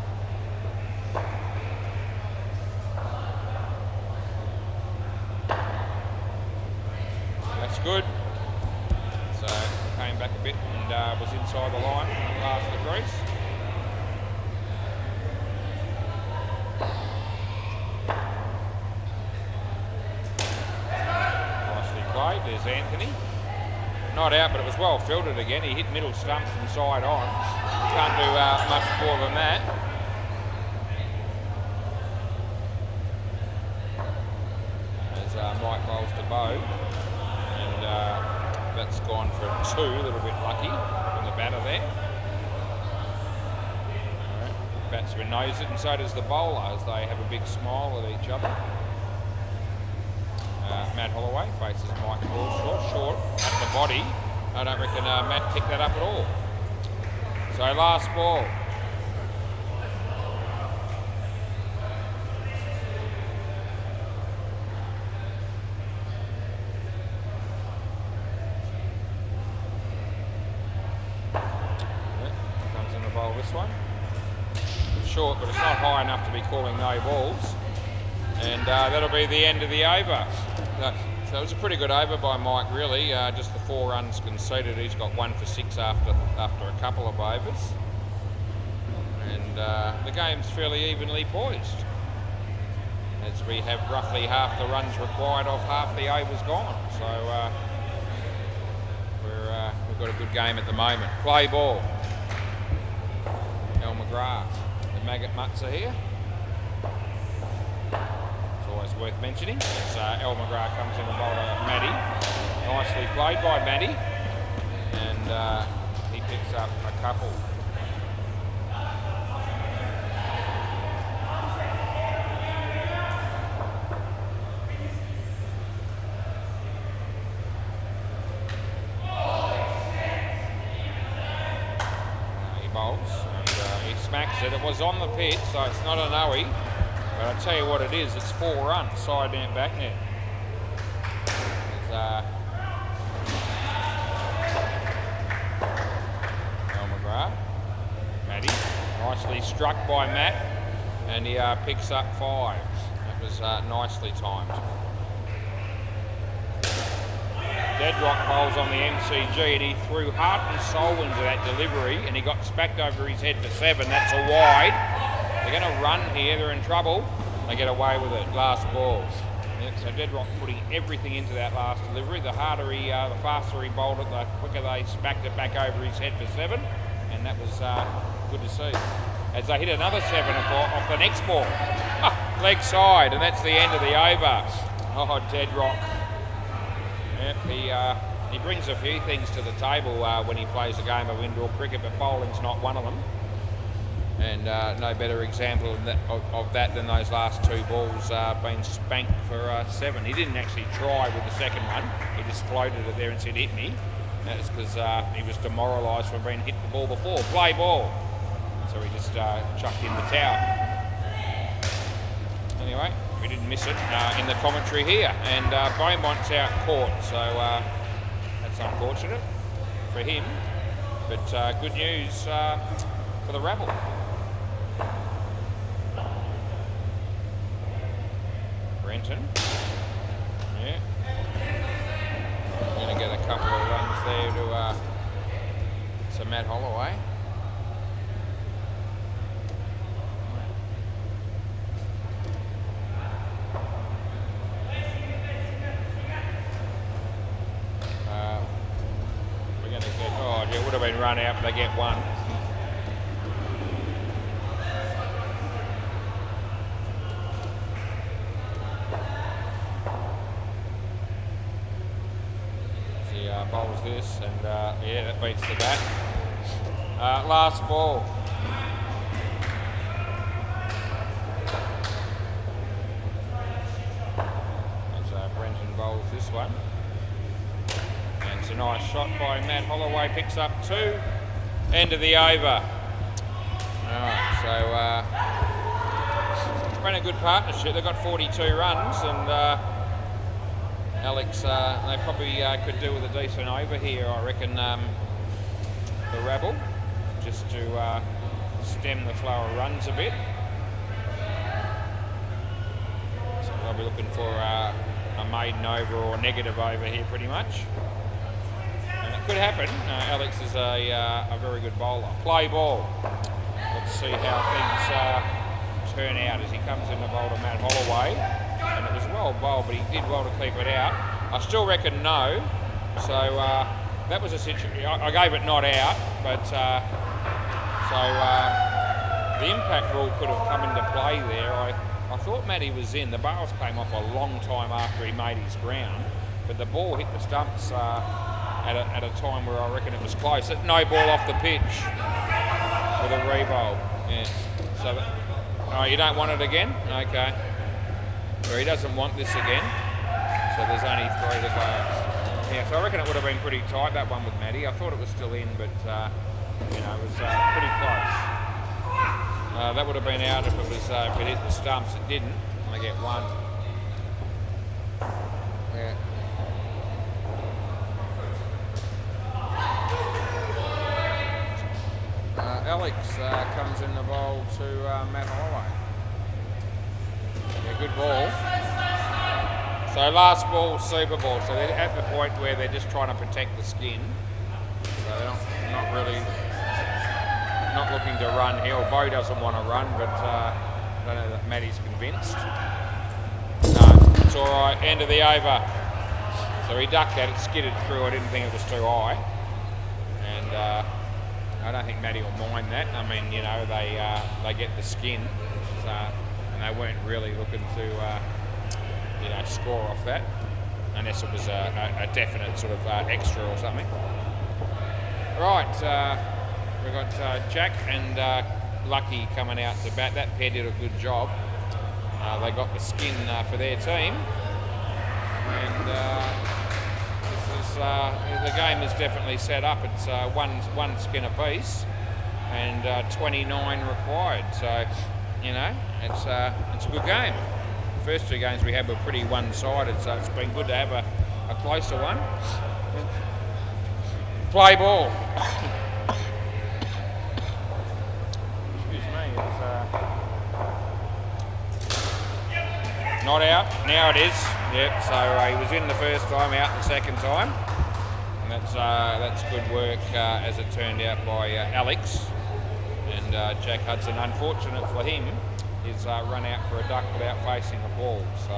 That's good. So came back a bit and was inside the line past the crease. There's Anthony. Not out, but it was well fielded again. He hit middle stump from side on. Can't do much more than that. As Mike bowls to Beau. And that's gone for 2, a little bit lucky from the batter there. Right. Batsman knows it, and so does the bowler, as they have a big smile at each other. Matt Holloway faces Mike Crawshaw, short at the body. I don't reckon Matt picked that up at all. So last ball. Comes in the bowl this one. Short, but it's not high enough to be calling no balls. And that'll be the end of the over. So it was a pretty good over by Mike, really. Just the 4 runs conceded. He's got 1 for 6 after a couple of overs. And the game's fairly evenly poised, as we have roughly half the runs required off half the overs gone. So we've got a good game at the moment. Play ball. El McGrath. The Maggot Mutts are here. Always worth mentioning. As El McGrath comes in the bowl to Matty. Nicely played by Matty, and he picks up a couple. He bowls, and he smacks it. It was on the pitch, so it's not an owie. But I'll tell you what it is, it's 4 runs, side net, back net. El McGrath. Matty, nicely struck by Matt, and he picks up 5. That was nicely timed. Deadrock bowls on the MCG, and he threw heart and soul into that delivery, and he got smacked over his head for 7. That's a wide. They're going to run here, they're in trouble. They get away with it, last ball. Yeah, so Deadrock putting everything into that last delivery. The harder he, the faster he bowled it, the quicker they smacked it back over his head for 7. And that was good to see. As they hit another 7 off the next ball. Leg side, and that's the end of the over. Oh, Deadrock. Yep, he brings a few things to the table when he plays a game of indoor cricket, but bowling's not one of them. And no better example of that than those last 2 balls being spanked for 7. He didn't actually try with the second one. He just floated it there and said, hit me. That's because he was demoralised from being hit the ball before. Play ball. So he just chucked in the towel. Anyway, we didn't miss it in the commentary here. And Beaumont's out court, so that's unfortunate for him. But good news for the rabble. Brenton. Yeah. Going to get a couple of runs there to Matt Holloway. We're going to get, oh, yeah, it would have been run out, but they get 1. Bowls this, and yeah, that beats the bat. Last ball. As Brenton bowls this one. And it's a nice shot by Matt Holloway, picks up 2. End of the over. Alright, so it's been a good partnership. They've got 42 runs, and Alex, they probably could do with a decent over here, I reckon, the rabble, just to stem the flow of runs a bit. So they'll be looking for a maiden over or a negative over here, pretty much. And it could happen. Alex is a very good bowler. Play ball. Let's see how things turn out as he comes in the bowl to Matt Holloway. And it was well bowled, but he did well to keep it out. I still reckon no. So that was a situation. I gave it not out, but the impact rule could have come into play there. I thought Matty was in. The bails came off a long time after he made his ground, but the ball hit the stumps at a time where I reckon it was close. No ball off the pitch with a re-bowl. Yeah. So, oh, you don't want it again? Okay. Or he doesn't want this again. So there's only 3 to go. Yeah, so I reckon it would have been pretty tight, that one with Matty. I thought it was still in, but you know, it was pretty close. That would have been out if it was if it hit the stumps. It didn't. And they get 1. Yeah. Alex comes in the bowl to Matt Holloway. Yeah, good ball. So last ball, super ball. So they're at the point where they're just trying to protect the skin. So they're not really looking to run here. Bo doesn't want to run, but I don't know that Matty's convinced. No, it's all right. End of the over. So he ducked that. It skidded through. I didn't think it was too high, and I don't think Matty will mind that. I mean, you know, they get the skin, and they weren't really looking to, you know, score off that, unless it was a definite sort of extra or something. Right, we've got Jack and Lucky coming out to bat. That pair did a good job. They got the skin for their team, and the game is definitely set up. It's one skin apiece, and 29 required. So, you know, it's a good game. The first 2 games we had were pretty one-sided, so it's been good to have a closer one. Play ball. Excuse me. It's not out. Now it is. Yep. So he was in the first time, out the second time. And that's good work, as it turned out, by Alex and Jack Hudson. Unfortunate for him, he's run out for a duck without facing the ball. So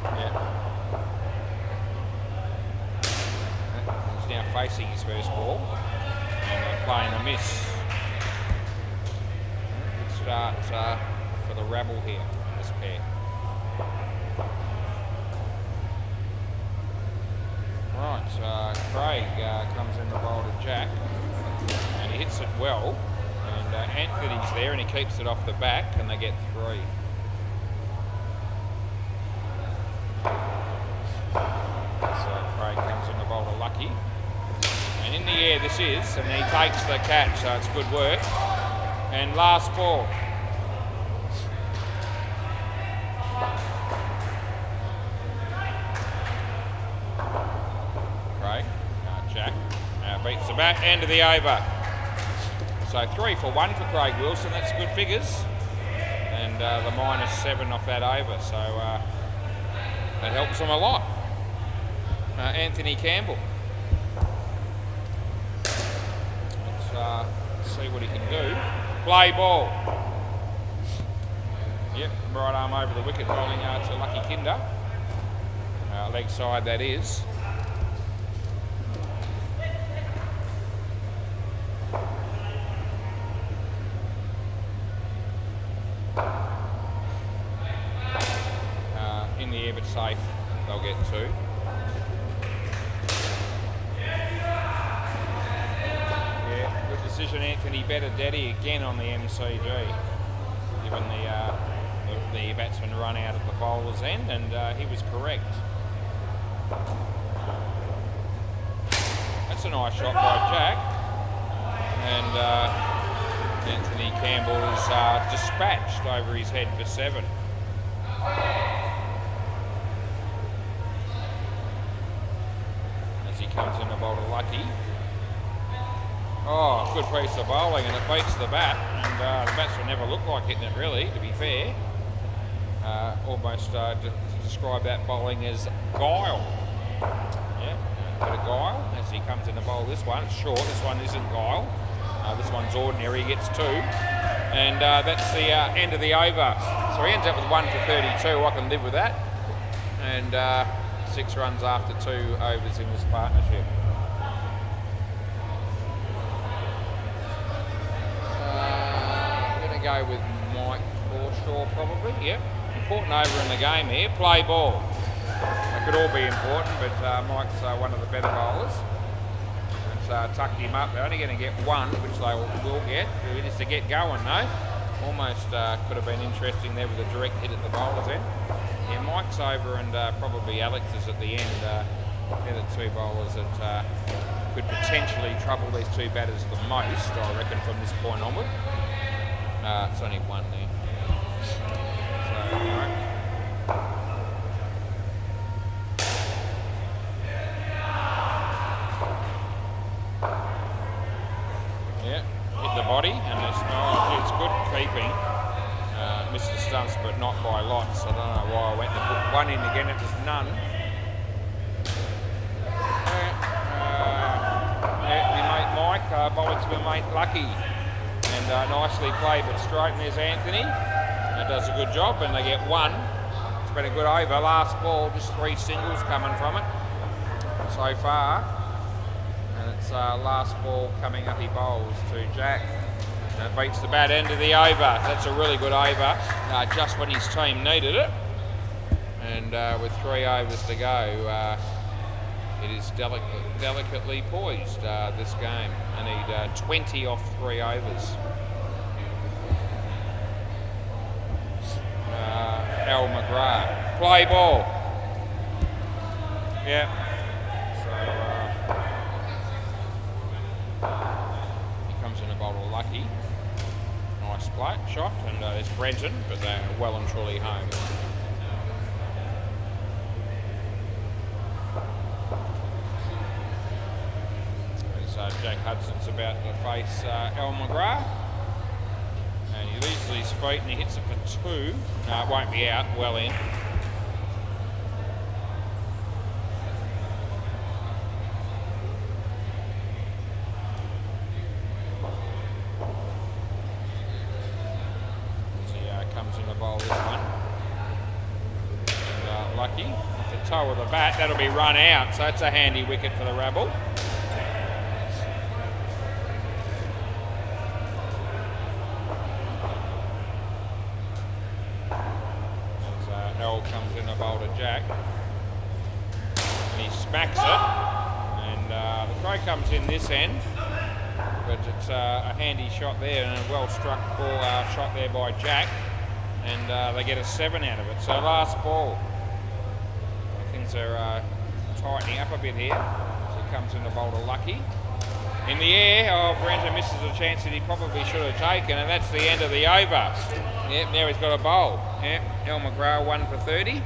yeah, he's now facing his first ball and playing a miss. Good start for the rabble here, this pair. Right, Craig comes in the bowl to Jack, and he hits it well, and Anthony's there and he keeps it off the back, and they get 3. So Craig comes in the bowl to Lucky, and in the air this is, and he takes the catch, so it's good work. And last ball. Jack beats the bat, end of the over. So 3 for 1 for Craig Wilson, that's good figures. And the -7 off that over, so that helps him a lot. Anthony Campbell. Let's see what he can do. Play ball. Yep, right arm over the wicket, bowling to Lucky Kinder. Leg side that is. In the air but safe, they'll get 2. Yeah, good decision, Anthony. Better daddy again on the MCG, given the batsman run out at the bowler's end, and he was correct. That's a nice shot by Jack, and Anthony Campbell is dispatched over his head for 7. As he comes in the bowl to Lucky. Oh, good piece of bowling, and it beats the bat, and the batsman never looked like hitting it really, to be fair. Almost to describe that bowling as guile. Yeah, a bit of guile as he comes in the bowl. This one, sure, this one isn't guile. This one's ordinary, he gets 2. And that's the end of the over. So he ends up with 1 for 32, I can live with that. And 6 runs after 2 overs in this partnership. I'm going to go with Mike Horshaw probably, yep. Important over in the game here, play ball. could all be important, but Mike's one of the better bowlers. It's tucked him up. They're only going to get one, which they will get. It is to get going, though. Almost could have been interesting there with a direct hit at the bowler's end. Yeah, Mike's over and probably Alex is at the end. They're the two bowlers that could potentially trouble these two batters the most, I reckon, from this point onward. It's only one there. So, right. Yeah, hit the body, and it's good keeping. Missed the stumps, but not by lots. I don't know why I went to put one in again. It was none. Bowling to my mate Lucky, and nicely played but straight, and there's Anthony. That does a good job, and they get one. It's been a good over. Last ball, just 3 singles coming from it so far, and it's last ball coming up. He bowls to Jack, and it beats the bad end of the over. That's a really good over, just when his team needed it, and with 3 overs to go. It is delicately poised, this game. I need 20 off 3 overs. Al McGrath. Play ball. Yeah. So, he comes in a bowl of Lucky. Nice play, shot, and there's Brenton, but they're well and truly home. Jack Hudson's about to face Al McGrath, and he leaves his feet and he hits it for 2. No, it won't be out, well in. He comes in the bowl this one. And, Lucky, off the toe of the bat, that'll be run out, so it's a handy wicket for the Rabble. Comes in a bowl to Jack, and he smacks it, and the throw comes in this end, but it's a handy shot there and a well struck ball shot there by Jack, and they get a 7 out of it. So last ball, things are tightening up a bit here. So he comes in a bowl to Lucky. In the air, Brenton misses a chance that he probably should have taken, and that's the end of the over. Yep, now he's got a bowl. Yep, El McGrath 1 for 30.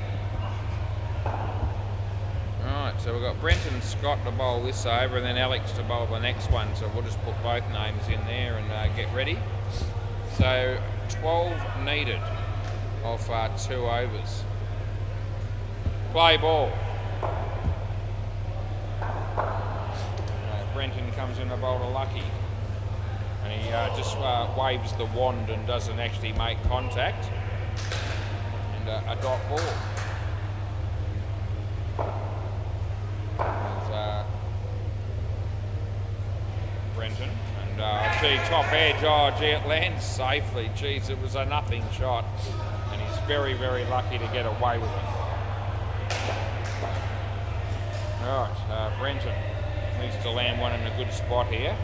Right, so we've got Brenton Scott to bowl this over, and then Alex to bowl the next one. So we'll just put both names in there and get ready. So 12 needed off 2 overs. Play ball. Brenton comes in the bowl to Lucky, and he just waves the wand and doesn't actually make contact, and a dot ball. There's Brenton, and gee, top edge, gee, it lands safely. Geez, it was a nothing shot, and he's very, very lucky to get away with it. Right, Brenton needs to land one in a good spot here,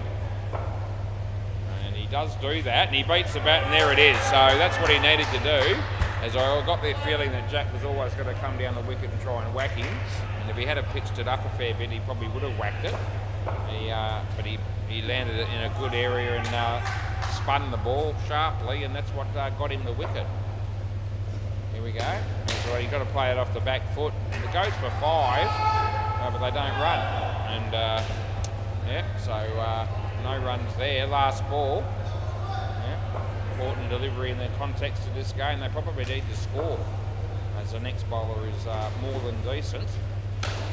and he does do that, and he beats the bat, and there it is. So that's what he needed to do, as I got the feeling that Jack was always going to come down the wicket and try and whack him, and if he had pitched it up a fair bit, he probably would have whacked it. But he landed it in a good area and spun the ball sharply, and that's what got him the wicket. Here we go. So you've got to play it off the back foot. It goes for 5, but they don't run. And yeah, so no runs there. Last ball. Yeah, important delivery in the context of this game. They probably need to score, as the next bowler is more than decent.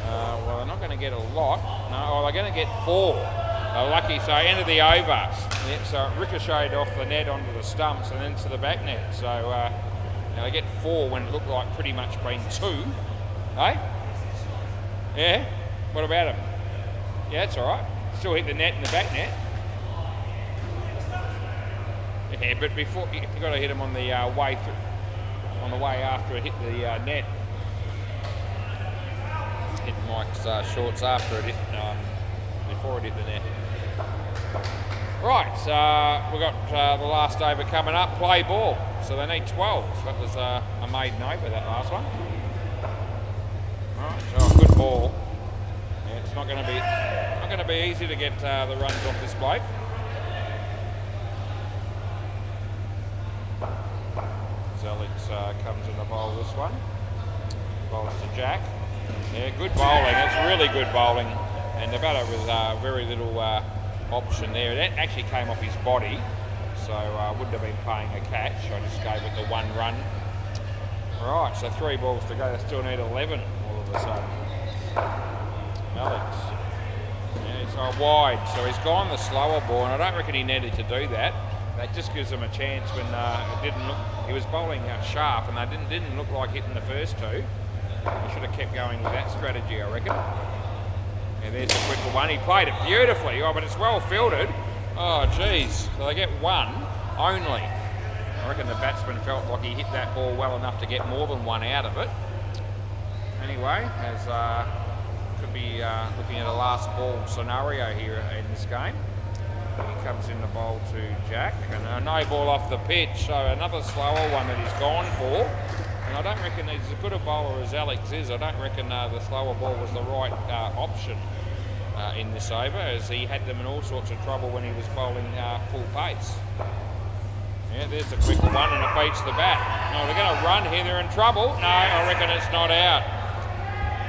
Well, they're not going to get a lot. No, they're going to get 4. Lucky, so end of the over. Yeah, so it ricocheted off the net onto the stumps and then to the back net. So now they get 4 when it looked like pretty much been 2. Eh? Yeah? What about him? Yeah, that's all right. Still hit the net in the back net. Yeah, but before you've got to hit him on the way through, on the way after it hit the net. Mike's shorts after it hit, before it hit the net. Right, we've got the last over coming up. Play ball. So they need 12. That was a maiden over, that last one. Right, so a good ball. Yeah, it's not going to be easy to get the runs off this bloke. Zelix comes in the bowl this one. Bowls to Jack. Yeah, good bowling. It's really good bowling. And the batter with very little option there. It actually came off his body, so I wouldn't have been playing a catch. I just gave it the 1 run. Right, so 3 balls to go. They still need 11 all of a sudden. Alex. Yeah, he's wide, so he's gone the slower ball, and I don't reckon he needed to do that. That just gives him a chance when it didn't look. He was bowling sharp, and they didn't look like hitting the first 2. I should have kept going with that strategy, I reckon. Yeah, there's a quicker one. He played it beautifully. Oh, but it's well fielded. Oh, geez. So they get 1 only. I reckon the batsman felt like he hit that ball well enough to get more than 1 out of it. Anyway, as could be looking at a last ball scenario here in this game. He comes in the bowl to Jack, and a no ball off the pitch, so another slower one that he's gone for. And I don't reckon he's as good a bowler as Alex is. I don't reckon the slower ball was the right option in this over, as he had them in all sorts of trouble when he was bowling full pace. Yeah, there's the quicker one, and it beats the bat. No, they're going to run here. They're in trouble. No, I reckon it's not out.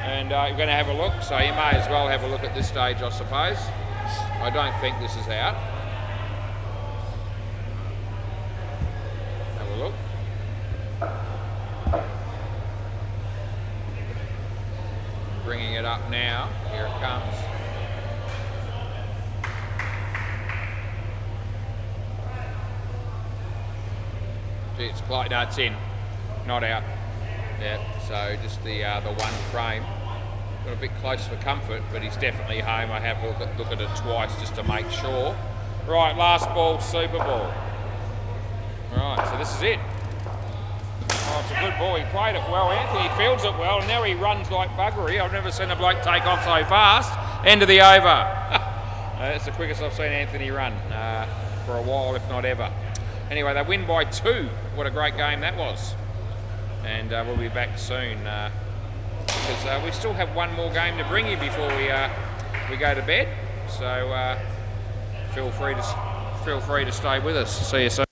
And you're going to have a look, so you may as well have a look at this stage, I suppose. I don't think this is out. Have a look. Bringing it up now. Here it comes. Gee, it's close. No, it's in. Not out. Yeah. So just the 1 frame. Got a bit close for comfort, but he's definitely home. I have look at it twice just to make sure. Right, last ball, super ball. Right, so this is it. Oh, it's a good ball. He played it well. Anthony fields it well, and now he runs like buggery. I've never seen a bloke take off so fast. End of the over. That's the quickest I've seen Anthony run for a while, if not ever. Anyway, they win by 2. What a great game that was. And we'll be back soon. Because we still have 1 more game to bring you before we go to bed. So feel free to stay with us. See you soon.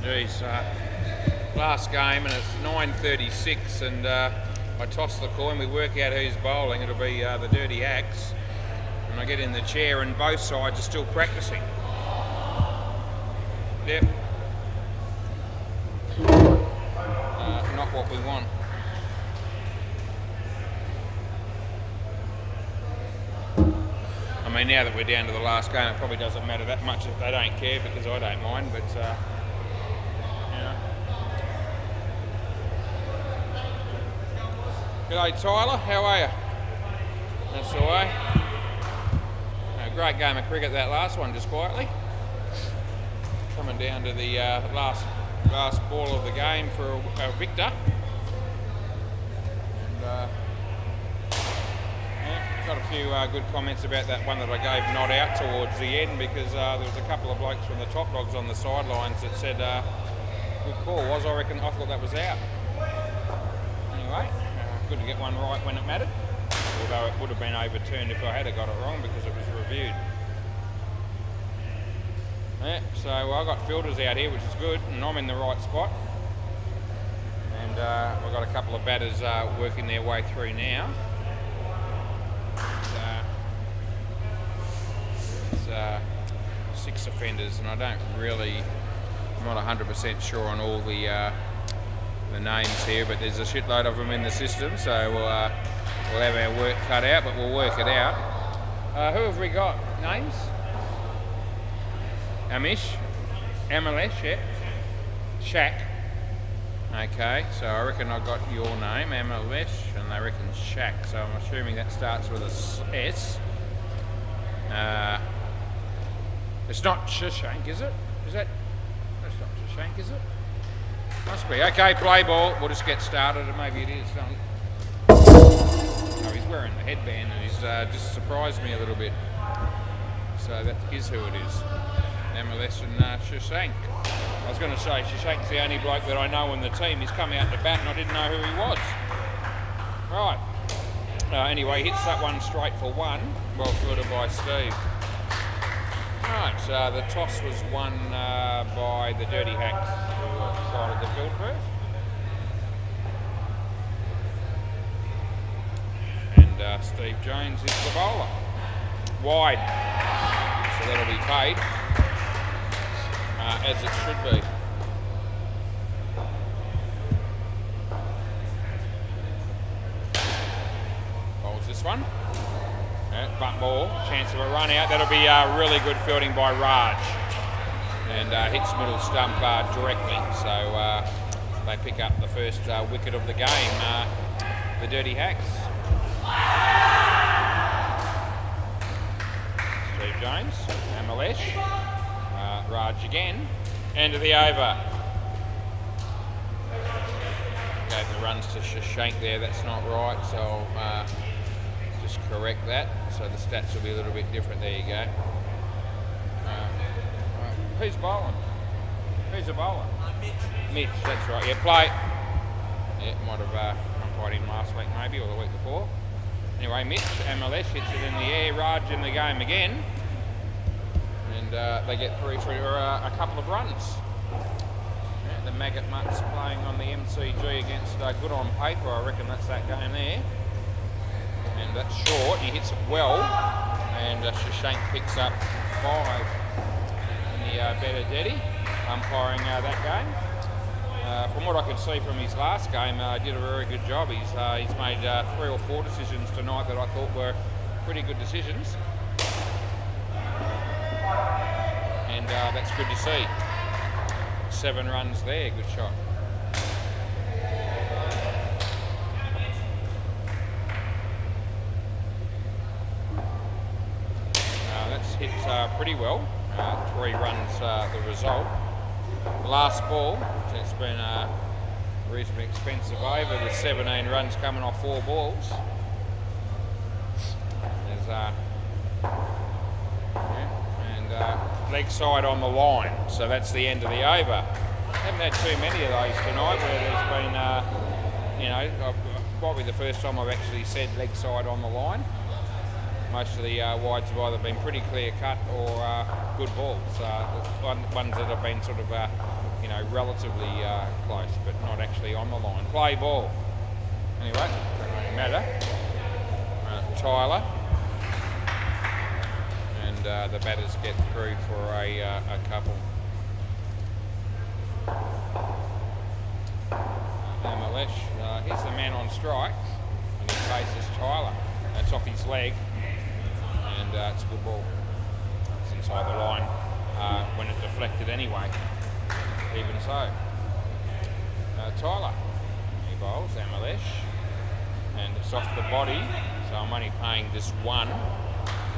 geez, last game and it's 9:36 and I toss the coin, we work out who's bowling, it'll be the Dirty Hacks. And I get in the chair and both sides are still practicing. Yep. Not what we want. I mean, now that we're down to the last game, it probably doesn't matter that much if they don't care, because I don't mind, but you know. G'day Tyler, how are you? That's the way. A great game of cricket, that last one, just quietly. Coming down to the last ball of the game for a victor. And, got a few good comments about that one that I gave not out towards the end, because there was a couple of blokes from the Top Dogs on the sidelines that said good call was, I reckon, I thought that was out. Anyway, good to get one right when it mattered, although it would have been overturned if I had got it wrong because it was reviewed. Yeah, so I got fielders out here, which is good, and I'm in the right spot. And I've got a couple of batters working their way through now. It's 6 offenders, and I don't really, I'm not 100% sure on all the names here, but there's a shitload of them in the system, so we'll have our work cut out, but we'll work it out. Who have we got? Names? Amish, Amalesh, yeah. Shaq. Okay, so I reckon I got your name, Amalesh, and they reckon Shaq, so I'm assuming that starts with a S. It's not Shashank, is it? Is that? That's not Shashank, is it? Must be. Okay, play ball. We'll just get started, and maybe it is. Oh, he's wearing the headband, and he's just surprised me a little bit. So that is who it is. Amalesh and Shashank. I was going to say Shashank's the only bloke that I know in the team. He's come out to bat, and I didn't know who he was. Right. Anyway, hits that one straight for one. Well fielded by Steve. Right, so the toss was won by the Dirty Hacks, who decided to field first. And Steve Jones is the bowler. Wide, so that'll be paid, as it should be. Bowls this one. Butt ball, chance of a run out. That'll be really good fielding by Raj, and hits middle stump directly. So they pick up the first wicket of the game. The Dirty Hacks. Steve Jones, Amalesh, Raj again. End of the over. Gave the runs to Shashank there. That's not right. So. Just correct that, so the stats will be a little bit different. There you go. Who's bowling? Who's a bowler? Mitch, that's right. Yeah, play. Yeah, might have umpired him last week maybe, or the week before. Anyway, Mitch, Amalesh hits it in the air. Raj in the game again. And they get through for a couple of runs. Yeah, the Maggot Mutts playing on the MCG against Good on Paper. I reckon that's that game there. And that's short, he hits it well, and Shashank picks up 5 in the better Deddy, umpiring that game. From what I could see from his last game, did a very good job. He's made 3 or 4 decisions tonight that I thought were pretty good decisions. And that's good to see. 7 runs there, good shot. Hit pretty well, 3 runs the result. Last ball, it's been a reasonably expensive over with 17 runs coming off 4 balls. There's and leg side on the line, so that's the end of the over. Haven't had too many of those tonight where there's been, probably the first time I've actually said leg side on the line. Most of the wides have either been pretty clear cut or good balls, ones that have been sort of you know, relatively close, but not actually on the line. Play ball. Anyway, doesn't really matter. Tyler. And the batters get through for a couple. Malesh, here's the man on strike, and he faces Tyler. That's off his leg, and it's a good ball. It's inside the line when it deflected anyway. Even so, Tyler, he bowls Amalesh, and it's off the body, so I'm only paying just one.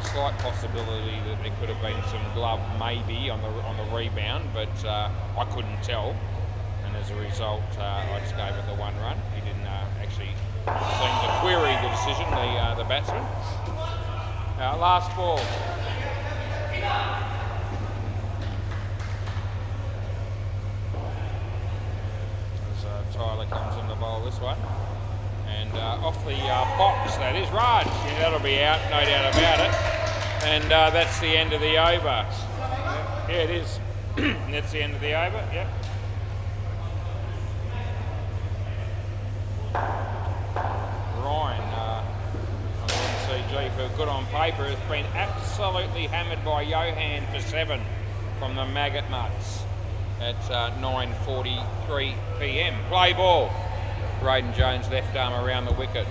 Slight possibility that there could have been some glove maybe on the rebound, but I couldn't tell, and as a result I just gave it the 1 run. He didn't actually seem to query the decision, the batsman. Last ball. As Tyler comes in the bowl this one, and off the box, that is Raj. Yeah, that'll be out, no doubt about it. And that's the end of the over. Yeah, it is. That's the end of the over, yep. Ryan on the MCG for good on paper has been absolutely hammered by Johan for 7 from the Maggot Mutts at 9:43 p.m. Play ball. Braden Jones left arm around the wicket.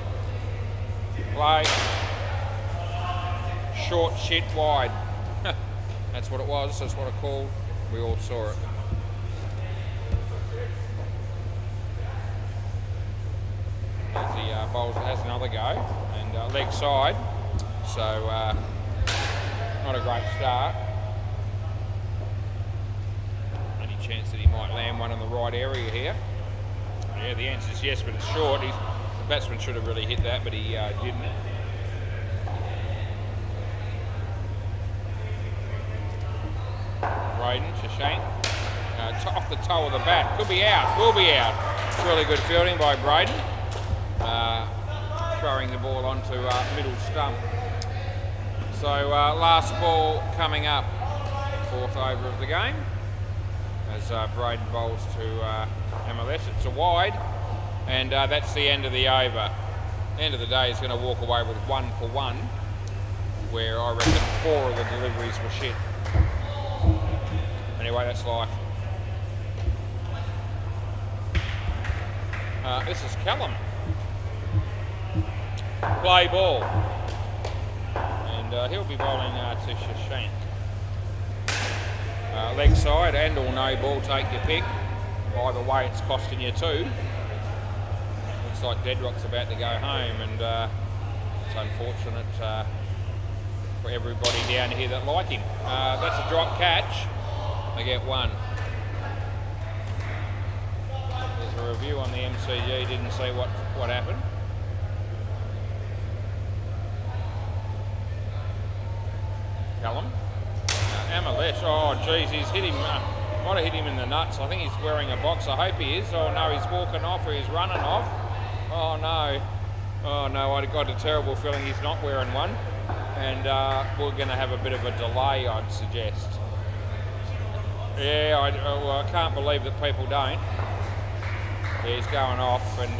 Play. Short shit wide. That's what it was, that's what it called. We all saw it. As the bowler has another go, and leg side, so not a great start. Any chance that he might land one in the right area here? Yeah, the answer is yes, but it's short. The batsman should have really hit that, but he didn't. Braden, Shashank, off the toe of the bat. Could be out, will be out. It's really good fielding by Braden. Throwing the ball onto middle stump. So last ball coming up, 4th over of the game. As Braden bowls to MLS, it's a wide, and that's the end of the over. At the end of the day, he's going to walk away with 1 for 1, where I reckon 4 of the deliveries were shit. Anyway, that's life. This is Callum. Play ball. And he'll be bowling to Shashank. Leg side and or no ball, take your pick. Either way, it's costing you 2. Looks like Deadrock's about to go home, and it's unfortunate for everybody down here that like him. That's a drop catch. They get 1. There's a review on the MCG, didn't see what happened. Callum. Amalesh, oh geez, he's hit him, might have hit him in the nuts. I think he's wearing a box, I hope he is. Oh no, he's walking off or he's running off. Oh no, I got a terrible feeling he's not wearing one. And we're going to have a bit of a delay, I'd suggest. Yeah, I can't believe that people don't. Yeah, he's going off, and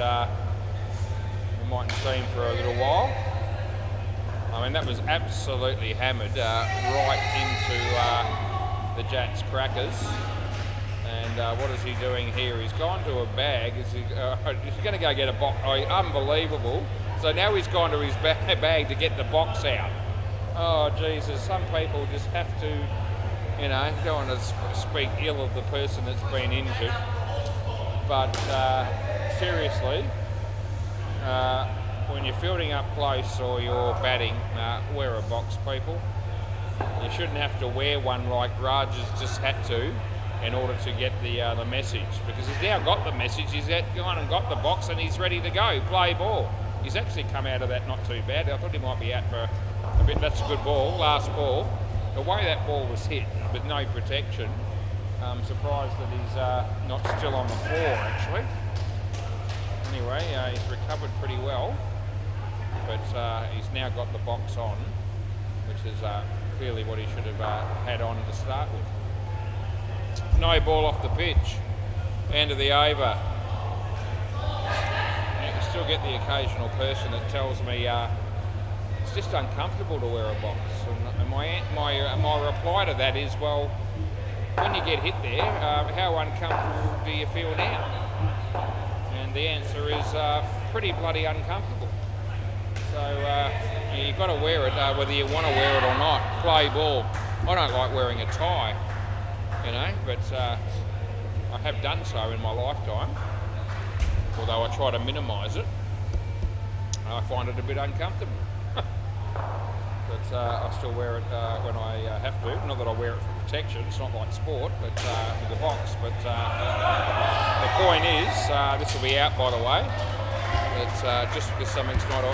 we mightn't see him for a little while. I mean, that was absolutely hammered right into the Jats crackers. And what is he doing here? He's gone to a bag. He's going to go get a box. Oh, unbelievable. So now he's gone to his bag to get the box out. Oh, Jesus, some people just have to, you know, don't want to speak ill of the person that's been injured. But seriously, when you're fielding up close or you're batting, wear a box, people. You shouldn't have to wear one like Raj has just had to in order to get the message, because he's now got the message. He's gone and got the box and he's ready to go, play ball. He's actually come out of that not too bad. I thought he might be out for a bit. That's a good ball, last ball. The way that ball was hit with no protection, I'm surprised that he's not still on the floor actually. Anyway, he's recovered pretty well, but he's now got the box on, which is clearly what he should have had on to start with. No ball off the pitch. End of the over. You can still get the occasional person that tells me it's just uncomfortable to wear a box. And my reply to that is, well, when you get hit there, how uncomfortable do you feel now? And the answer is pretty bloody uncomfortable. So you've got to wear it, whether you want to wear it or not. Play ball. I don't like wearing a tie, you know, but I have done so in my lifetime. Although I try to minimise it, I find it a bit uncomfortable. But I still wear it when I have to. Not that I wear it for protection, it's not like sport, but with the box. But the point is, this will be out by the way, that just because something's not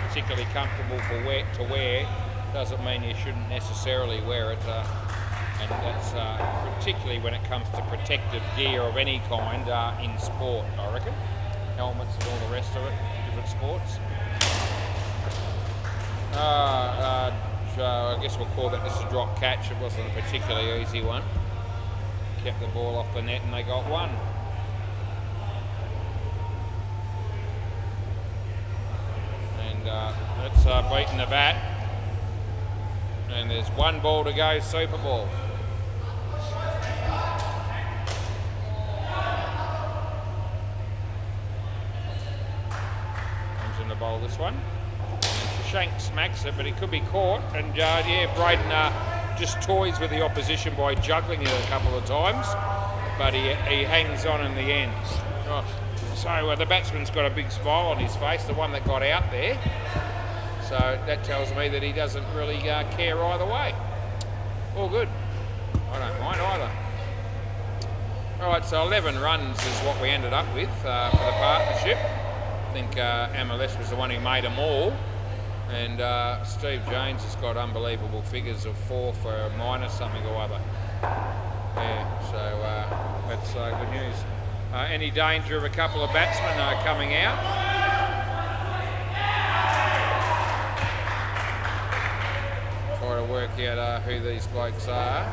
particularly comfortable to wear, doesn't mean you shouldn't necessarily wear it. And that's particularly when it comes to protective gear of any kind in sport, I reckon. Helmets and all the rest of it, different sports. I guess we'll call that just a drop catch. It wasn't a particularly easy one. Kept the ball off the net and they got one. And that's beaten the bat. And there's one ball to go, Super Ball. Comes in the bowl this one. Shank smacks it, but it could be caught. And yeah, Braden just toys with the opposition by juggling it a couple of times, but he hangs on in the end. Oh. So the batsman's got a big smile on his face, the one that got out there. So that tells me that he doesn't really care either way. All good. I don't mind either. All right, so 11 runs is what we ended up with for the partnership. I think MLS was the one who made them all. And Steve Jones has got unbelievable figures of 4 for a minus something or other. Yeah, so that's good news. Any danger of a couple of batsmen coming out? Try to work out who these blokes are.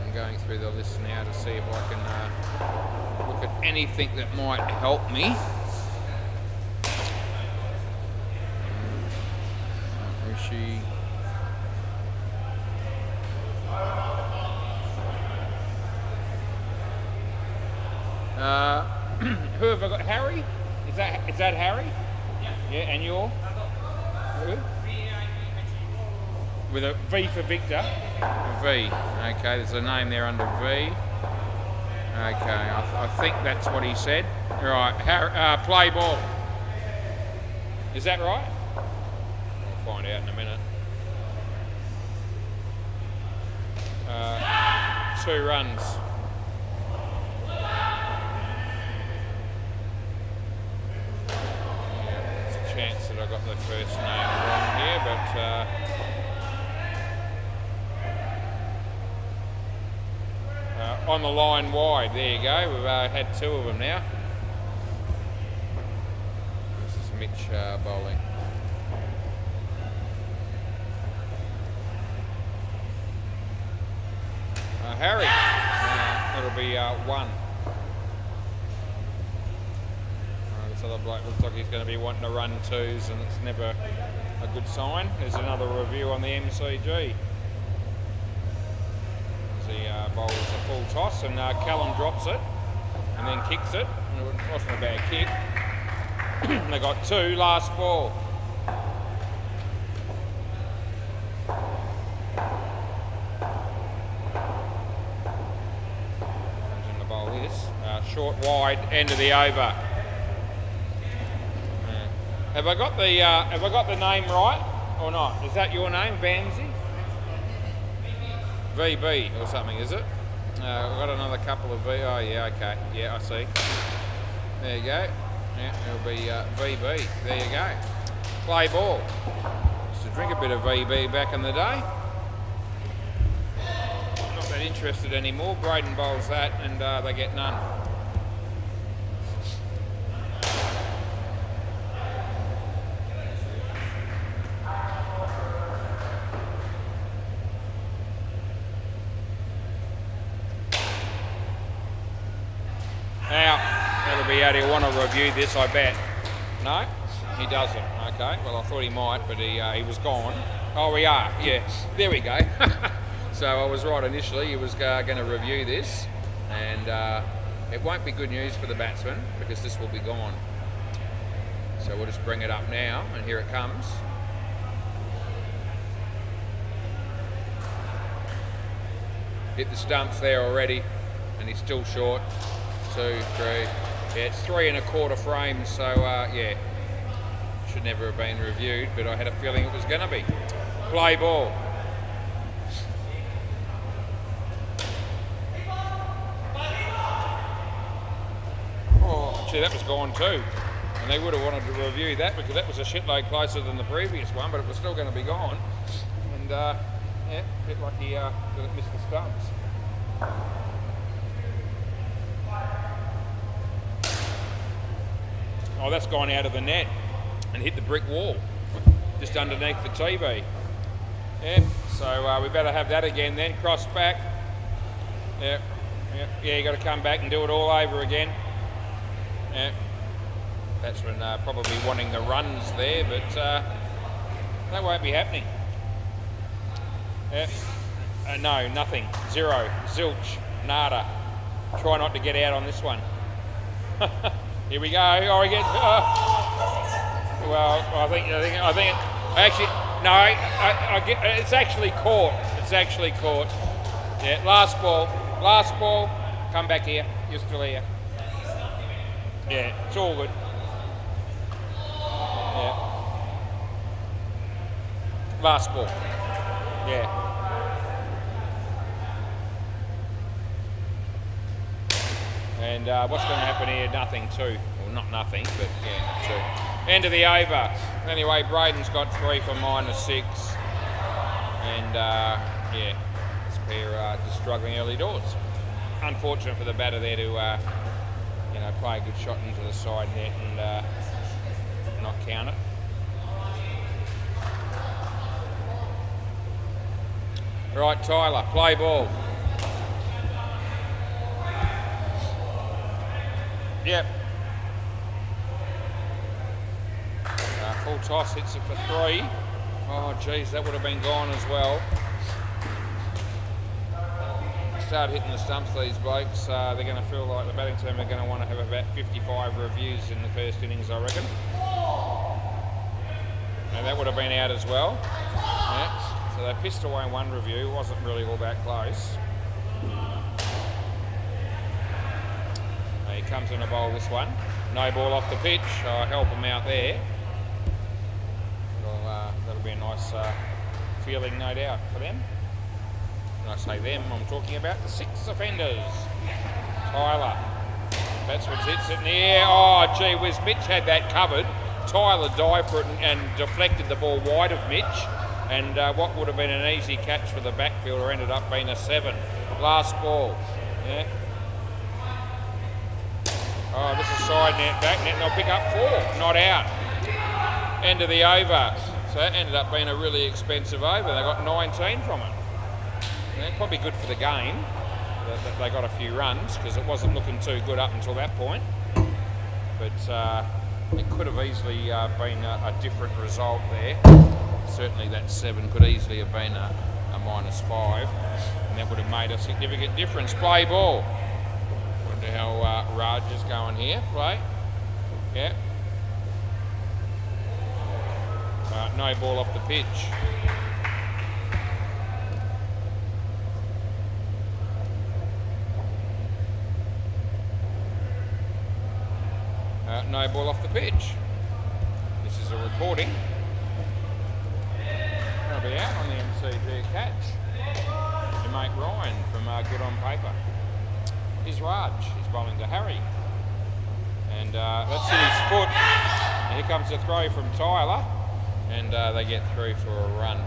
I'm going through the list now to see if I can look at anything that might help me. Rishi. Who have I got? Harry? Is that Harry? Yeah, and you're? Who? With a V for Victor? V. Okay, there's a name there under V. Okay, I think that's what he said. Right, Harry, play ball. Is that right? I'll find out in a minute. 2 runs. Chance that I got the first name wrong here, but on the line wide, there you go. We've had 2 of them now. This is Mitch bowling. Harry, it'll be 1. This other bloke looks like he's going to be wanting to run 2s, and it's never a good sign. There's another review on the MCG. As he bowls a full toss, and Callum drops it and then kicks it. It wasn't a bad kick. They got 2, last ball. Comes in the bowl this. Short wide, end of the over. Have I got the name right or not? Is that your name, Vamsy? VB or something, is it? We've got another couple of V. Oh yeah, okay. Yeah, I see. There you go. Yeah, it'll be VB. There you go. Play ball. Used to drink a bit of VB back in the day. Not that interested anymore. Braden bowls that, and they get none. be able to want to review this, I bet. No, he doesn't. Okay, well I thought he might, but he was gone. Oh, we are. Yeah, there we go. So I was right initially. He was going to review this, and it won't be good news for the batsman because this will be gone. So we'll just bring it up now, and here it comes. Hit the stumps there already, and he's still short. 2, 3. Yeah, it's 3 1/4 frames, so yeah, should never have been reviewed, but I had a feeling it was going to be. Play ball. Oh, gee, that was gone too. And they would have wanted to review that because that was a shitload closer than the previous one, but it was still going to be gone. And yeah, a bit lucky that it missed the stumps. Oh, that's gone out of the net and hit the brick wall just underneath the TV. Yeah, so we better have that again then. Cross back. Yeah, you got to come back and do it all over again. Yeah. That's when probably wanting the runs there, but that won't be happening. Yeah. No, nothing. 0. Zilch. Nada. Try not to get out on this one. Here we go. Oh, we get. Well, I think. Actually, no. I get. It's actually caught. It's actually caught. Yeah. Last ball. Last ball. Come back here. You're still here. Yeah. It's all good. Yeah. Last ball. Yeah. And what's going to happen here? Nothing too. Well, not nothing, but yeah, 2. End of the over. Anyway, Braden's got 3 for -6. And yeah, this pair just struggling early doors. Unfortunate for the batter there to, you know, play a good shot into the side net and not count it. Right, Tyler, play ball. Yep. Full toss, hits it for 3. Oh, geez, that would have been gone as well. Start hitting the stumps, these blokes. They're going to feel like the batting team are going to want to have about 55 reviews in the first innings, I reckon. And that would have been out as well. Yeah. So they pissed away 1 review. Wasn't really all that close. He comes in to bowl this one. No ball off the pitch. I'll help him out there. Well, that'll be a nice feeling, no doubt, for them. When I say them, I'm talking about the 6 offenders. Tyler. Batsman hits it in the air. Oh, gee whiz, Mitch had that covered. Tyler dived for it and deflected the ball wide of Mitch. And what would have been an easy catch for the backfielder ended up being a 7. Last ball. Yeah. Oh, this is side net, back net, and they'll pick up 4. Not out. End of the over. So that ended up being a really expensive over. They got 19 from it. Yeah, probably good for the game that they got a few runs because it wasn't looking too good up until that point. But it could have easily been a different result there. Certainly that 7 could easily have been a -5, and that would have made a significant difference. Play ball. Wonder how Raj is going here. Play. Yeah. No ball off the pitch. No ball off the pitch. This is a recording. I'll be out on the MCG catch. Your mate Ryan from Good on Paper. Here's Raj. He's bowling to Harry. And let's see his foot. And here comes a throw from Tyler. And they get through for a run.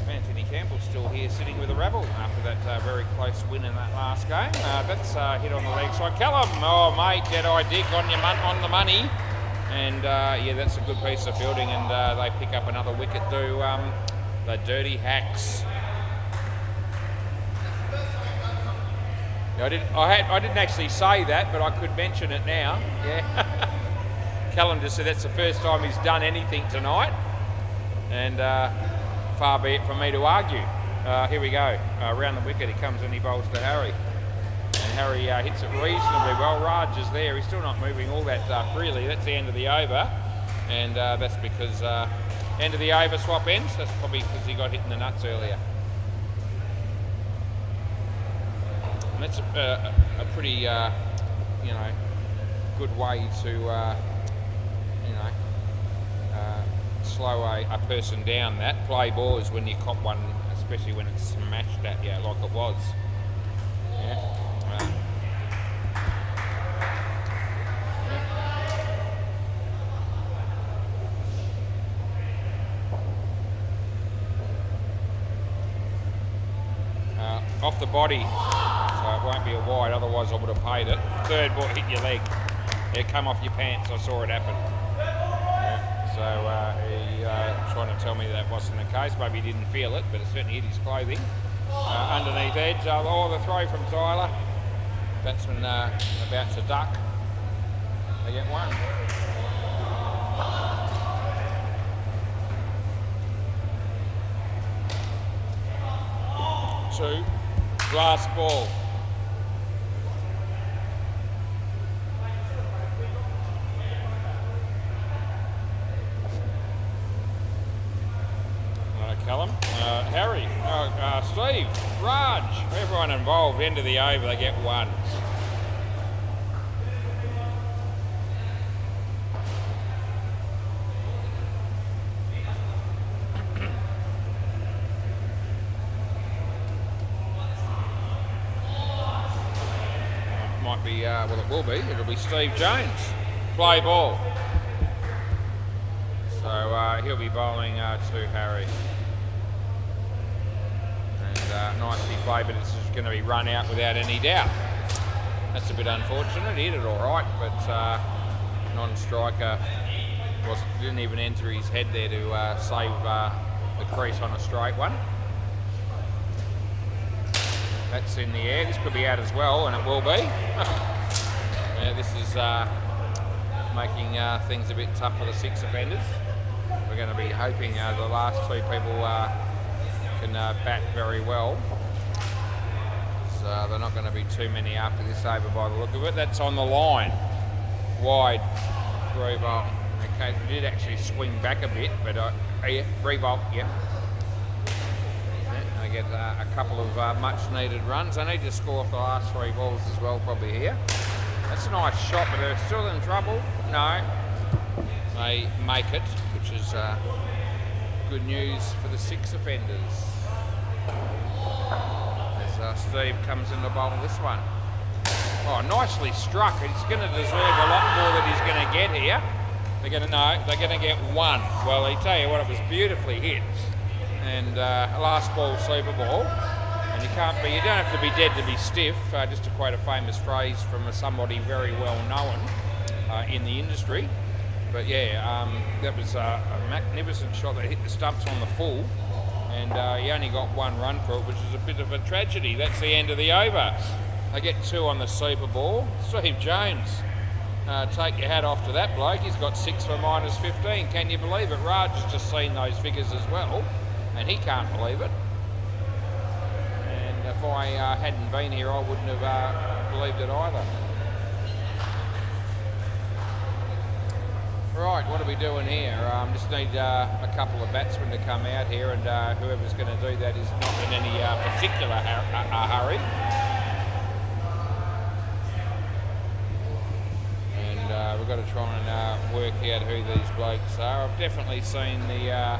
Anthony Campbell's still here sitting with a rabble after that very close win in that last game. That's hit on the leg side. Callum, oh mate, Jedi Dick on the money. And yeah, that's a good piece of fielding, and they pick up another wicket to the Dirty Hacks. I didn't actually say that, but I could mention it now. Yeah. Callum just said that's the first time he's done anything tonight, and far be it from me to argue. Here we go. Around the wicket, he comes and he bowls to Harry. And Harry hits it reasonably well. Raj is there. He's still not moving all that freely. That's the end of the over. And that's because end of the over swap ends. That's probably because he got hit in the nuts earlier. And that's a pretty, good way to, slow a person down. That play ball is when you cop one, especially when it's smashed at you like it was. Yeah. Off the body, so it won't be a wide, otherwise I would have paid it. Third ball hit your leg. It came off your pants, I saw it happen. Yeah, so he trying to tell me that wasn't the case. Maybe he didn't feel it, but it certainly hit his clothing. Underneath edge, the throw from Tyler. Batsman about to duck. They get one. 2. Last ball. Callum, Harry, Steve, Raj, everyone involved, end of the over, they get one. Might be, well it will be, it'll be Steve Jones. Play ball. So he'll be bowling to Harry. And nicely played, but it's just going to be run out without any doubt. That's a bit unfortunate. He hit it all right, but non-striker didn't even enter his head there to save the crease on a straight one. That's in the air. This could be out as well, and it will be. Yeah, this is making things a bit tough for the 6 offenders. We're going to be hoping the last 2 people can bat very well. So they're not going to be too many after this over by the look of it. That's on the line. Wide. Rebolt. Okay, it did actually swing back a bit, but yeah, Rebolt, yep. They get a couple of much needed runs. They need to score off the last 3 balls as well, probably here. That's a nice shot, but they're still in trouble. No. They make it, which is good news for the 6 offenders. As Steve comes in to bowl this one. Oh, nicely struck. He's going to deserve a lot more than he's going to get here. They're going to get 1. Well, I tell you what, it was beautifully hit. And last ball, super ball. And you don't have to be dead to be stiff. Just to quote a famous phrase from somebody very well known in the industry. But yeah, that was a magnificent shot that hit the stumps on the full. And he only got 1 run for it, which is a bit of a tragedy. That's the end of the over. They get 2 on the super ball. Steve Jones, take your hat off to that bloke. He's got 6 for -15. Can you believe it? Raj has just seen those figures as well, and he can't believe it. And if I hadn't been here, I wouldn't have believed it either. Right, what are we doing here? Just need a couple of batsmen to come out here, and whoever's going to do that is not in any particular hurry. And we've got to try and work out who these blokes are. I've definitely seen the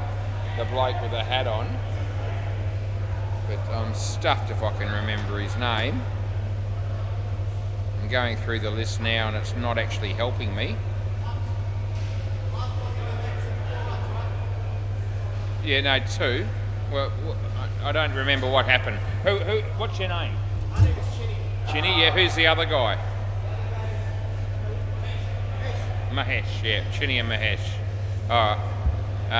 bloke with the hat on, but I'm stuffed if I can remember his name. I'm going through the list now, and it's not actually helping me. Yeah, no, 2. Well, I don't remember what happened. What's your name? My name is Chinny. Chinny, yeah. Who's the other guy? Mahesh, yeah. Chinny and Mahesh. All right. The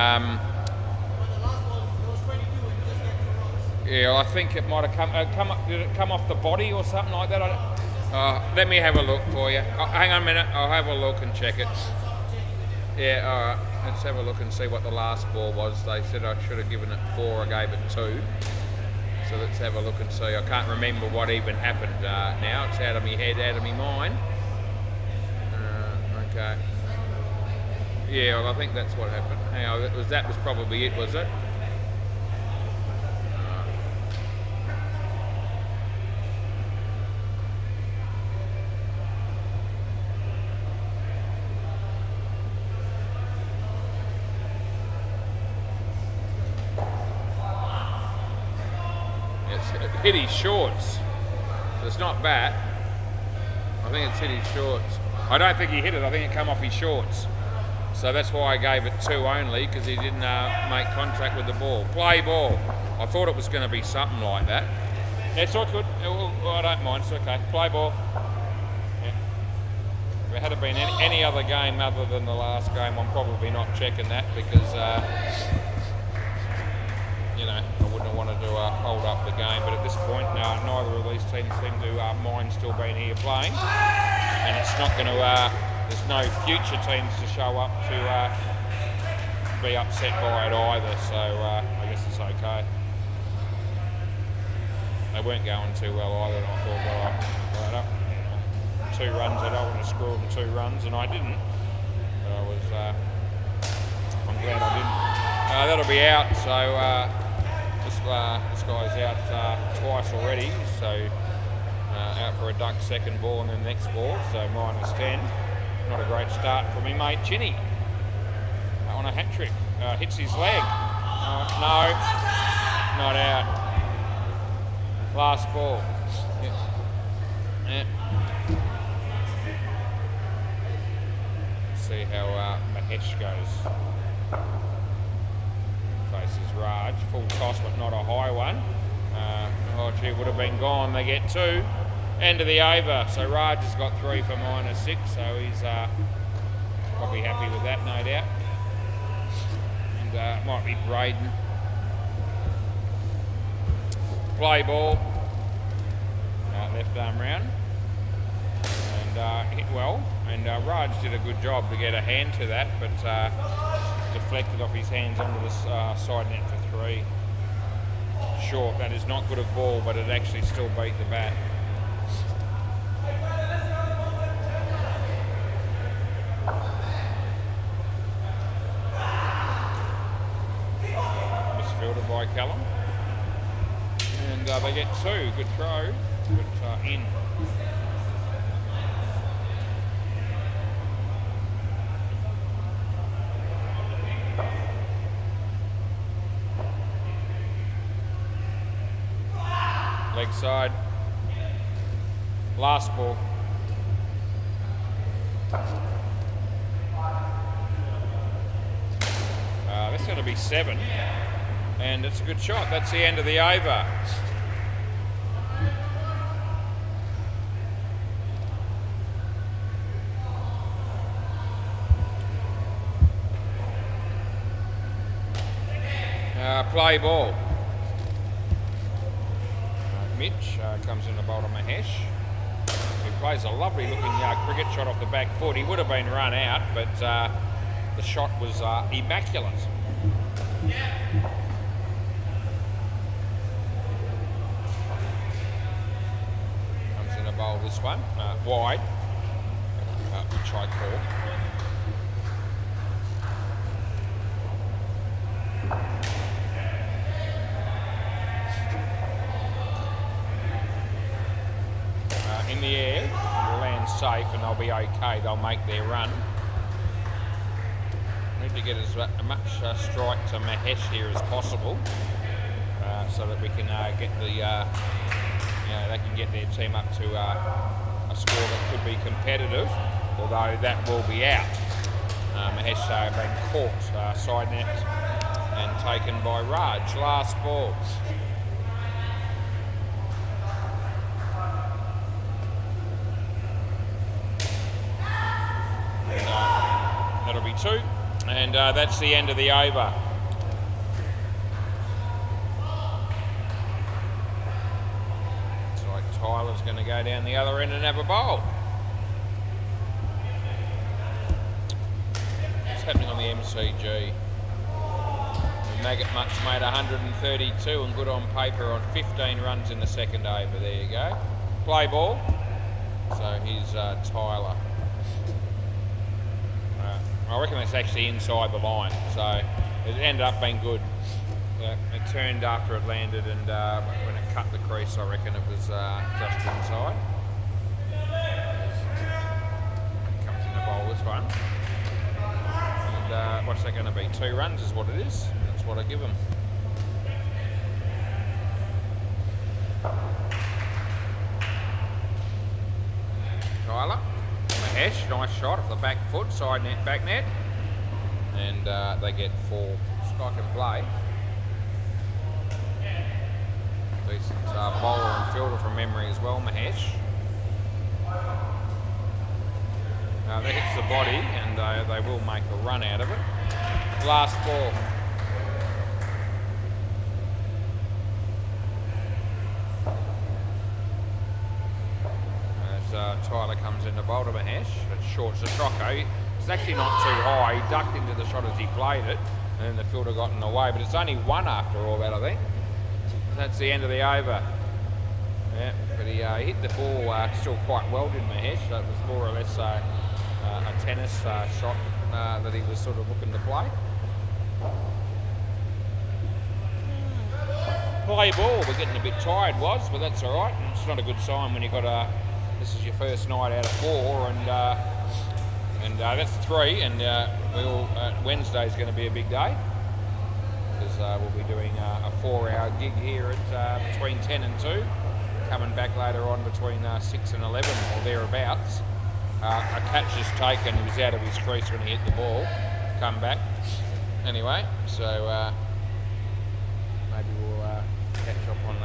last one, there was 22 and just got 2 runs. Yeah, I think it might have come up. Did it come off the body or something like that? Let me have a look for you. Hang on a minute. I'll have a look and check it. Yeah, all right. Let's have a look and see what the last ball was. They said I should have given it 4. I gave it 2. So let's have a look and see. I can't remember what even happened now. It's out of my head, out of my mind. Okay. Yeah, well, I think that's what happened. Hang on, that was probably it, was it? It hit his shorts. It's not bad. I think it's hit his shorts. I don't think he hit it. I think it came off his shorts. So that's why I gave it 2 only, because he didn't make contact with the ball. Play ball. I thought it was going to be something like that. Yeah, it's all good. I don't mind. It's okay. Play ball. Yeah. If it had been any other game other than the last game, I'm probably not checking that because, you know, I wouldn't want to hold up the game. But at this point, neither of these teams seem to mind still being here playing. And it's not going to... there's no future teams to show up to be upset by it either, so I guess it's okay. They weren't going too well either, and I thought, well, right up. 2 runs, I don't want to screw them 2 runs, and I didn't. But I'm glad I didn't. That'll be out, so this guy's out twice already, so out for a duck second ball and then next ball, so -10. Not a great start for me mate Chinny on a hat-trick. Hits his leg. No, not out. Last ball. Yeah. See how Mahesh goes. Faces Raj. Full toss but not a high one. Oh gee, would have been gone. They get 2. End of the over, so Raj has got 3 for -6, so he's probably happy with that, no doubt. And it might be Braden. Play ball, left arm round, and hit well. And Raj did a good job to get a hand to that, but deflected off his hands onto the side net for 3. Short, that is not good a ball, but it actually still beat the bat. Misfielded by Callum. And they get 2. Good throw, but in. Leg side. Last ball. That's going to be 7. And it's a good shot. That's the end of the over. Play ball. Mitch comes in the bowl to Mahesh, who plays a lovely looking cricket shot off the back foot. He would have been run out, but the shot was immaculate. Comes in the bowl this one, wide, which I call. In the air, will land safe and they'll be okay. They'll make their run. Need to get as much strike to Mahesh here as possible, so that we can get the, they can get their team up to a score that could be competitive. Although that will be out. Mahesh been caught side net and taken by Raj. Last ball. That'll be 2, and that's the end of the over. Tyler's going to go down the other end and have a bowl. What's happening on the MCG? The Maggot Mutt's made 132 and good on paper on 15 runs in the second over. There you go. Play ball. So here's Tyler. I reckon that's actually inside the line, so it ended up being good. It turned after it landed, and when it cut the crease, I reckon it was just inside. Comes in the bowl, this one. And what's that going to be? 2 runs is what it is. That's what I give them. Tyler. Mahesh, nice shot off the back foot, side net, back net. And they get 4. Strike and play. Decent bowler and fielder from memory as well, Mahesh. That hits the body, and they will make a run out of it. Last ball. As Tyler comes in to bowl to Mahesh, it's short to Trocco. It's actually not too high. He ducked into the shot as he played it, and then the fielder got in the way, but it's only 1 after all that, I think. That's the end of the over. Yeah, but he hit the ball still quite well, did Mahesh. So it was more or less a tennis shot that he was sort of looking to play. Play ball, we're getting a bit tired, but that's all right. It's not a good sign when you've got this is your first night out of 4, and that's 3, and Wednesday's going to be a big day. We'll be doing a 4-hour gig here at between 10 and 2, coming back later on between 6 and 11 or thereabouts. A catch is taken. He was out of his crease when he hit the ball. Come back. Anyway, so maybe we'll catch up on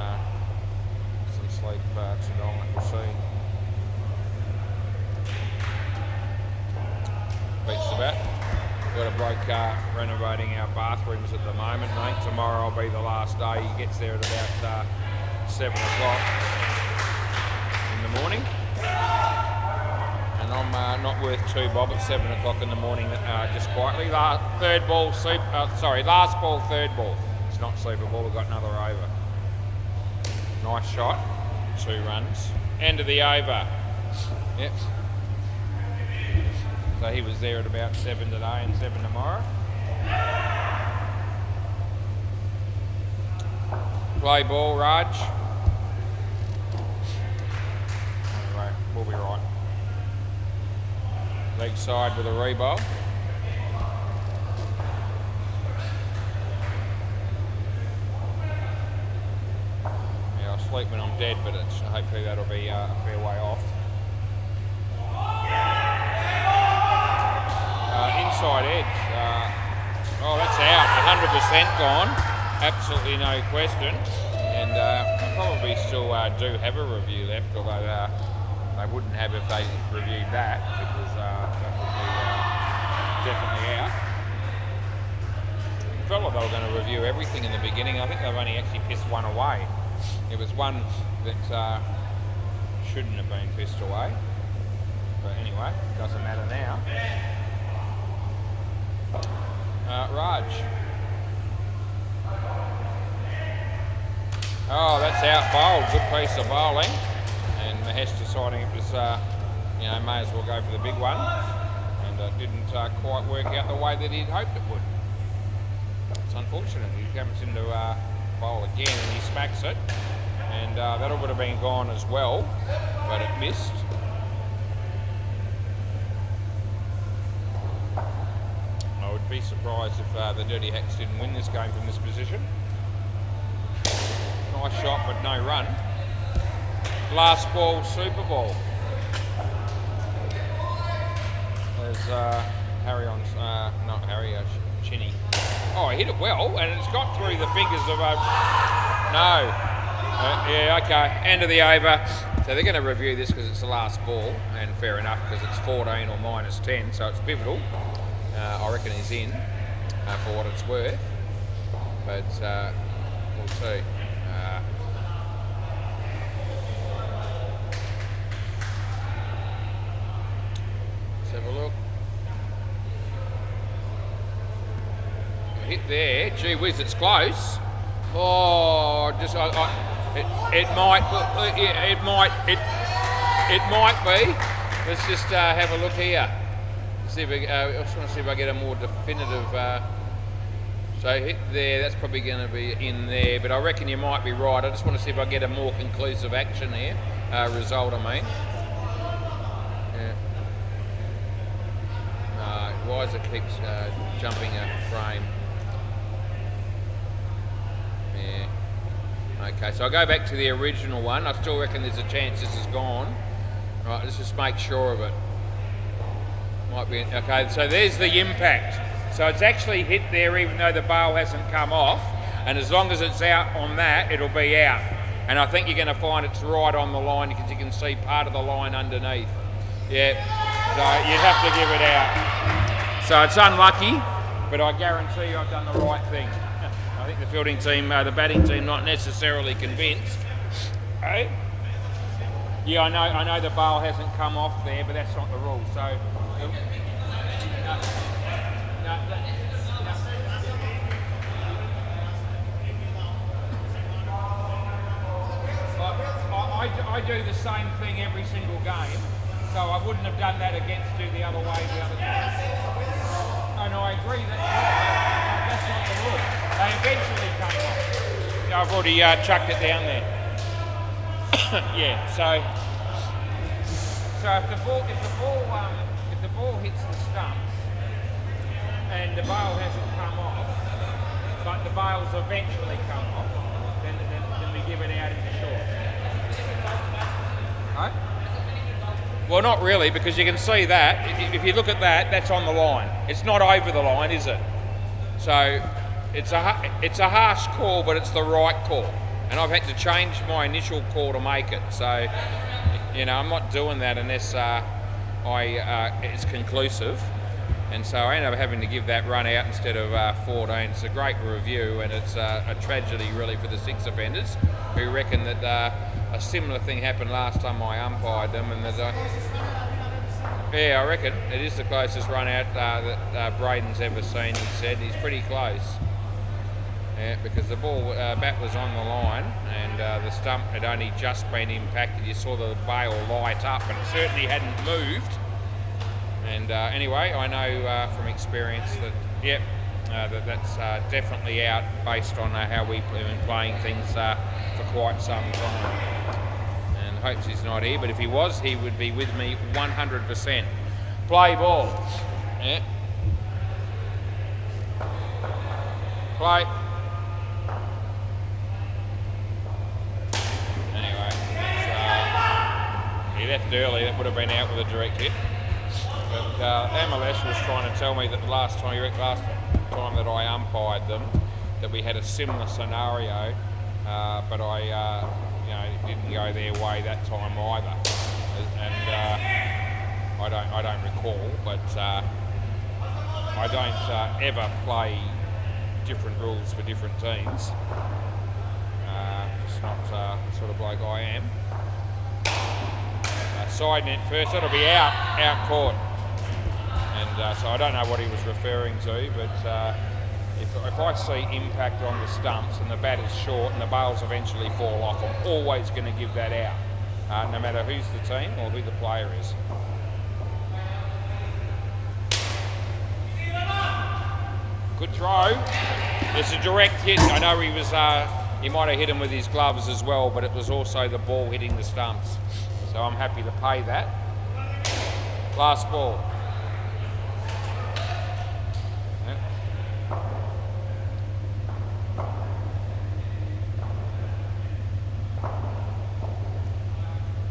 some sleep tonight. We'll see. Beats the bat. Got a bloke renovating our bathrooms at the moment, mate. Tomorrow will be the last day. He gets there at about 7 o'clock in the morning. And I'm not worth 2 bob at 7 o'clock in the morning, just quietly. Last ball, third ball. It's not super ball, we've got another over. Nice shot, 2 runs. End of the over. Yep. So he was there at about 7 today and 7 tomorrow. Play ball, Raj. Anyway, we'll be right. Leg side with a rebowl. Yeah, I'll sleep when I'm dead, but hopefully that'll be a fair way off. Inside edge. That's out. 100% gone. Absolutely no question. And I probably still do have a review left, although they wouldn't have if they reviewed that, because that would be definitely out. It felt like they were going to review everything in the beginning. I think they've only actually pissed one away. It was one that shouldn't have been pissed away. But anyway, doesn't matter now. Raj. Oh, that's out bowled. Good piece of bowling. And Mahesh deciding it was, may as well go for the big one. And it didn't quite work out the way that he'd hoped it would. It's unfortunate. He comes into bowl again and he smacks it. And that would have been gone as well, but it missed. I would be surprised if the Dirty Hacks didn't win this game from this position. Nice shot, but no run. Last ball, Super Bowl. There's Chinny. Oh, he hit it well, and it's got through the fingers of no. Yeah, okay, end of the over. So they're going to review this because it's the last ball, and fair enough because it's 14 or minus 10, so it's pivotal. I reckon he's in for what it's worth, but we'll see. hit there. Gee whiz, it's close. Oh, just it might be. Let's just have a look here. See if I just want to see if I get a more definitive. So hit there. That's probably going to be in there, but I reckon you might be right. I just want to see if I get a more conclusive action here. Result, I mean. Yeah. Wiser keeps jumping a frame. Yeah. Okay, so I'll go back to the original one. I still reckon there's a chance this is gone. Right, let's just make sure of it. Might be, okay, so there's the impact. So it's actually hit there even though the bail hasn't come off, and as long as it's out on that, it'll be out. And I think you're going to find it's right on the line because you can see part of the line underneath. Yeah, so you'd have to give it out. So it's unlucky, but I guarantee you I've done the right thing. I think the fielding team, the batting team, not necessarily convinced. Hey? Yeah, I know the bail hasn't come off there, but that's not the rule. So, I do the same thing every single game, so I wouldn't have done that against you the other way the other time. And I agree that's not the rule. They eventually come off. Yeah, I've already chucked it down there. Yeah, so if the ball hits the stumps and the bail hasn't come off, but the bail's eventually come off, then we give it out into short. Right? Well, not really, because you can see that. If you look at that, that's on the line. It's not over the line, is it? So it's a harsh call, but it's the right call. And I've had to change my initial call to make it. So, you know, I'm not doing that unless it's conclusive. And so I ended up having to give that run out instead of 14. It's a great review, and it's a tragedy really for the 6 offenders who reckon that a similar thing happened last time I umpired them. And yeah, I reckon it is the closest run out that Braden's ever seen, he said. He's pretty close. Yeah, because the ball bat was on the line and the stump had only just been impacted. You saw the bail light up and it certainly hadn't moved. And anyway, I know from experience that, yep, that's definitely out based on how we've been playing things for quite some time. And hopes he's not here, but if he was, he would be with me 100%. Play ball. Yeah. Play. He left early, that would have been out with a direct hit. But MLS was trying to tell me that last time that I umpired them, that we had a similar scenario, but I didn't go their way that time either. And I don't recall, but I don't ever play different rules for different teams. It's not the sort of bloke I am. Side net first, that'll be out court. And so I don't know what he was referring to, but if I see impact on the stumps and the bat is short and the bails eventually fall off, I'm always going to give that out, no matter who's the team or who the player is. Good throw. It's a direct hit. I know he might have hit him with his gloves as well, but it was also the ball hitting the stumps. So I'm happy to pay that. Last ball. Yep.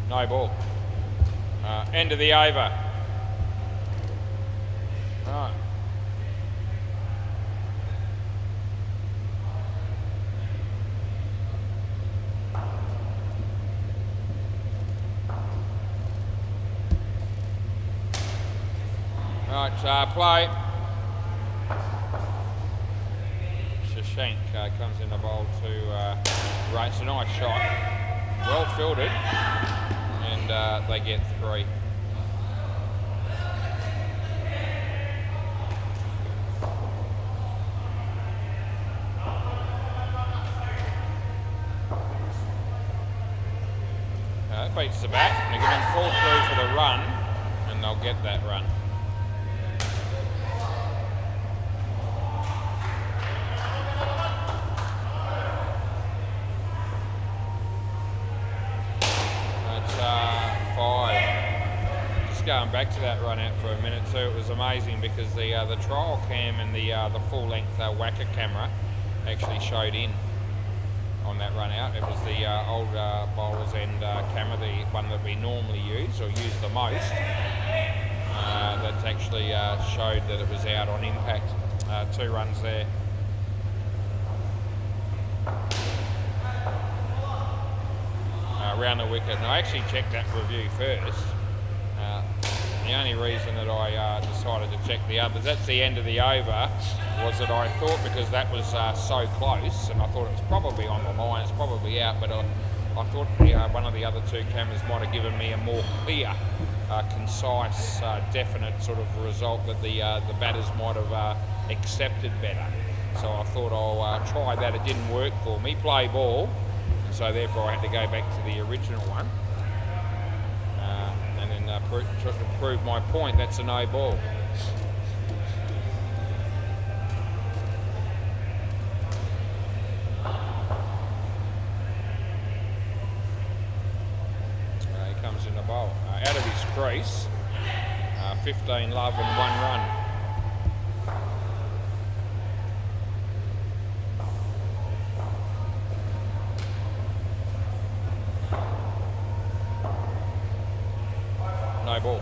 No ball. End of the over. Right. Right, play. Shashank comes in the bowl to race. A nice shot. Well fielded. And they get 3. beats the bat. They're going to fall through for the run, and they'll get that run. That's 5. Just going back to that run out for a minute too, it was amazing because the trial cam and the full-length WACA camera actually showed in on that run out. It was the old bowler's end camera, the one that we normally use or use the most, that actually showed that it was out on impact. 2 runs there. Around the wicket, and I actually checked that review first. The only reason that I decided to check the others at the end of the over was that I thought, because that was so close, and I thought it was probably on the line, it's probably out, but I thought one of the other 2 cameras might have given me a more clear, concise, definite sort of result that the batters might have accepted better. So I thought I'll try that. It didn't work for me, play ball, and so therefore I had to go back to the original one. To prove my point, that's a no ball. He comes in the bowl. Out of his crease, 15 love and 1 run. No ball.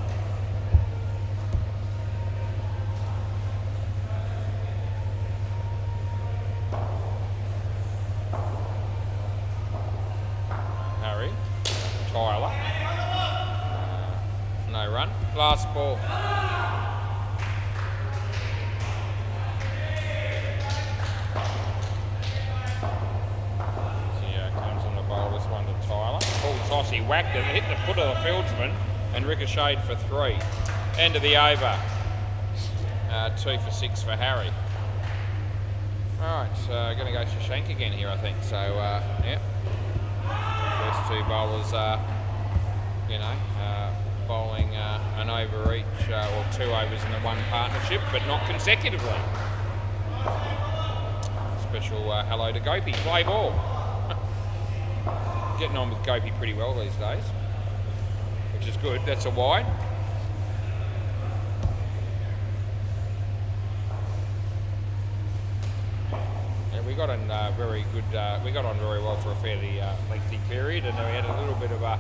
Harry, Tyler, no run. Last ball. Comes on the bowl. This one to Tyler. Full toss. He whacked it, hit the foot of the fieldsman, and ricocheted for 3. End of the over. 2 for 6 for Harry. Alright, going to go Shashank again here, I think. So, yeah. First 2 bowlers, bowling an over each, or 2 overs in the one partnership, but not consecutively. Special hello to Gopi. Play ball. Getting on with Gopi pretty well these days, which is good. That's a wide. Yeah, we got on very good. We got on very well for a fairly lengthy period, and then we had a little bit of a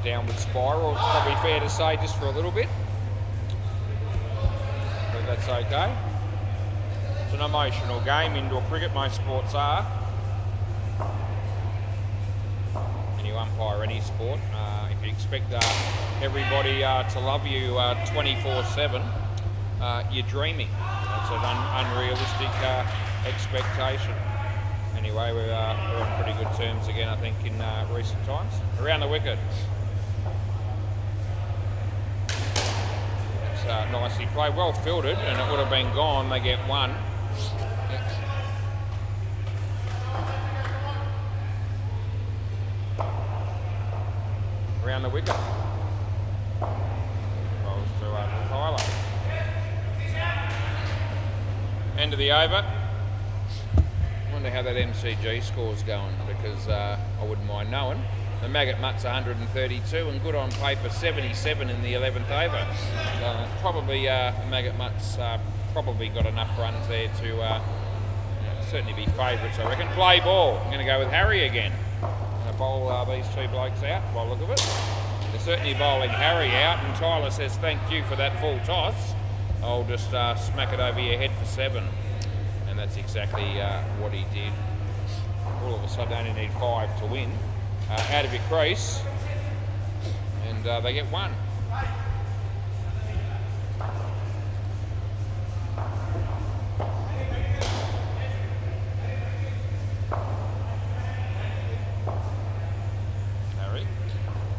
downward spiral. It's probably fair to say, just for a little bit, but that's okay. It's an emotional game. Indoor cricket, most sports are. You umpire any sport, if you expect everybody to love you 24/7, you're dreaming. That's an unrealistic expectation. Anyway, we're on pretty good terms again, I think, in recent times. Around the wicket. It's nicely played, well fielded, and it would have been gone. They get 1. Around the wicket. Rolls to Tyler. End of the over. Wonder how that MCG score's going, because I wouldn't mind knowing. The Maggot Mutt's 132 and good on paper 77 in the 11th over. Probably Maggot Mutt's probably got enough runs there to certainly be favourites, I reckon. Play ball. I'm going to go with Harry again. Bowl these 2 blokes out by the look of it. They're certainly bowling Harry out, and Tyler says thank you for that full toss. I'll just smack it over your head for 7. And that's exactly what he did. All of a sudden only need 5 to win. Out of your crease, and they get 1.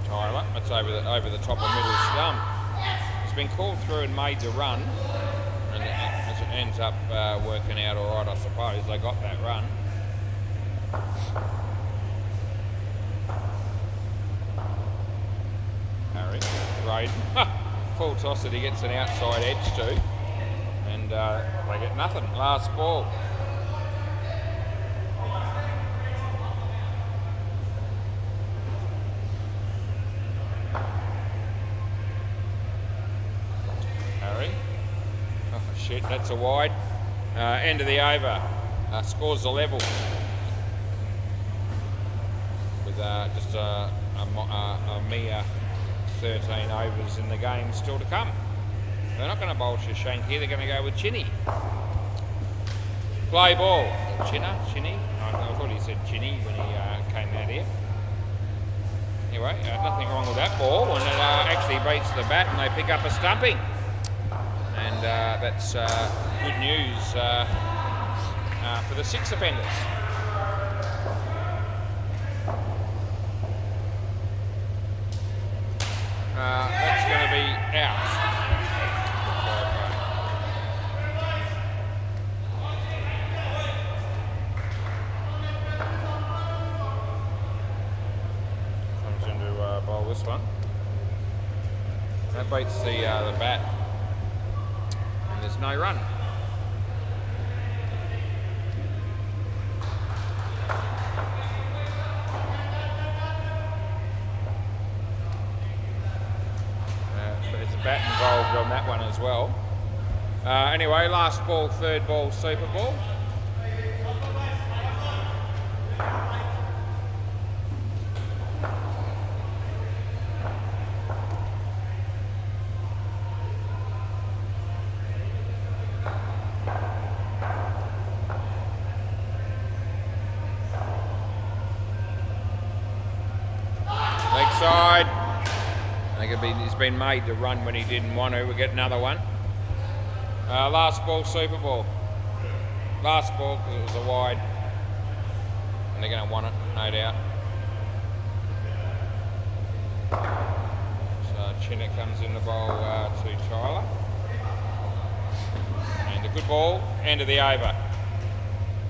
Tyler, that's over the top of middle stump. It's been called through and made the run, and as it ends up working out all right, I suppose. They got that run. Raid. Full toss that he gets an outside edge to. And they get nothing. Last ball. Harry. Oh shit, that's a wide. End of the over. Scores the level. With just a mere 13 overs in the game still to come. They're not going to bowl Shashank here, they're going to go with Chinny. Play ball. Chinny? I thought he said Chinny when he came out here. Anyway, nothing wrong with that ball, and it actually beats the bat and they pick up a stumping. And that's good news for the six offenders. That's going to be out. Comes into bowl this one. That beats the bat. And there's no run. There's a bat involved on that one as well. Anyway, last ball, third ball, super ball. Leg side. I think he's been made to run when he didn't want to. We'll get another one. Last ball, super ball. Last ball because it was a wide. And they're going to want it, no doubt. So Chinner comes in the bowl to Tyler. And a good ball, end of the over.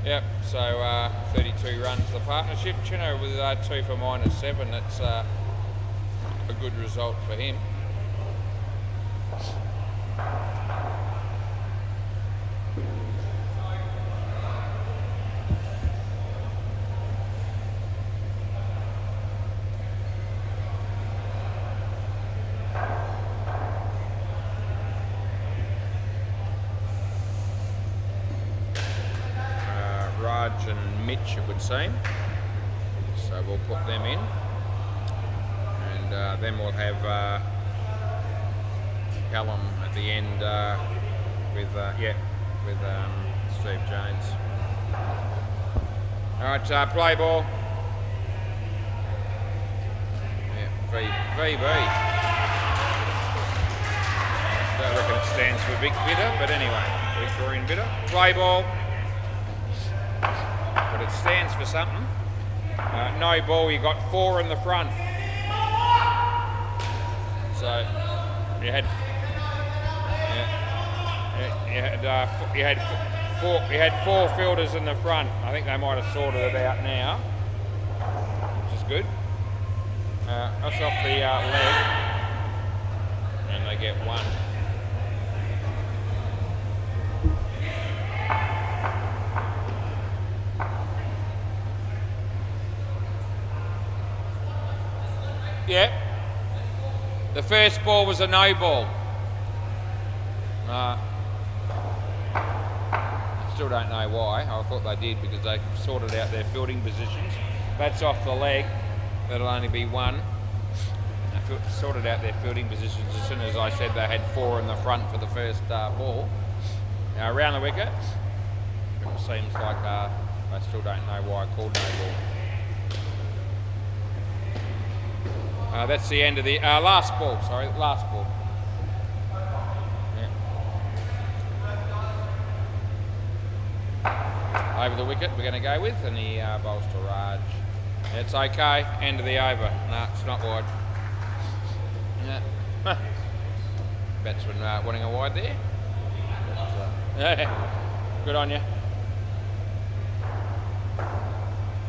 Yep, so 32 runs the partnership. Chinner with 2 for -7. That's a good result for him. Raj and Mitch, it would seem. So we'll put them in. And then we'll have Callum at the end with Steve Jones. All right, play ball. Yeah, VB. Don't reckon it stands for Vic Bitter, but anyway, Victorian Bitter. Play ball. But it stands for something. No ball, you got 4 in the front. So you had you had 4 fielders in the front. I think they might have sorted it out now, which is good. That's off the leg, and they get 1. Yeah. The first ball was a no ball. Still don't know why. I thought they did because they sorted out their fielding positions. That's off the leg. That'll only be 1. They sorted out their fielding positions as soon as I said they had 4 in the front for the first ball. Now around the wicket, it seems like I still don't know why I called no ball. That's the end of the last ball. Sorry, last ball. Yeah. Over the wicket, we're going to go with, and he bowls to Raj. It's okay. End of the over. No, it's not wide. Yeah. Batsman wanting a wide there. Yeah. Good on you.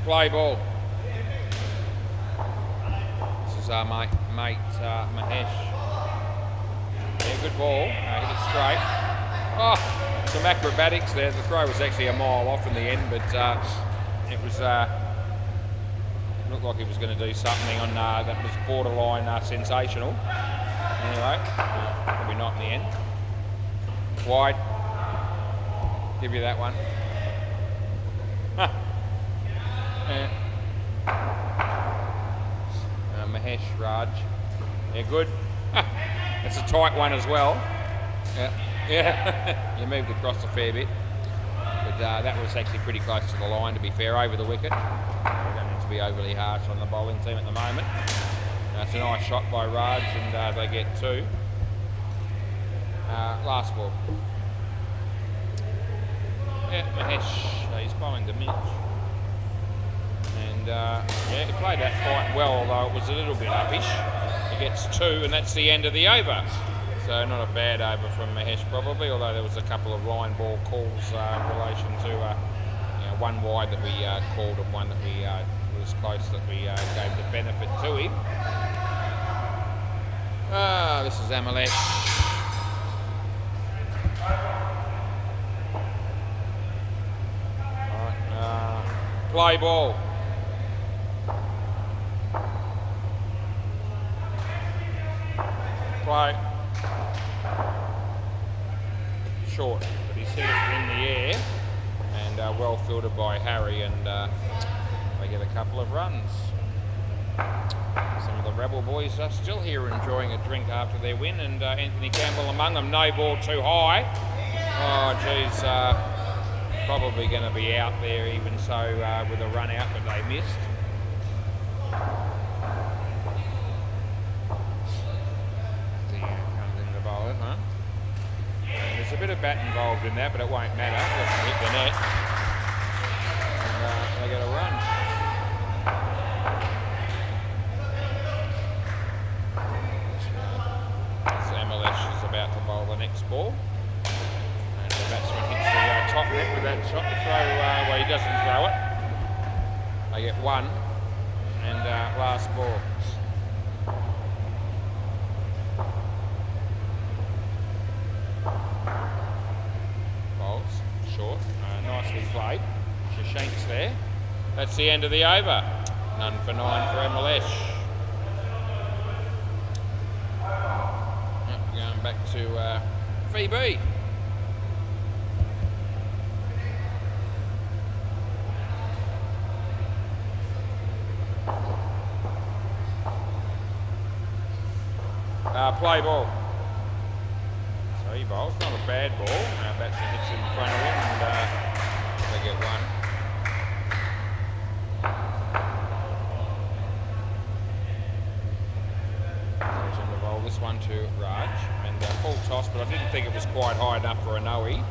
Play ball. This is mate Mahesh. Yeah, good ball. Hit it straight. Oh, some acrobatics there. The throw was actually a mile off in the end, but it was looked like he was going to do something on that was borderline sensational. Anyway, probably not in the end. Wide. Give you that one. Mahesh Raj. Yeah, good. It's a tight one as well. Yeah. You moved across a fair bit. But that was actually pretty close to the line, to be fair, over the wicket. We don't need to be overly harsh on the bowling team at the moment. It's a nice shot by Raj, and they get 2. Last ball. Yeah, Mahesh, he's bowling to Mitch. And yeah, he played that quite well, although it was a little bit uppish. He gets 2, and that's the end of the over. So not a bad over from Mahesh probably, although there was a couple of line ball calls in relation to one wide that we called and one that we was close that we gave the benefit to him. This is Amalesh. Alright, play ball. Play. Short, but he's hit it in the air and well fielded by Harry, and they get a couple of runs. Some of the Rebel boys are still here enjoying a drink after their win, and Anthony Campbell among them. No ball too high. Oh geez, probably going to be out there even so with a run out, but they missed. There's a bit of bat involved in that, but it won't matter. It doesn't hit the net. And they get a run. So Amalesh is about to bowl the next ball. And the batsman hits the top net with that shot to throw. Well, he doesn't throw it. They get 1. And last ball. Short, nicely played. Shashank's there. That's the end of the over. None for 9 for Amalesh. Yep, going back to VB. Play ball. So he bowls, not a bad ball. Batsman hits in front of him, and they get 1. Goes in the bowl. This one to Raj, and full toss, but I didn't think it was quite high enough for a no-ie.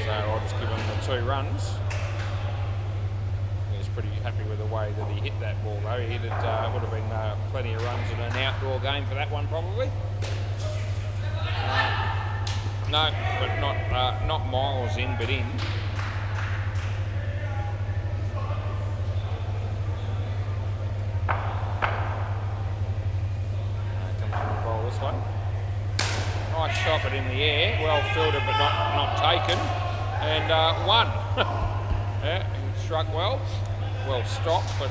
So I'll just give him the 2 runs. He was pretty happy with the way that he hit that ball, though. He hit it, would have been plenty of runs in an outdoor game for that one, probably. No, but not miles in, but in. Comes in the bowl this one. Nice shot, but in the air, well fielded, but not taken, and 1. Yeah, he struck well stopped, but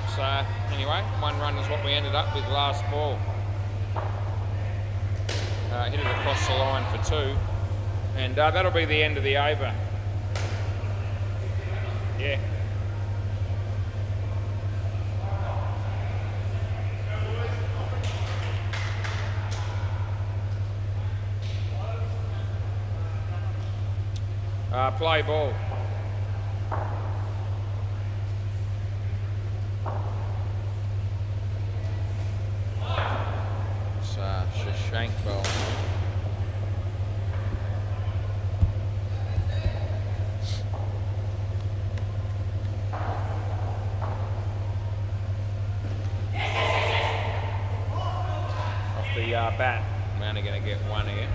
anyway, 1 run is what we ended up with last ball. Hit it across the line for 2. And that'll be the end of the over. Yeah. Play ball. It's Shashank ball. Bat. We're only going to get 1 here.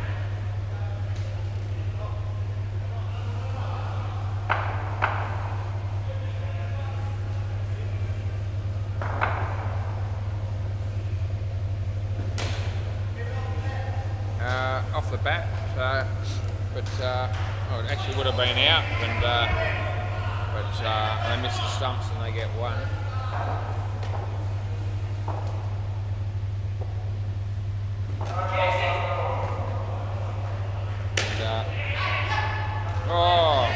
off the bat. But well, it actually would have been out, and but they missed the stumps and they get one. And, oh,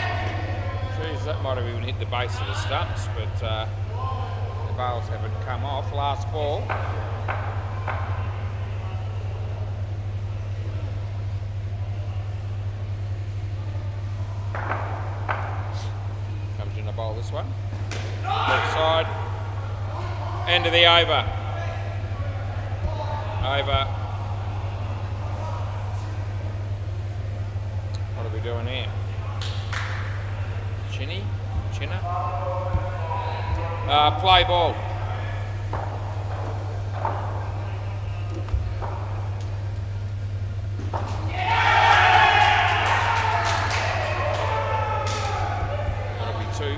geez, that might have even hit the base of the stumps, but the bails haven't come off. Last ball. Comes in the bowl, this one. Left side. End of the over. Over. What are we doing here? Chinner? Play ball. That'll be two.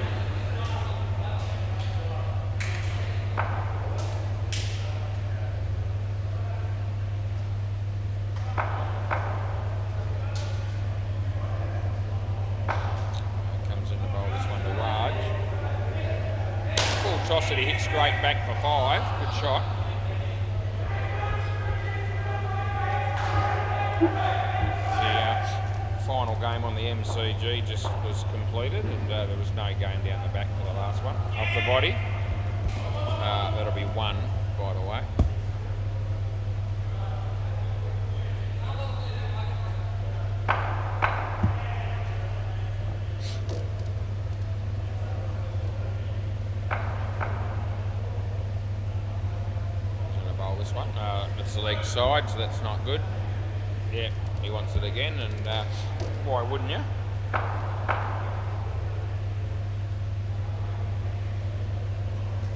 Toss it, he hit straight back for 5. Good shot. The final game on the MCG just was completed, and there was no game down the back for the last one. Off the body. That'll be 1, by the way. This one, it's the leg side, so that's not good. Yeah, he wants it again, and why wouldn't you?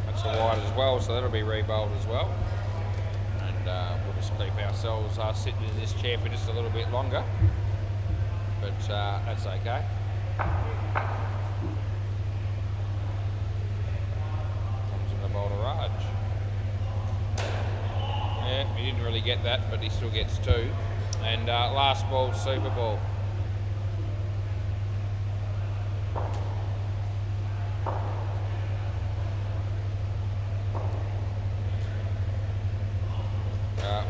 That's a wide as well, so that'll be re-bowled as well. And we'll just keep ourselves sitting in this chair for just a little bit longer, but that's okay. Comes in the bowl to Raj. Yeah, he didn't really get that, but he still gets 2. And last ball, super ball.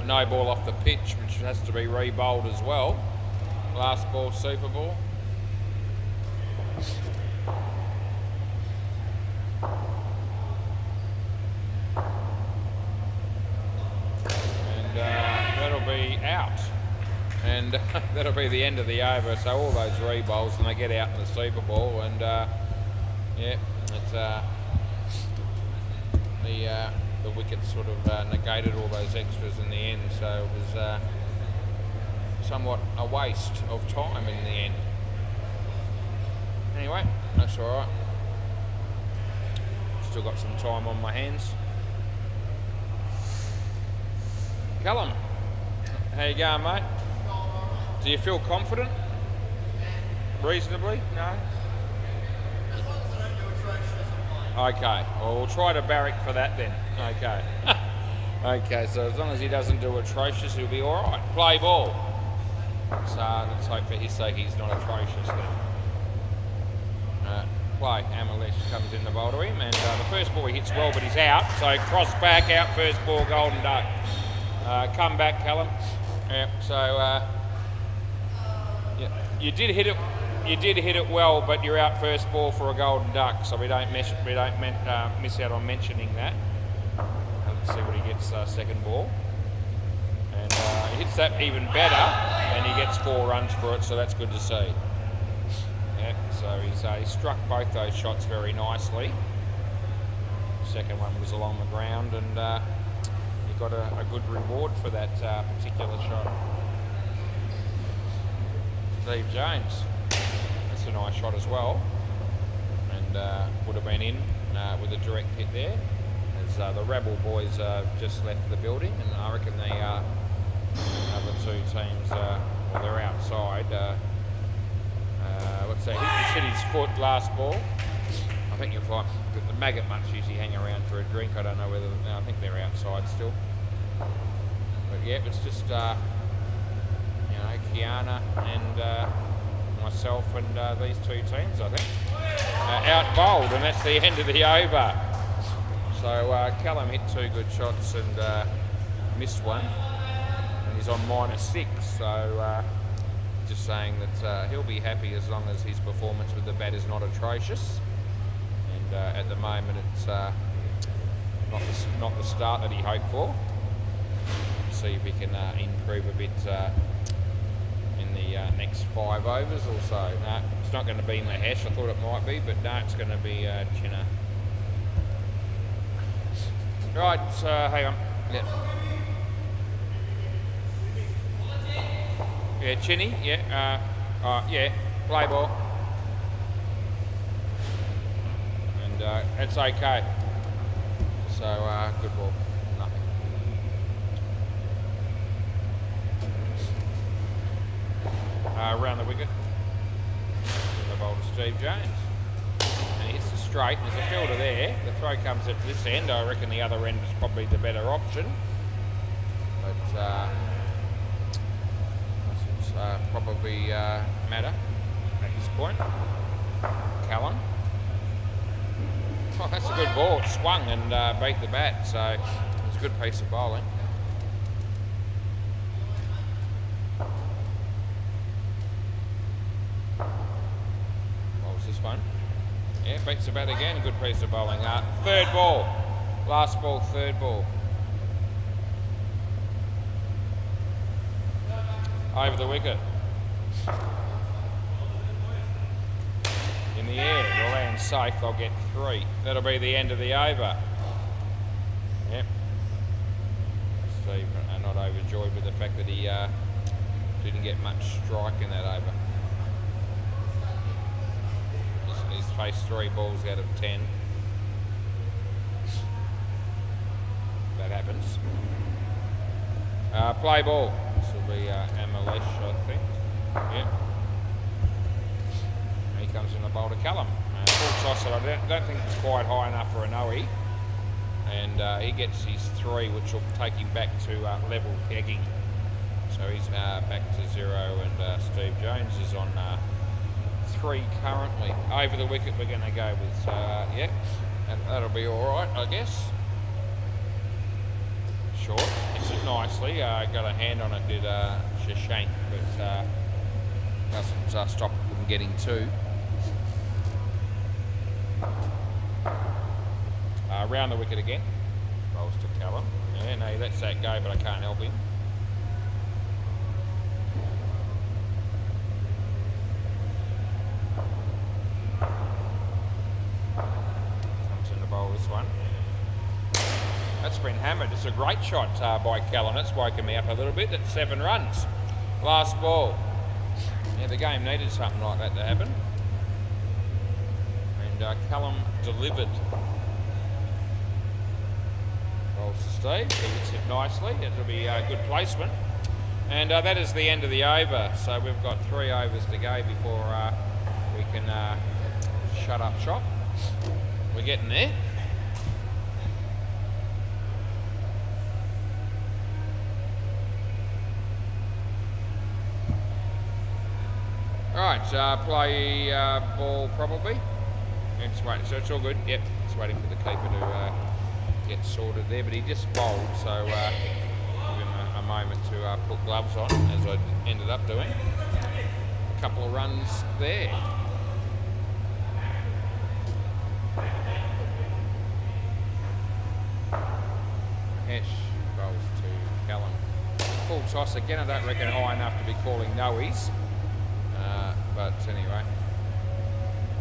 No ball off the pitch, which has to be re-bowled as well. Last ball, super ball. Out, and that'll be the end of the over. So all those re-bowls, and they get out in the Super Bowl, and yeah, it's the wicket sort of negated all those extras in the end. So it was somewhat a waste of time in the end. Anyway, that's all right. Still got some time on my hands. Callum, how you going, mate? Do you feel confident? Reasonably? No? Okay, well, we'll try to barrack for that then. Okay. Okay, so as long as he doesn't do atrocious, he'll be all right. Play ball. So let's hope for his sake he's not atrocious then. Play. Amalesh comes in the bowl to him, and the first ball he hits well, but he's out. So cross back, out first ball, golden duck. Come back, Callum. Yeah, so yeah, you did hit it. You did hit it well, but you're out first ball for a golden duck, so we don't miss out on mentioning that. Let's see what he gets second ball, and he hits that even better, and he gets 4 runs for it, so that's good to see. Yeah, so he struck both those shots very nicely. Second one was along the ground, and he got a good reward for that particular shot. Steve Jones. That's a nice shot as well, and would have been in with a direct hit there, as the Rebel boys just left the building, and I reckon the other 2 teams, well, they're outside. What's that? He just hit his foot last ball. I think you'll find that the maggot mutts usually hang around for a drink. I don't know whether, I think they're outside still. But yeah, it's just, you know, Kiana and myself and these two teams, I think, out bowled, and that's the end of the over. So Callum hit 2 good shots and missed one, and he's on -6. So just saying that he'll be happy as long as his performance with the bat is not atrocious. And at the moment, it's not the start that he hoped for. See if he can improve a bit in the next 5 overs or so. No, it's not going to be Mahesh. I thought it might be, but no, it's going to be Chinna. Right, hang on. Yep. Yeah, Chinny. Yeah. Yeah. Play ball. And it's okay. So good ball. Nothing. Around the wicket. The ball to Steve Jones. And he hits the straight, and there's a fielder there. The throw comes at this end. I reckon the other end is probably the better option. But doesn't probably matter at this point. Callum. Oh, that's a good ball. It swung and beat the bat, so it was a good piece of bowling. What was this one? Yeah, beats the bat again. A good piece of bowling. Third ball. Last ball, third ball. Over the wicket. In the air, the land's safe, they'll get 3. That'll be the end of the over. Yep. Steve not overjoyed with the fact that he didn't get much strike in that over. He's faced 3 balls out of 10. That happens. Play ball. This will be Amalesh, I think. Yep. He comes in the bowl to Callum. Full toss, I don't think it's quite high enough for a no-e. And he gets his 3, which will take him back to level pegging. So he's back to 0, and Steve Jones is on 3 currently. Over the wicket we're going to go with. So, yeah, and that'll be all right, I guess. Short. Hits it nicely. Got a hand on it, did Shashank, but doesn't stop it from getting 2. Round the wicket again. Rolls to Callum. Yeah, no, he lets that go, but I can't help him. Comes in the bowl, this one. That's been hammered. It's a great shot by Callum. That's woken me up a little bit. That's 7 runs. Last ball. Yeah, the game needed something like that to happen. And Callum delivered. Rolls to Steve. He hits it nicely. It'll be a good placement. And that is the end of the over. So we've got 3 overs to go before we can shut up shop. We're getting there. Alright, play ball probably. And just waiting, so it's all good. Yep, just waiting for the keeper to get sorted there, but he just bowled, so give him a moment to put gloves on, as I ended up doing. A couple of runs there. Hesh bowls to Callum. Full toss again. I don't reckon high enough to be calling no-ease. But anyway,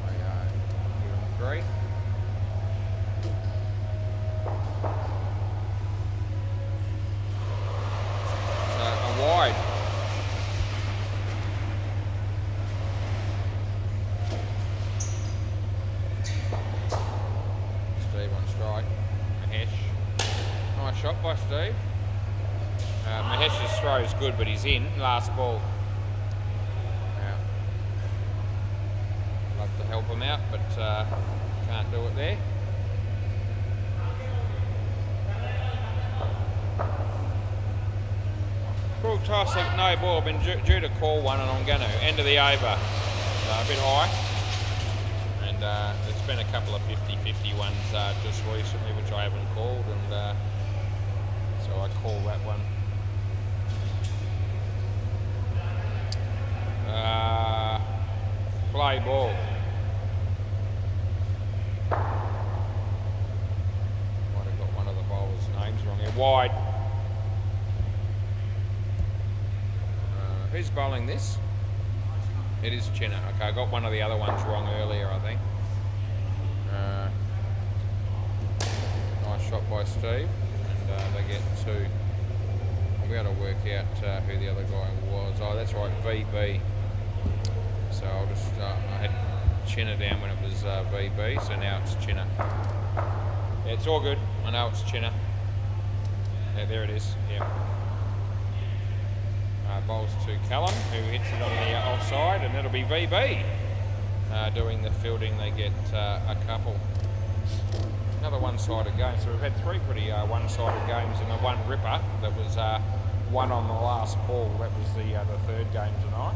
we give him 3. So a wide. Steve on strike. Mahesh. Nice shot by Steve. Mahesh's throw is good, but he's in. Last ball. Love to help him out, but can't do it there. Full toss, no ball. I've been due to call one and I'm going to. End of the over. A bit high. And there's been a couple of 50-50 ones just recently which I haven't called, and so I call that one. Play ball. Might have got one of the bowlers' names wrong here. Wide. Who's bowling this? It is Chinner. Okay, I got one of the other ones wrong earlier, I think. Nice shot by Steve, and they get two. I'll be able to work out who the other guy was. Oh, that's right, VB. So I'll just, I had Chinner down when it was VB, so now it's Chinner. Yeah, it's all good. I know it's Chinner. Yeah, there it is. Yeah. Bowls to Callum, who hits it on the offside, and it'll be VB doing the fielding. They get a couple. Another one-sided game. So we've had three pretty one-sided games, and a one ripper that was one on the last ball. That was the third game tonight.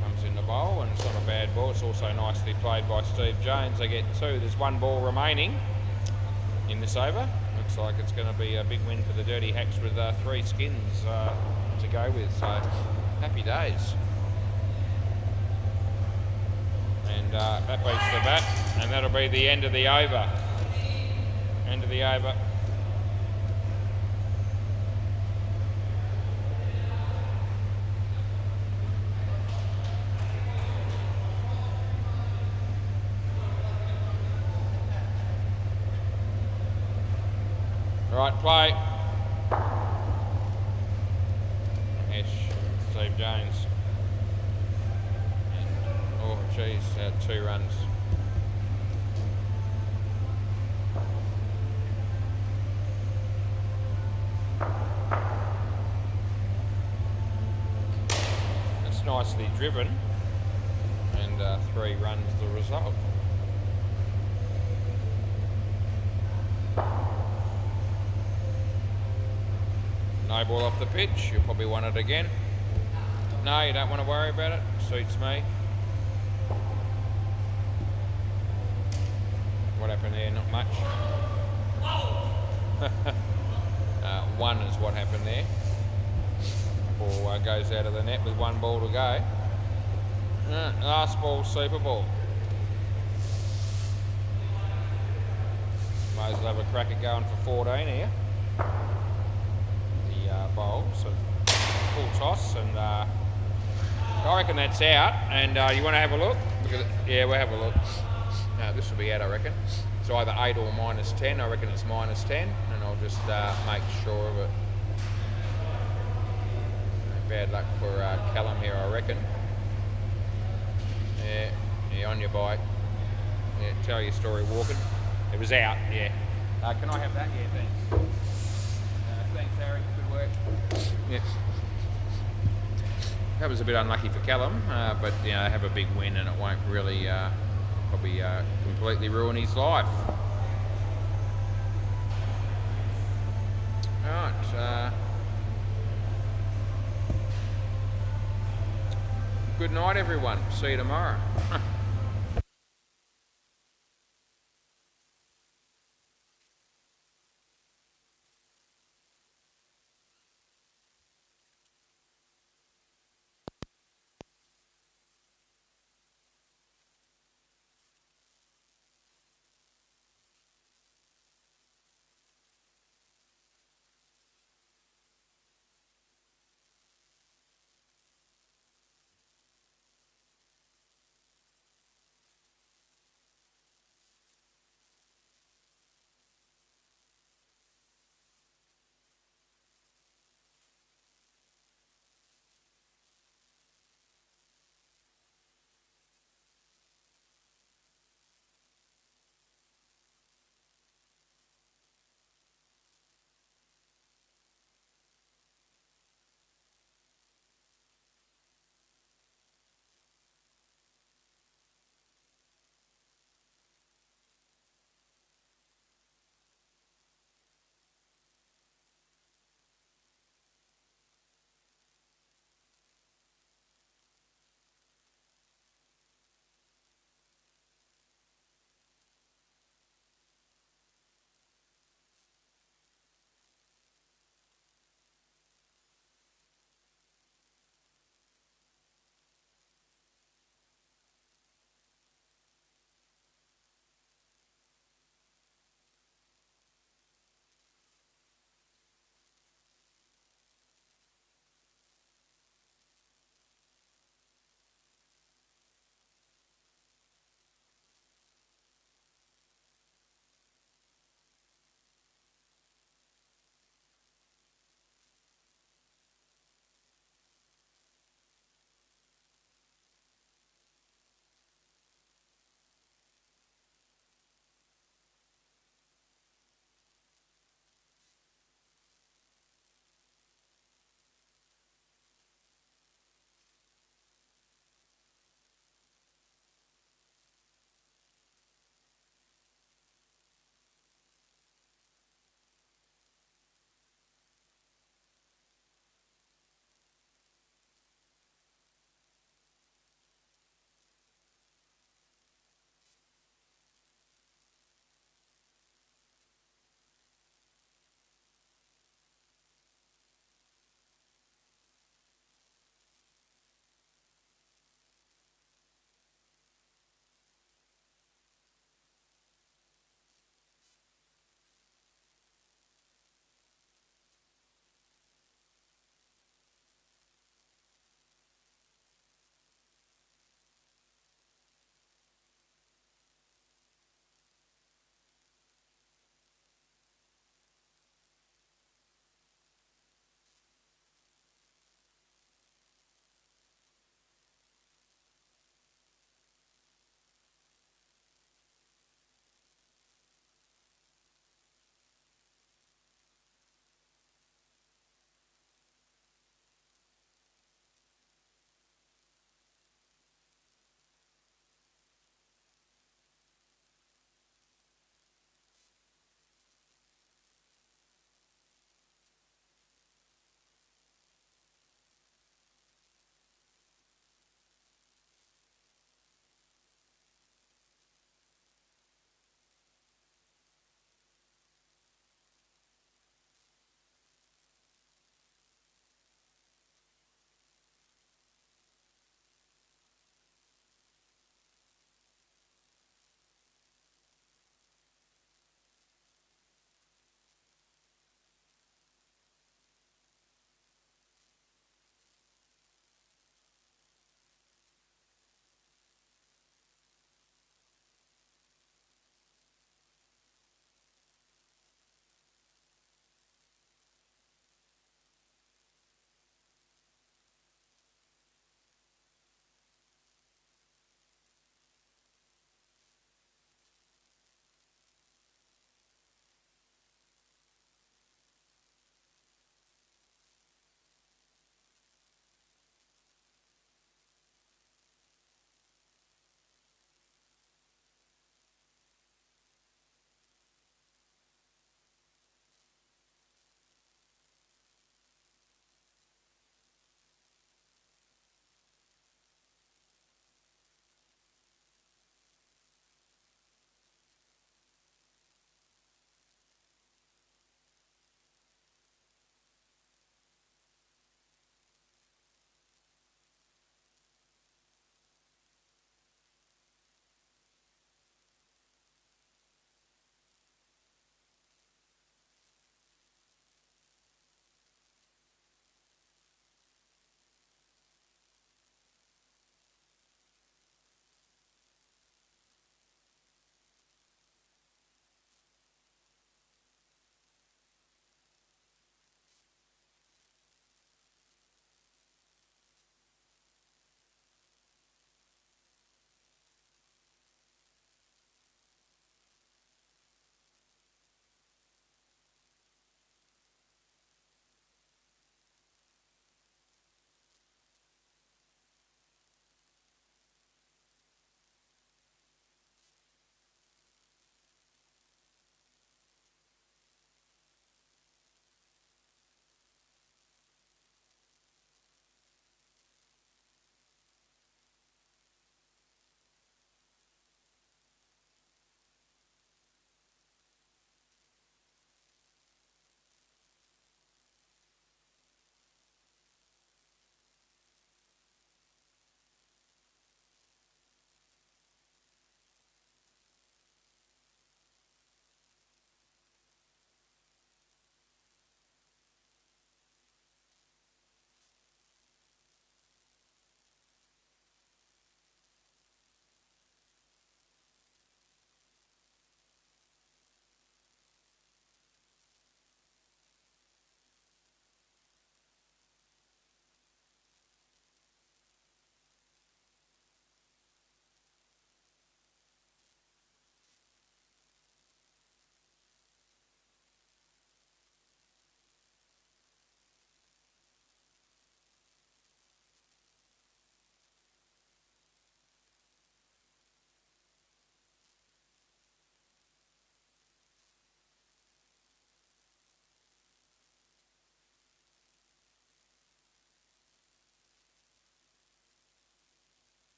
Comes in the bowl, and it's not a bad ball. It's also nicely played by Steve Jones. They get two. There's one ball remaining in this over. Looks like it's going to be a big win for the Dirty Hacks with three skins to go with. So happy days. And that beats the bat, and that'll be the end of the over. End of the over. Right, play. Ish, Steve Jones. Oh, geez, 2 runs. It's nicely driven, and 3 runs the result. No ball off the pitch, you'll probably want it again. No, you don't want to worry about it, suits me. What happened there? Not much. One is what happened there. Ball goes out of the net with 1 ball to go. Last ball, Super Ball. Might as well have a crack at going for 14 here. Bowl, so full toss, and I reckon that's out. And you want to have a look? Yeah, we'll have a look. This will be out, I reckon. It's either 8 or -10. I reckon it's -10, and I'll just make sure of it. Bad luck for Callum here, I reckon. Yeah, on your bike. Yeah, tell your story walking. It was out, yeah. Can I have that? Yeah, thanks. Thanks, Harry. Good work. Yeah. That was a bit unlucky for Callum, but you know, they have a big win, and it won't really probably completely ruin his life. Alright. Good night, everyone. See you tomorrow.